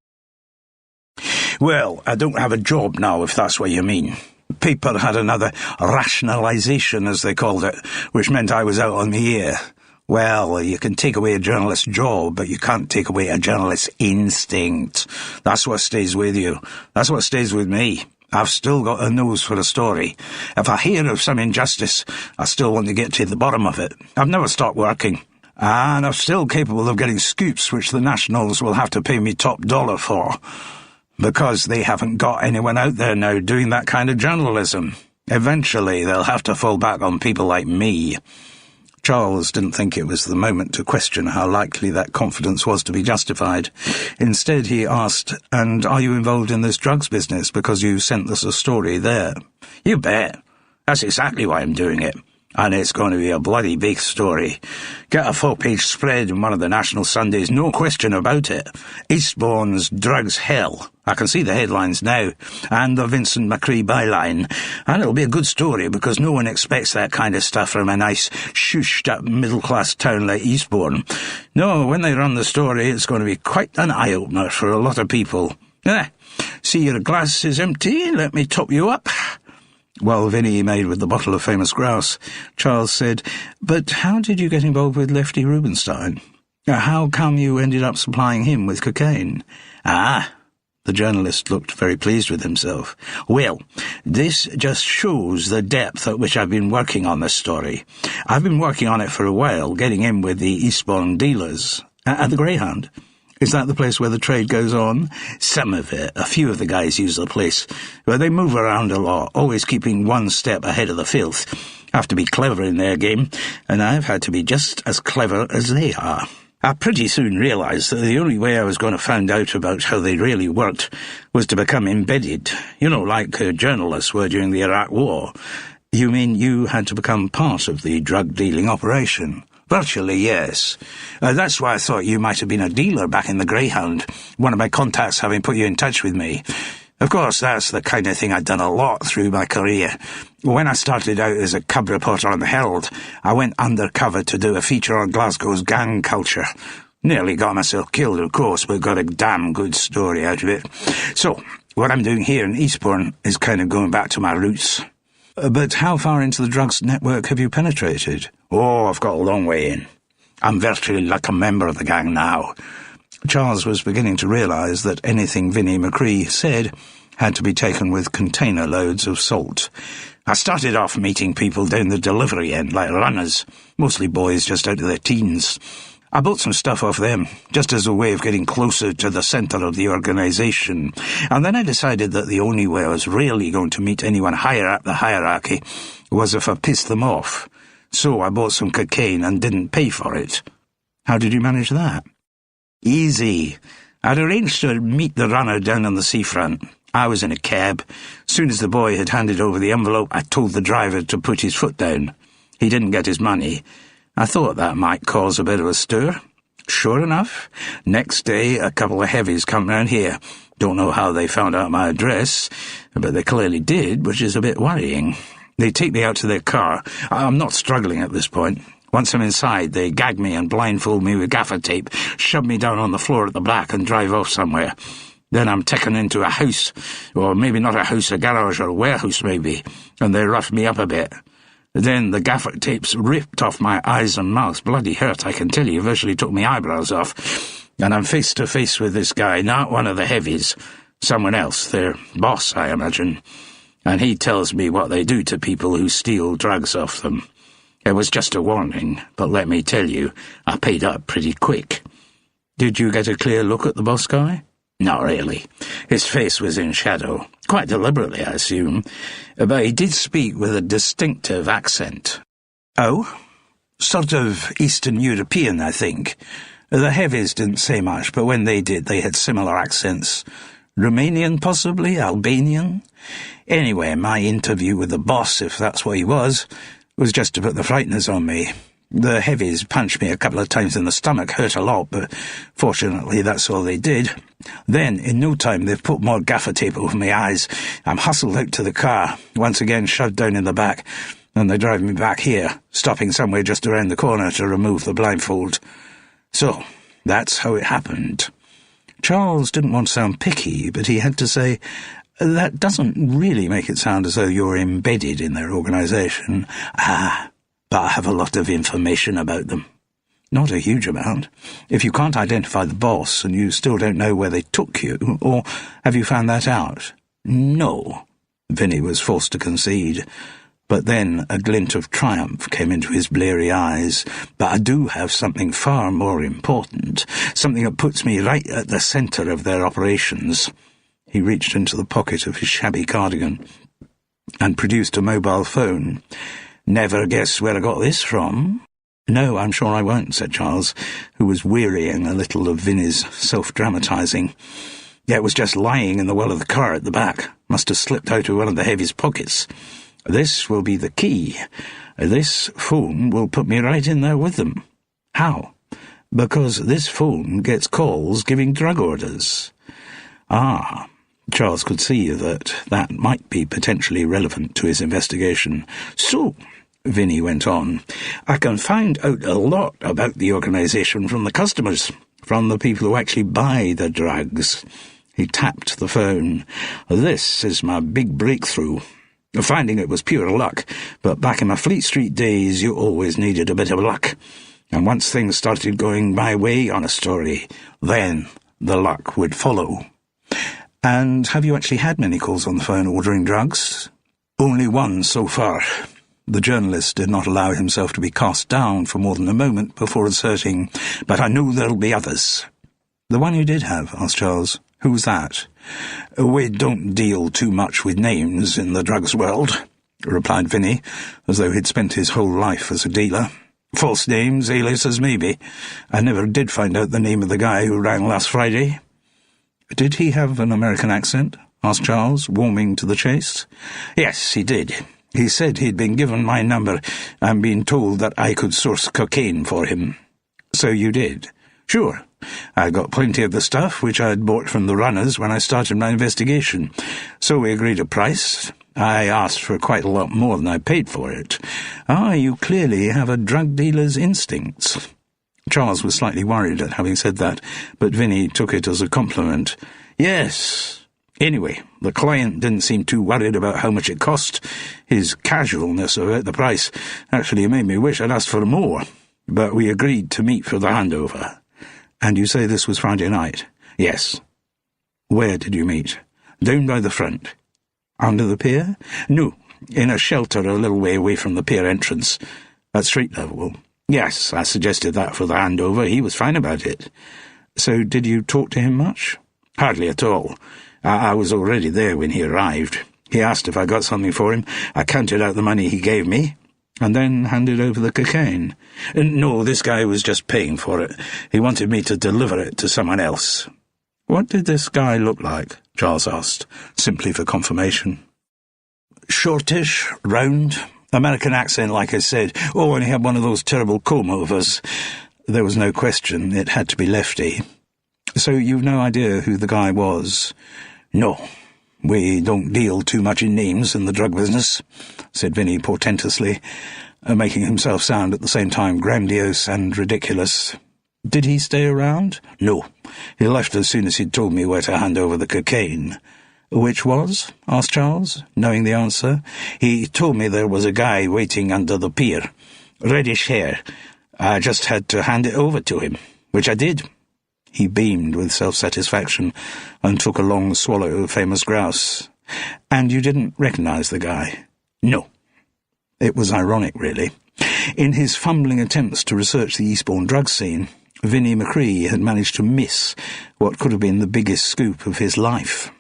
"Well, I don't have a job now, if that's what you mean. Paper had another rationalisation, as they called it, which meant I was out on the air. Well, you can take away a journalist's job, but you can't take away a journalist's instinct. That's what stays with you. That's what stays with me. I've still got a nose for a story. If I hear of some injustice, I still want to get to the bottom of it. I've never stopped working. And I'm still capable of getting scoops which the Nationals will have to pay me top dollar for. Because they haven't got anyone out there now doing that kind of journalism. Eventually, they'll have to fall back on people like me. Charles didn't think it was the moment to question how likely that confidence was to be justified. Instead, he asked, "And are you involved in this drugs business because you sent us a story there?" "You bet. That's exactly why I'm doing it. And it's going to be a bloody big story. Get a full-page spread in one of the national Sundays, no question about it. Eastbourne's drugs hell. I can see the headlines now, and the Vincent McCree byline. And it'll be a good story because no one expects that kind of stuff from a nice, shooshed-up middle-class town like Eastbourne. No, when they run the story, it's going to be quite an eye-opener for a lot of people. See your glass is empty, let me top you up." While Vinny made with the bottle of famous grouse, Charles said, "But how did you get involved with Lefty Rubinstein? How come you ended up supplying him with cocaine?" The journalist looked very pleased with himself. "Well, this just shows the depth at which I've been working on this story. I've been working on it for a while, getting in with the Eastbourne dealers. At the Greyhound. Is that the place where the trade goes on?" "Some of it. A few of the guys use the place. But they move around a lot, always keeping one step ahead of the filth. Have to be clever in their game, and I've had to be just as clever as they are. I pretty soon realised that the only way I was going to find out about how they really worked was to become embedded. You know, like journalists were during the Iraq War." "You mean you had to become part of the drug-dealing operation?" "Virtually, yes. That's why I thought you might have been a dealer back in the Greyhound, one of my contacts having put you in touch with me. Of course, that's the kind of thing I'd done a lot through my career. When I started out as a cub reporter on the Herald, I went undercover to do a feature on Glasgow's gang culture. Nearly got myself killed, of course, but got a damn good story out of it. So, what I'm doing here in Eastbourne is kind of going back to my roots." "But how far into the drugs network have you penetrated?" "Oh, I've got a long way in. I'm virtually like a member of the gang now." Charles was beginning to realise that anything Vinnie McCree said had to be taken with container loads of salt. "I started off meeting people down the delivery end, like runners, mostly boys just out of their teens. I bought some stuff off them, just as a way of getting closer to the centre of the organisation, and then I decided that the only way I was really going to meet anyone higher up the hierarchy was if I pissed them off. So I bought some cocaine and didn't pay for it." "How did you manage that?" "Easy. I'd arranged to meet the runner down on the seafront. I was in a cab. Soon as the boy had handed over the envelope, I told the driver to put his foot down. He didn't get his money. I thought that might cause a bit of a stir. Sure enough, next day a couple of heavies come round here. Don't know how they found out my address, but they clearly did, which is a bit worrying. They take me out to their car. I'm not struggling at this point. Once I'm inside, they gag me and blindfold me with gaffer tape, shove me down on the floor at the back and drive off somewhere. Then I'm taken into a house, or maybe not a house, a garage or a warehouse maybe, and they rough me up a bit. Then the gaffer tapes ripped off my eyes and mouth. Bloody hurt, I can tell you. Virtually took my eyebrows off. And I'm face to face with this guy, not one of the heavies. Someone else, their boss, I imagine. And he tells me what they do to people who steal drugs off them. It was just a warning, but let me tell you, I paid up pretty quick." "Did you get a clear look at the boss guy?" "Not really. His face was in shadow. Quite deliberately, I assume. But he did speak with a distinctive accent." "Oh? Sort of Eastern European, I think. The heavies didn't say much, but when they did, they had similar accents. Romanian, possibly? Albanian? Anyway, my interview with the boss, if that's what he was just to put the frighteners on me. The heavies punched me a couple of times in the stomach, hurt a lot, but fortunately that's all they did. Then, in no time, they've put more gaffer tape over my eyes. I'm hustled out to the car, once again shoved down in the back, and they drive me back here, stopping somewhere just around the corner to remove the blindfold. So, that's how it happened." Charles didn't want to sound picky, but he had to say, That doesn't really make it sound as though you're embedded in their organisation. But I have a lot of information about them. Not a huge amount. If you can't identify the boss and you still don't know where they took you, or have you found that out? No, Vinny was forced to concede. But then a glint of triumph came into his bleary eyes. But I do have something far more important, something that puts me right at the centre of their operations. He reached into the pocket of his shabby cardigan and produced a mobile phone. Never guess where I got this from? No, I'm sure I won't, said Charles, who was wearying a little of Vinny's self-dramatising. Yeah, it was just lying in the well of the car at the back. Must have slipped out of one of the heavy's pockets. This will be the key. This phone will put me right in there with them. How? Because this phone gets calls giving drug orders. Ah, Charles could see that might be potentially relevant to his investigation. So, Vinny went on, I can find out a lot about the organisation from the customers, from the people who actually buy the drugs. He tapped the phone. This is my big breakthrough. Finding it was pure luck, but back in my Fleet Street days you always needed a bit of luck. And once things started going my way on a story, then the luck would follow. And have you actually had many calls on the phone ordering drugs? Only one so far. The journalist did not allow himself to be cast down for more than a moment before asserting, but I know there'll be others. The one you did have, asked Charles. Who was that? We don't deal too much with names in the drugs world, replied Vinny, as though he'd spent his whole life as a dealer. False names, aliases, maybe. I never did find out the name of the guy who rang last Friday. Did he have an American accent? Asked Charles, warming to the chase. Yes, he did. He said he'd been given my number and been told that I could source cocaine for him. So you did? Sure. I got plenty of the stuff which I had bought from the runners when I started my investigation. So we agreed a price. I asked for quite a lot more than I paid for it. You clearly have a drug dealer's instincts. Charles was slightly worried at having said that, but Vinny took it as a compliment. Yes. Anyway, the client didn't seem too worried about how much it cost. His casualness about the price actually made me wish I'd asked for more. But we agreed to meet for the handover. And you say this was Friday night? Yes. Where did you meet? Down by the front. Under the pier? No, in a shelter a little way away from the pier entrance. At street level. Yes, I suggested that for the handover. He was fine about it. So did you talk to him much? Hardly at all. I was already there when he arrived. He asked if I got something for him. I counted out the money he gave me, and then handed over the cocaine. No, this guy was just paying for it. He wanted me to deliver it to someone else. What did this guy look like? Charles asked, simply for confirmation. Shortish, round, American accent, like I said. Oh, and he had one of those terrible comb-overs. There was no question it had to be Lefty. So you've no idea who the guy was? No, we don't deal too much in names in the drug business, said Vinny portentously, making himself sound at the same time grandiose and ridiculous. Did he stay around? No, he left as soon as he'd told me where to hand over the cocaine. Which was? Asked Charles, knowing the answer. He told me there was a guy waiting under the pier. Reddish hair. I just had to hand it over to him, which I did. He beamed with self-satisfaction and took a long swallow of famous grouse. And you didn't recognize the guy? No. It was ironic, really. In his fumbling attempts to research the Eastbourne drug scene, Vinnie McCree had managed to miss what could have been the biggest scoop of his life.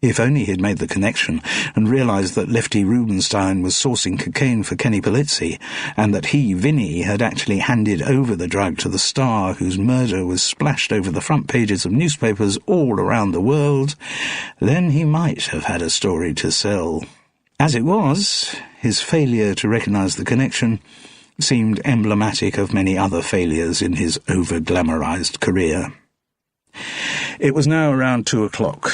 If only he had made the connection and realized that Lefty Rubenstein was sourcing cocaine for Kenny Polizzi, and that he, Vinny, had actually handed over the drug to the star whose murder was splashed over the front pages of newspapers all around the world, then he might have had a story to sell. As it was, his failure to recognize the connection seemed emblematic of many other failures in his over-glamorized career. It was now around 2 o'clock.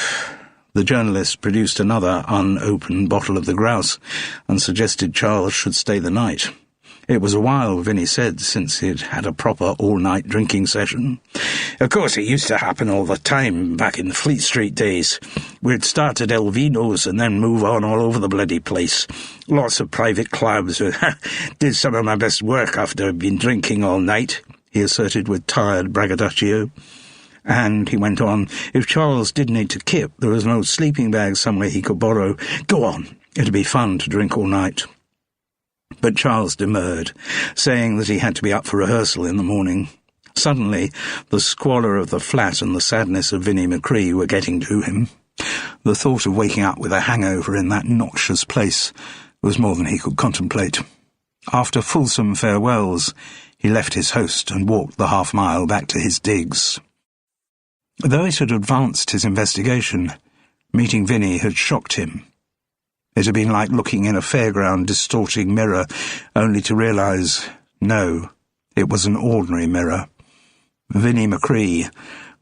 The journalist produced another unopened bottle of the grouse and suggested Charles should stay the night. It was a while, Vinny said, since he'd had a proper all-night drinking session. Of course, it used to happen all the time back in the Fleet Street days. We'd start at Elvino's and then move on all over the bloody place. Lots of private clubs. Did some of my best work after I'd been drinking all night, he asserted with tired braggadocio. And, he went on, if Charles did need to kip, there was an old sleeping bag somewhere he could borrow. Go on, it'd be fun to drink all night. But Charles demurred, saying that he had to be up for rehearsal in the morning. Suddenly, the squalor of the flat and the sadness of Vinnie McCree were getting to him. The thought of waking up with a hangover in that noxious place was more than he could contemplate. After fulsome farewells, he left his host and walked the half-mile back to his digs. Though it had advanced his investigation, meeting Vinnie had shocked him. It had been like looking in a fairground distorting mirror, only to realise, no, it was an ordinary mirror. Vinnie McCree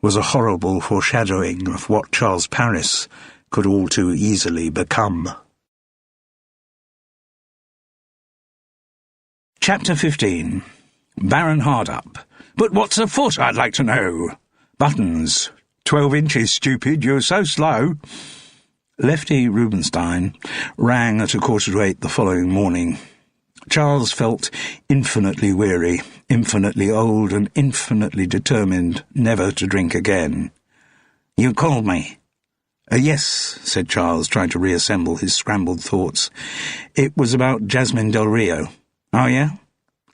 was a horrible foreshadowing of what Charles Paris could all too easily become. Chapter 15. Baron Hardup. But what's afoot, I'd like to know? Buttons. 12 inches, stupid, you're so slow. Lefty Rubinstein rang at 7:45 the following morning. Charles felt infinitely weary, infinitely old, and infinitely determined never to drink again. You called me? Yes, said Charles, trying to reassemble his scrambled thoughts. It was about Jasmine Del Rio. Oh, yeah?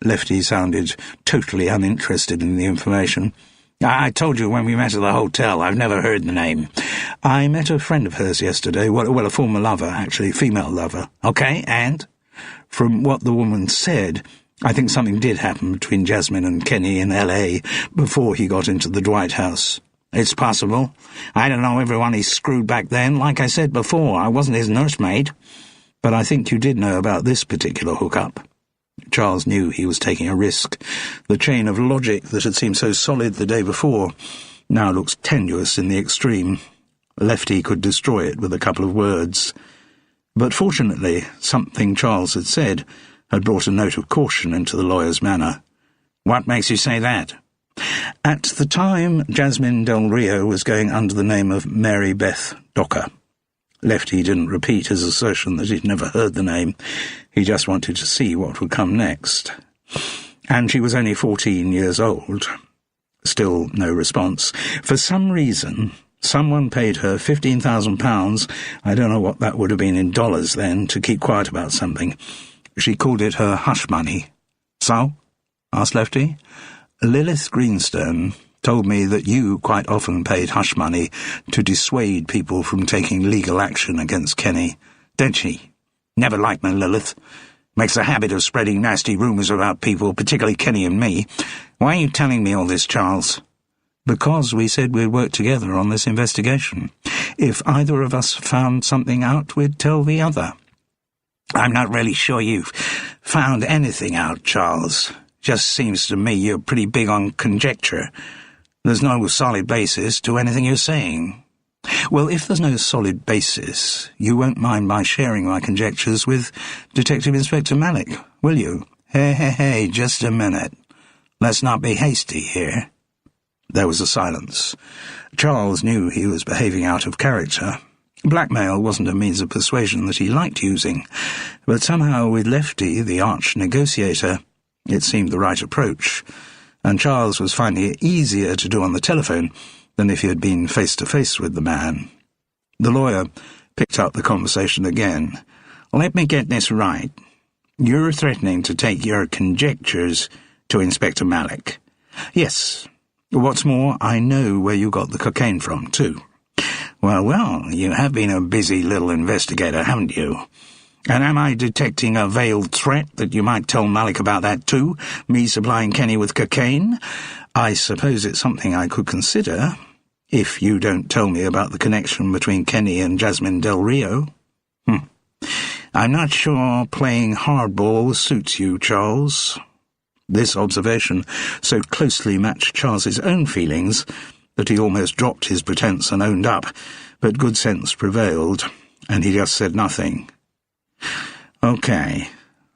Lefty sounded totally uninterested in the information. I told you when we met at the hotel. I've never heard the name. I met a friend of hers yesterday. Well, a former lover, actually, female lover. Okay, and? From what the woman said, I think something did happen between Jasmine and Kenny in L.A. before he got into the Dwight house. It's possible. I don't know everyone he screwed back then. Like I said before, I wasn't his nursemaid. But I think you did know about this particular hookup. Charles knew he was taking a risk. The chain of logic that had seemed so solid the day before now looked tenuous in the extreme. Lefty could destroy it with a couple of words. But fortunately, something Charles had said had brought a note of caution into the lawyer's manner. What makes you say that? At the time, Jasmine Del Rio was going under the name of Mary Beth Docker. Lefty didn't repeat his assertion that he'd never heard the name. He just wanted to see what would come next. And she was only 14 years old. Still no response. For some reason, someone paid her £15,000, I don't know what that would have been in dollars then, to keep quiet about something. She called it her hush money. So? Asked Lefty. Lilith Greenstone told me that you quite often paid hush money to dissuade people from taking legal action against Kenny. Didn't she? Never liked my Lilith. Makes a habit of spreading nasty rumours about people, particularly Kenny and me. Why are you telling me all this, Charles? Because we said we'd work together on this investigation. If either of us found something out, we'd tell the other. I'm not really sure you've found anything out, Charles. Just seems to me you're pretty big on conjecture. There's no solid basis to anything you're saying. Well, if there's no solid basis, you won't mind my sharing my conjectures with Detective Inspector Malik, will you? Hey, just a minute. Let's not be hasty here. There was a silence. Charles knew he was behaving out of character. Blackmail wasn't a means of persuasion that he liked using, but somehow with Lefty, the arch-negotiator, it seemed the right approach, and Charles was finding it easier to do on the telephone than if he had been face-to-face with the man. The lawyer picked up the conversation again. Let me get this right. You're threatening to take your conjectures to Inspector Malik. Yes. What's more, I know where you got the cocaine from, too. Well, you have been a busy little investigator, haven't you? And am I detecting a veiled threat that you might tell Malik about that too, me supplying Kenny with cocaine? I suppose it's something I could consider, if you don't tell me about the connection between Kenny and Jasmine Del Rio. I'm not sure playing hardball suits you, Charles. This observation so closely matched Charles's own feelings that he almost dropped his pretense and owned up, but good sense prevailed, and he just said nothing. Okay,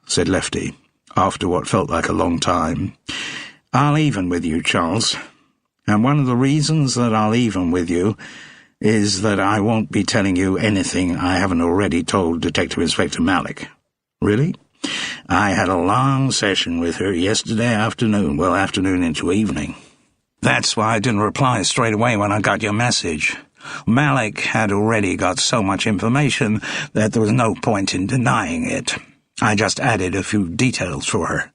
said Lefty, after what felt like a long time. I'll even with you, Charles. And one of the reasons that I'll leave them with you is that I won't be telling you anything I haven't already told Detective Inspector Malik. Really? I had a long session with her yesterday afternoon, afternoon into evening. That's why I didn't reply straight away when I got your message. Malik had already got so much information that there was no point in denying it. I just added a few details for her.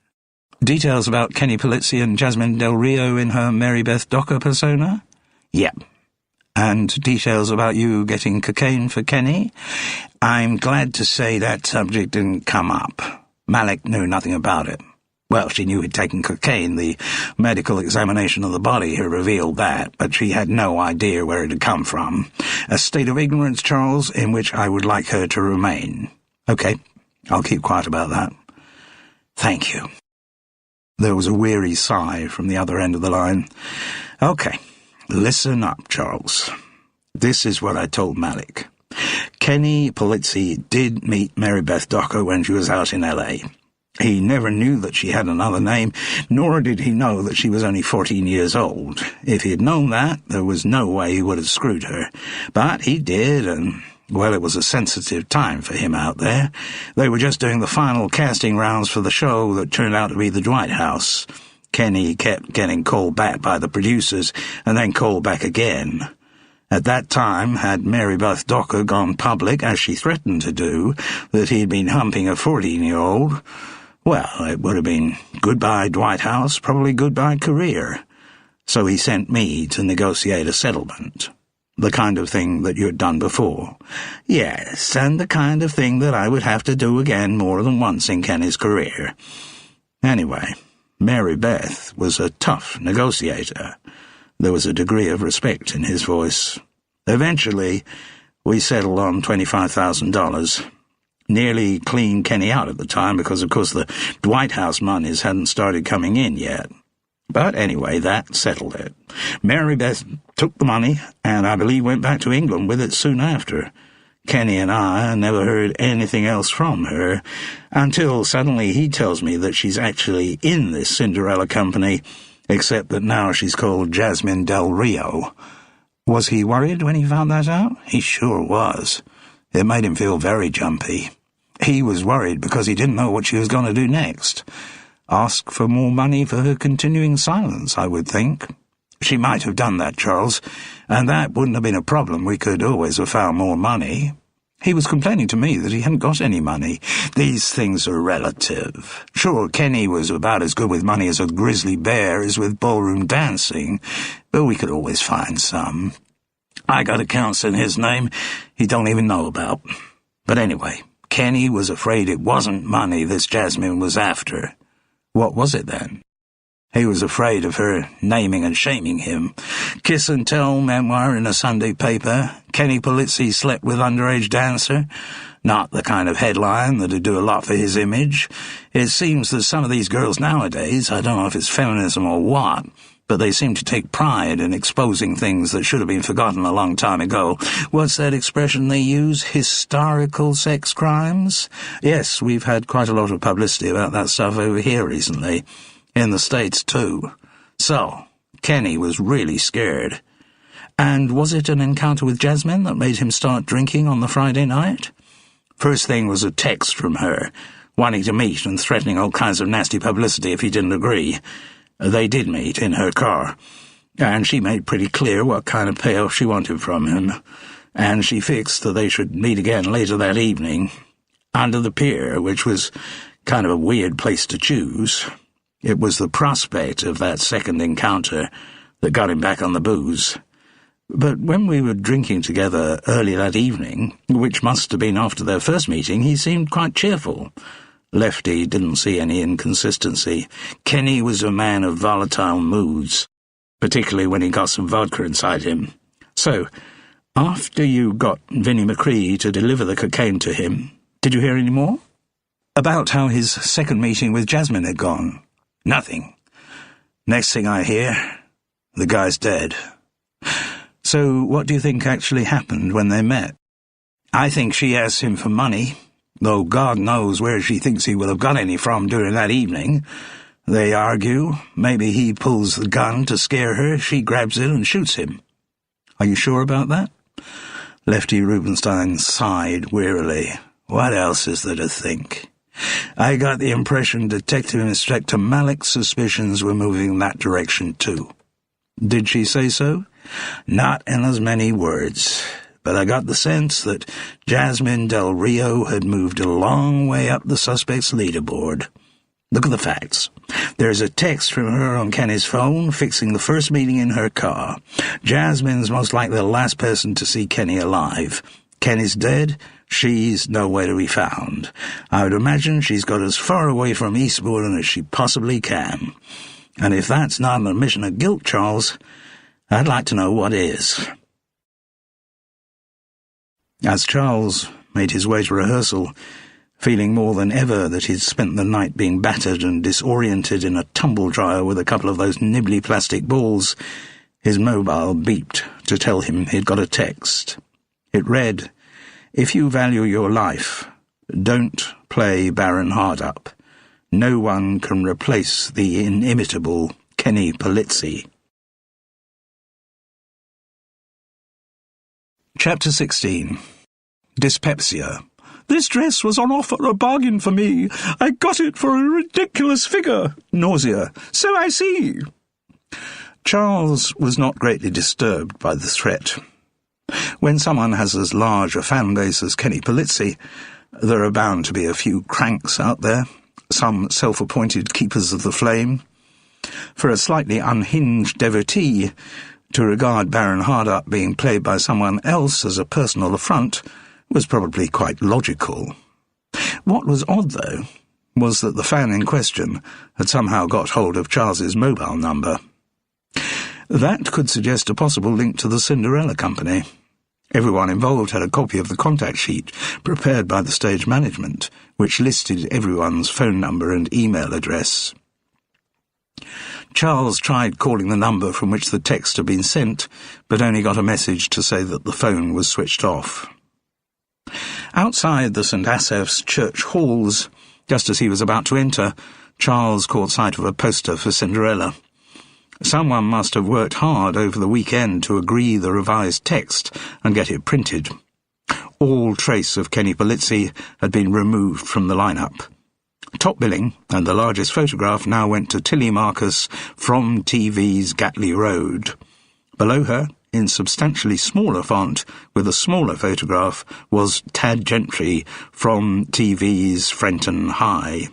Details about Kenny Polizzi and Jasmine Del Rio in her Mary Beth Docker persona? Yep. And details about you getting cocaine for Kenny? I'm glad to say that subject didn't come up. Malik knew nothing about it. Well, she knew he'd taken cocaine. The medical examination of the body had revealed that, but she had no idea where it had come from. A state of ignorance, Charles, in which I would like her to remain. Okay, I'll keep quiet about that. Thank you. There was a weary sigh from the other end of the line. Okay, listen up, Charles. This is what I told Malik. Kenny Polizzi did meet Mary Beth Docker when she was out in L.A. He never knew that she had another name, nor did he know that she was only 14 years old. If he had known that, there was no way he would have screwed her. But he did, and, well, it was a sensitive time for him out there. They were just doing the final casting rounds for the show that turned out to be the Dwight House. Kenny kept getting called back by the producers, and then called back again. At that time, had Mary Beth Docker gone public, as she threatened to do, that he'd been humping a 14-year-old, well, it would have been goodbye Dwight House, probably goodbye career. So he sent me to negotiate a settlement. The kind of thing that you had done before. Yes, and the kind of thing that I would have to do again more than once in Kenny's career. Anyway, Mary Beth was a tough negotiator. There was a degree of respect in his voice. Eventually, we settled on $25,000. Nearly cleaned Kenny out at the time because, of course, the Dwight House monies hadn't started coming in yet. But anyway, that settled it. Mary Beth took the money, and I believe went back to England with it soon after. Kenny and I never heard anything else from her, until suddenly he tells me that she's actually in this Cinderella company, except that now she's called Jasmine Del Rio. Was he worried when he found that out? He sure was. It made him feel very jumpy. He was worried because he didn't know what she was going to do next. Ask for more money for her continuing silence, I would think. She might have done that, Charles, and that wouldn't have been a problem. We could always have found more money. He was complaining to me that he hadn't got any money. These things are relative. Sure, Kenny was about as good with money as a grizzly bear is with ballroom dancing, but we could always find some. I got accounts in his name he don't even know about. But anyway, Kenny was afraid it wasn't money this Jasmine was after. What was it then? He was afraid of her naming and shaming him. Kiss and tell memoir in a Sunday paper. Kenny Polizzi slept with underage dancer. Not the kind of headline that'd do a lot for his image. It seems that some of these girls nowadays, I don't know if it's feminism or what, but they seem to take pride in exposing things that should have been forgotten a long time ago. What's that expression they use? Historical sex crimes? Yes, we've had quite a lot of publicity about that stuff over here recently. In the States, too. So, Kenny was really scared. And was it an encounter with Jasmine that made him start drinking on the Friday night? First thing was a text from her, wanting to meet and threatening all kinds of nasty publicity if he didn't agree. They did meet in her car, and she made pretty clear what kind of payoff she wanted from him, and she fixed that they should meet again later that evening, under the pier, which was kind of a weird place to choose. It was the prospect of that second encounter that got him back on the booze. But when we were drinking together early that evening, which must have been after their first meeting, he seemed quite cheerful. Lefty didn't see any inconsistency. Kenny was a man of volatile moods, particularly when he got some vodka inside him. So, after you got Vinnie McCree to deliver the cocaine to him, did you hear any more? About how his second meeting with Jasmine had gone? Nothing. Next thing I hear, the guy's dead. So what do you think actually happened when they met? I think she asked him for money, though God knows where she thinks he will have got any from during that evening. They argue. Maybe he pulls the gun to scare her, she grabs it and shoots him. Are you sure about that? Lefty Rubinstein sighed wearily. What else is there to think? I got the impression Detective Inspector Malick's suspicions were moving in that direction too. Did she say so? Not in as many words, but I got the sense that Jasmine Del Rio had moved a long way up the suspect's leaderboard. Look at the facts. There's a text from her on Kenny's phone fixing the first meeting in her car. Jasmine's most likely the last person to see Kenny alive. Kenny's dead. She's nowhere to be found. I would imagine she's got as far away from Eastbourne as she possibly can. And if that's not an admission of guilt, Charles, I'd like to know what is. As Charles made his way to rehearsal, feeling more than ever that he'd spent the night being battered and disoriented in a tumble-dryer with a couple of those nibbly plastic balls, his mobile beeped to tell him he'd got a text. It read, "If you value your life, don't play Baron Hardup. No one can replace the inimitable Kenny Polizzi." Chapter 16. Dyspepsia. "This dress was on offer, a bargain for me. I got it for a ridiculous figure." Nausea. "So I see." Charles was not greatly disturbed by the threat. When someone has as large a fan base as Kenny Polizzi, there are bound to be a few cranks out there, some self-appointed keepers of the flame. For a slightly unhinged devotee, to regard Baron Hardup being played by someone else as a personal affront was probably quite logical. What was odd, though, was that the fan in question had somehow got hold of Charles's mobile number. That could suggest a possible link to the Cinderella Company. Everyone involved had a copy of the contact sheet prepared by the stage management, which listed everyone's phone number and email address. Charles tried calling the number from which the text had been sent, but only got a message to say that the phone was switched off. Outside the St. Asaph's church halls, just as he was about to enter, Charles caught sight of a poster for Cinderella. Someone must have worked hard over the weekend to agree the revised text and get it printed. All trace of Kenny Polizzi had been removed from the lineup. Top billing, and the largest photograph now went to Tilly Marcus from TV's Gatley Road. Below her, in substantially smaller font, with a smaller photograph, was Tad Gentry from TV's Frenton High.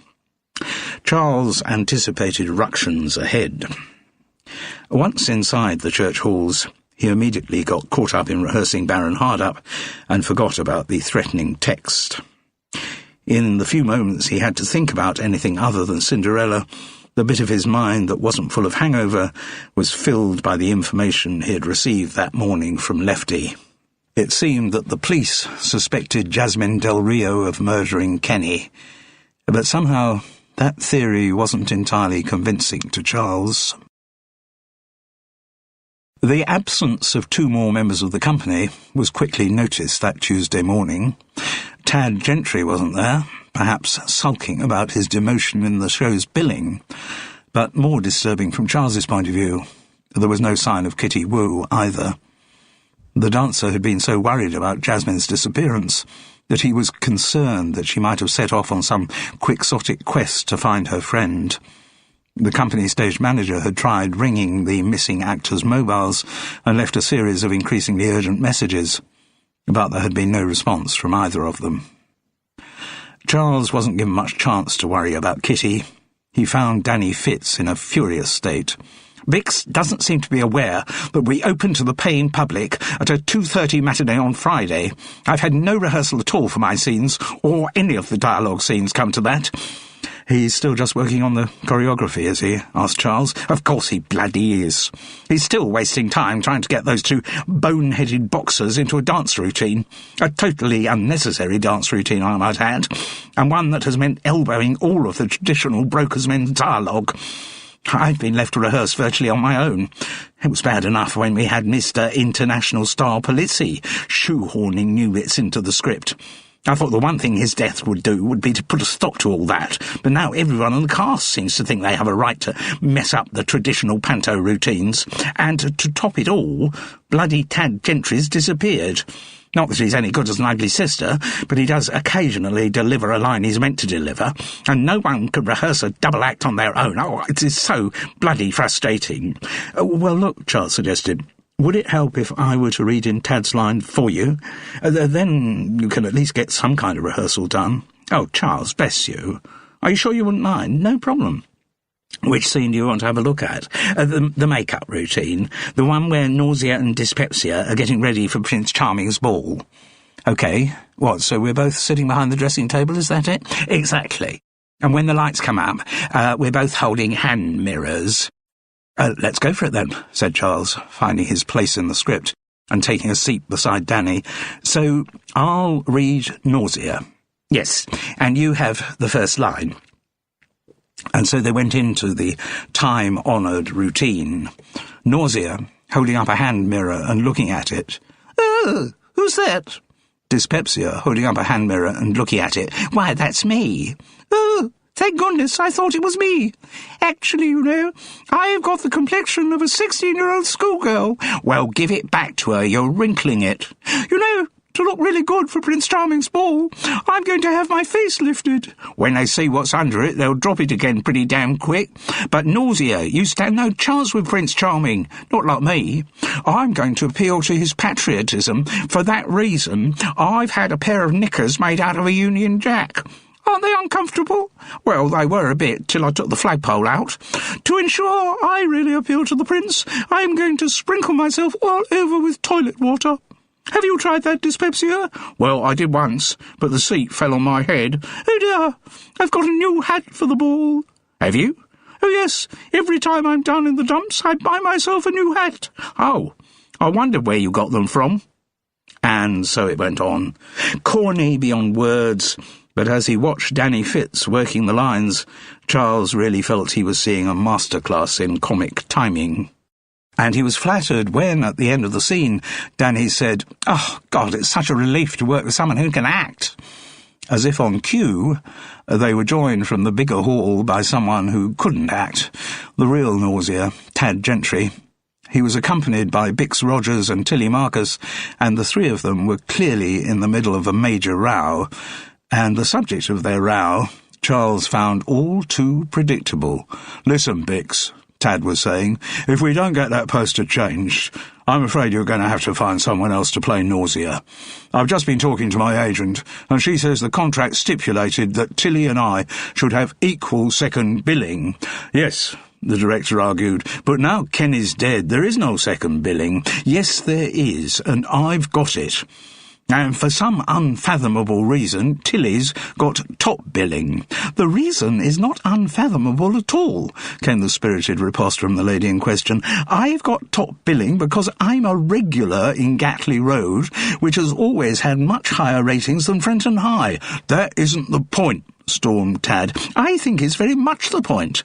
Charles anticipated ructions ahead. Once inside the church halls, he immediately got caught up in rehearsing Baron Hardup and forgot about the threatening text. In the few moments he had to think about anything other than Cinderella, the bit of his mind that wasn't full of hangover was filled by the information he had received that morning from Lefty. It seemed that the police suspected Jasmine Del Rio of murdering Kenny, but somehow that theory wasn't entirely convincing to Charles. The absence of two more members of the company was quickly noticed that Tuesday morning. Tad Gentry wasn't there, perhaps sulking about his demotion in the show's billing. But more disturbing from Charles's point of view, there was no sign of Kitty Wu either. The dancer had been so worried about Jasmine's disappearance that he was concerned that she might have set off on some quixotic quest to find her friend. The company stage manager had tried ringing the missing actors' mobiles and left a series of increasingly urgent messages, but there had been no response from either of them. Charles wasn't given much chance to worry about Kitty. He found Danny Fitz in a furious state. "Vix doesn't seem to be aware that we open to the paying public at a 2:30 matinee on Friday. I've had no rehearsal at all for my scenes, or any of the dialogue scenes come to that." "He's still just working on the choreography, is he?" asked Charles. "Of course he bloody is. He's still wasting time trying to get those two bone-headed boxers into a dance routine. A totally unnecessary dance routine, I might add, and one that has meant elbowing all of the traditional broker's men's dialogue. I've been left to rehearse virtually on my own. It was bad enough when we had Mr. International Star Polizzi shoehorning new bits into the script. I thought the one thing his death would do would be to put a stop to all that, but now everyone in the cast seems to think they have a right to mess up the traditional panto routines, and to top it all, bloody Tad Gentry's disappeared. Not that he's any good as an ugly sister, but he does occasionally deliver a line he's meant to deliver, and no one can rehearse a double act on their own. Oh, it is so bloody frustrating. Well, look, Charles suggested, would it help if I were to read in Tad's line for you? Then you can at least get some kind of rehearsal done. Oh, Charles, bless you. Are you sure you wouldn't mind? No problem. Which scene do you want to have a look at? The make-up routine. The one where Nausea and Dyspepsia are getting ready for Prince Charming's ball. OK. What, so we're both sitting behind the dressing table, is that it? Exactly. And when the lights come up, we're both holding hand mirrors. Let's go for it then, said Charles, finding his place in the script and taking a seat beside Danny. So I'll read Nausea. Yes, and you have the first line. And so they went into the time-honoured routine. Nausea, holding up a hand mirror and looking at it. Oh, who's that? Dyspepsia, holding up a hand mirror and looking at it. Why, that's me. Oh, thank goodness, I thought it was me. Actually, you know, I've got the complexion of a 16-year-old schoolgirl. Well, give it back to her, you're wrinkling it. You know, to look really good for Prince Charming's ball, I'm going to have my face lifted. When they see what's under it, they'll drop it again pretty damn quick. But Nausea, you stand no chance with Prince Charming. Not like me. I'm going to appeal to his patriotism. For that reason, I've had a pair of knickers made out of a Union Jack. Aren't they uncomfortable? Well, they were a bit, till I took the flagpole out. To ensure I really appeal to the Prince, I am going to sprinkle myself all over with toilet water. Have you tried that, Dyspepsia? Well, I did once, but the seat fell on my head. Oh dear, I've got a new hat for the ball. Have you? Oh yes, every time I'm down in the dumps, I buy myself a new hat. Oh, I wondered where you got them from. And so it went on. Corny beyond words, but as he watched Danny Fitz working the lines, Charles really felt he was seeing a masterclass in comic timing. And he was flattered when, at the end of the scene, Danny said, "Oh, God, it's such a relief to work with someone who can act." As if on cue, they were joined from the bigger hall by someone who couldn't act, the real Nausea, Tad Gentry. He was accompanied by Bix Rogers and Tilly Marcus, and the three of them were clearly in the middle of a major row, and the subject of their row Charles found all too predictable. "Listen, Bix," Tad was saying, "if we don't get that poster changed, I'm afraid you're going to have to find someone else to play Nausea. I've just been talking to my agent, and she says the contract stipulated that Tilly and I should have equal second billing." "Yes," the director argued, "but now Ken is dead, there is no second billing." "Yes, there is, and I've got it. And for some unfathomable reason, Tilly's got top billing." "The reason is not unfathomable at all," came the spirited riposte from the lady in question. "I've got top billing because I'm a regular in Gatley Road, which has always had much higher ratings than Frenton High." "That isn't the point," stormed Tad. "I think it's very much the point."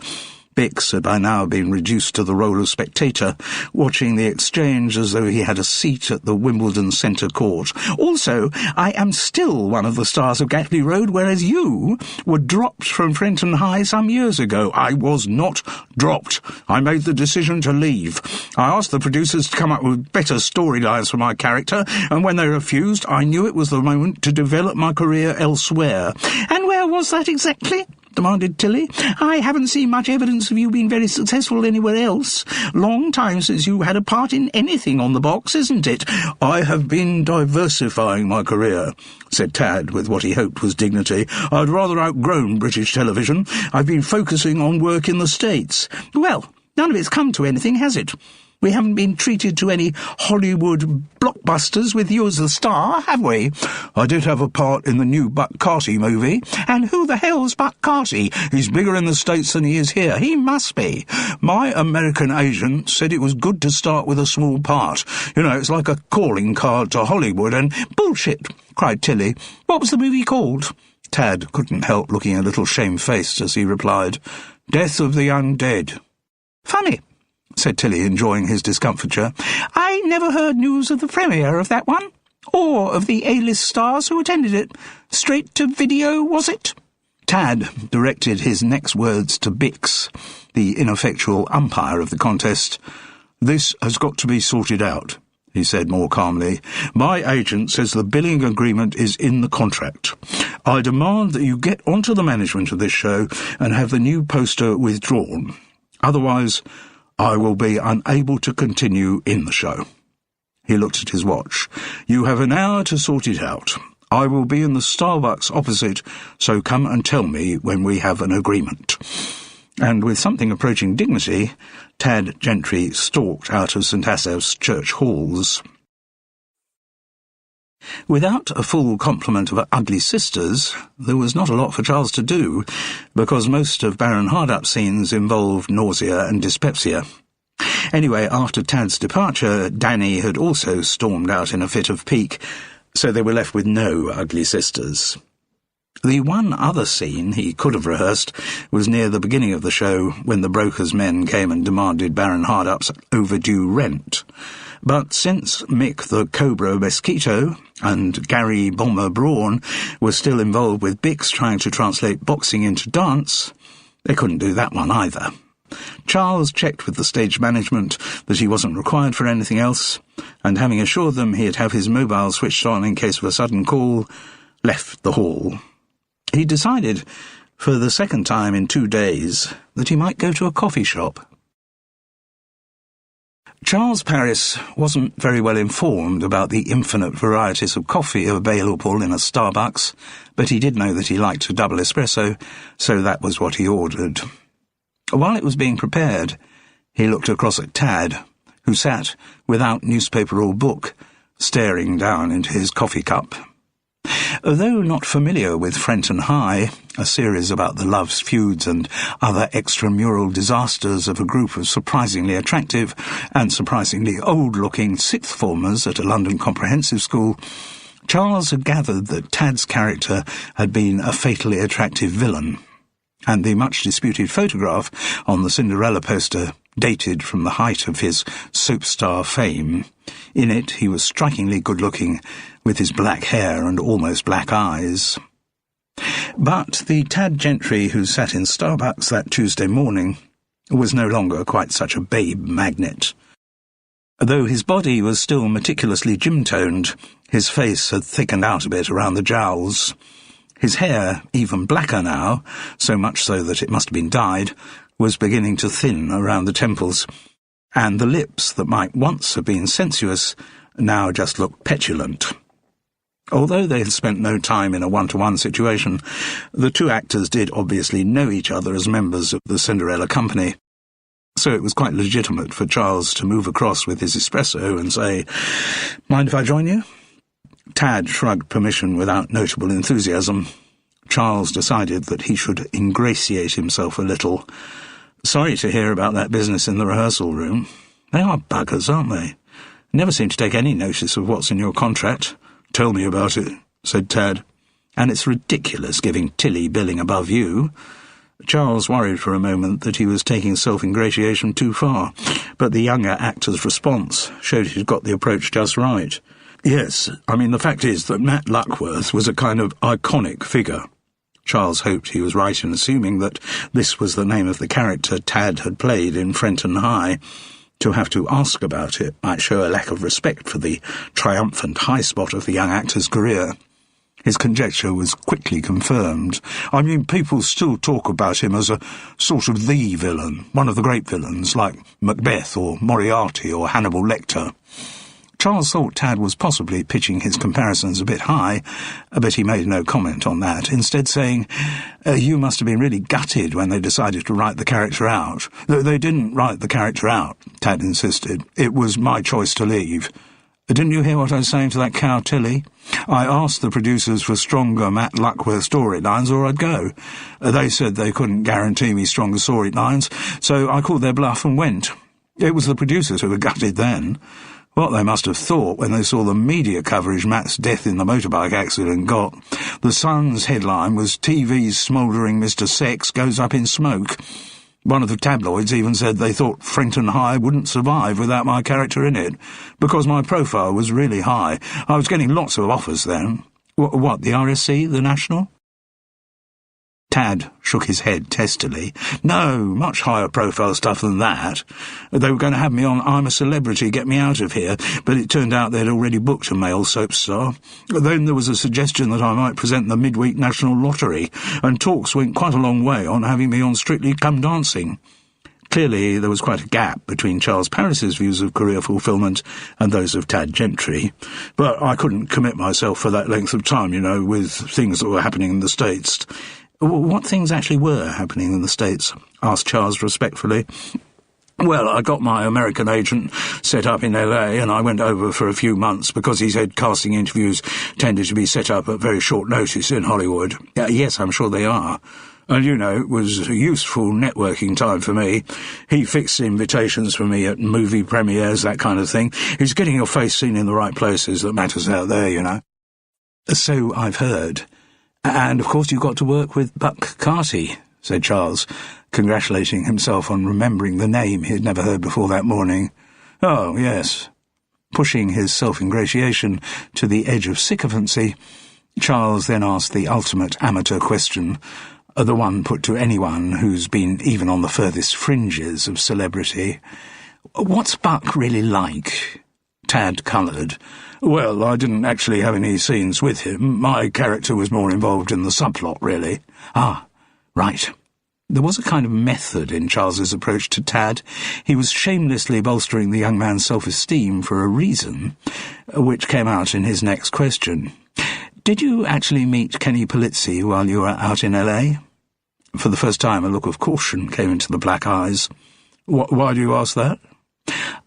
Bix had by now been reduced to the role of spectator, watching the exchange as though he had a seat at the Wimbledon Centre Court. "Also, I am still one of the stars of Gatley Road, whereas you were dropped from Frenton High some years ago." "I was not dropped. I made the decision to leave. I asked the producers to come up with better storylines for my character, and when they refused, I knew it was the moment to develop my career elsewhere." "And where was that exactly?" demanded Tilly. "I haven't seen much evidence of you being very successful anywhere else. Long time since you had a part in anything on the box, isn't it?" "I have been diversifying my career," said Tad with what he hoped was dignity. "I'd rather outgrown British television. I've been focusing on work in the States." "Well, none of it's come to anything, has it? We haven't been treated to any Hollywood blockbusters with you as the star, have we?" "I did have a part in the new Buck Carty movie." "And who the hell's Buck Carty?" "He's bigger in the States than he is here." "He must be." "My American agent said it was good to start with a small part. You know, it's like a calling card to Hollywood and—" "Bullshit," cried Tilly. "What was the movie called?" Tad couldn't help looking a little shamefaced as he replied, "Death of the Undead." "Funny," said Tilly, enjoying his discomfiture. "I never heard news of the premiere of that one." or of the A-list stars who attended it? Straight to video, was it?" Tad directed his next words to Bix, the ineffectual umpire of the contest. "This has got to be sorted out," he said more calmly. "My agent says the billing agreement is in the contract. I demand that you get onto the management of this show and have the new poster withdrawn. Otherwise, I will be unable to continue in the show." He looked at his watch. "You have an hour to sort it out. I will be in the Starbucks opposite, so come and tell me when we have an agreement." And with something approaching dignity, Tad Gentry stalked out of St. Asaph's church halls. Without a full complement of ugly sisters, there was not a lot for Charles to do, because most of Baron Hardup's scenes involved nausea and dyspepsia. Anyway, after Tad's departure, Danny had also stormed out in a fit of pique, so they were left with no ugly sisters. The one other scene he could have rehearsed was near the beginning of the show, when the broker's men came and demanded Baron Hardup's overdue rent. But since Mick the Cobra Mosquito and Gary Bomber Brawn were still involved with Bix trying to translate boxing into dance, they couldn't do that one either. Charles checked with the stage management that he wasn't required for anything else, and having assured them he'd have his mobile switched on in case of a sudden call, left the hall. He decided, for the second time in 2 days, that he might go to a coffee shop. Charles Paris wasn't very well informed about the infinite varieties of coffee available in a Starbucks, but he did know that he liked a double espresso, so that was what he ordered. While it was being prepared, he looked across at Tad, who sat, without newspaper or book, staring down into his coffee cup. Though not familiar with Frenton High, a series about the loves, feuds and other extramural disasters of a group of surprisingly attractive and surprisingly old-looking sixth formers at a London comprehensive school, Charles had gathered that Tad's character had been a fatally attractive villain, and the much-disputed photograph on the Cinderella poster dated from the height of his soap star fame. In it he was strikingly good-looking, with his black hair and almost black eyes. But the Tad Gentry who sat in Starbucks that Tuesday morning was no longer quite such a babe magnet. Though his body was still meticulously gym-toned, his face had thickened out a bit around the jowls. His hair, even blacker now, so much so that it must have been dyed, was beginning to thin around the temples, and the lips that might once have been sensuous now just looked petulant. Although they had spent no time in a one-to-one situation, the two actors did obviously know each other as members of the Cinderella company, so it was quite legitimate for Charles to move across with his espresso and say, "Mind if I join you?" Tad shrugged permission without notable enthusiasm. Charles decided that he should ingratiate himself a little. "Sorry to hear about that business in the rehearsal room. They are buggers, aren't they? Never seem to take any notice of what's in your contract." "Tell me about it," said Tad. "And it's ridiculous giving Tilly billing above you." Charles worried for a moment that he was taking self-ingratiation too far, but the younger actor's response showed he'd got the approach just right. "Yes, I mean, the fact is that Matt Luckworth was a kind of iconic figure." Charles hoped he was right in assuming that this was the name of the character Tad had played in Frenton High. To have to ask about it might show a lack of respect for the triumphant high spot of the young actor's career. His conjecture was quickly confirmed. "I mean, people still talk about him as a sort of the villain, one of the great villains, like Macbeth or Moriarty or Hannibal Lecter." Charles thought Tad was possibly pitching his comparisons a bit high, but he made no comment on that, instead saying, "You must have been really gutted when they decided to write the character out." "They didn't write the character out," Tad insisted. "It was my choice to leave. Didn't you hear what I was saying to that cow Tilly? I asked the producers for stronger Matt Luckworth storylines or I'd go. They said they couldn't guarantee me stronger storylines, so I called their bluff and went. It was the producers who were gutted then. What they must have thought when they saw the media coverage Matt's death in the motorbike accident got. The Sun's headline was TV's smouldering Mr. Sex goes up in smoke. One of the tabloids even said they thought Frenton High wouldn't survive without my character in it, because my profile was really high. I was getting lots of offers then. What, the RSC, the National? Tad shook his head testily. No, much higher profile stuff than that. They were going to have me on I'm a Celebrity, Get Me Out of Here, but it turned out they'd already booked a male soap star. Then there was a suggestion that I might present the midweek national lottery, and talks went quite a long way on having me on Strictly Come Dancing. Clearly there was quite a gap between Charles Paris's views of career fulfilment and those of Tad Gentry, but I couldn't commit myself for that length of time, with things that were happening in the States. What things actually were happening in the States? Asked Charles respectfully. Well, I got my American agent set up in LA, and I went over for a few months because he said casting interviews tended to be set up at very short notice in Hollywood. Yes, I'm sure they are. And, it was a useful networking time for me. He fixed invitations for me at movie premieres, that kind of thing. It's getting your face seen in the right places that matters out there, So I've heard. And, of course, you got to work with Buck Carty, said Charles, congratulating himself on remembering the name he had never heard before that morning. Oh, yes. Pushing his self-ingratiation to the edge of sycophancy, Charles then asked the ultimate amateur question, the one put to anyone who's been even on the furthest fringes of celebrity. What's Buck really like? Tad coloured. Well, I didn't actually have any scenes with him. My character was more involved in the subplot, really. Ah, right. There was a kind of method in Charles's approach to Tad. He was shamelessly bolstering the young man's self-esteem for a reason, which came out in his next question. Did you actually meet Kenny Polizzi while you were out in LA? For the first time, a look of caution came into the black eyes. Why do you ask that?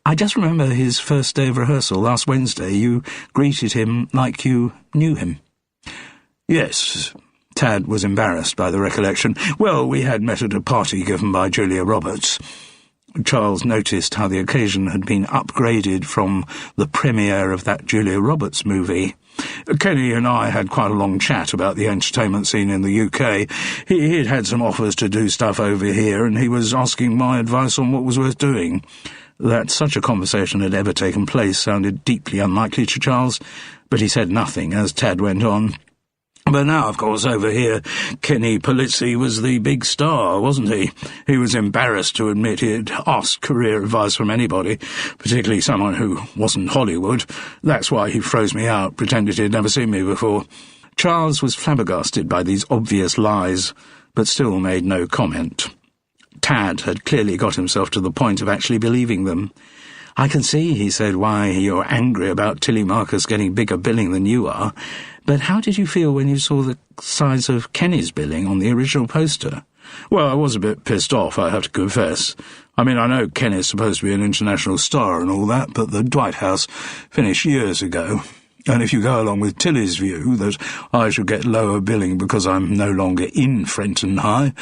I just remember his first day of rehearsal last Wednesday. You greeted him like you knew him. Yes. Tad was embarrassed by the recollection. Well, we had met at a party given by Julia Roberts. Charles noticed how the occasion had been upgraded from the premiere of that Julia Roberts movie. Kenny and I had quite a long chat about the entertainment scene in the UK. He'd had some offers to do stuff over here, and he was asking my advice on what was worth doing. That such a conversation had ever taken place sounded deeply unlikely to Charles, but he said nothing as Tad went on. But now, of course, over here, Kenny Polizzi was the big star, wasn't he? He was embarrassed to admit he'd asked career advice from anybody, particularly someone who wasn't Hollywood. That's why he froze me out, pretended he'd never seen me before. Charles was flabbergasted by these obvious lies, but still made no comment. Tad had clearly got himself to the point of actually believing them. I can see, he said, why you're angry about Tilly Marcus getting bigger billing than you are, but how did you feel when you saw the size of Kenny's billing on the original poster? Well, I was a bit pissed off, I have to confess. I mean, I know Kenny's supposed to be an international star and all that, but the Dwight House finished years ago. And if you go along with Tilly's view that I should get lower billing because I'm no longer in Frenton High,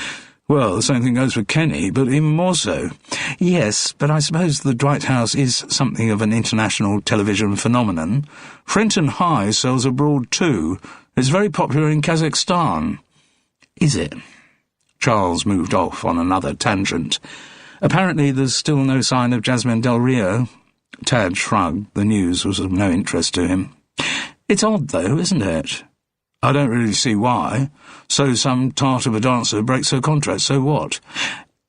well, the same thing goes for Kenny, but even more so. Yes, but I suppose the Dwight House is something of an international television phenomenon. Frenton High sells abroad too. It's very popular in Kazakhstan. Is it? Charles moved off on another tangent. Apparently there's still no sign of Jasmine Del Rio. Tad shrugged. The news was of no interest to him. It's odd, though, isn't it? I don't really see why. So some tart of a dancer breaks her contract, so what?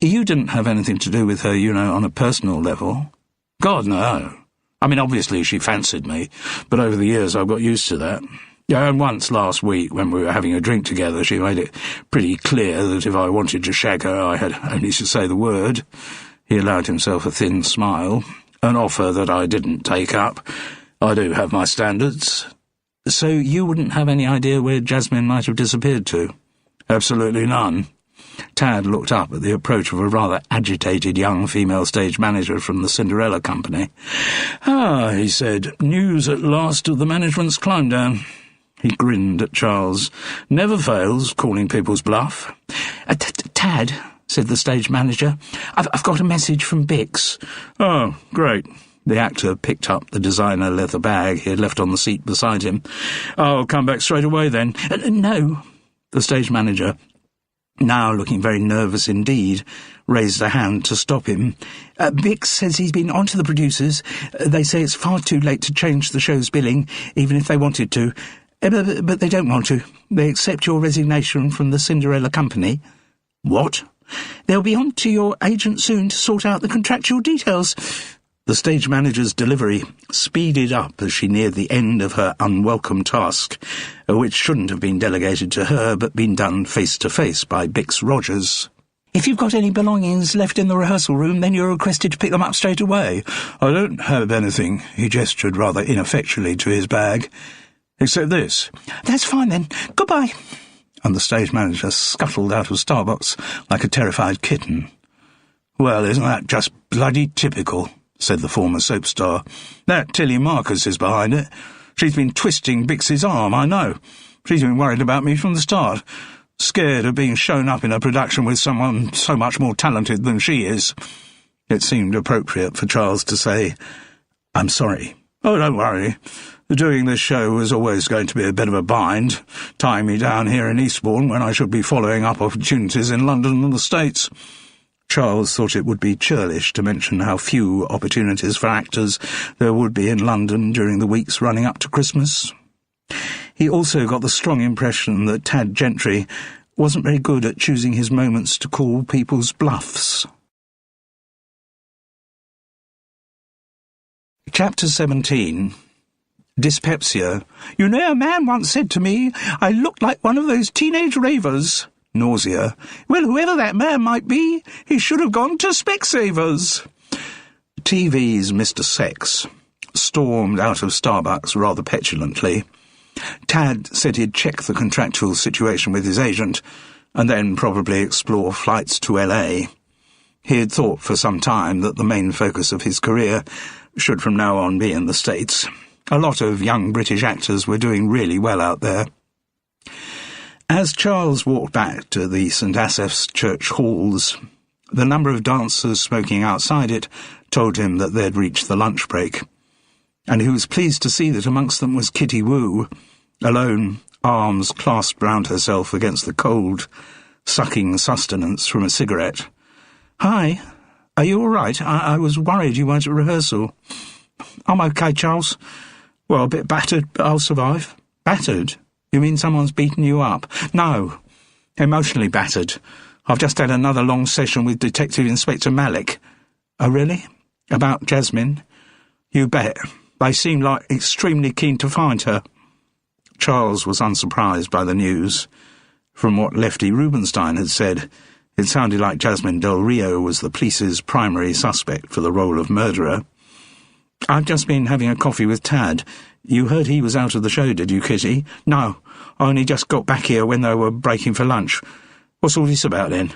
You didn't have anything to do with her, on a personal level. God, no. I mean, obviously she fancied me, but over the years I've got used to that. Yeah, and once last week, when we were having a drink together, she made it pretty clear that if I wanted to shag her, I had only to say the word. He allowed himself a thin smile, an offer that I didn't take up. I do have my standards. So you wouldn't have any idea where Jasmine might have disappeared to? Absolutely none. Tad looked up at the approach of a rather agitated young female stage manager from the Cinderella Company. Ah, he said, news at last of the management's climb down. He grinned at Charles. Never fails, calling people's bluff. Tad, said the stage manager, I've got a message from Bix. Oh, great. The actor picked up the designer leather bag he had left on the seat beside him. I'll come back straight away, then. No, the stage manager now looking very nervous indeed, raised a hand to stop him. Bix says he's been on to the producers. They say it's far too late to change the show's billing, even if they wanted to. But they don't want to. They accept your resignation from the Cinderella Company. What? They'll be on to your agent soon to sort out the contractual details. The stage manager's delivery speeded up as she neared the end of her unwelcome task, which shouldn't have been delegated to her but been done face-to-face by Bix Rogers. If you've got any belongings left in the rehearsal room, then you're requested to pick them up straight away. I don't have anything, he gestured rather ineffectually to his bag. Except this. That's fine then. Goodbye. And the stage manager scuttled out of Starbucks like a terrified kitten. Well, isn't that just bloody typical, said the former soap star. That Tilly Marcus is behind it. She's been twisting Bix's arm, I know. She's been worried about me from the start. Scared of being shown up in a production with someone so much more talented than she is. It seemed appropriate for Charles to say, I'm sorry. Oh, don't worry. Doing this show was always going to be a bit of a bind, tying me down here in Eastbourne when I should be following up opportunities in London and the States. Charles thought it would be churlish to mention how few opportunities for actors there would be in London during the weeks running up to Christmas. He also got the strong impression that Tad Gentry wasn't very good at choosing his moments to call people's bluffs. Chapter 17. Dyspepsia. You know, a man once said to me, I looked like one of those teenage ravers. Nausea. Well, whoever that man might be, he should have gone to Specsavers. TV's Mr. Sex stormed out of Starbucks rather petulantly. Tad said he'd check the contractual situation with his agent and then probably explore flights to LA. He had thought for some time that the main focus of his career should from now on be in the States. A lot of young British actors were doing really well out there. As Charles walked back to the St. Asaph's Church halls, the number of dancers smoking outside it told him that they'd reached the lunch break, and he was pleased to see that amongst them was Kitty Wu, alone, arms clasped round herself against the cold, sucking sustenance from a cigarette. Hi, are you all right? I was worried you weren't at rehearsal. I'm okay, Charles. Well, a bit battered, but I'll survive. Battered? You mean someone's beaten you up? No, emotionally battered. I've just had another long session with Detective Inspector Malik. Oh, really? About Jasmine? You bet. They seem like extremely keen to find her. Charles was unsurprised by the news. From what Lefty Rubinstein had said, it sounded like Jasmine Del Rio was the police's primary suspect for the role of murderer. I've just been having a coffee with Tad. You heard he was out of the show, did you, Kitty? No, I only just got back here when they were breaking for lunch. What's all this about, then?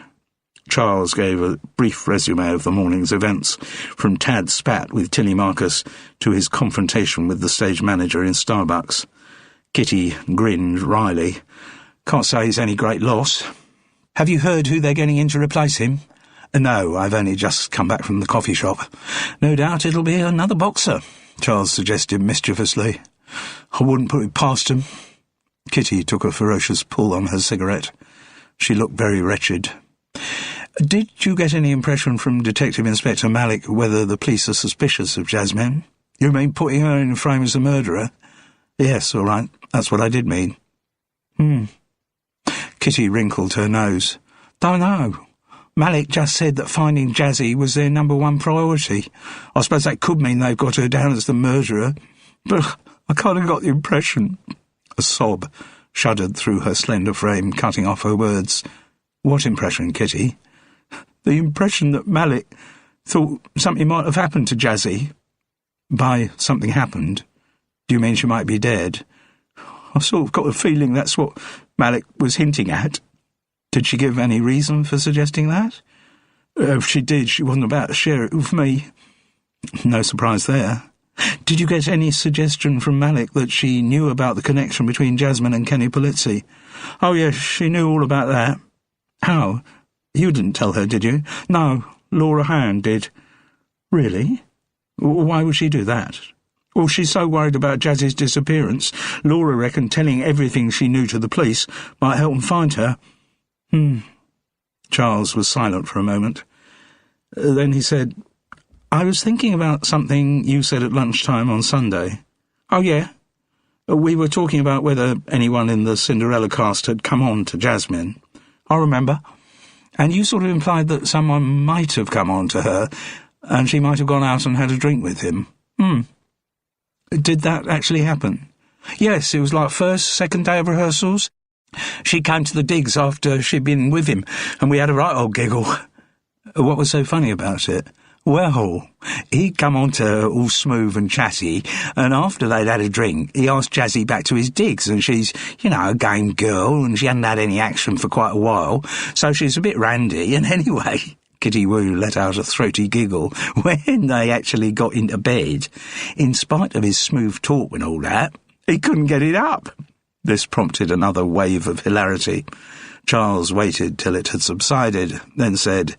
Charles gave a brief resume of the morning's events, from Tad's spat with Tilly Marcus to his confrontation with the stage manager in Starbucks. Kitty grinned wryly. Can't say he's any great loss. Have you heard who they're getting in to replace him? No, I've only just come back from the coffee shop. No doubt it'll be another boxer, Charles suggested mischievously. I wouldn't put it past him. Kitty took a ferocious pull on her cigarette. She looked very wretched. Did you get any impression from Detective Inspector Malik whether the police are suspicious of Jasmine? You mean putting her in frame as a murderer? Yes, all right, that's what I did mean. Kitty wrinkled her nose. Don't know. Malik just said that finding Jazzy was their number one priority. I suppose that could mean they've got her down as the murderer, but I kind of got the impression. A sob shuddered through her slender frame, cutting off her words. What impression, Kitty? The impression that Malik thought something might have happened to Jazzy. By something happened, do you mean she might be dead? I sort of got the feeling that's what Malik was hinting at. Did she give any reason for suggesting that? If she did, she wasn't about to share it with me. No surprise there. Did you get any suggestion from Malik that she knew about the connection between Jasmine and Kenny Polizzi? Oh, yes, she knew all about that. How? You didn't tell her, did you? No, Laura Hand did. Really? Why would she do that? Well, she's so worried about Jazzy's disappearance. Laura reckoned telling everything she knew to the police might help them find her. Charles was silent for a moment. Then he said, "I was thinking about something you said at lunchtime on Sunday." "Oh, yeah?" "We were talking about whether anyone in the Cinderella cast had come on to Jasmine." "I remember. And you sort of implied that someone might have come on to her, and she might have gone out and had a drink with him." "Did that actually happen?" "Yes, it was like second day of rehearsals. She came to the digs after she'd been with him, and we had a right old giggle." "What was so funny about it?" "Well, he'd come on to her all smooth and chatty, and after they'd had a drink, he asked Jazzy back to his digs, and she's, a game girl, and she hadn't had any action for quite a while, so she's a bit randy, and anyway," Kitty Woo let out a throaty giggle, "when they actually got into bed, in spite of his smooth talk and all that, he couldn't get it up." This prompted another wave of hilarity. Charles waited till it had subsided, then said,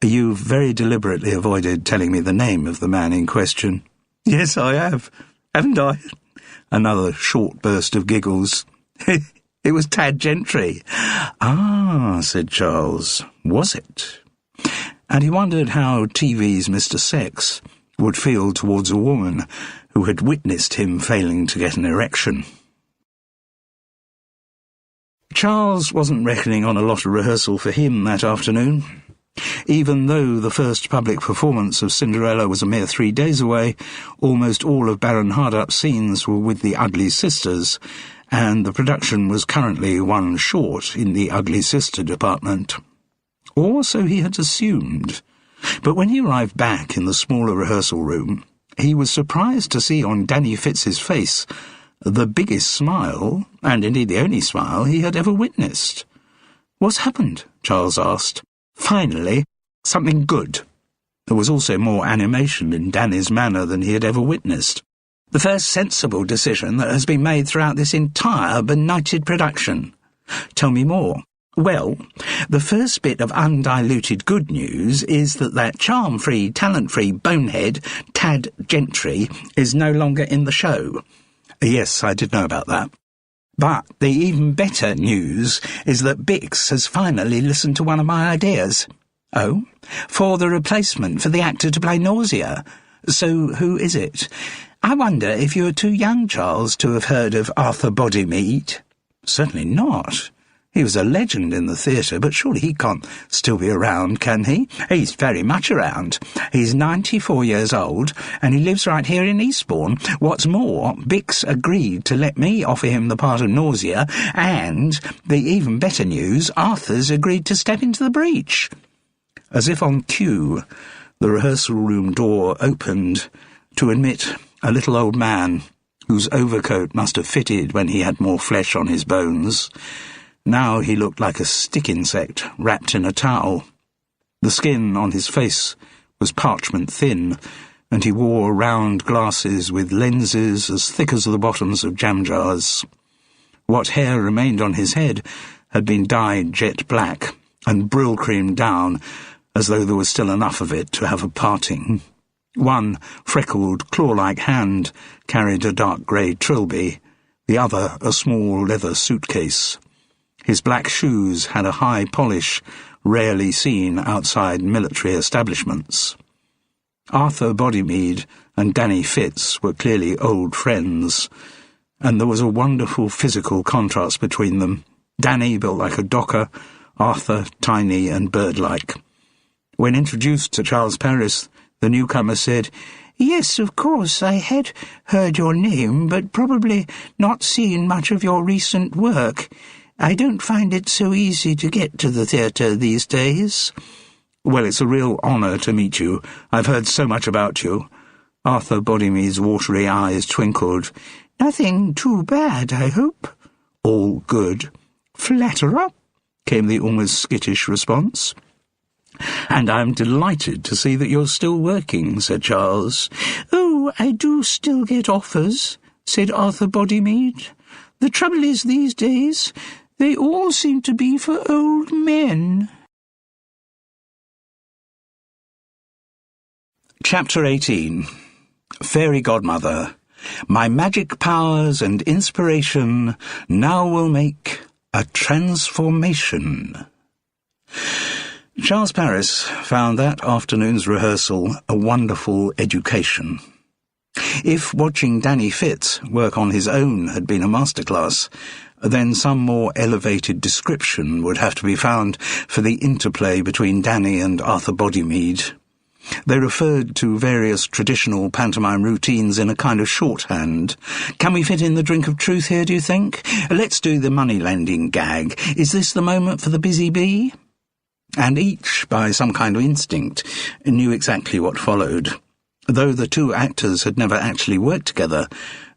"You've very deliberately avoided telling me the name of the man in question." "Yes, I have. Haven't I?" Another short burst of giggles. "It was Tad Gentry." "Ah," said Charles, "was it?" And he wondered how TV's Mr. Sex would feel towards a woman who had witnessed him failing to get an erection. Charles wasn't reckoning on a lot of rehearsal for him that afternoon. Even though the first public performance of Cinderella was a mere 3 days away, almost all of Baron Hardup's scenes were with the Ugly Sisters, and the production was currently one short in the Ugly Sister department. Or so he had assumed. But when he arrived back in the smaller rehearsal room, he was surprised to see on Danny Fitz's face the biggest smile, and indeed the only smile, he had ever witnessed. "What's happened?" Charles asked. "Finally, something good." There was also more animation in Danny's manner than he had ever witnessed. "The first sensible decision that has been made throughout this entire benighted production." "Tell me more." "Well, the first bit of undiluted good news is that charm-free, talent-free bonehead, Tad Gentry, is no longer in the show." "Yes, I did know about that." "But the even better news is that Bix has finally listened to one of my ideas." "Oh?" "For the replacement for the actor to play Nausea." "So who is it?" "I wonder if you are too young, Charles, to have heard of Arthur Bodymead." "Certainly not. He was a legend in the theatre, but surely he can't still be around, can he?" "He's very much around. He's 94 years old, and he lives right here in Eastbourne. What's more, Bix agreed to let me offer him the part of Nausea, and, the even better news, Arthur's agreed to step into the breach." As if on cue, the rehearsal room door opened to admit a little old man whose overcoat must have fitted when he had more flesh on his bones. Now he looked like a stick insect wrapped in a towel. The skin on his face was parchment thin, and he wore round glasses with lenses as thick as the bottoms of jam jars. What hair remained on his head had been dyed jet black and brill-creamed down, as though there was still enough of it to have a parting. One freckled, claw-like hand carried a dark grey trilby, the other a small leather suitcase. His black shoes had a high polish rarely seen outside military establishments. Arthur Bodymead and Danny Fitz were clearly old friends, and there was a wonderful physical contrast between them. Danny built like a docker, Arthur tiny and bird-like. When introduced to Charles Paris, the newcomer said, "Yes, of course, I had heard your name, but probably not seen much of your recent work. I don't find it so easy to get to the theatre these days." "Well, it's a real honour to meet you. I've heard so much about you." Arthur Bodymead's watery eyes twinkled. "Nothing too bad, I hope?" "All good." "Flatterer," came the almost skittish response. "And I'm delighted to see that you're still working," said Charles. "Oh, I do still get offers," said Arthur Bodymead. "The trouble is these days, they all seem to be for old men." Chapter 18. Fairy Godmother. My magic powers and inspiration now will make a transformation. Charles Paris found that afternoon's rehearsal a wonderful education. If watching Danny Fitz work on his own had been a masterclass, then some more elevated description would have to be found for the interplay between Danny and Arthur Bodymead. They referred to various traditional pantomime routines in a kind of shorthand. Can we fit in the drink of truth here, do you think? Let's do the money-lending gag. Is this the moment for the busy bee? And each, by some kind of instinct, knew exactly what followed. Though the two actors had never actually worked together,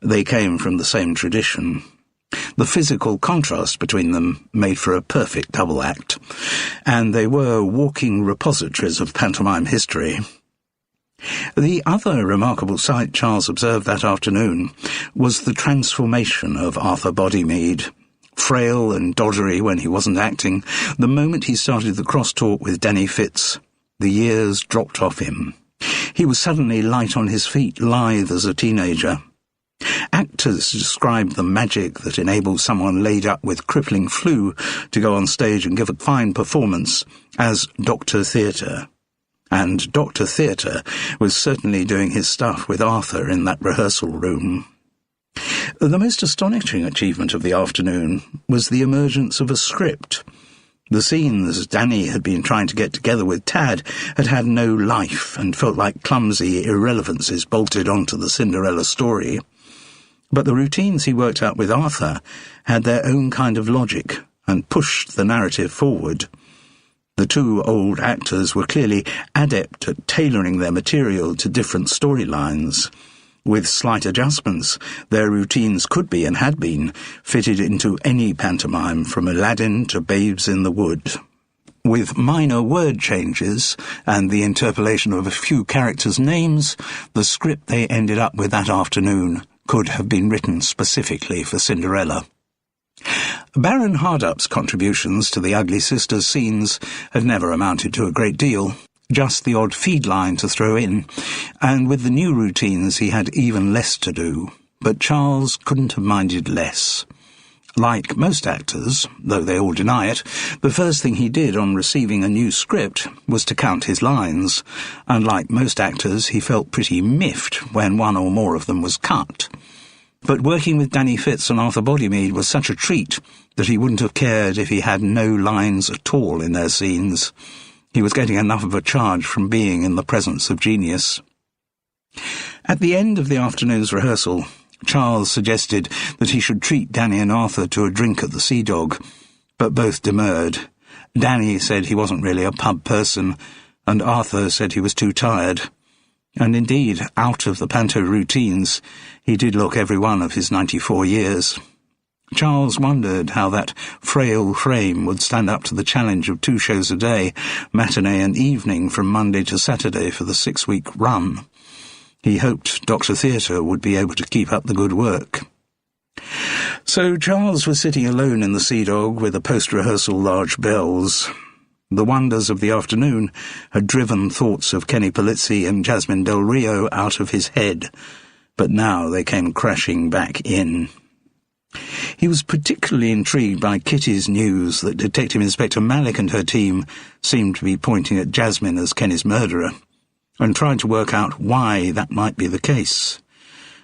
they came from the same tradition. The physical contrast between them made for a perfect double act, and they were walking repositories of pantomime history. The other remarkable sight Charles observed that afternoon was the transformation of Arthur Bodymead. Frail and doddery when he wasn't acting, the moment he started the crosstalk with Danny Fitz, the years dropped off him. He was suddenly light on his feet, lithe as a teenager. Actors described the magic that enables someone laid up with crippling flu to go on stage and give a fine performance as Dr. Theatre. And Dr. Theatre was certainly doing his stuff with Arthur in that rehearsal room. The most astonishing achievement of the afternoon was the emergence of a script. The scenes Danny had been trying to get together with Tad had had no life and felt like clumsy irrelevances bolted onto the Cinderella story. But the routines he worked out with Arthur had their own kind of logic and pushed the narrative forward. The two old actors were clearly adept at tailoring their material to different storylines. With slight adjustments, their routines could be and had been fitted into any pantomime from Aladdin to Babes in the Wood. With minor word changes and the interpolation of a few characters' names, the script they ended up with that afternoon could have been written specifically for Cinderella. Baron Hardup's contributions to the Ugly Sisters scenes had never amounted to a great deal, just the odd feed line to throw in, and with the new routines he had even less to do, but Charles couldn't have minded less. Like most actors, though they all deny it, the first thing he did on receiving a new script was to count his lines, and like most actors he felt pretty miffed when one or more of them was cut. But working with Danny Fitz and Arthur Bodymead was such a treat that he wouldn't have cared if he had no lines at all in their scenes. He was getting enough of a charge from being in the presence of genius. At the end of the afternoon's rehearsal, Charles suggested that he should treat Danny and Arthur to a drink at the Sea Dog, but both demurred. Danny said he wasn't really a pub person, and Arthur said he was too tired. And indeed, out of the panto routines, he did look every one of his 94 years. Charles wondered how that frail frame would stand up to the challenge of 2 shows a day, matinee and evening from Monday to Saturday for the 6-week run. He hoped Dr. Theatre would be able to keep up the good work. So Charles was sitting alone in the Sea Dog with the post-rehearsal large bells. The wonders of the afternoon had driven thoughts of Kenny Polizzi and Jasmine Del Rio out of his head, but now they came crashing back in. He was particularly intrigued by Kitty's news that Detective Inspector Malik and her team seemed to be pointing at Jasmine as Kenny's murderer, and tried to work out why that might be the case.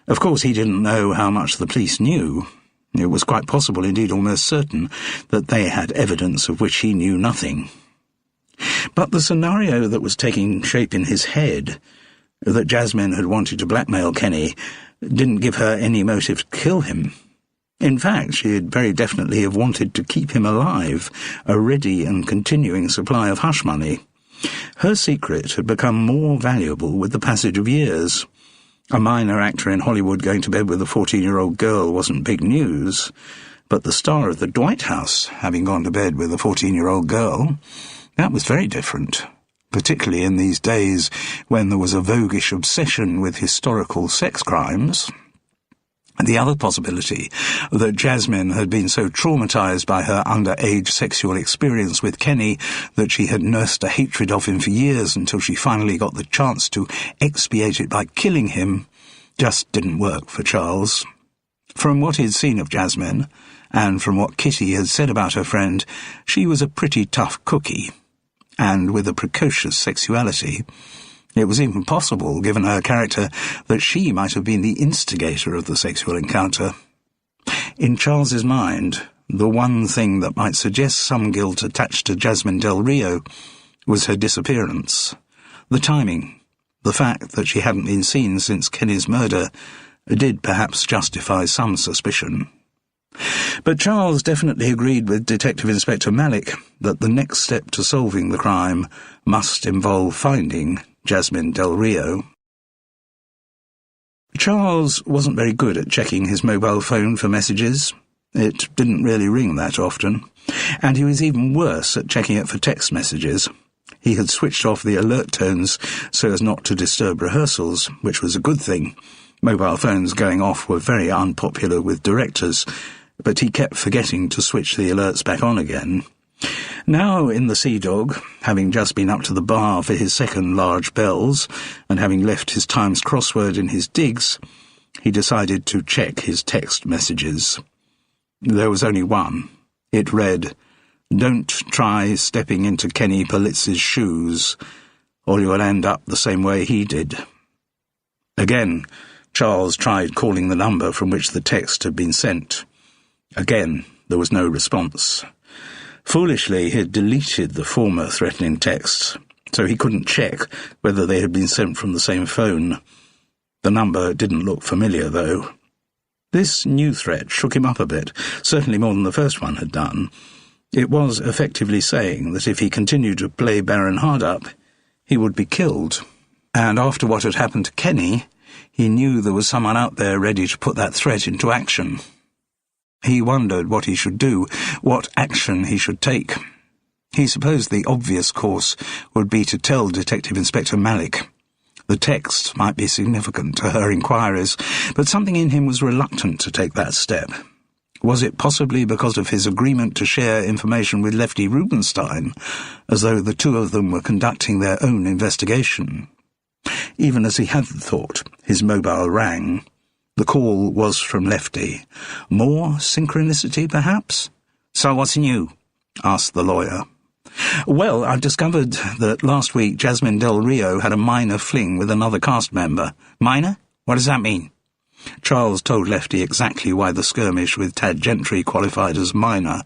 Of course, he didn't know how much the police knew. It was quite possible, indeed almost certain, that they had evidence of which he knew nothing. But the scenario that was taking shape in his head, that Jasmine had wanted to blackmail Kenny, didn't give her any motive to kill him. In fact, she'd very definitely have wanted to keep him alive, a ready and continuing supply of hush money. Her secret had become more valuable with the passage of years. A minor actor in Hollywood going to bed with a 14-year-old girl wasn't big news, but the star of the Dwight House having gone to bed with a 14-year-old girl, that was very different, particularly in these days when there was a voguish obsession with historical sex crimes. The other possibility, that Jasmine had been so traumatized by her underage sexual experience with Kenny that she had nursed a hatred of him for years until she finally got the chance to expiate it by killing him, just didn't work for Charles. From what he'd seen of Jasmine, and from what Kitty had said about her friend, she was a pretty tough cookie. and with a precocious sexuality. It was even possible, given her character, that she might have been the instigator of the sexual encounter. In Charles's mind, the one thing that might suggest some guilt attached to Jasmine Del Rio was her disappearance. The timing, the fact that she hadn't been seen since Kenny's murder, did perhaps justify some suspicion. But Charles definitely agreed with Detective Inspector Malik that the next step to solving the crime must involve finding Jasmine Del Rio. Charles wasn't very good at checking his mobile phone for messages. It didn't really ring that often, and he was even worse at checking it for text messages. He had switched off the alert tones so as not to disturb rehearsals, which was a good thing. Mobile phones going off were very unpopular with directors, but he kept forgetting to switch the alerts back on again. Now, in the Sea Dog, having just been up to the bar for his second large bells, and having left his Times crossword in his digs, he decided to check his text messages. There was only one. It read, "Don't try stepping into Kenny Politz's shoes, or you will end up the same way he did." Again, Charles tried calling the number from which the text had been sent. Again, there was no response. Foolishly, he had deleted the former threatening texts, so he couldn't check whether they had been sent from the same phone. The number didn't look familiar, though. This new threat shook him up a bit, certainly more than the first one had done. It was effectively saying that if he continued to play Baron Hardup, he would be killed. And after what had happened to Kenny, he knew there was someone out there ready to put that threat into action. He wondered what he should do, what action he should take. He supposed the obvious course would be to tell Detective Inspector Malik. The text might be significant to her inquiries, but something in him was reluctant to take that step. Was it possibly because of his agreement to share information with Lefty Rubinstein, as though the two of them were conducting their own investigation? Even as he had thought, his mobile rang. The call was from Lefty. More synchronicity, perhaps? "So what's new?" asked the lawyer. "Well, I've discovered that last week Jasmine Del Rio had a minor fling with another cast member." "Minor? What does that mean?" Charles told Lefty exactly why the skirmish with Tad Gentry qualified as minor.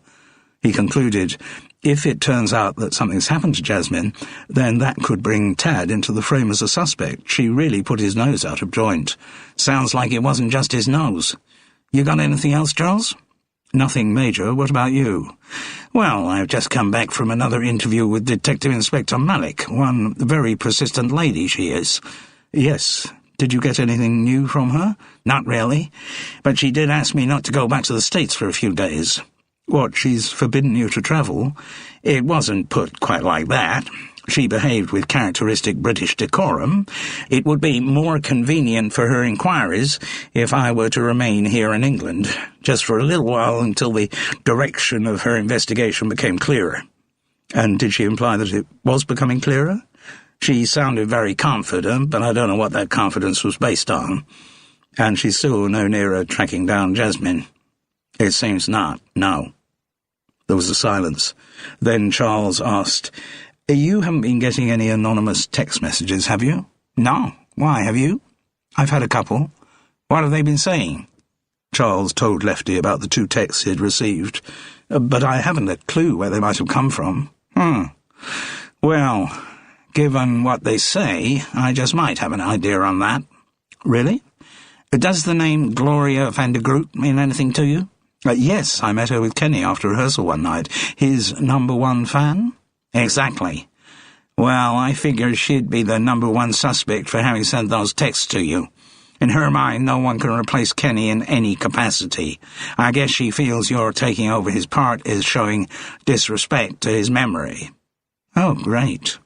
He concluded, if it turns out that something's happened to Jasmine, then that could bring Tad into the frame as a suspect. She really put his nose out of joint. "Sounds like it wasn't just his nose. You got anything else, Charles?" "Nothing major. What about you?" "Well, I've just come back from another interview with Detective Inspector Malik. One very persistent lady she is." "Yes. Did you get anything new from her?" "Not really. But she did ask me not to go back to the States for a few days." "What, she's forbidden you to travel?" "It wasn't put quite like that. She behaved with characteristic British decorum. It would be more convenient for her inquiries if I were to remain here in England, just for a little while until the direction of her investigation became clearer." "And did she imply that it was becoming clearer?" "She sounded very confident, but I don't know what that confidence was based on." "And she's still no nearer tracking down Jasmine?" "It seems not, no." There was a silence. Then Charles asked, "You haven't been getting any anonymous text messages, have you?" "No. Why, have you?" "I've had a couple." "What have they been saying?" Charles told Lefty about the two texts he'd received. "But I haven't a clue where they might have come from." "Well, given what they say, I just might have an idea on that." "Really? Does the name Gloria van der Groot mean anything to you?" "Yes, I met her with Kenny after rehearsal one night. His #1 fan?" "Exactly. Well, I figure she'd be the #1 suspect for having sent those texts to you. In her mind, no one can replace Kenny in any capacity. I guess she feels your taking over his part is showing disrespect to his memory." "Oh, great.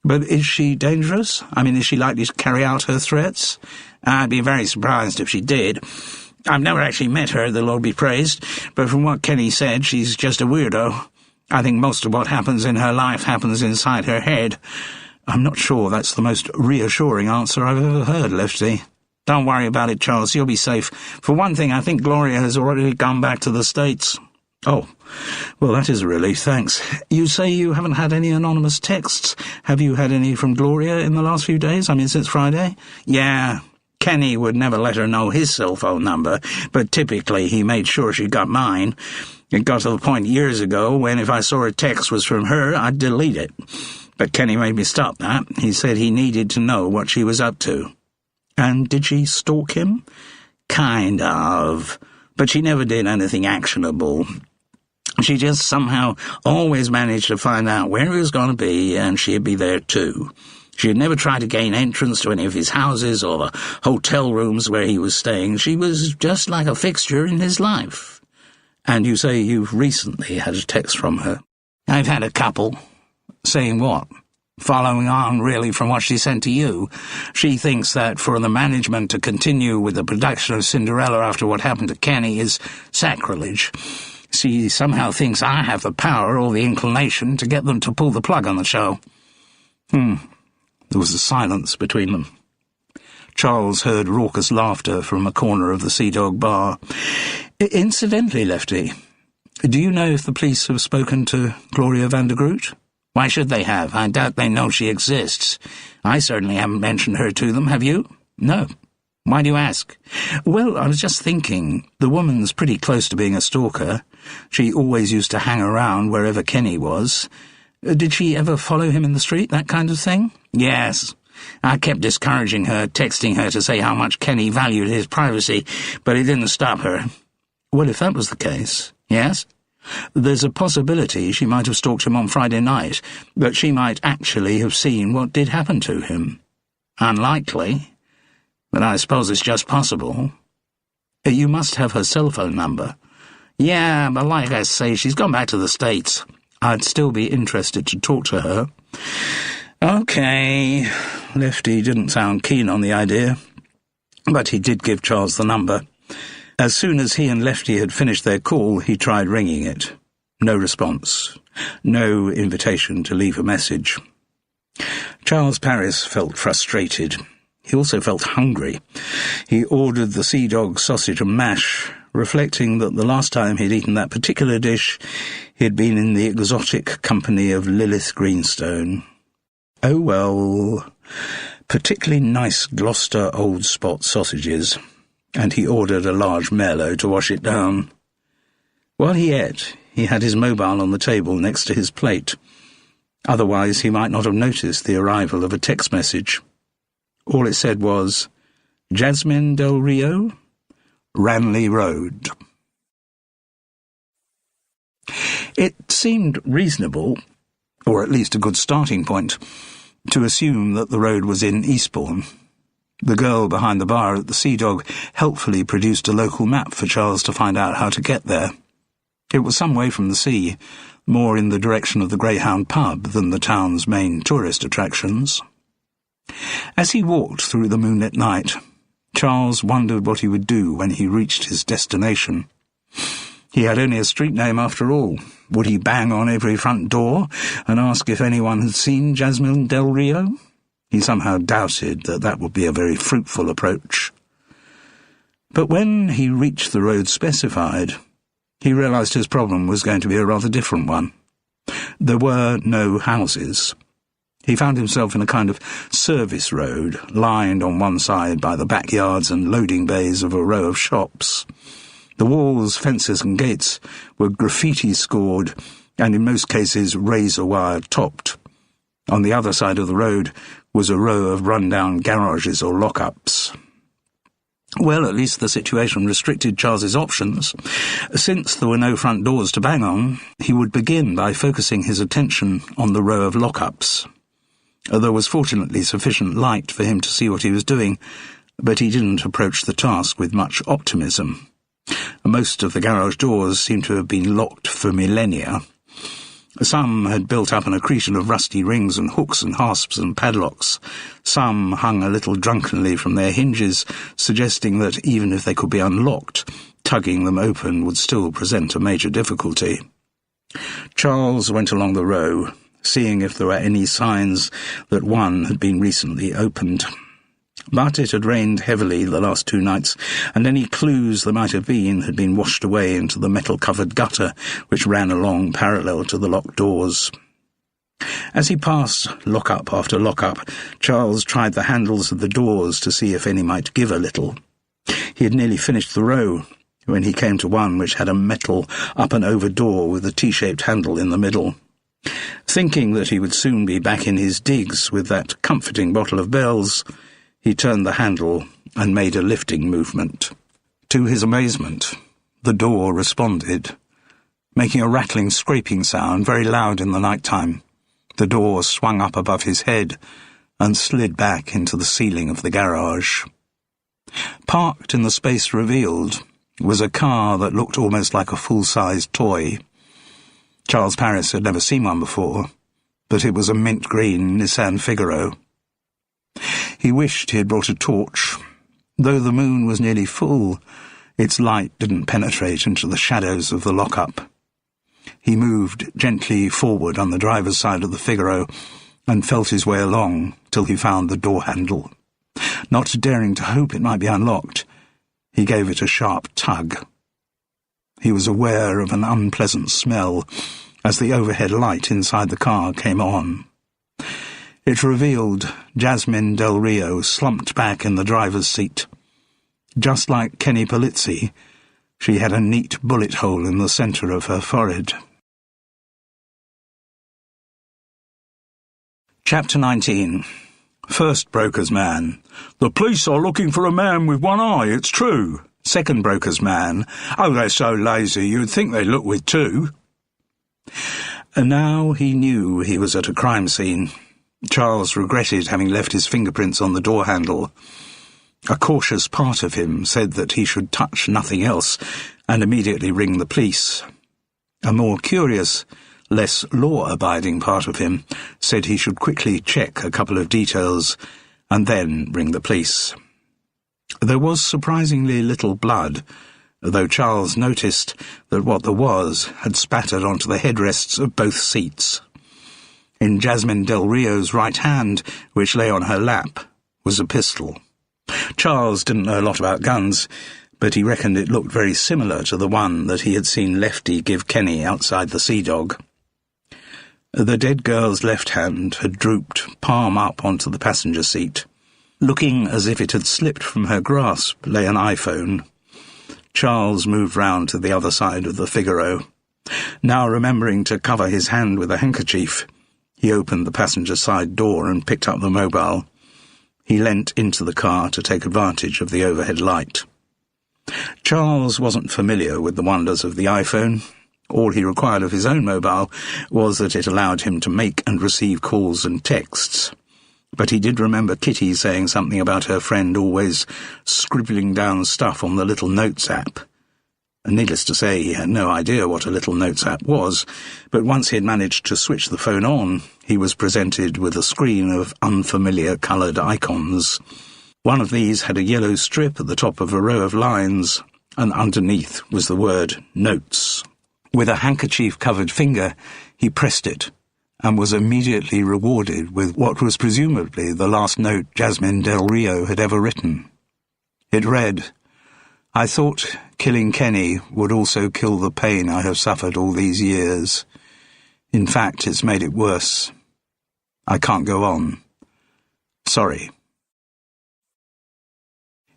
But is she dangerous? I mean, is she likely to carry out her threats?" "I'd be very surprised if she did. I've never actually met her, the Lord be praised, but from what Kenny said, she's just a weirdo. I think most of what happens in her life happens inside her head." "I'm not sure that's the most reassuring answer I've ever heard, Lefty." "Don't worry about it, Charles. You'll be safe. For one thing, I think Gloria has already gone back to the States." Oh, well, that is a relief, thanks. You say you haven't had any anonymous texts. Have you had any from Gloria in the last few days? I mean, since Friday? Yeah, Kenny would never let her know his cell phone number, but typically he made sure she got mine. It got to the point years ago when if I saw a text was from her, I'd delete it. But Kenny made me stop that. He said he needed to know what she was up to. And did she stalk him? Kind of. But she never did anything actionable. She just somehow always managed to find out where he was going to be, and she'd be there too. She had never tried to gain entrance to any of his houses or the hotel rooms where he was staying. She was just like a fixture in his life. And you say you've recently had a text from her? I've had a couple. Saying what? Following on, really, from what she sent to you. She thinks that for the management to continue with the production of Cinderella after what happened to Kenny is sacrilege. She somehow thinks I have the power or the inclination to get them to pull the plug on the show. There was a silence between them. Charles heard raucous laughter from a corner of the Sea Dog bar. Incidentally, Lefty, do you know if the police have spoken to Gloria van der Groot? Why should they have? I doubt they know she exists. I certainly haven't mentioned her to them, have you? No. Why do you ask? Well, I was just thinking, the woman's pretty close to being a stalker. She always used to hang around wherever Kenny was. Did she ever follow him in the street, that kind of thing? Yes. I kept discouraging her, texting her to say how much Kenny valued his privacy, but it didn't stop her. Well, if that was the case... Yes? There's a possibility she might have stalked him on Friday night, that she might actually have seen what did happen to him. Unlikely, but I suppose it's just possible. You must have her cell phone number. Yeah, but like I say, she's gone back to the States. I'd still be interested to talk to her. Okay. Lefty didn't sound keen on the idea, but he did give Charles the number. As soon as he and Lefty had finished their call, he tried ringing it. No response. No invitation to leave a message. Charles Paris felt frustrated. He also felt hungry. He ordered the Sea Dog sausage and mash, reflecting that the last time he'd eaten that particular dish, he'd been in the exotic company of Lilith Greenstone. Oh well, particularly nice Gloucester Old Spot sausages, and he ordered a large Merlot to wash it down. While he ate, he had his mobile on the table next to his plate. Otherwise, he might not have noticed the arrival of a text message. All it said was, Jasmine Del Rio, Ranley Road. It seemed reasonable, or at least a good starting point, to assume that the road was in Eastbourne. The girl behind the bar at the Sea Dog helpfully produced a local map for Charles to find out how to get there. It was some way from the sea, more in the direction of the Greyhound pub than the town's main tourist attractions. As he walked through the moonlit night, Charles wondered what he would do when he reached his destination. He had only a street name after all. Would he bang on every front door and ask if anyone had seen Jasmine Del Rio? He somehow doubted that that would be a very fruitful approach. But when he reached the road specified, he realized his problem was going to be a rather different one. There were no houses. He found himself in a kind of service road, lined on one side by the backyards and loading bays of a row of shops. The walls, fences and gates were graffiti-scored and in most cases razor-wire topped. On the other side of the road was a row of run-down garages or lock-ups. Well, at least the situation restricted Charles's options. Since there were no front doors to bang on, he would begin by focusing his attention on the row of lock-ups. There was fortunately sufficient light for him to see what he was doing, but he didn't approach the task with much optimism. Most of the garage doors seemed to have been locked for millennia. Some had built up an accretion of rusty rings and hooks and hasps and padlocks. Some hung a little drunkenly from their hinges, suggesting that even if they could be unlocked, tugging them open would still present a major difficulty. Charles went along the row, seeing if there were any signs that one had been recently opened. But it had rained heavily the last 2 nights, and any clues there might have been had been washed away into the metal-covered gutter which ran along parallel to the locked doors. As he passed lock-up after lock-up, Charles tried the handles of the doors to see if any might give a little. He had nearly finished the row when he came to one which had a metal up-and-over door with a T-shaped handle in the middle. Thinking that he would soon be back in his digs with that comforting bottle of bells, he turned the handle and made a lifting movement. To his amazement, the door responded, making a rattling, scraping sound very loud in the night-time. The door swung up above his head and slid back into the ceiling of the garage. Parked in the space revealed was a car that looked almost like a full-sized toy. Charles Paris had never seen one before, but it was a mint-green Nissan Figaro. He wished he had brought a torch. Though the moon was nearly full, its light didn't penetrate into the shadows of the lock-up. He moved gently forward on the driver's side of the Figaro and felt his way along till he found the door handle. Not daring to hope it might be unlocked, he gave it a sharp tug. He was aware of an unpleasant smell as the overhead light inside the car came on. It revealed Jasmine Del Rio slumped back in the driver's seat. Just like Kenny Polizzi, she had a neat bullet hole in the centre of her forehead. Chapter 19. First broker's man. The police are looking for a man with one eye, it's true. Second broker's man. Oh, they're so lazy, you'd think they'd look with two. And now he knew he was at a crime scene. Charles regretted having left his fingerprints on the door handle. A cautious part of him said that he should touch nothing else and immediately ring the police. A more curious, less law-abiding part of him said he should quickly check a couple of details and then ring the police. There was surprisingly little blood, though Charles noticed that what there was had spattered onto the headrests of both seats. In Jasmine Del Rio's right hand, which lay on her lap, was a pistol. Charles didn't know a lot about guns, but he reckoned it looked very similar to the one that he had seen Lefty give Kenny outside the Sea Dog. The dead girl's left hand had drooped palm up onto the passenger seat. Looking as if it had slipped from her grasp lay an iPhone. Charles moved round to the other side of the Figaro. Now remembering to cover his hand with a handkerchief, he opened the passenger side door and picked up the mobile. He leant into the car to take advantage of the overhead light. Charles wasn't familiar with the wonders of the iPhone. All he required of his own mobile was that it allowed him to make and receive calls and texts. But he did remember Kitty saying something about her friend always scribbling down stuff on the little notes app. Needless to say, he had no idea what a little notes app was, but once he had managed to switch the phone on, he was presented with a screen of unfamiliar coloured icons. One of these had a yellow strip at the top of a row of lines, and underneath was the word Notes. With a handkerchief-covered finger, he pressed it, and was immediately rewarded with what was presumably the last note Jasmine Del Rio had ever written. It read, "I thought killing Kenny would also kill the pain I have suffered all these years. In fact, it's made it worse. I can't go on. Sorry."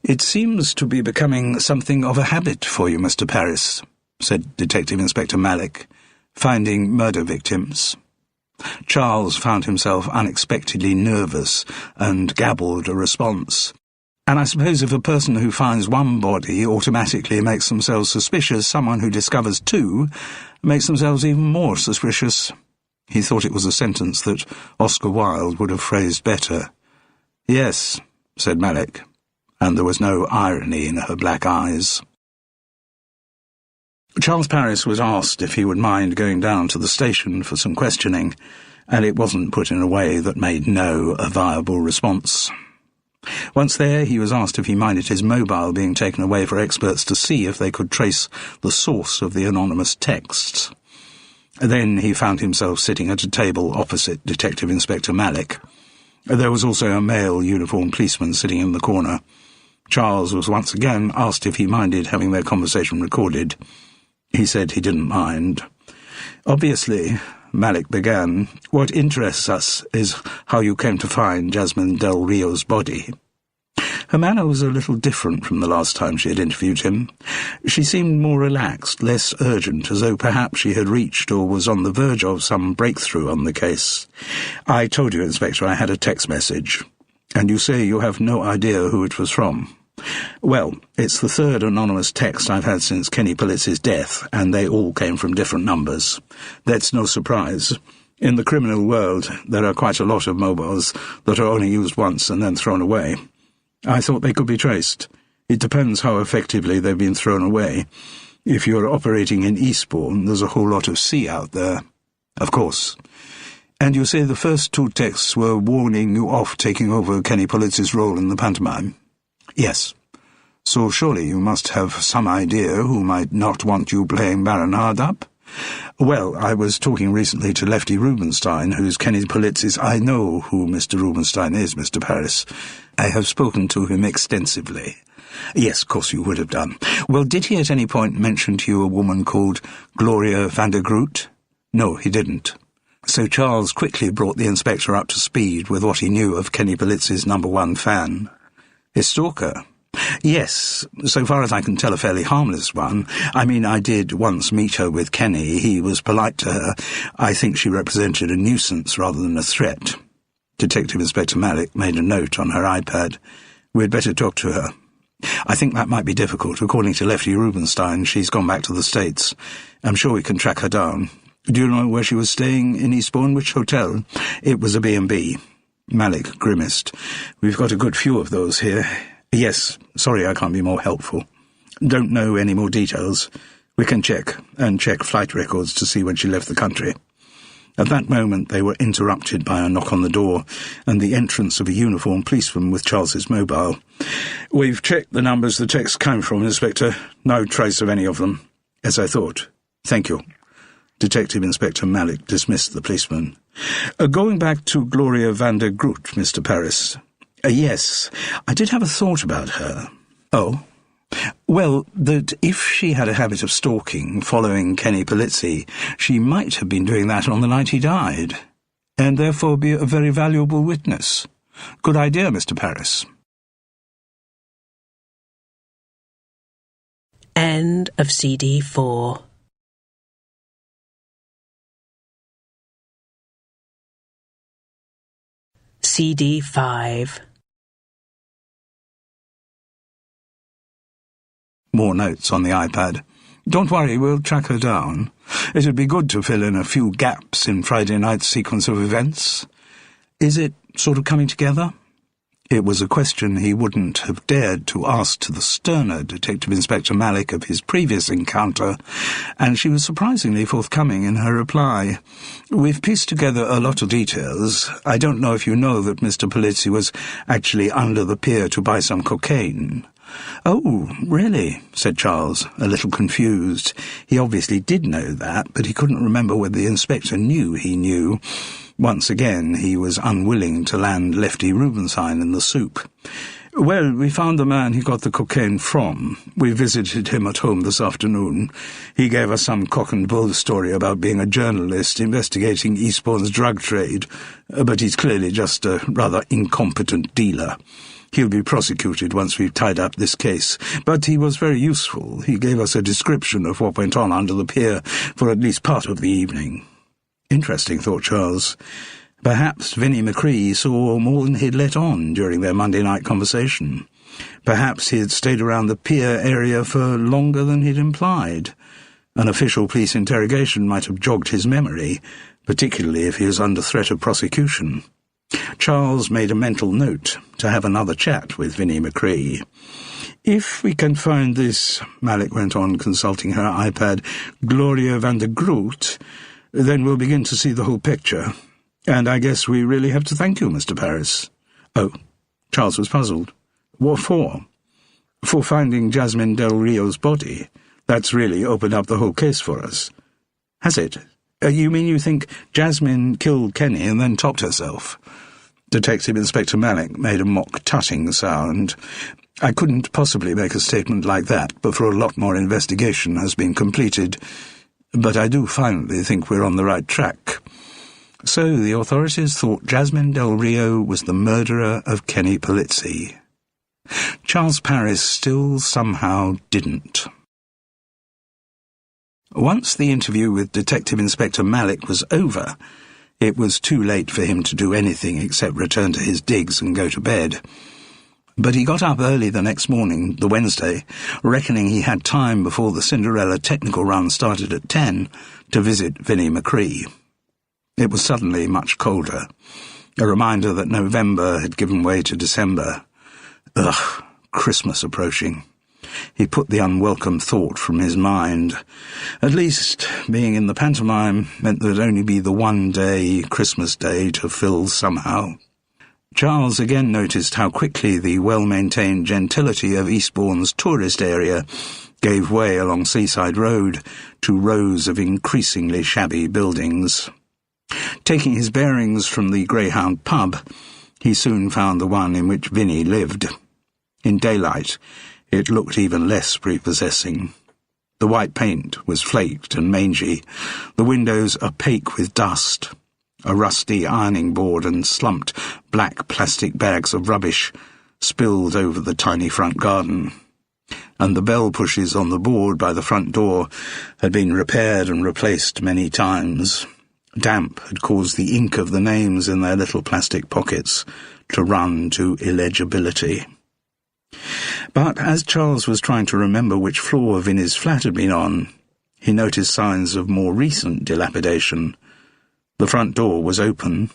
"It seems to be becoming something of a habit for you, Mr. Paris," said Detective Inspector Malik, "finding murder victims." Charles found himself unexpectedly nervous and gabbled a response. "And I suppose if a person who finds one body automatically makes themselves suspicious, someone who discovers two makes themselves even more suspicious." He thought it was a sentence that Oscar Wilde would have phrased better. "Yes," said Malik, and there was no irony in her black eyes. Charles Paris was asked if he would mind going down to the station for some questioning, and it wasn't put in a way that made no a viable response. Once there, he was asked if he minded his mobile being taken away for experts to see if they could trace the source of the anonymous texts. Then he found himself sitting at a table opposite Detective Inspector Malik. There was also a male uniformed policeman sitting in the corner. Charles was once again asked if he minded having their conversation recorded. He said he didn't mind. "Obviously," Malik began, "what interests us is how you came to find Jasmine Del Rio's body." Her manner was a little different from the last time she had interviewed him. She seemed more relaxed, less urgent, as though perhaps she had reached or was on the verge of some breakthrough on the case. "I told you, Inspector, I had a text message. And you say you have no idea who it was from." "Well, it's the third anonymous text I've had since Kenny Pollitz's death, and they all came from different numbers. That's no surprise. In the criminal world, there are quite a lot of mobiles that are only used once and then thrown away. I thought they could be traced. It depends how effectively they've been thrown away. If you're operating in Eastbourne, there's a whole lot of sea out there." "Of course. And you say the first two texts were warning you off taking over Kenny Pollitz's role in the pantomime?" "Yes. So surely you must have some idea who might not want you playing Baron Hardup?" "Well, I was talking recently to Lefty Rubinstein, who's Kenny Pollitz's—" "I know who Mr. Rubinstein is, Mr. Paris. I have spoken to him extensively." "Yes, of course you would have done. Well, did he at any point mention to you a woman called Gloria van der Groot?" "No, he didn't." So Charles quickly brought the inspector up to speed with what he knew of Kenny Pollitz's #1 fan. "His stalker?" "Yes, so far as I can tell, a fairly harmless one. I mean, I did once meet her with Kenny. He was polite to her. I think she represented a nuisance rather than a threat." Detective Inspector Malik made a note on her iPad. "We'd better talk to her." "I think that might be difficult. According to Lefty Rubinstein, she's gone back to the States. I'm sure we can track her down. Do you know where she was staying in Eastbourne? Which hotel?" "It was a B&B. Malik grimaced. "We've got a good few of those here." "Yes, sorry I can't be more helpful." "Don't know any more details. We can check flight records to see when she left the country." At that moment they were interrupted by a knock on the door and the entrance of a uniformed policeman with Charles's mobile. "We've checked the numbers the text came from, Inspector. No trace of any of them." "As I thought. Thank you." Detective Inspector Malik dismissed the policeman. "Going back to Gloria van der Groot, Mr. Paris." "Yes, I did have a thought about her." "Oh?" "Well, that if she had a habit of stalking, following Kenny Polizzi, she might have been doing that on the night he died, and therefore be a very valuable witness. Good idea, Mr. Paris." End of CD 4. CD 5. More notes on the iPad. "Don't worry, we'll track her down. It'd be good to fill in a few gaps in Friday night's sequence of events. Is it sort of coming together?" It was a question he wouldn't have dared to ask to the sterner Detective Inspector Malik of his previous encounter, and she was surprisingly forthcoming in her reply. "We've pieced together a lot of details. I don't know if you know that Mr. Polizzi was actually under the pier to buy some cocaine." "Oh, really?" said Charles, a little confused. He obviously did know that, but he couldn't remember whether the inspector knew he knew. Once again, he was unwilling to land Lefty Rubinstein in the soup. "Well, we found the man he got the cocaine from. We visited him at home this afternoon. He gave us some cock-and-bull story about being a journalist investigating Eastbourne's drug trade, but he's clearly just a rather incompetent dealer. He'll be prosecuted once we've tied up this case, but he was very useful. He gave us a description of what went on under the pier for at least part of the evening." Interesting, thought Charles. Perhaps Vinnie McCree saw more than he'd let on during their Monday night conversation. Perhaps he had stayed around the pier area for longer than he'd implied. An official police interrogation might have jogged his memory, particularly if he was under threat of prosecution. Charles made a mental note to have another chat with Vinnie McCree. "If we can find this," Malik went on, consulting her iPad, "Gloria van der Groot, then we'll begin to see the whole picture. And I guess we really have to thank you, Mr. Paris." "Oh," Charles was puzzled. "What for?" "For finding Jasmine Del Rio's body. That's really opened up the whole case for us." "Has it? You mean you think Jasmine killed Kenny and then topped herself?" Detective Inspector Malik made a mock tutting sound. I couldn't possibly make a statement like that before a lot more investigation has been completed, but I do finally think we're on the right track. So the authorities thought Jasmine Del Rio was the murderer of Kenny Polizzi. Charles Paris still somehow didn't. Once the interview with Detective Inspector Malik was over, it was too late for him to do anything except return to his digs and go to bed. But he got up early the next morning, the Wednesday, reckoning he had time before the Cinderella technical run started at 10 to visit Vinnie McCree. It was suddenly much colder, a reminder that November had given way to December. Ugh, Christmas approaching. He put the unwelcome thought from his mind. At least, being in the pantomime meant there'd only be the one day, Christmas Day, to fill somehow. Charles again noticed how quickly the well-maintained gentility of Eastbourne's tourist area gave way along Seaside Road to rows of increasingly shabby buildings. Taking his bearings from the Greyhound pub, he soon found the one in which Vinnie lived. In daylight, it looked even less prepossessing. The white paint was flaked and mangy, the windows opaque with dust. A rusty ironing board and slumped black plastic bags of rubbish spilled over the tiny front garden, and the bell pushes on the board by the front door had been repaired and replaced many times. Damp had caused the ink of the names in their little plastic pockets to run to illegibility. But as Charles was trying to remember which floor Vinnie's flat had been on, he noticed signs of more recent dilapidation. The front door was open.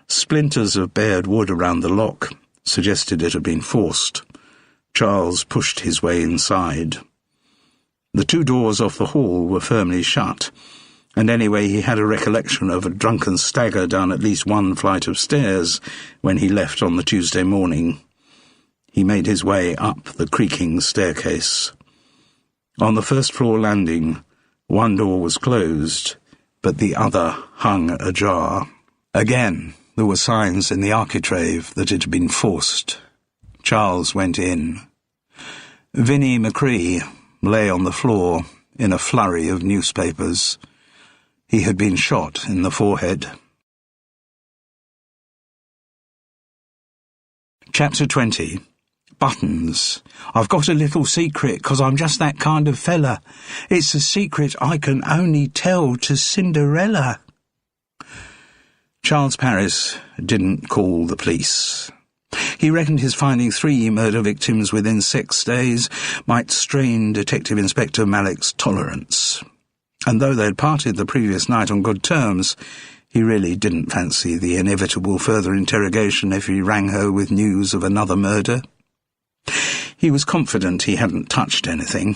Splinters of bared wood around the lock suggested it had been forced. Charles pushed his way inside. The two doors off the hall were firmly shut, and anyway he had a recollection of a drunken stagger down at least one flight of stairs when he left on the Tuesday morning. He made his way up the creaking staircase. On the first-floor landing, one door was closed, but the other hung ajar. Again, there were signs in the architrave that it had been forced. Charles went in. Vinnie McCree lay on the floor in a flurry of newspapers. He had been shot in the forehead. Chapter 20. Buttons. I've got a little secret, 'cause I'm just that kind of fella. It's a secret I can only tell to Cinderella. Charles Paris didn't call the police. He reckoned his finding 3 murder victims within 6 days might strain Detective Inspector Malik's tolerance. And though they'd parted the previous night on good terms, he really didn't fancy the inevitable further interrogation if he rang her with news of another murder. He was confident he hadn't touched anything.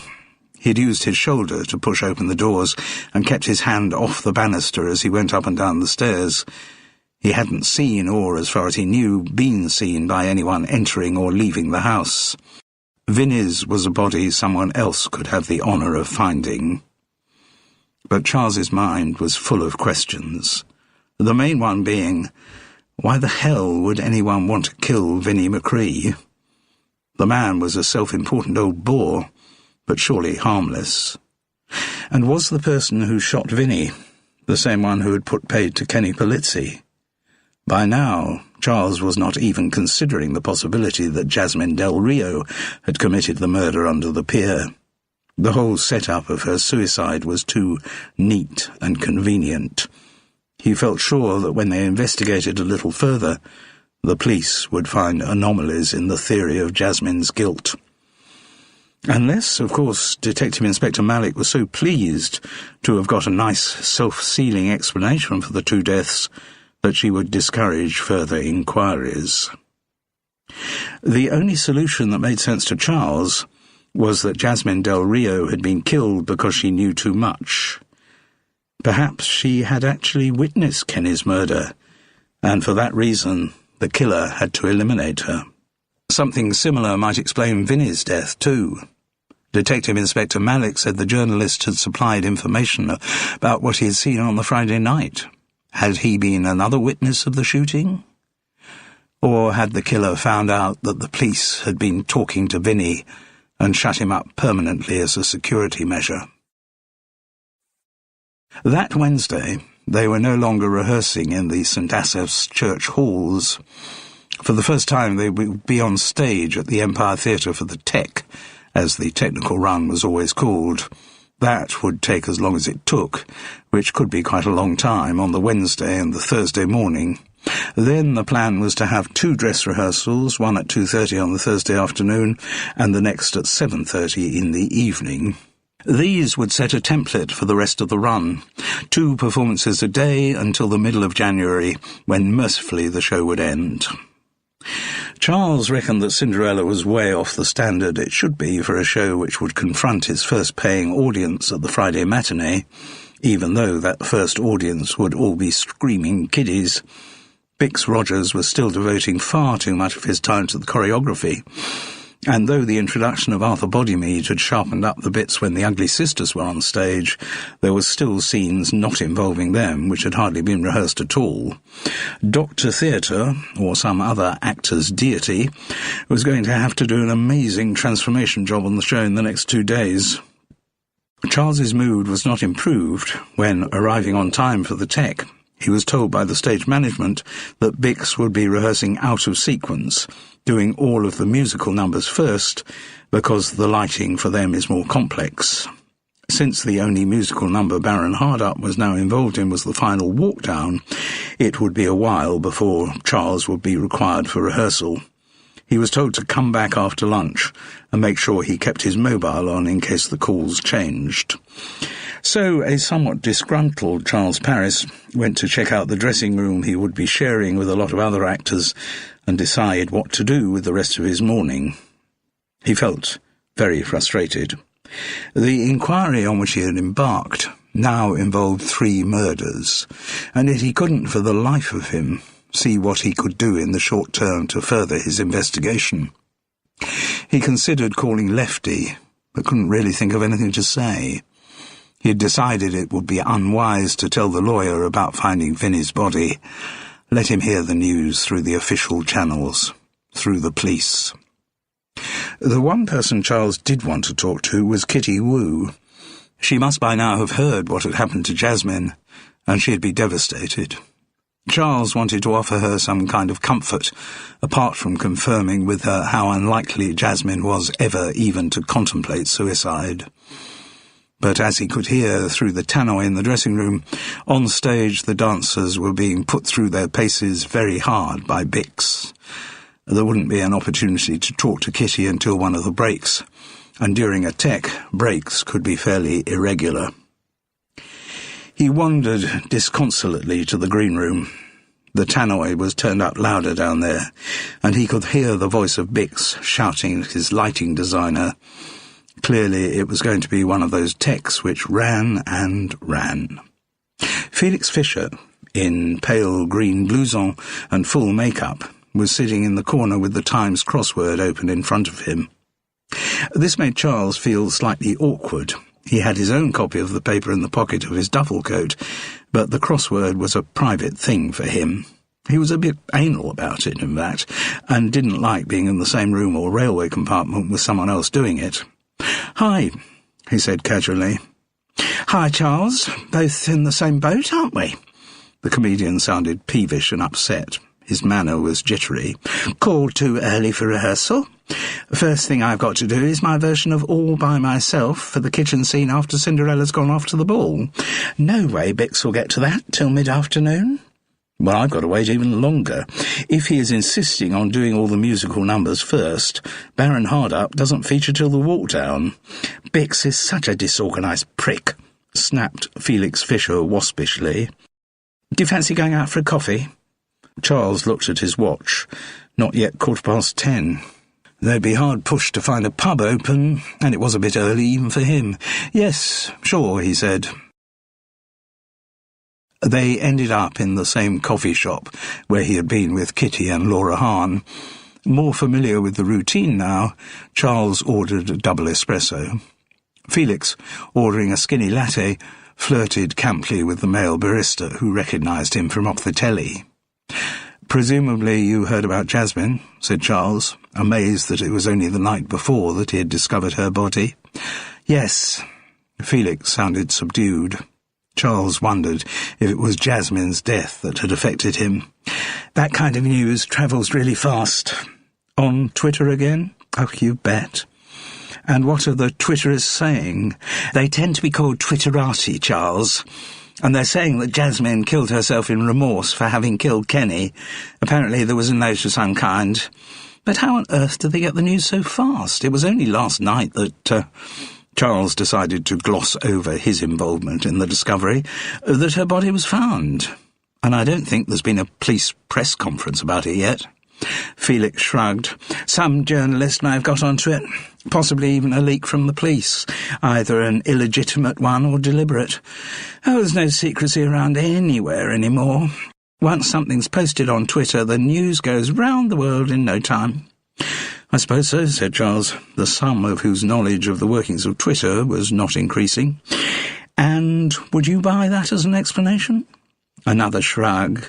He'd used his shoulder to push open the doors and kept his hand off the banister as he went up and down the stairs. He hadn't seen, or, as far as he knew, been seen by anyone entering or leaving the house. Vinnie's was a body someone else could have the honour of finding. But Charles's mind was full of questions, the main one being, why the hell would anyone want to kill Vinnie McCree? The man was a self-important old bore, but surely harmless. And was the person who shot Vinnie the same one who had put paid to Kenny Polizzi? By now, Charles was not even considering the possibility that Jasmine Del Rio had committed the murder under the pier. The whole setup of her suicide was too neat and convenient. He felt sure that when they investigated a little further, the police would find anomalies in the theory of Jasmine's guilt. Unless, of course, Detective Inspector Malik was so pleased to have got a nice self-sealing explanation for the 2 deaths that she would discourage further inquiries. The only solution that made sense to Charles was that Jasmine Del Rio had been killed because she knew too much. Perhaps she had actually witnessed Kenny's murder, and for that reason the killer had to eliminate her. Something similar might explain Vinnie's death, too. Detective Inspector Malik said the journalist had supplied information about what he had seen on the Friday night. Had he been another witness of the shooting? Or had the killer found out that the police had been talking to Vinny and shut him up permanently as a security measure? That Wednesday, they were no longer rehearsing in the St. Asaph's Church halls. For the first time, they would be on stage at the Empire Theatre for the Tech, as the technical run was always called. That would take as long as it took, which could be quite a long time, on the Wednesday and the Thursday morning. Then the plan was to have 2 dress rehearsals, one at 2:30 on the Thursday afternoon, and the next at 7:30 in the evening. These would set a template for the rest of the run. 2 performances a day until the middle of January, when mercifully the show would end. Charles reckoned that Cinderella was way off the standard it should be for a show which would confront its first paying audience at the Friday matinee, even though that first audience would all be screaming kiddies. Bix Rogers was still devoting far too much of his time to the choreography, and though the introduction of Arthur Bodymead had sharpened up the bits when the Ugly Sisters were on stage, there was still scenes not involving them which had hardly been rehearsed at all. Dr. Theatre, or some other actor's deity, was going to have to do an amazing transformation job on the show in the next 2 days. Charles's mood was not improved when, arriving on time for the Tech, he was told by the stage management that Bix would be rehearsing out of sequence, doing all of the musical numbers first, because the lighting for them is more complex. Since the only musical number Baron Hardup was now involved in was the final walk down, it would be a while before Charles would be required for rehearsal. He was told to come back after lunch and make sure he kept his mobile on in case the calls changed. So a somewhat disgruntled Charles Paris went to check out the dressing room he would be sharing with a lot of other actors and decide what to do with the rest of his morning. He felt very frustrated. The inquiry on which he had embarked now involved 3 murders, and yet he couldn't for the life of him see what he could do in the short term to further his investigation. He considered calling Lefty, but couldn't really think of anything to say. He had decided it would be unwise to tell the lawyer about finding Vinny's body. Let him hear the news through the official channels, through the police. The one person Charles did want to talk to was Kitty Wu. She must by now have heard what had happened to Jasmine, and she'd be devastated. Charles wanted to offer her some kind of comfort, apart from confirming with her how unlikely Jasmine was ever even to contemplate suicide. But as he could hear through the tannoy in the dressing room, on stage the dancers were being put through their paces very hard by Bix. There wouldn't be an opportunity to talk to Kitty until one of the breaks, and during a Tech, breaks could be fairly irregular. He wandered disconsolately to the green room. The tannoy was turned up louder down there, and he could hear the voice of Bix shouting at his lighting designer. Clearly it was going to be one of those Techs which ran and ran. Felix Fischer, in pale green blouson and full makeup, was sitting in the corner with the Times crossword open in front of him. This made Charles feel slightly awkward. He had his own copy of the paper in the pocket of his duffel coat, but the crossword was a private thing for him. He was a bit anal about it, in fact, and didn't like being in the same room or railway compartment with someone else doing it. "Hi," he said casually. "Hi, Charles. Both in the same boat, aren't we?" The comedian sounded peevish and upset. His manner was jittery. "Called too early for rehearsal? First thing I've got to do is my version of All by Myself for the kitchen scene after Cinderella's gone off to the ball. No way Bix will get to that till mid-afternoon." "Well, I've got to wait even longer. If he is insisting on doing all the musical numbers first, Baron Hardup doesn't feature till the walk down." "Bix is such a disorganised prick," snapped Felix Fischer waspishly. "Do you fancy going out for a coffee?" Charles looked at his watch. Not yet 10:15. They'd be hard pushed to find a pub open, and it was a bit early even for him. "Yes, sure," he said. They ended up in the same coffee shop where he had been with Kitty and Laura Hahn. More familiar with the routine now, Charles ordered a double espresso. Felix, ordering a skinny latte, flirted camply with the male barista who recognised him from off the telly. "Presumably you heard about Jasmine," said Charles, amazed that it was only the night before that he had discovered her body. "Yes." Felix sounded subdued. Charles wondered if it was Jasmine's death that had affected him. "That kind of news travels really fast." "On Twitter again?" "Oh, you bet." "And what are the Twitterists saying?" "They tend to be called Twitterati, Charles. And they're saying that Jasmine killed herself in remorse for having killed Kenny. Apparently there was a note of some kind. But how on earth did they get the news so fast? It was only last night that..." Charles decided to gloss over his involvement in the discovery, "that her body was found. And I don't think there's been a police press conference about it yet." Felix shrugged. "Some journalist may have got onto it. Possibly even a leak from the police. Either an illegitimate one or deliberate. Oh, there's no secrecy around anywhere anymore. Once something's posted on Twitter, the news goes round the world in no time." "I suppose so," said Charles, the sum of whose knowledge of the workings of Twitter was not increasing. "And would you buy that as an explanation?" Another shrug.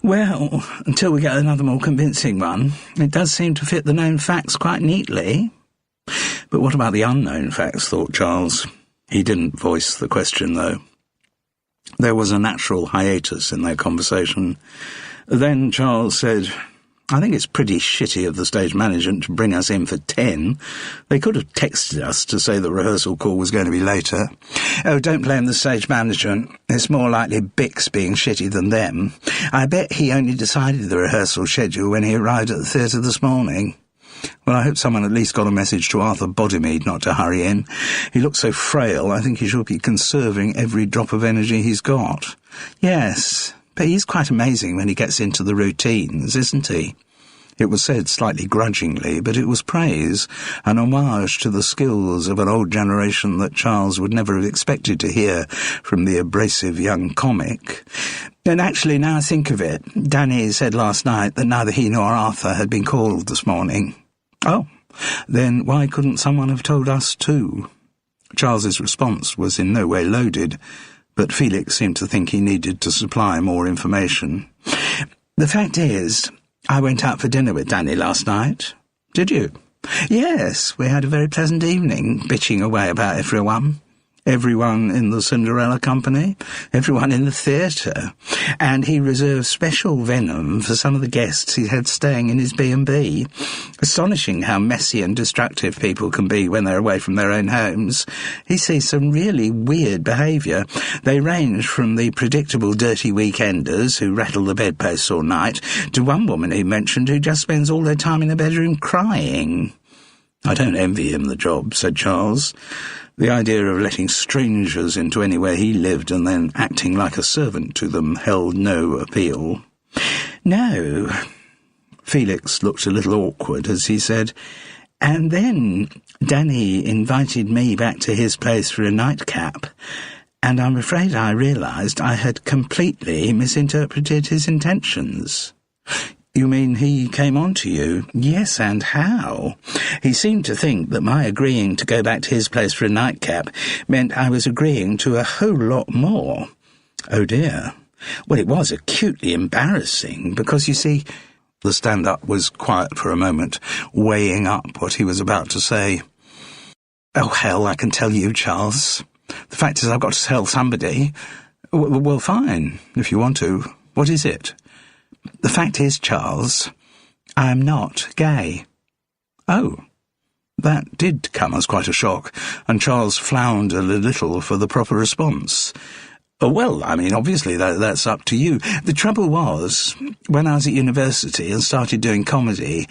"Well, until we get another more convincing one, it does seem to fit the known facts quite neatly." But what about the unknown facts, thought Charles. He didn't voice the question, though. There was a natural hiatus in their conversation. Then Charles said, "I think it's pretty shitty of the stage management to bring us in for 10. They could have texted us to say the rehearsal call was going to be later." "Oh, don't blame the stage management. It's more likely Bix being shitty than them. I bet he only decided the rehearsal schedule when he arrived at the theatre this morning." "Well, I hope someone at least got a message to Arthur Bodymead not to hurry in. He looks so frail, I think he should be conserving every drop of energy he's got." "Yes, but he's quite amazing when he gets into the routines, isn't he?" It was said slightly grudgingly, but it was praise, an homage to the skills of an old generation that Charles would never have expected to hear from the abrasive young comic. "And actually, now I think of it, Danny said last night that neither he nor Arthur had been called this morning." "Oh, then why couldn't someone have told us too?" Charles's response was in no way loaded, but Felix seemed to think he needed to supply more information. "The fact is, I went out for dinner with Danny last night." "Did you?" "Yes, we had a very pleasant evening, bitching away about everyone." "Everyone in the Cinderella company?" "Everyone in the theatre. And he reserved special venom for some of the guests he had staying in his B&B. Astonishing how messy and destructive people can be when they're away from their own homes. He sees some really weird behaviour. They range from the predictable dirty weekenders who rattle the bedposts all night to one woman he mentioned who just spends all their time in a bedroom crying." "I don't envy him the job," said Charles. The idea of letting strangers into anywhere he lived and then acting like a servant to them held no appeal. "No." Felix looked a little awkward as he said, "And then Danny invited me back to his place for a nightcap, and I'm afraid I realised I had completely misinterpreted his intentions." "You mean he came on to you?" "Yes, and how? He seemed to think that my agreeing to go back to his place for a nightcap meant I was agreeing to a whole lot more." "Oh dear." "Well, it was acutely embarrassing, because, you see..." The stand-up was quiet for a moment, weighing up what he was about to say. "Oh, hell, I can tell you, Charles. The fact is I've got to tell somebody." Well, fine, if you want to. What is it?" "The fact is, Charles, I am not gay." "Oh." That did come as quite a shock, and Charles floundered a little for the proper response. "Well, I mean, obviously that's up to you. The trouble was, when I was at university and started doing comedy,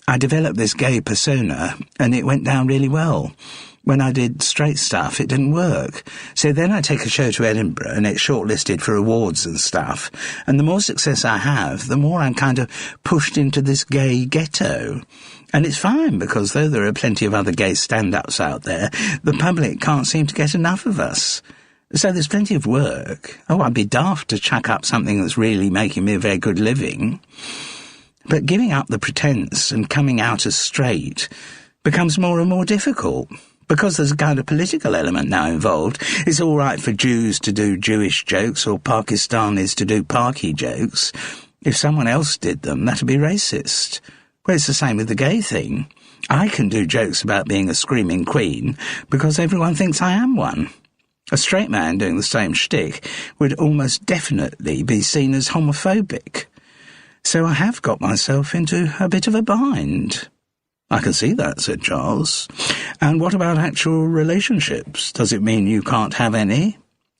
I developed this gay persona, and it went down really well. When I did straight stuff, it didn't work. So then I take a show to Edinburgh, and it's shortlisted for awards and stuff. And the more success I have, the more I'm kind of pushed into this gay ghetto. And it's fine, because though there are plenty of other gay stand-ups out there, the public can't seem to get enough of us. So there's plenty of work. Oh, I'd be daft to chuck up something that's really making me a very good living. But giving up the pretense and coming out as straight becomes more and more difficult, because there's a kind of political element now involved. It's all right for Jews to do Jewish jokes or Pakistanis to do Paki jokes. If someone else did them, that'd be racist. Well, it's the same with the gay thing. I can do jokes about being a screaming queen because everyone thinks I am one. A straight man doing the same shtick would almost definitely be seen as homophobic. So I have got myself into a bit of a bind. I can see that, said Charles. And what about actual relationships? Does it mean you can't have any?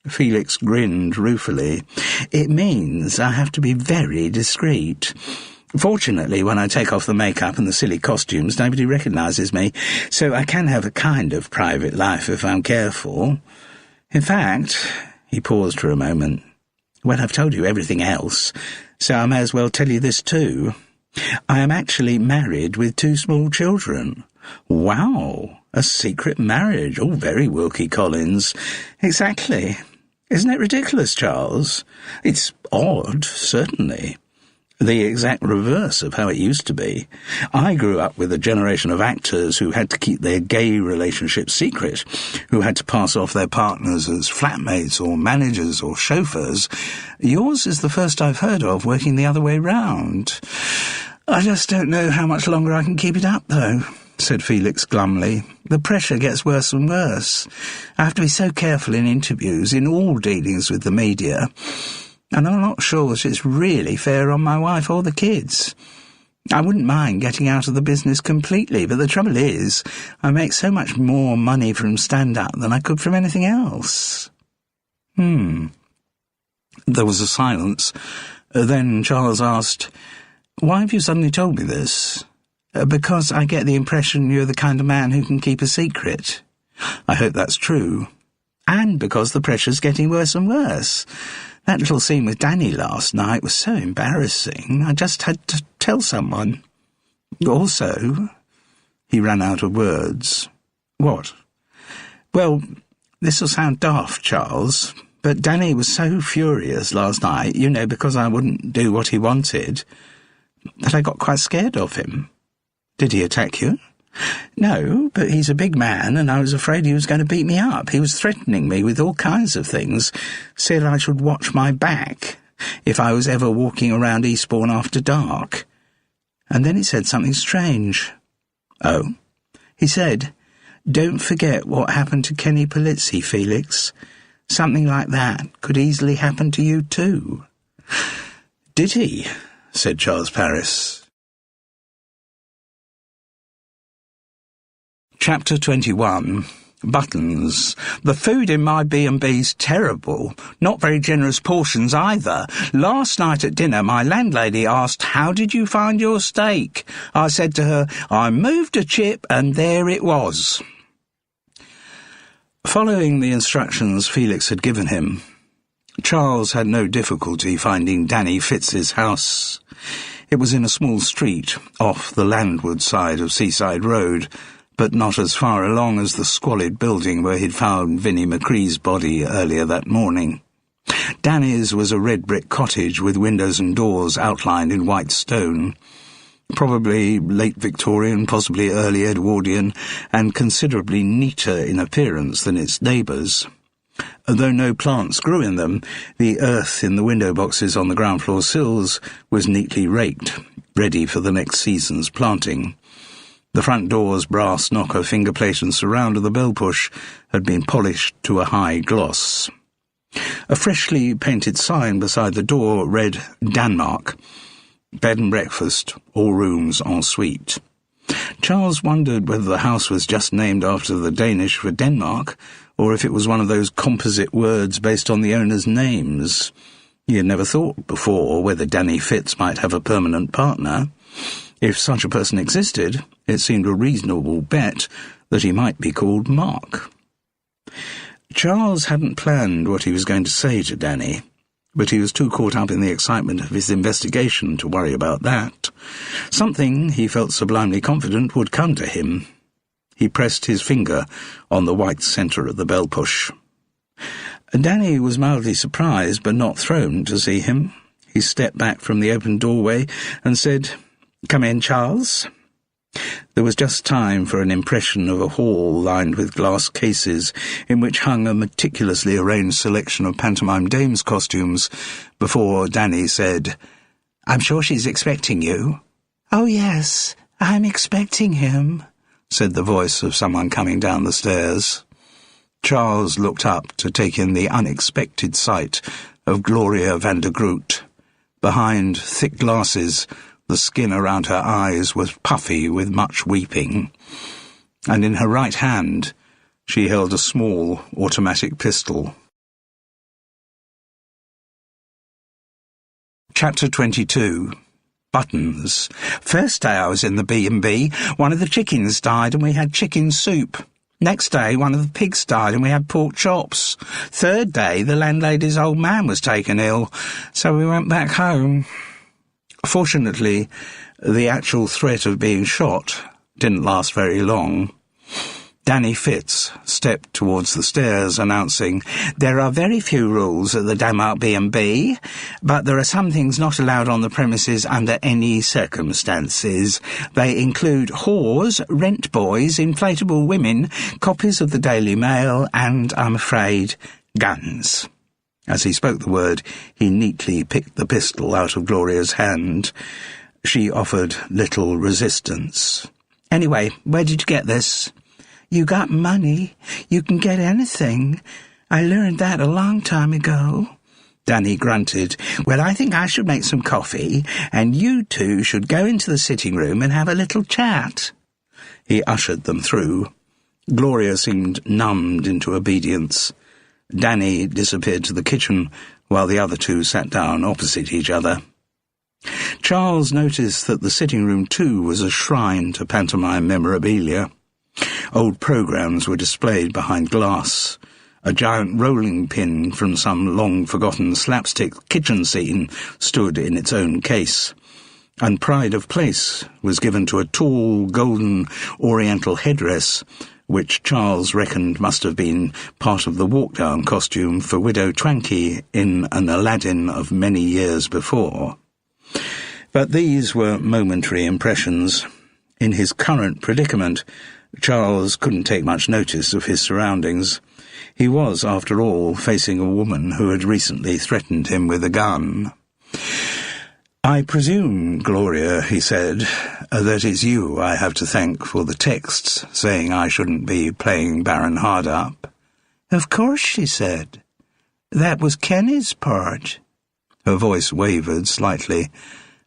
Felix grinned ruefully. It means I have to be very discreet. Fortunately, when I take off the makeup and the silly costumes, nobody recognises me, so I can have a kind of private life if I'm careful. In fact, he paused for a moment. Well, I've told you everything else, so I may as well tell you this too. I am actually married with 2 small children. Wow, a secret marriage. Oh, very Wilkie Collins. Exactly. Isn't it ridiculous, Charles? It's odd, certainly. The exact reverse of how it used to be. I grew up with a generation of actors who had to keep their gay relationships secret, who had to pass off their partners as flatmates or managers or chauffeurs. Yours is the first I've heard of working the other way round. I just don't know how much longer I can keep it up, though, said Felix glumly. The pressure gets worse and worse. I have to be so careful in interviews, in all dealings with the media. And I'm not sure that it's really fair on my wife or the kids. I wouldn't mind getting out of the business completely, but the trouble is, I make so much more money from stand-up than I could from anything else. There was a silence. Then Charles asked, Why have you suddenly told me this? Because I get the impression you're the kind of man who can keep a secret. I hope that's true. And because the pressure's getting worse and worse. That little scene with Danny last night was so embarrassing. I just had to tell someone. Also, he ran out of words. What? Well, this'll sound daft, Charles, but Danny was so furious last night, because I wouldn't do what he wanted, that I got quite scared of him. Did he attack you? No, but he's a big man, and I was afraid he was going to beat me up. He was threatening me with all kinds of things, said I should watch my back if I was ever walking around Eastbourne after dark. And then he said something strange. Oh? He said, Don't forget what happened to Kenny Polizzi, Felix. Something like that could easily happen to you too. Did he? Said Charles Paris. Chapter 21. Buttons. The food in my B&B's terrible. Not very generous portions either. Last night at dinner, my landlady asked, How did you find your steak? I said to her, I moved a chip and there it was. Following the instructions Felix had given him, Charles had no difficulty finding Danny Fitz's house. It was in a small street, off the landward side of Seaside Road, but not as far along as the squalid building where he'd found Vinnie McCree's body earlier that morning. Danny's was a red brick cottage with windows and doors outlined in white stone. Probably late Victorian, possibly early Edwardian, and considerably neater in appearance than its neighbours. Though no plants grew in them, the earth in the window boxes on the ground floor sills was neatly raked, ready for the next season's planting. The front door's brass knocker fingerplate and surround of the bell push had been polished to a high gloss. A freshly painted sign beside the door read Denmark. Bed and breakfast, all rooms en suite. Charles wondered whether the house was just named after the Danish for Denmark, or if it was one of those composite words based on the owners' names. He had never thought before whether Danny Fitz might have a permanent partner. If such a person existed, it seemed a reasonable bet that he might be called Mark. Charles hadn't planned what he was going to say to Danny, but he was too caught up in the excitement of his investigation to worry about that. Something, he felt sublimely confident, would come to him. He pressed his finger on the white centre of the bell push. Danny was mildly surprised but not thrown to see him. He stepped back from the open doorway and said, "Come in, Charles." There was just time for an impression of a hall lined with glass cases in which hung a meticulously arranged selection of pantomime dames' costumes before Danny said, I'm sure she's expecting you." "Oh, yes, I'm expecting him," said the voice of someone coming down the stairs. Charles looked up to take in the unexpected sight of Gloria van der Groot. Behind thick glasses, the skin around her eyes was puffy with much weeping, and in her right hand she held a small automatic pistol. Chapter 22. Buttons. First day I was in the B&B, one of the chickens died and we had chicken soup. Next day, one of the pigs died and we had pork chops. Third day, the landlady's old man was taken ill, so we went back home. Fortunately, the actual threat of being shot didn't last very long. Danny Fitz stepped towards the stairs, announcing, "There are very few rules at the Denmark B&B, but there are some things not allowed on the premises under any circumstances. They include whores, rent boys, inflatable women, copies of the Daily Mail, and, I'm afraid, guns." As he spoke the word, he neatly picked the pistol out of Gloria's hand. She offered little resistance. "Anyway, where did you get this?" "You got money. You can get anything. I learned that a long time ago." Danny grunted. "Well, I think I should make some coffee, and you two should go into the sitting room and have a little chat." He ushered them through. Gloria seemed numbed into obedience. Danny disappeared to the kitchen, while the other two sat down opposite each other. Charles noticed that the sitting room, too, was a shrine to pantomime memorabilia. Old programmes were displayed behind glass. A giant rolling pin from some long-forgotten slapstick kitchen scene stood in its own case, and pride of place was given to a tall, golden oriental headdress, which Charles reckoned must have been part of the walk-down costume for Widow Twankey in an Aladdin of many years before. But these were momentary impressions. In his current predicament, Charles couldn't take much notice of his surroundings. He was, after all, facing a woman who had recently threatened him with a gun. "I presume, Gloria," he said, "that it's you I have to thank for the texts saying I shouldn't be playing Baron Hardup." "Of course," she said. "That was Kenny's part." Her voice wavered slightly,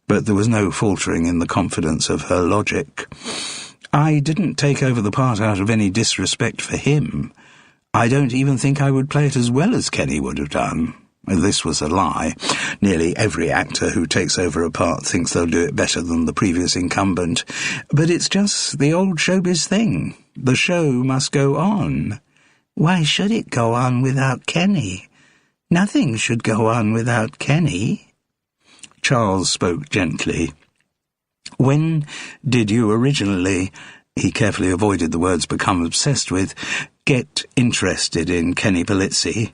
but there was no faltering in the confidence of her logic. "I didn't take over the part out of any disrespect for him. I don't even think I would play it as well as Kenny would have done." This was a lie. Nearly every actor who takes over a part thinks they'll do it better than the previous incumbent. But it's just the old showbiz thing. The show must go on. Why should it go on without Kenny? Nothing should go on without Kenny. Charles spoke gently. "When did you originally," he carefully avoided the words "become obsessed with," "get interested in Kenny Polizzi?"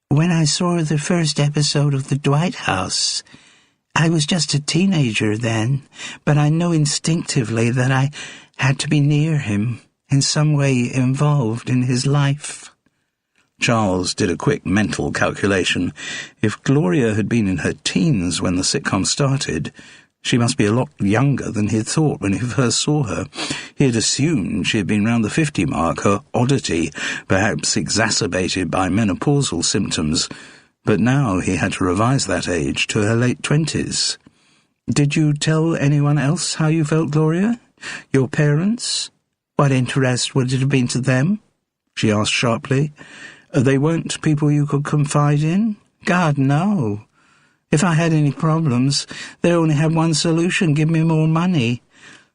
"When I saw the first episode of The Dwight House. I was just a teenager then, but I know instinctively that I had to be near him, in some way involved in his life." Charles did a quick mental calculation. If Gloria had been in her teens when the sitcom started, she must be a lot younger than he had thought when he first saw her. He had assumed she had been round the 50 mark, her oddity perhaps exacerbated by menopausal symptoms, but now he had to revise that age to her late 20s. "Did you tell anyone else how you felt, Gloria? Your parents? What interest would it have been to them?" she asked sharply. "They weren't people you could confide in?" "God, no. If I had any problems, they only had one solution: give me more money.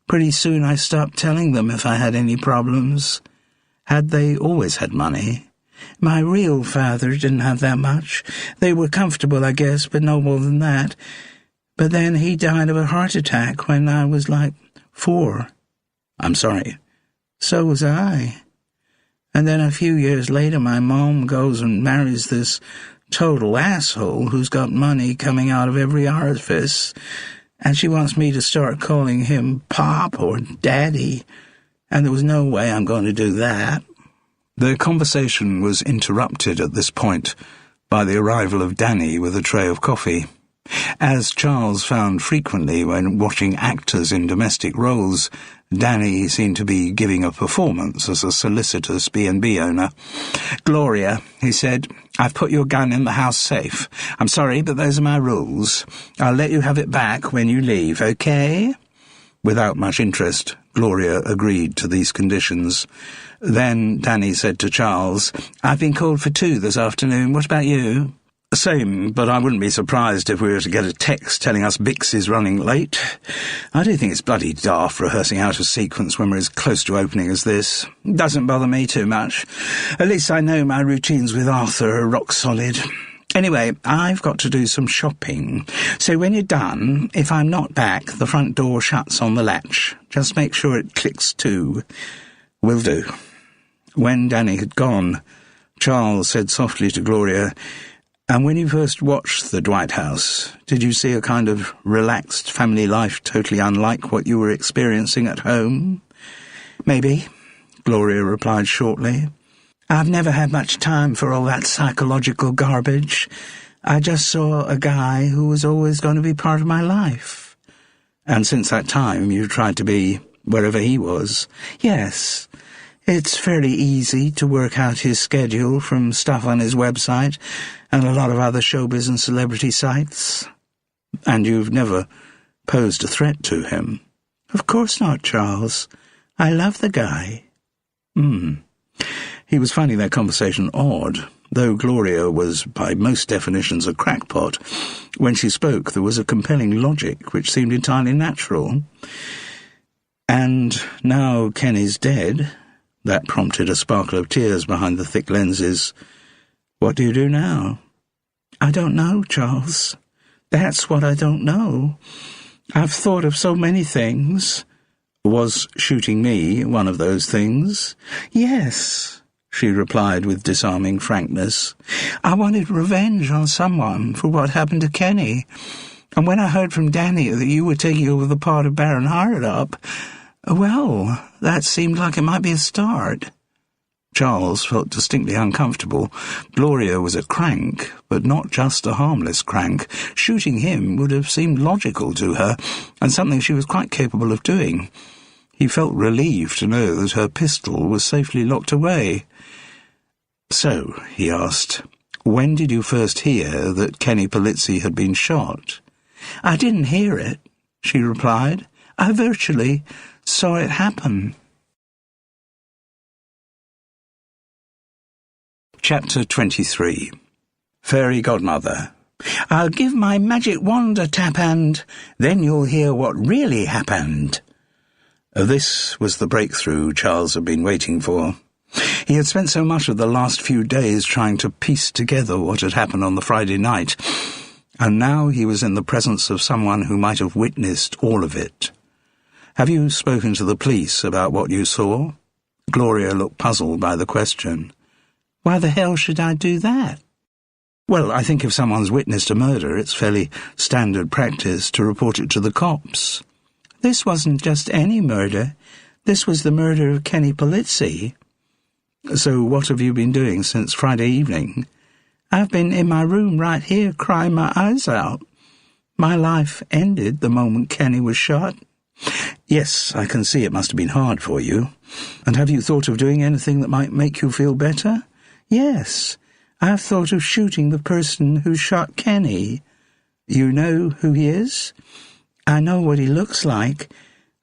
Pretty soon I stopped telling them if I had any problems." "Had they always had money?" "My real father didn't have that much. They were comfortable, I guess, but no more than that. But then he died of a heart attack when I was like 4. "I'm sorry." "So was I. And then a few years later my mom goes and marries this total asshole who's got money coming out of every orifice, and she wants me to start calling him Pop or Daddy, and there was no way I'm going to do that." Their conversation was interrupted at this point by the arrival of Danny with a tray of coffee. As Charles found frequently when watching actors in domestic roles, Danny seemed to be giving a performance as a solicitous B&B owner. "Gloria," he said, "I've put your gun in the house safe. I'm sorry, but those are my rules. I'll let you have it back when you leave, okay?" Without much interest, Gloria agreed to these conditions. Then Danny said to Charles, "I've been called for 2 this afternoon. What about you?" "Same, but I wouldn't be surprised if we were to get a text telling us Bix is running late. I do think it's bloody daft rehearsing out a sequence when we're as close to opening as this. Doesn't bother me too much. At least I know my routines with Arthur are rock solid. Anyway, I've got to do some shopping. So when you're done, if I'm not back, the front door shuts on the latch. Just make sure it clicks too." "Will do." When Danny had gone, Charles said softly to Gloria, "And when you first watched The Dwight House, did you see a kind of relaxed family life totally unlike what you were experiencing at home?" "Maybe," Gloria replied shortly. "I've never had much time for all that psychological garbage. I just saw a guy who was always going to be part of my life." "And since that time you tried to be wherever he was?" "Yes. It's fairly easy to work out his schedule from stuff on his website and a lot of other showbiz and celebrity sites." "And you've never posed a threat to him?" "Of course not, Charles. I love the guy." He was finding their conversation odd. Though Gloria was by most definitions a crackpot, when she spoke there was a compelling logic which seemed entirely natural. "And now Kenny's dead," that prompted a sparkle of tears behind the thick lenses. "What do you do now?" "I don't know, Charles. That's what I don't know. I've thought of so many things." "Was shooting me one of those things?" "Yes," she replied with disarming frankness. "I wanted revenge on someone for what happened to Kenny. And when I heard from Danny that you were taking over the part of Baron Harrod, well, that seemed like it might be a start." Charles felt distinctly uncomfortable. Gloria was a crank, but not just a harmless crank. Shooting him would have seemed logical to her, and something she was quite capable of doing. He felt relieved to know that her pistol was safely locked away. "So," he asked, "when did you first hear that Kenny Polizzi had been shot?" "I didn't hear it," she replied. "I virtually saw it happen." Chapter 23. Fairy Godmother. "I'll give my magic wand a tap and then you'll hear what really happened." This was the breakthrough Charles had been waiting for. He had spent so much of the last few days trying to piece together what had happened on the Friday night, and now he was in the presence of someone who might have witnessed all of it. "Have you spoken to the police about what you saw?" Gloria looked puzzled by the question. "Why the hell should I do that?" "Well, I think if someone's witnessed a murder, it's fairly standard practice to report it to the cops." "This wasn't just any murder. This was the murder of Kenny Polizzi." "So what have you been doing since Friday evening?" "I've been in my room right here crying my eyes out. My life ended the moment Kenny was shot." "Yes, I can see it must have been hard for you. And have you thought of doing anything that might make you feel better?" "Yes, I've thought of shooting the person who shot Kenny." "You know who he is?" "I know what he looks like,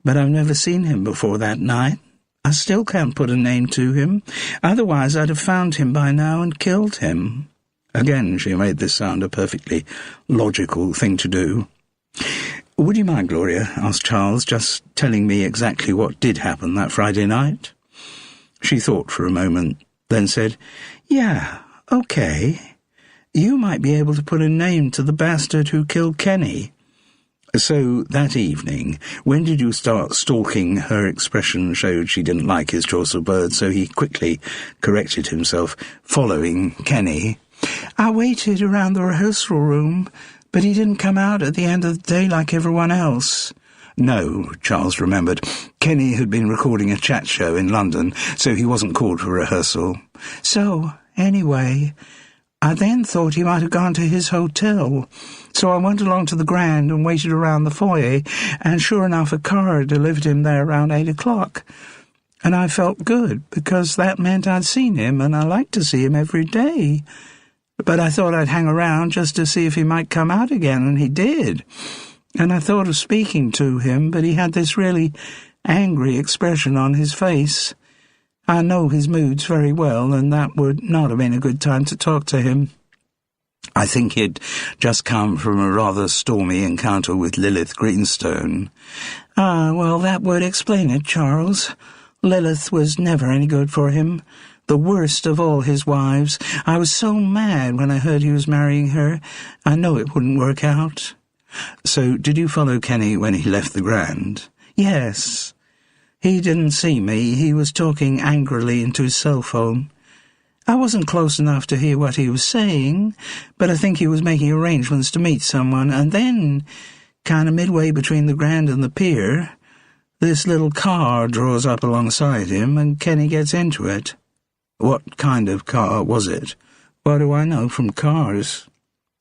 but I've never seen him before that night. I still can't put a name to him. Otherwise I'd have found him by now and killed him." Again she made this sound a perfectly logical thing to do. "Would you mind, Gloria," asked Charles, "just telling me exactly what did happen that Friday night?" She thought for a moment, then said, "Yeah, okay. You might be able to put a name to the bastard who killed Kenny." "So, that evening, when did you start stalking?" Her expression showed she didn't like his choice of words, so he quickly corrected himself. "Following Kenny." "I waited around the rehearsal room, but he didn't come out at the end of the day like everyone else." No, Charles remembered. Kenny had been recording a chat show in London, so he wasn't called for rehearsal. "So, anyway, I then thought he might have gone to his hotel, so I went along to the Grand and waited around the foyer, and sure enough a car delivered him there around 8 o'clock. And I felt good, because that meant I'd seen him, and I liked to see him every day. But I thought I'd hang around just to see if he might come out again, and he did. And I thought of speaking to him, but he had this really angry expression on his face. I know his moods very well, and that would not have been a good time to talk to him. I think he'd just come from a rather stormy encounter with Lilith Greenstone. Well, that would explain it, Charles. Lilith was never any good for him. The worst of all his wives. I was so mad when I heard he was marrying her. I know it wouldn't work out. So, did you follow Kenny when he left the Grand? Yes. He didn't see me. He was talking angrily into his cell phone. I wasn't close enough to hear what he was saying, but I think he was making arrangements to meet someone, and then, kind of midway between the Grand and the pier, this little car draws up alongside him, and Kenny gets into it. What kind of car was it? What do I know from cars?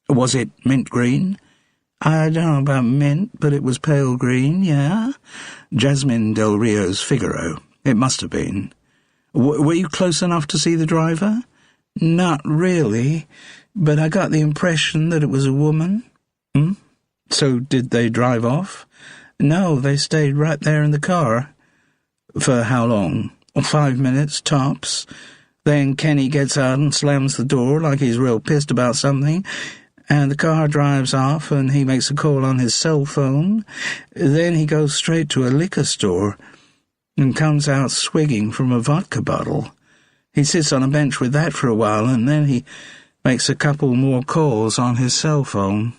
Was it mint green? I don't know about mint, but it was pale green, yeah. Jasmine Del Rio's Figaro. It must have been. Were you close enough to see the driver? Not really, but I got the impression that it was a woman. So did they drive off? No, they stayed right there in the car. For how long? 5 minutes, tops. Then Kenny gets out and slams the door like he's real pissed about something, and the car drives off, and he makes a call on his cell phone. Then he goes straight to a liquor store and comes out swigging from a vodka bottle. He sits on a bench with that for a while, and then he makes a couple more calls on his cell phone.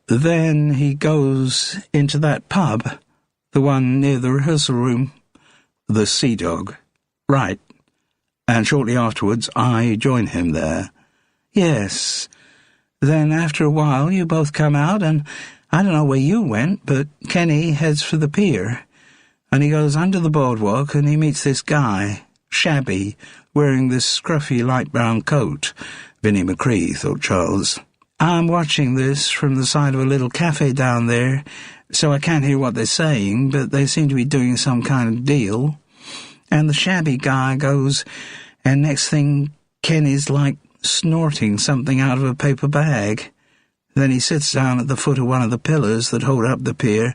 Then he goes into that pub, the one near the rehearsal room. The Sea Dog. Right. And shortly afterwards I join him there. Yes. Then after a while you both come out, and I don't know where you went, but Kenny heads for the pier, and he goes under the boardwalk, and he meets this guy, shabby, wearing this scruffy light brown coat. Vinnie McCree, thought Charles. I'm watching this from the side of a little cafe down there, so I can't hear what they're saying, but they seem to be doing some kind of deal. And the shabby guy goes, and next thing, Kenny's like snorting something out of a paper bag. Then he sits down at the foot of one of the pillars that hold up the pier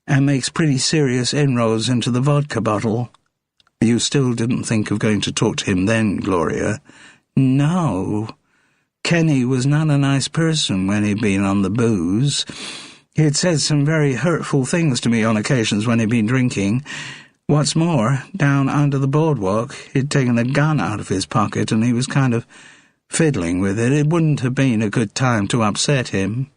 and makes pretty serious inroads into the vodka bottle. You still didn't think of going to talk to him then, Gloria? No. Kenny was not a nice person when he'd been on the booze. He'd said some very hurtful things to me on occasions when he'd been drinking. What's more, down under the boardwalk, he'd taken a gun out of his pocket, and he was kind of fiddling with it. It wouldn't have been a good time to upset him.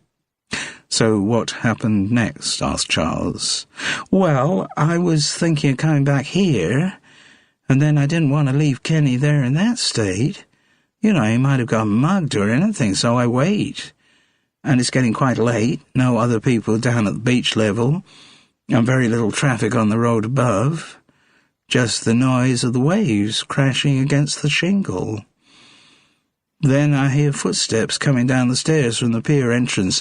So what happened next? Asked Charles. Well, I was thinking of coming back here, and then I didn't want to leave Kenny there in that state. You know, he might have got mugged or anything, so I wait. And it's getting quite late, no other people down at the beach level, and very little traffic on the road above. Just the noise of the waves crashing against the shingle. Then I hear footsteps coming down the stairs from the pier entrance,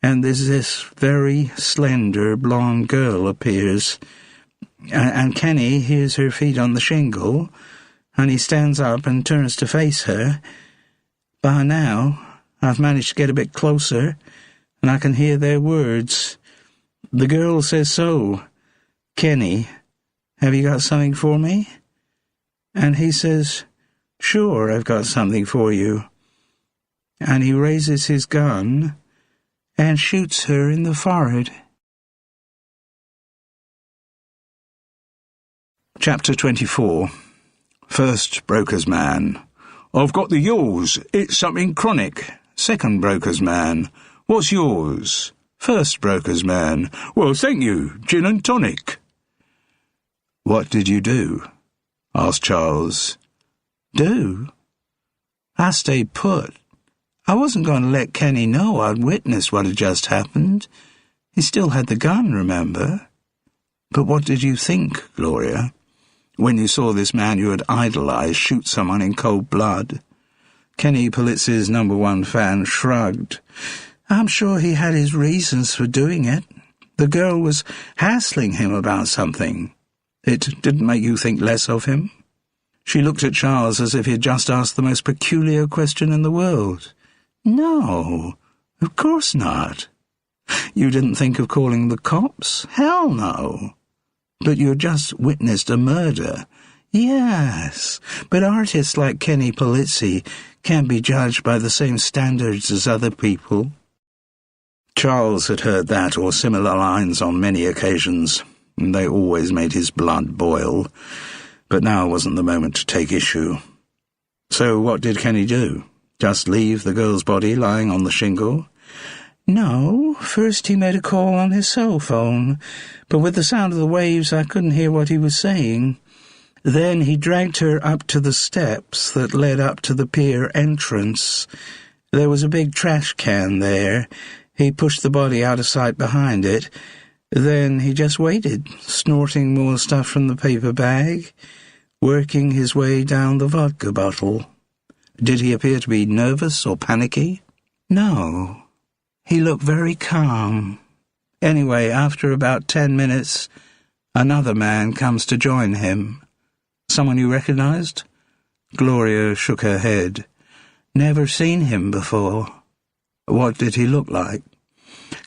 and there's this very slender blonde girl appears. And Kenny hears her feet on the shingle, and he stands up and turns to face her. By now, I've managed to get a bit closer, and I can hear their words. The girl says, "So, Kenny, have you got something for me?" And he says, "Sure, I've got something for you." And he raises his gun and shoots her in the forehead. Chapter 24. First broker's man. "I've got the yours. It's something chronic." Second broker's man. "What's yours?" First broker's man. "Well, thank you. Gin and tonic." "What did you do?" asked Charles. Do? I stayed put. I wasn't going to let Kenny know I'd witnessed what had just happened. He still had the gun, remember? But what did you think, Gloria, when you saw this man you had idolized shoot someone in cold blood? Kenny Polizzi's #1 fan shrugged. I'm sure he had his reasons for doing it. The girl was hassling him about something. It didn't make you think less of him? She looked at Charles as if he had just asked the most peculiar question in the world. No, of course not. You didn't think of calling the cops? Hell no. But you just witnessed a murder. Yes, but artists like Kenny Polizzi can't be judged by the same standards as other people. Charles had heard that or similar lines on many occasions, and they always made his blood boil. But now wasn't the moment to take issue. So what did Kenny do? Just leave the girl's body lying on the shingle? No, first he made a call on his cell phone, but with the sound of the waves I couldn't hear what he was saying. Then he dragged her up to the steps that led up to the pier entrance. There was a big trash can there. He pushed the body out of sight behind it. Then he just waited, snorting more stuff from the paper bag, working his way down the vodka bottle. Did he appear to be nervous or panicky? No. He looked very calm. Anyway, after about 10 minutes, another man comes to join him. Someone you recognized? Gloria shook her head. Never seen him before. What did he look like?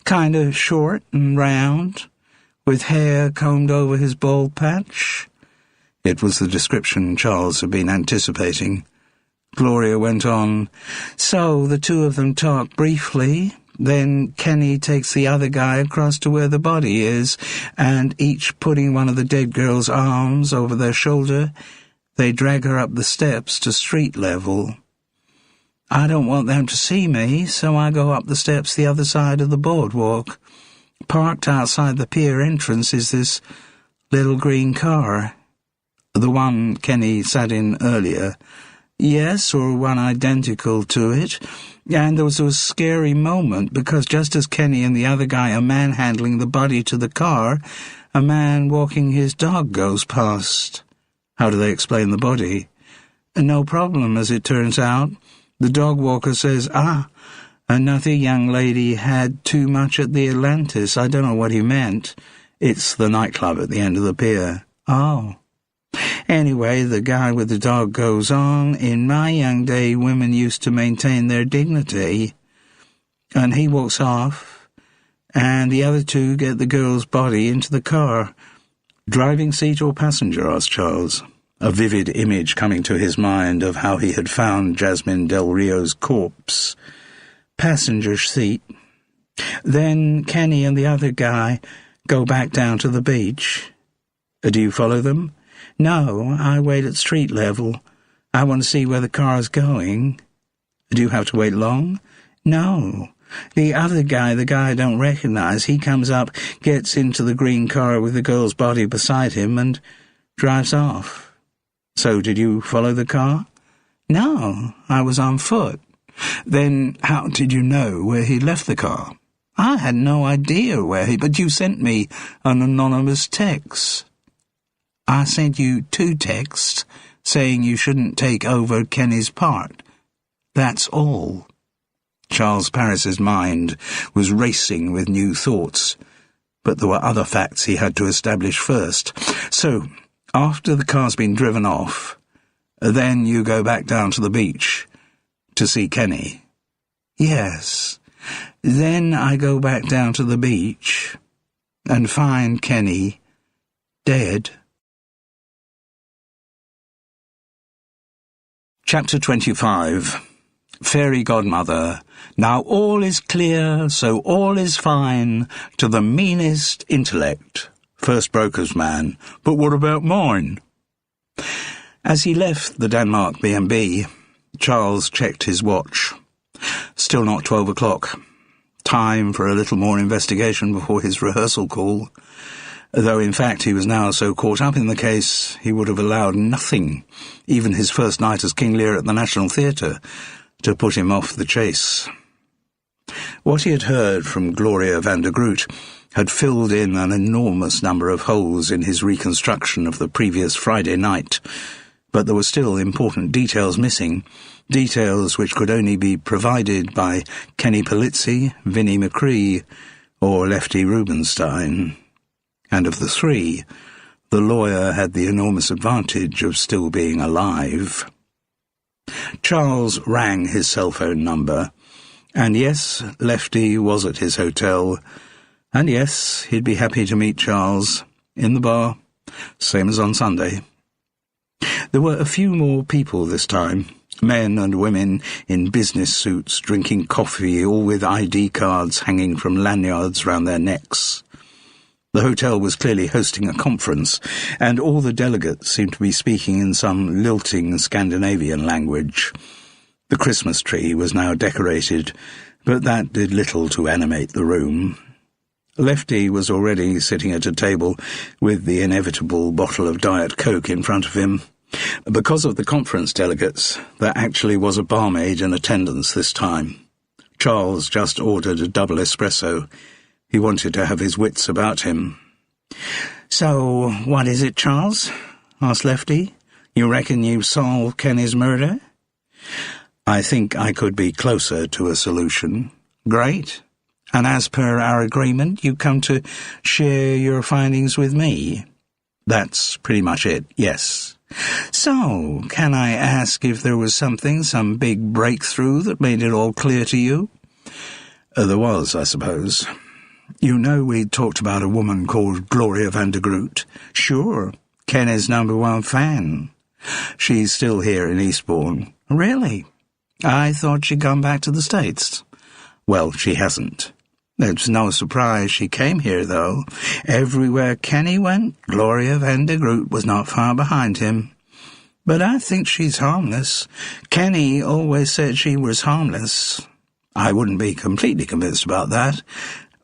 Kind of short and round, with hair combed over his bald patch. It was the description Charles had been anticipating. Gloria went on. So the two of them talked briefly. Then Kenny takes the other guy across to where the body is, and each putting one of the dead girl's arms over their shoulder, they drag her up the steps to street level. I don't want them to see me, so I go up the steps the other side of the boardwalk. Parked outside the pier entrance is this little green car. The one Kenny sat in earlier. Yes, or one identical to it. And there was a scary moment, because just as Kenny and the other guy are manhandling the body to the car, a man walking his dog goes past. How do they explain the body? No problem, as it turns out. The dog walker says, another young lady had too much at the Atlantis. I don't know what he meant. It's the nightclub at the end of the pier. Oh. Anyway, the guy with the dog goes on, in my young day, women used to maintain their dignity. And he walks off, and the other two get the girl's body into the car. Driving seat or passenger? Asked Charles, a vivid image coming to his mind of how he had found Jasmine Del Rio's corpse. Passenger seat. Then Kenny and the other guy go back down to the beach. Do you follow them? No, I wait at street level. I want to see where the car's going. Do you have to wait long? No. The other guy, the guy I don't recognize, he comes up, gets into the green car with the girl's body beside him, and drives off. So did you follow the car? No, I was on foot. Then how did you know where he left the car? I had no idea but you sent me an anonymous text. I sent you 2 texts saying you shouldn't take over Kenny's part. That's all. Charles Parris's mind was racing with new thoughts, but there were other facts he had to establish first. So, after the car's been driven off, then you go back down to the beach to see Kenny. Yes. Then I go back down to the beach and find Kenny dead. Chapter 25. Fairy Godmother. Now all is clear, so all is fine, to the meanest intellect. First broker's man. But what about mine? As he left the Denmark B&B, Charles checked his watch. Still not 12 o'clock. Time for a little more investigation before his rehearsal call. Though in fact he was now so caught up in the case he would have allowed nothing, even his first night as King Lear at the National Theatre, to put him off the chase. What he had heard from Gloria van der Groot had filled in an enormous number of holes in his reconstruction of the previous Friday night, but there were still important details missing, details which could only be provided by Kenny Polizzi, Vinnie McCree, or Lefty Rubinstein. And of the three, the lawyer had the enormous advantage of still being alive. Charles rang his cell phone number, and yes, Lefty was at his hotel, and yes, he'd be happy to meet Charles in the bar, same as on Sunday. There were a few more people this time, men and women in business suits drinking coffee, all with ID cards hanging from lanyards round their necks. The hotel was clearly hosting a conference, and all the delegates seemed to be speaking in some lilting Scandinavian language. The Christmas tree was now decorated, but that did little to animate the room. Lefty was already sitting at a table with the inevitable bottle of Diet Coke in front of him. Because of the conference delegates, there actually was a barmaid in attendance this time. Charles just ordered a double espresso. He wanted to have his wits about him. "So, what is it, Charles?" asked Lefty. "You reckon you've solved Kenny's murder?" "I think I could be closer to a solution." "Great. And as per our agreement, you come to share your findings with me?" "That's pretty much it, yes." "So, can I ask if there was some big breakthrough that made it all clear to you?" There was, I suppose. You know we talked about a woman called Gloria van der Groot? "Sure. Kenny's #1 fan." "She's still here in Eastbourne." "Really? I thought she'd gone back to the States." "Well, she hasn't." "It's no surprise she came here, though. Everywhere Kenny went, Gloria van der Groot was not far behind him. But I think she's harmless. Kenny always said she was harmless." "I wouldn't be completely convinced about that.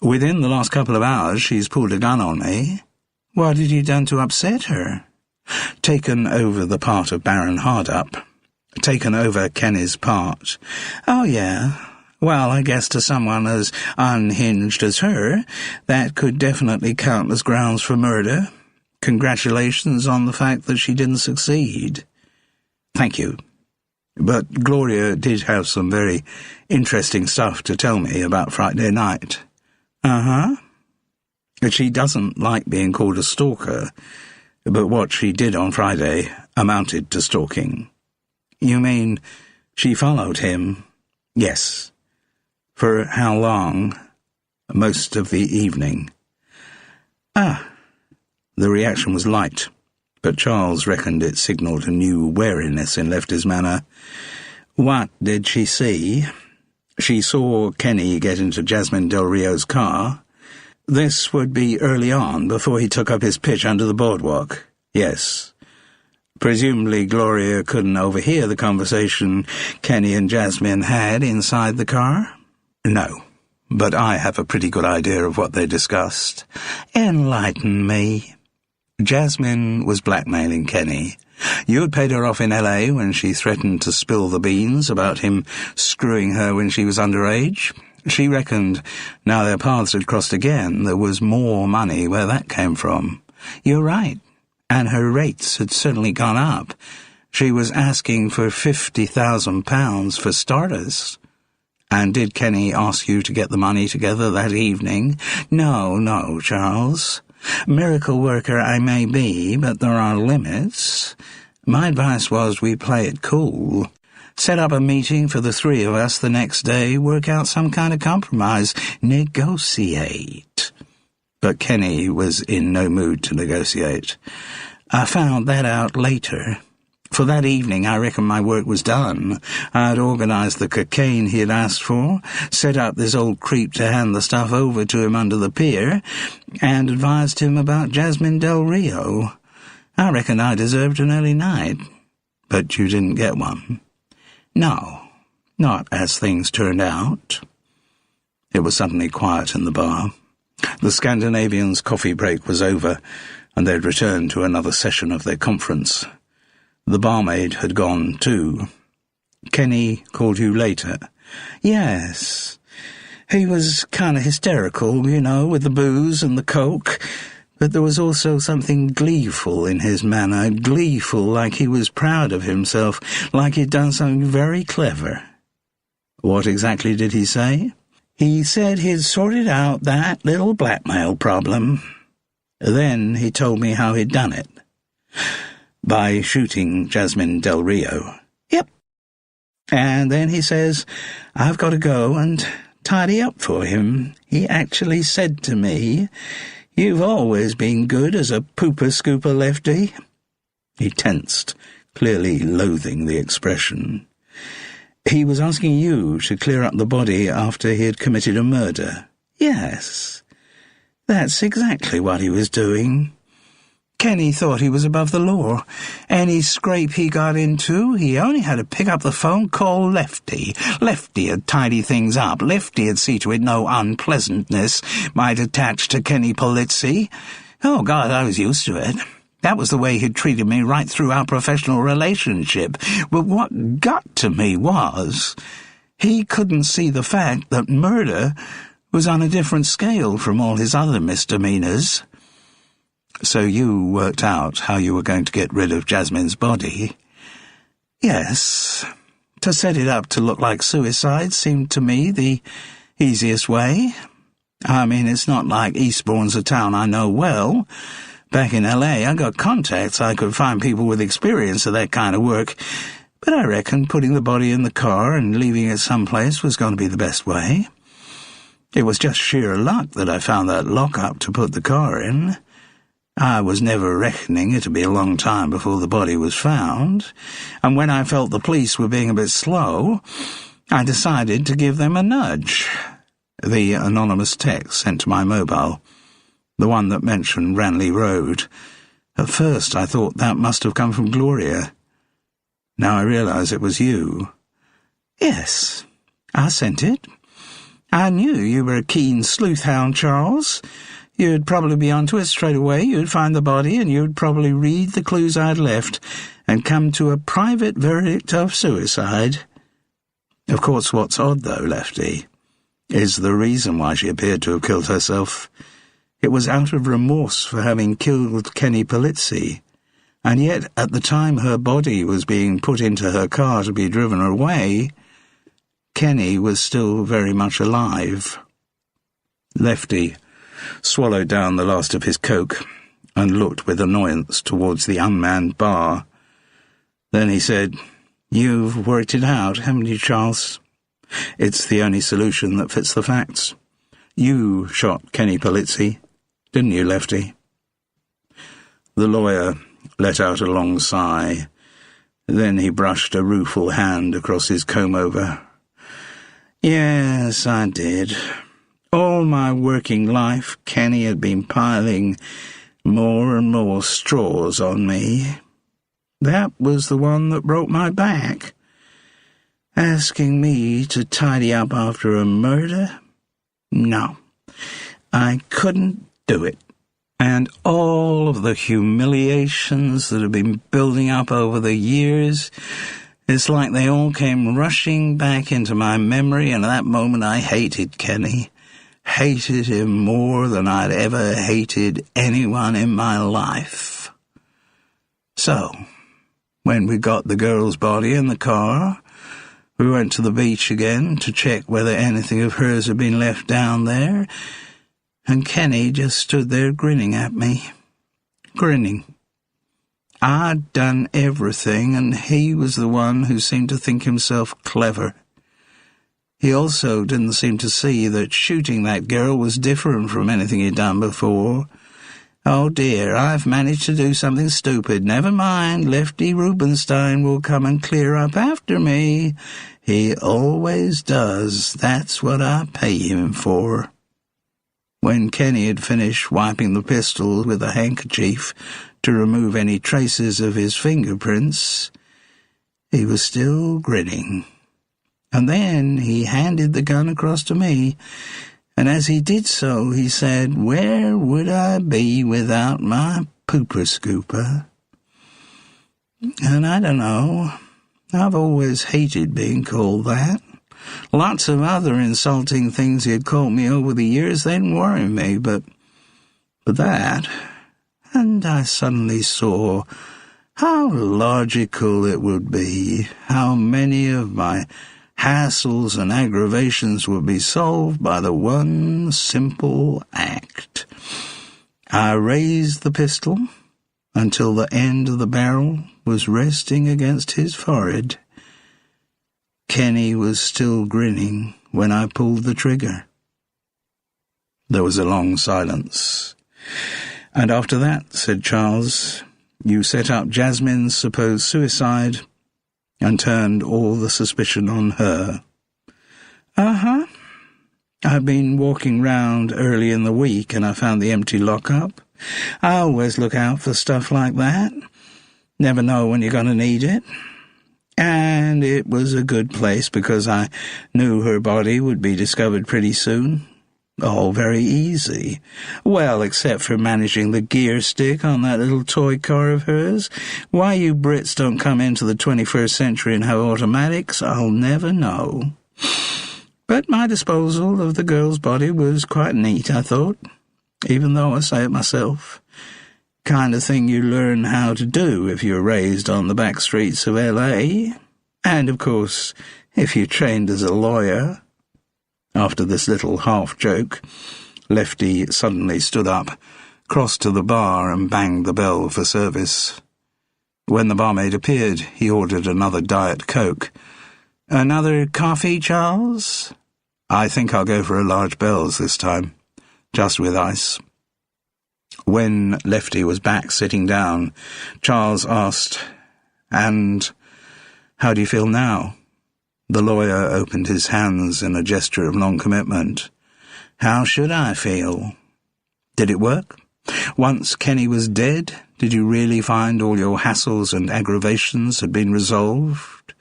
Within the last couple of hours, she's pulled a gun on me." "What had you done to upset her?" "Taken over the part of Baron Hardup. Taken over Kenny's part." "Oh, yeah. Well, I guess to someone as unhinged as her, that could definitely count as grounds for murder. Congratulations on the fact that she didn't succeed." "Thank you. But Gloria did have some very interesting stuff to tell me about Friday night." "Uh-huh." "She doesn't like being called a stalker, but what she did on Friday amounted to stalking." "You mean she followed him?" "Yes." "For how long?" "Most of the evening." "Ah." The reaction was light, but Charles reckoned it signalled a new wariness in Lefty's manner. "What did she see?" "She saw Kenny get into Jasmine Del Rio's car." "This would be early on, before he took up his pitch under the boardwalk?" "Yes." "Presumably Gloria couldn't overhear the conversation Kenny and Jasmine had inside the car?" "No, but I have a pretty good idea of what they discussed." "Enlighten me." Jasmine was blackmailing Kenny. You had paid her off in L.A. when she threatened to spill the beans about him screwing her when she was underage. She reckoned, now their paths had crossed again, there was more money where that came from. "You're right. And her rates had certainly gone up. She was asking for £50,000 for starters." "And did Kenny ask you to get the money together that evening?" No, Charles. Miracle worker I may be, but there are limits. My advice was we play it cool. Set up a meeting for the three of us the next day, work out some kind of compromise, negotiate. But Kenny was in no mood to negotiate. "I found that out later. For that evening, I reckon my work was done. I'd organised the cocaine he had asked for, set up this old creep to hand the stuff over to him under the pier, and advised him about Jasmine Del Rio. I reckon I deserved an early night." "But you didn't get one?" "No, not as things turned out." It was suddenly quiet in the bar. The Scandinavians' coffee break was over, and they'd returned to another session of their conference. The barmaid had gone too. "Kenny called you later?" "Yes. He was kind of hysterical, with the booze and the coke, But there was also something gleeful in his manner, gleeful, like he was proud of himself, like he'd done something very clever. What exactly did he say? He said he'd sorted out that little blackmail problem. Then he told me how he'd done it. By shooting Jasmine Del Rio. Yep. And then he says, I've got to go and tidy up for him. He actually said to me, You've always been good as a pooper-scooper, Lefty. He tensed, clearly loathing the expression. He was asking you to clear up the body after he had committed a murder. Yes, that's exactly what he was doing. Kenny thought he was above the law. Any scrape he got into, he only had to pick up the phone, call Lefty. Lefty'd tidy things up. Lefty'd see to it no unpleasantness might attach to Kenny Polizzi. Oh, God, I was used to it. That was the way he'd treated me right through our professional relationship. But what got to me was he couldn't see the fact that murder was on a different scale from all his other misdemeanors. So you worked out how you were going to get rid of Jasmine's body? Yes. To set it up to look like suicide seemed to me the easiest way. I mean, it's not like Eastbourne's a town I know well. Back in L.A., I got contacts. I could find people with experience of that kind of work. But I reckon putting the body in the car and leaving it someplace was going to be the best way. It was just sheer luck that I found that lock-up to put the car in. I was never reckoning it'd be a long time before the body was found, and when I felt the police were being a bit slow, I decided to give them a nudge. The anonymous text sent to my mobile, the one that mentioned Ranelagh Road. At first I thought that must have come from Gloria. Now I realize it was you. Yes, I sent it. I knew you were a keen sleuth-hound, Charles. You'd probably be onto it straight away, you'd find the body, and you'd probably read the clues I'd left and come to a private verdict of suicide. Of course, what's odd, though, Lefty, is the reason why she appeared to have killed herself. It was out of remorse for having killed Kenny Polizzi, and yet at the time her body was being put into her car to be driven away, Kenny was still very much alive. Lefty swallowed down the last of his coke and looked with annoyance towards the unmanned bar. Then he said, You've worked it out, haven't you, Charles? It's the only solution that fits the facts. You shot Kenny Polizzi, didn't you, Lefty? The lawyer let out a long sigh. Then he brushed a rueful hand across his comb-over. Yes, I did. All my working life, Kenny had been piling more and more straws on me. That was the one that broke my back. Asking me to tidy up after a murder? No, I couldn't do it. And all of the humiliations that have been building up over the years, it's like they all came rushing back into my memory, and at that moment I hated Kenny. Hated him more than I'd ever hated anyone in my life. So, when we got the girl's body in the car, we went to the beach again to check whether anything of hers had been left down there, and Kenny just stood there grinning at me. Grinning. I'd done everything, and he was the one who seemed to think himself clever. He also didn't seem to see that shooting that girl was different from anything he'd done before. Oh dear, I've managed to do something stupid. Never mind, Lefty Rubenstein will come and clear up after me. He always does. That's what I pay him for. When Kenny had finished wiping the pistol with a handkerchief to remove any traces of his fingerprints, he was still grinning. And then he handed the gun across to me, and as he did so, he said, Where would I be without my pooper-scooper? And I don't know, I've always hated being called that. Lots of other insulting things he had called me over the years, they didn't worry me, but that, And I suddenly saw how logical it would be, how many of my hassles and aggravations would be solved by the one simple act. I raised the pistol until the end of the barrel was resting against his forehead. Kenny was still grinning when I pulled the trigger. There was a long silence. "And after that," said Charles, "you set up Jasmine's supposed suicide and turned all the suspicion on her." "Uh-huh. I've been walking round early in the week and I found the empty lockup. I always look out for stuff like that. Never know when you're going to need it. And it was a good place because I knew her body would be discovered pretty soon. All very easy. Well, except for managing the gear stick on that little toy car of hers. Why you Brits don't come into the 21st century and have automatics, I'll never know. But my disposal of the girl's body was quite neat, I thought, even though I say it myself. Kind of thing you learn how to do if you're raised on the back streets of L.A., and, of course, if you trained as a lawyer." After this little half-joke, Lefty suddenly stood up, crossed to the bar and banged the bell for service. When the barmaid appeared, he ordered another Diet Coke. "Another coffee, Charles?" "I think I'll go for a large Bell's this time, just with ice." When Lefty was back sitting down, Charles asked, "And how do you feel now?" The lawyer opened his hands in a gesture of non-commitment. "How should I feel? Did it work? Once Kenny was dead, did you really find all your hassles and aggravations had been resolved?"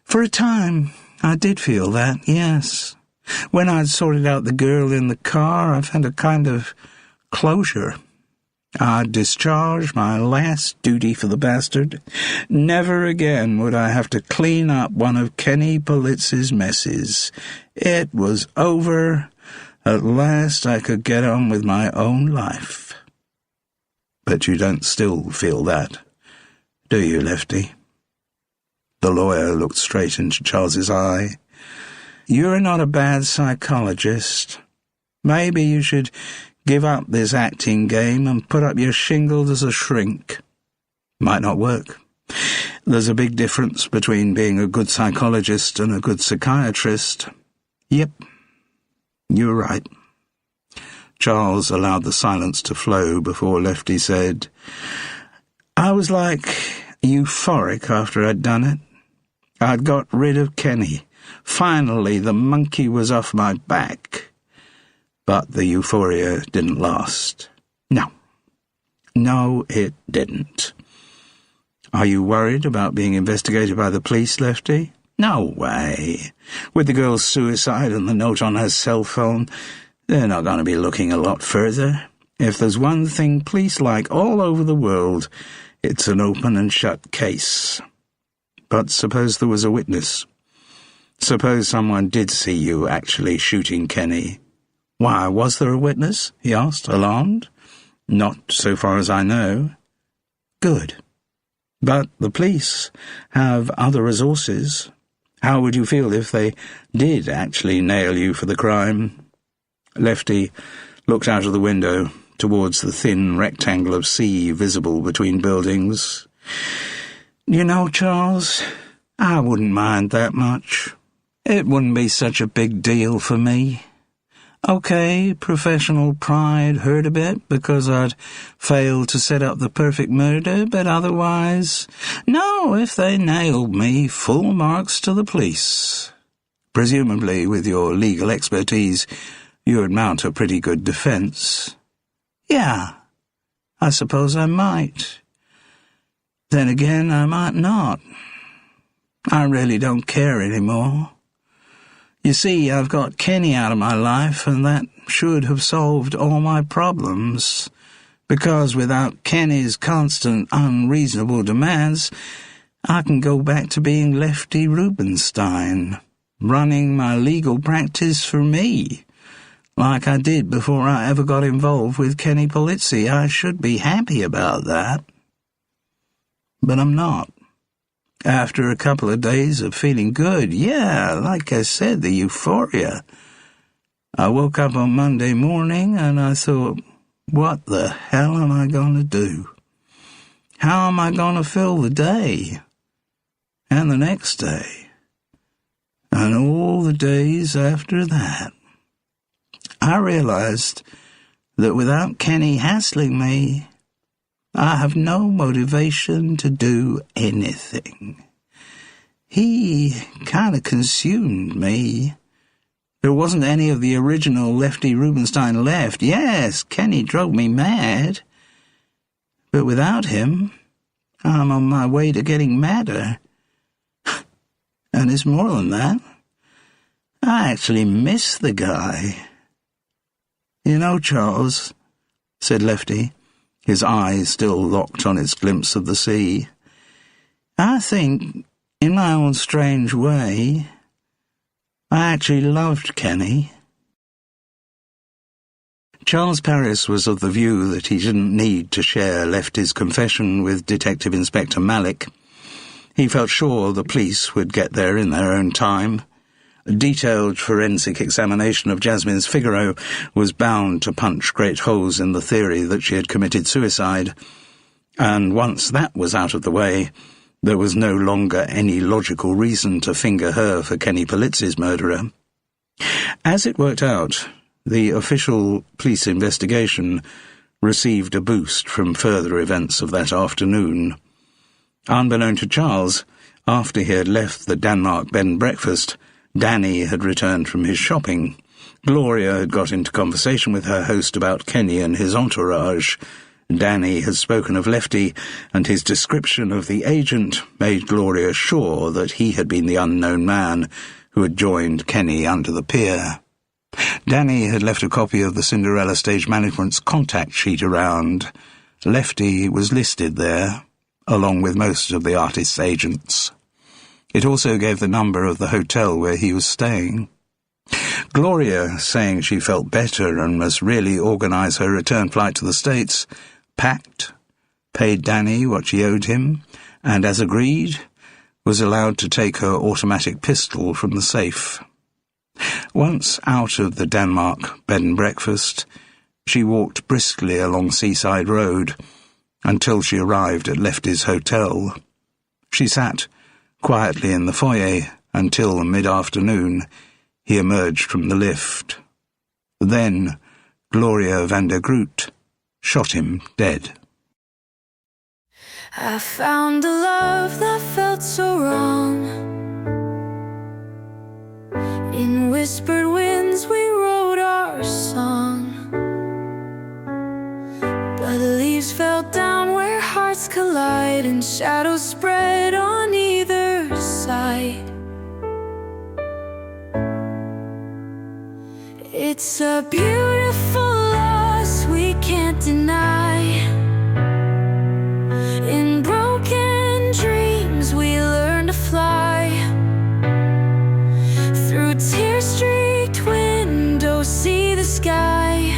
"For a time, I did feel that, yes. When I'd sorted out the girl in the car, I found a kind of closure. I'd discharged my last duty for the bastard. Never again would I have to clean up one of Kenny Politz's messes. It was over. At last I could get on with my own life." "But you don't still feel that, do you, Lefty?" The lawyer looked straight into Charles's eye. "You're not a bad psychologist. Maybe you should give up this acting game and put up your shingle as a shrink. Might not work. There's a big difference between being a good psychologist and a good psychiatrist." "Yep, you're right." Charles allowed the silence to flow before Lefty said, "I was like euphoric after I'd done it. I'd got rid of Kenny. Finally, the monkey was off my back." But the euphoria didn't last. No, it didn't. "Are you worried about being investigated by the police, Lefty?" "No way. With the girl's suicide and the note on her cell phone, they're not going to be looking a lot further. If there's one thing police like all over the world, it's an open and shut case. But suppose there was a witness. Suppose someone did see you actually shooting Kenny." "Why, was there a witness?" he asked, alarmed. "Not so far as I know." "Good. But the police have other resources. How would you feel if they did actually nail you for the crime?" Lefty looked out of the window towards the thin rectangle of sea visible between buildings. "You know, Charles, I wouldn't mind that much. It wouldn't be such a big deal for me. Okay, professional pride hurt a bit because I'd failed to set up the perfect murder, but otherwise, no, if they nailed me, full marks to the police. Presumably, with your legal expertise, you'd mount a pretty good defense." "Yeah, I suppose I might. Then again, I might not. I really don't care anymore. You see, I've got Kenny out of my life, and that should have solved all my problems, because without Kenny's constant, unreasonable demands, I can go back to being Lefty Rubinstein, running my legal practice for me, like I did before I ever got involved with Kenny Polizzi. I should be happy about that. But I'm not. After a couple of days of feeling good, yeah, like I said, the euphoria, I woke up on Monday morning and I thought, what the hell am I going to do? How am I going to fill the day? And the next day? And all the days after that? I realized that without Kenny hassling me, I have no motivation to do anything. He kind of consumed me. There wasn't any of the original Lefty Rubinstein left. Yes, Kenny drove me mad. But without him, I'm on my way to getting madder. And it's more than that. I actually miss the guy. You know, Charles, said Lefty, his eyes still locked on its glimpse of the sea, I think, in my own strange way, I actually loved Kenny. Charles Paris was of the view that he didn't need to share Lefty's confession with Detective Inspector Malik. He felt sure the police would get there in their own time. A detailed forensic examination of Jasmine's Figaro was bound to punch great holes in the theory that she had committed suicide, and once that was out of the way, there was no longer any logical reason to finger her for Kenny Polizzi's murderer. As it worked out, the official police investigation received a boost from further events of that afternoon. Unbeknown to Charles, after he had left the Denmark bed and breakfast, Danny had returned from his shopping. Gloria had got into conversation with her host about Kenny and his entourage. Danny had spoken of Lefty, and his description of the agent made Gloria sure that he had been the unknown man who had joined Kenny under the pier. Danny had left a copy of the Cinderella Stage Management's contact sheet around. Lefty was listed there, along with most of the artist's agents. It also gave the number of the hotel where he was staying. Gloria, saying she felt better and must really organize her return flight to the States, packed, paid Danny what she owed him, and, as agreed, was allowed to take her automatic pistol from the safe. Once out of the Denmark bed and breakfast, she walked briskly along Seaside Road until she arrived at Lefty's hotel. She sat quietly in the foyer until mid-afternoon he emerged from the lift. Then Gloria van der Groot shot him dead. I found a love that felt so wrong. In whispered winds we wrote our song, but the leaves fell down where hearts collide, and shadows spread on either side. It's a beautiful loss we can't deny. In broken dreams we learn to fly. Through tear-streaked windows see the sky,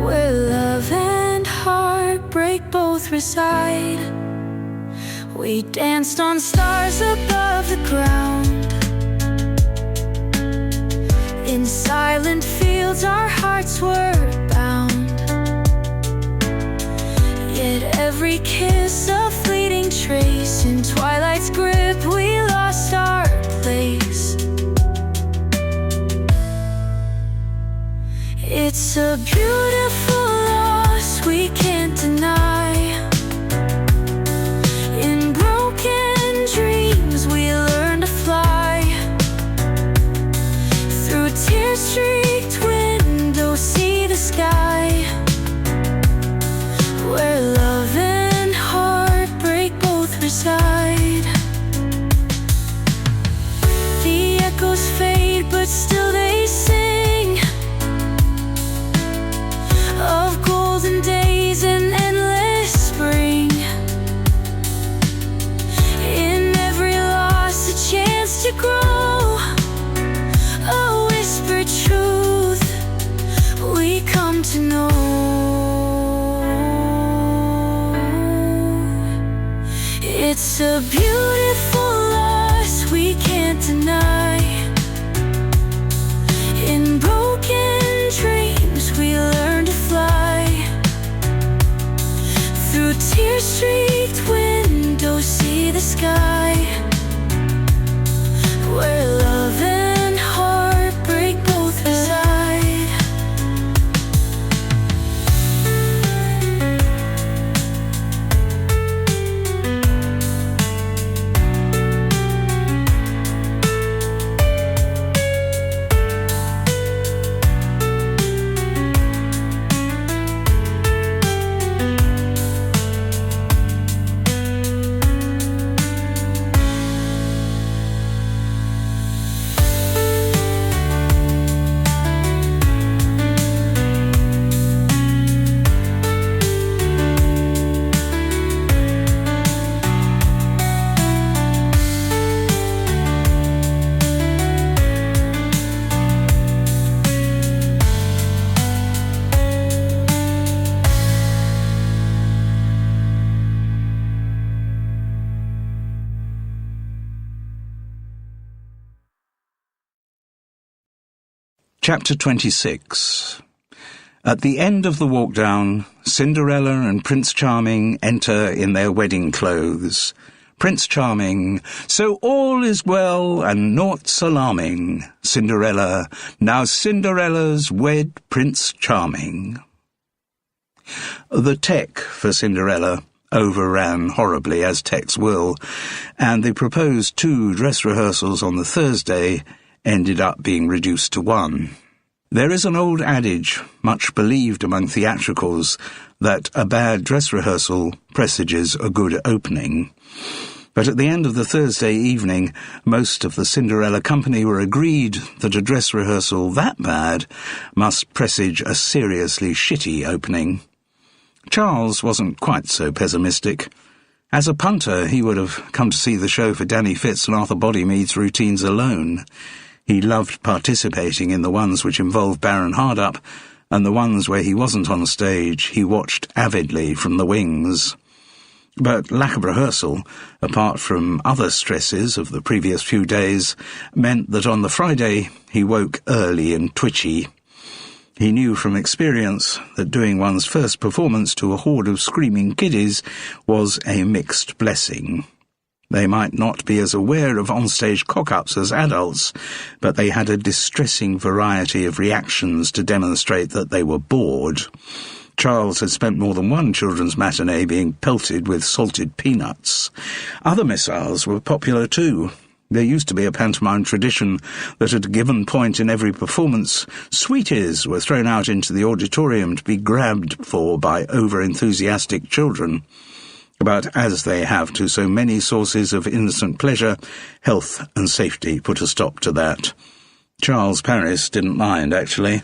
where love and heartbreak both reside. We danced on stars above the ground. In silent fields our hearts were bound. Yet every kiss a fleeting trace. In twilight's grip we lost our place. It's a beautiful loss we can't deny. In broken dreams we learn to fly. Through tear-streaked windows see the sky, where love and heartbreak both reside. The echoes fade, but still they sing of golden days and endless spring. In every loss a chance to grow, a whispered truth. a beautiful loss we can't deny. In broken dreams we learn to fly. Through tear-streaked windows see the sky, where love and heartbreak both reside. Chapter 26. At the end of the walk down, Cinderella and Prince Charming enter in their wedding clothes. Prince Charming, so all is well and naught's alarming. Cinderella, now Cinderella's wed Prince Charming. The tech for Cinderella overran horribly, as techs will, and the proposed 2 dress rehearsals on the Thursday ended up being reduced to 1. There is an old adage, much believed among theatricals, that a bad dress rehearsal presages a good opening. But at the end of the Thursday evening, most of the Cinderella company were agreed that a dress rehearsal that bad must presage a seriously shitty opening. Charles wasn't quite so pessimistic. As a punter, he would have come to see the show for Danny Fitz and Arthur Bodymead's routines alone. He loved participating in the ones which involved Baron Hardup, and the ones where he wasn't on stage he watched avidly from the wings. But lack of rehearsal, apart from other stresses of the previous few days, meant that on the Friday he woke early and twitchy. He knew from experience that doing one's first performance to a horde of screaming kiddies was a mixed blessing. They might not be as aware of onstage cock-ups as adults, but they had a distressing variety of reactions to demonstrate that they were bored. Charles had spent more than one children's matinee being pelted with salted peanuts. Other missiles were popular too. There used to be a pantomime tradition that at a given point in every performance, sweeties were thrown out into the auditorium to be grabbed for by over-enthusiastic children. But as they have to so many sources of innocent pleasure, health and safety put a stop to that. Charles Paris didn't mind, actually.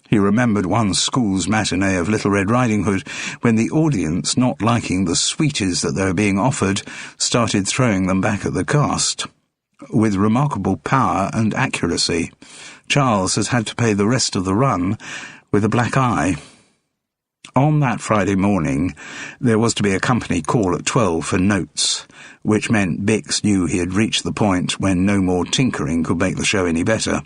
He remembered one school's matinee of Little Red Riding Hood when the audience, not liking the sweeties that they were being offered, started throwing them back at the cast. With remarkable power and accuracy, Charles has had to pay the rest of the run with a black eye. On that Friday morning, there was to be a company call at 12 for notes, which meant Bix knew he had reached the point when no more tinkering could make the show any better.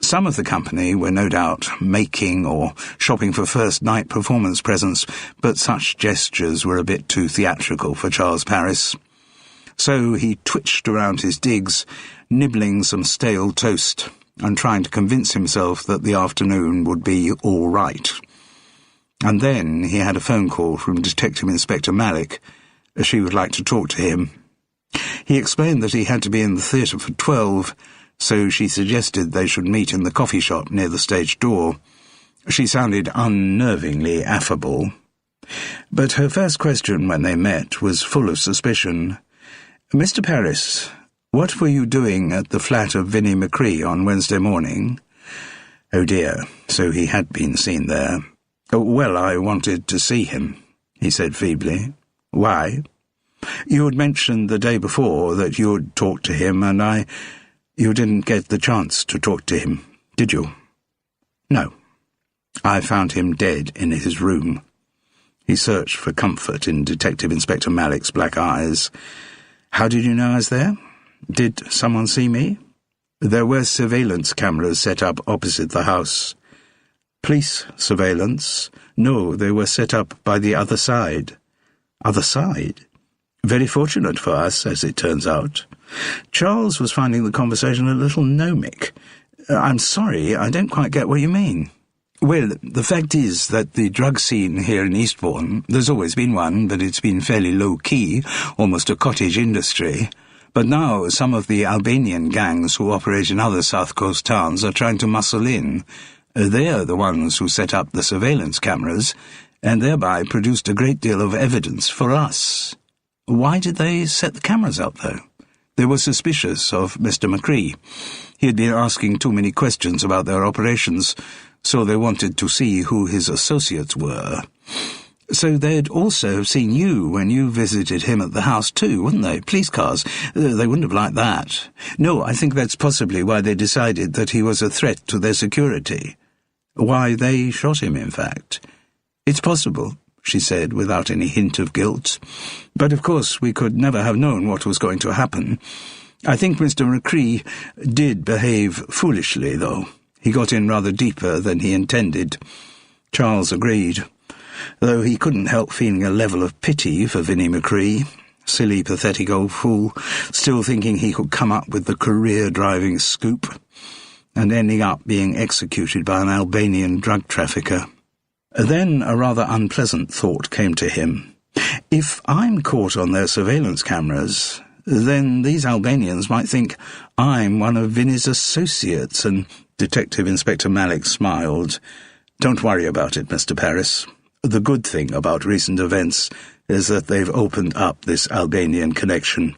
Some of the company were no doubt making or shopping for first-night performance presents, but such gestures were a bit too theatrical for Charles Paris. So he twitched around his digs, nibbling some stale toast and trying to convince himself that the afternoon would be all right. And then he had a phone call from Detective Inspector Malik. She would like to talk to him. He explained that he had to be in the theatre for 12, so she suggested they should meet in the coffee shop near the stage door. She sounded unnervingly affable. But her first question when they met was full of suspicion. "Mr. Paris, what were you doing at the flat of Vinnie McCree on Wednesday morning?" Oh dear, so he had been seen there. "Well, I wanted to see him," he said feebly. "Why?" "You had mentioned the day before that you had talked to him, and you didn't get the chance to talk to him, did you?" "No. I found him dead in his room." He searched for comfort in Detective Inspector Malik's black eyes. How did you know I was there? Did someone see me? There were surveillance cameras set up opposite the house. Police surveillance? No, they were set up by the other side. Other side? Very fortunate for us, as it turns out. Charles was finding the conversation a little gnomic. I'm sorry, I don't quite get what you mean. Well, the fact is that the drug scene here in Eastbourne, there's always been one, but it's been fairly low-key, almost a cottage industry. But now some of the Albanian gangs who operate in other South Coast towns are trying to muscle in. They're the ones who set up the surveillance cameras, and thereby produced a great deal of evidence for us. Why did they set the cameras up, though? They were suspicious of Mr. McCree. He had been asking too many questions about their operations, so they wanted to see who his associates were. So they'd also seen you when you visited him at the house too, wouldn't they? Police cars. They wouldn't have liked that. No, I think that's possibly why they decided that he was a threat to their security. Why they shot him, in fact. It's possible, she said, without any hint of guilt. But of course we could never have known what was going to happen. I think Mr. McCree did behave foolishly, though. He got in rather deeper than he intended. Charles agreed, though he couldn't help feeling a level of pity for Vinnie McCree, silly, pathetic old fool, still thinking he could come up with the career-driving scoop, and ending up being executed by an Albanian drug trafficker. Then a rather unpleasant thought came to him. If I'm caught on their surveillance cameras, then these Albanians might think I'm one of Vinnie's associates, and Detective Inspector Malik smiled. Don't worry about it, Mr. Paris. The good thing about recent events is that they've opened up this Albanian connection.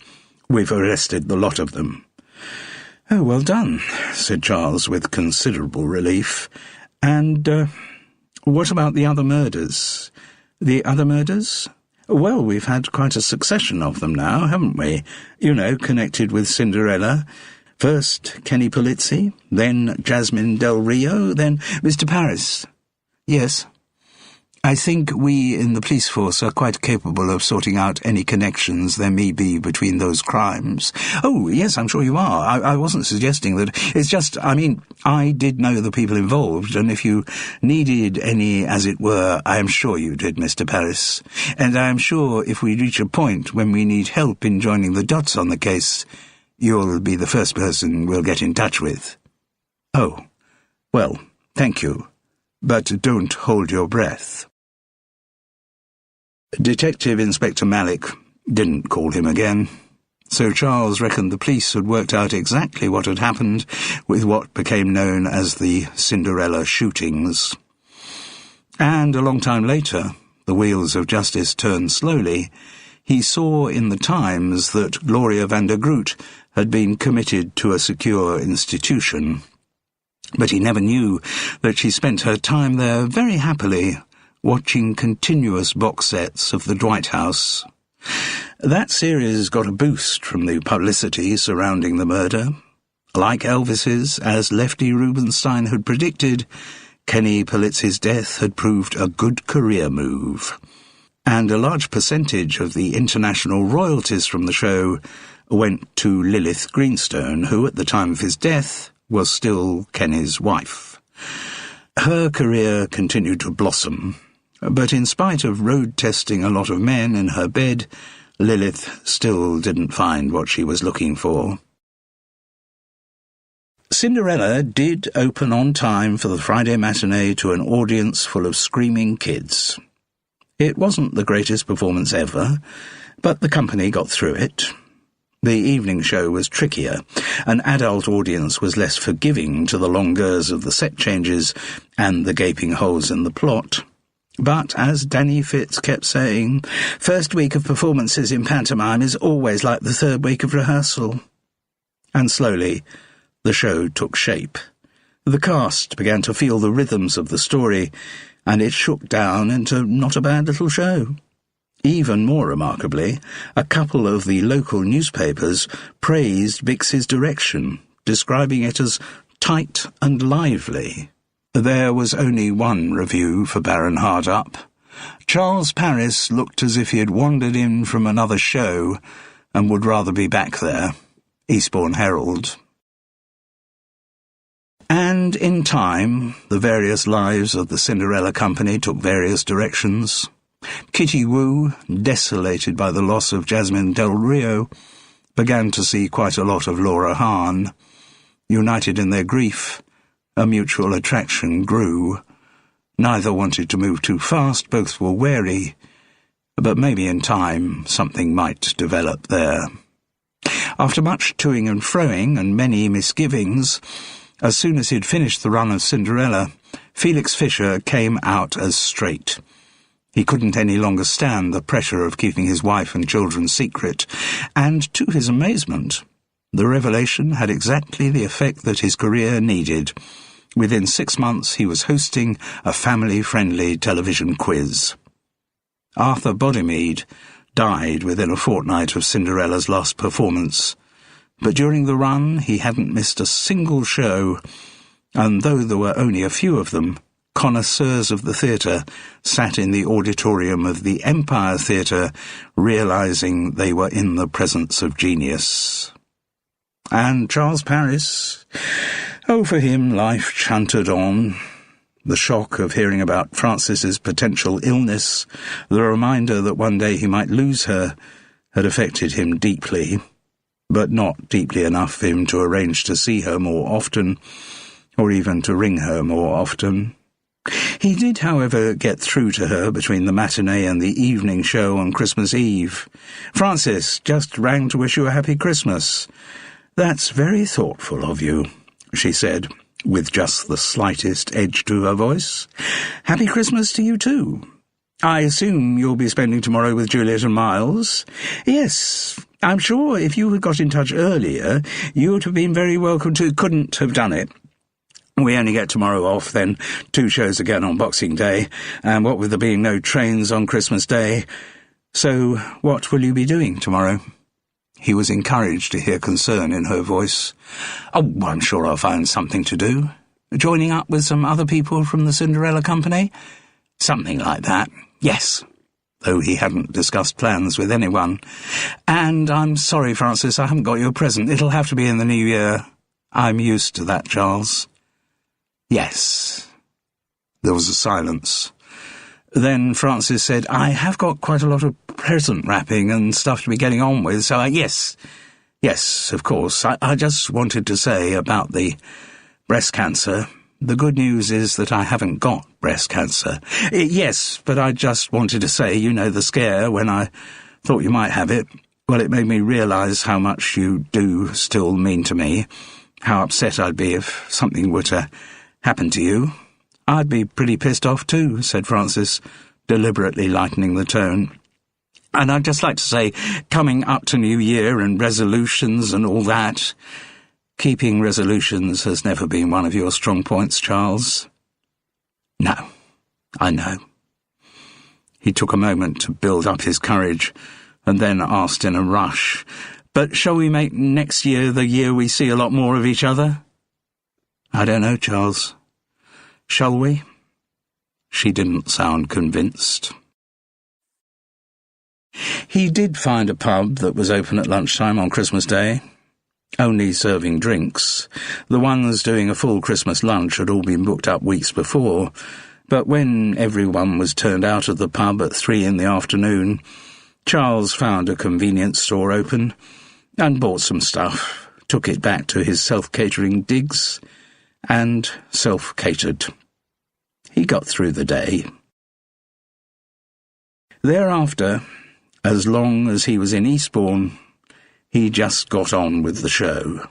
We've arrested the lot of them. Oh, well done, said Charles with considerable relief. And, what about the other murders? The other murders? Well, we've had quite a succession of them now, haven't we? You know, connected with Cinderella. First Kenny Polizzi, then Jasmine Del Rio, then Mr. Paris. Yes. I think we in the police force are quite capable of sorting out any connections there may be between those crimes. Oh, yes, I'm sure you are. I wasn't suggesting that. It's just, I did know the people involved, and if you needed any, as it were, I am sure you did, Mr. Paris. And I am sure if we reach a point when we need help in joining the dots on the case, you'll be the first person we'll get in touch with. Oh, well, thank you. But don't hold your breath. Detective Inspector Malik didn't call him again, so Charles reckoned the police had worked out exactly what had happened with what became known as the Cinderella shootings. And a long time later, the wheels of justice turned slowly, he saw in the Times that Gloria van der Groot had been committed to a secure institution. But he never knew that she spent her time there very happily, watching continuous box sets of the Dwight House. That series got a boost from the publicity surrounding the murder. Like Elvis's, as Lefty Rubinstein had predicted, Kenny Polizzi's death had proved a good career move. And a large percentage of the international royalties from the show went to Lilith Greenstone, who at the time of his death was still Kenny's wife. Her career continued to blossom, but in spite of road testing a lot of men in her bed, Lilith still didn't find what she was looking for. Cinderella did open on time for the Friday matinee to an audience full of screaming kids. It wasn't the greatest performance ever, but the company got through it. The evening show was trickier. An adult audience was less forgiving to the longueurs of the set changes and the gaping holes in the plot. But, as Danny Fitz kept saying, first week of performances in pantomime is always like the third week of rehearsal. And slowly, the show took shape. The cast began to feel the rhythms of the story, and it shook down into not a bad little show. Even more remarkably, a couple of the local newspapers praised Bix's direction, describing it as tight and lively. There was only one review for Baron Hardup. Charles Paris looked as if he had wandered in from another show, and would rather be back there. Eastbourne Herald. And in time, the various lives of the Cinderella Company took various directions. Kitty Wu, desolated by the loss of Jasmine Del Rio, began to see quite a lot of Laura Hahn. United in their grief, a mutual attraction grew. Neither wanted to move too fast, both were wary, but maybe in time something might develop there. After much toing and froing and many misgivings, as soon as he'd finished the run of Cinderella, Felix Fisher came out as straight. He couldn't any longer stand the pressure of keeping his wife and children secret, and to his amazement, the revelation had exactly the effect that his career needed. Within 6 months he was hosting a family-friendly television quiz. Arthur Bodymead died within a fortnight of Cinderella's last performance, but during the run he hadn't missed a single show, and though there were only a few of them, connoisseurs of the theatre sat in the auditorium of the Empire Theatre, realising they were in the presence of genius. And Charles Paris, oh, for him life chuntered on. The shock of hearing about Frances's potential illness, the reminder that one day he might lose her, had affected him deeply, but not deeply enough for him to arrange to see her more often, or even to ring her more often. He did, however, get through to her between the matinee and the evening show on Christmas Eve. "Frances, just rang to wish you a happy Christmas." "That's very thoughtful of you," she said, with just the slightest edge to her voice. "Happy Christmas to you too. I assume you'll be spending tomorrow with Juliet and Miles?" "Yes. I'm sure if you had got in touch earlier, you would have been very welcome to—" "Couldn't have done it. We only get tomorrow off, then 2 shows again on Boxing Day, and what with there being no trains on Christmas Day. So what will you be doing tomorrow?" He was encouraged to hear concern in her voice. "Oh, I'm sure I'll find something to do. Joining up with some other people from the Cinderella Company? Something like that, yes." Though he hadn't discussed plans with anyone. "And I'm sorry, Frances, I haven't got you a present. It'll have to be in the new year." "I'm used to that, Charles." "Yes." There was a silence. Then Frances said, "I have got quite a lot of present wrapping and stuff to be getting on with, so yes, of course. I just wanted to say about the breast cancer. The good news is that I haven't got breast cancer." "Yes, but I just wanted to say, you know, the scare when I thought you might have it. Well, it made me realise how much you do still mean to me, how upset I'd be if something were to happen to you." "I'd be pretty pissed off too," said Frances, deliberately lightening the tone. "And I'd just like to say, coming up to New Year and resolutions and all that, keeping resolutions has never been one of your strong points, Charles." "No, I know." He took a moment to build up his courage, and then asked in a rush, "But shall we make next year the year we see a lot more of each other?" "I don't know, Charles. Shall we?" She didn't sound convinced. He did find a pub that was open at lunchtime on Christmas Day, only serving drinks. The ones doing a full Christmas lunch had all been booked up weeks before, but when everyone was turned out of the pub at 3 in the afternoon, Charles found a convenience store open and bought some stuff, took it back to his self-catering digs, and self-catered. He got through the day. Thereafter, as long as he was in Eastbourne, he just got on with the show.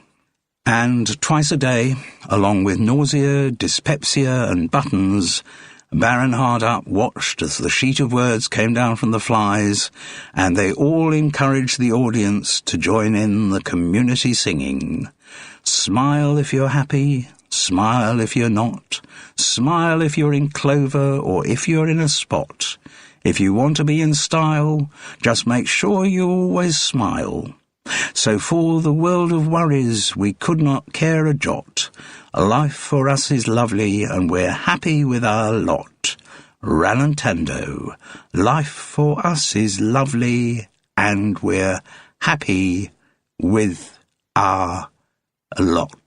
And twice a day, along with nausea, dyspepsia, and buttons, Baron Hardup watched as the sheet of words came down from the flies, and they all encouraged the audience to join in the community singing. "Smile if you're happy, smile if you're not, smile if you're in clover or if you're in a spot. If you want to be in style, just make sure you always smile. So for the world of worries we could not care a jot. Life for us is lovely and we're happy with our lot. Rallantando, life for us is lovely and we're happy with a lot.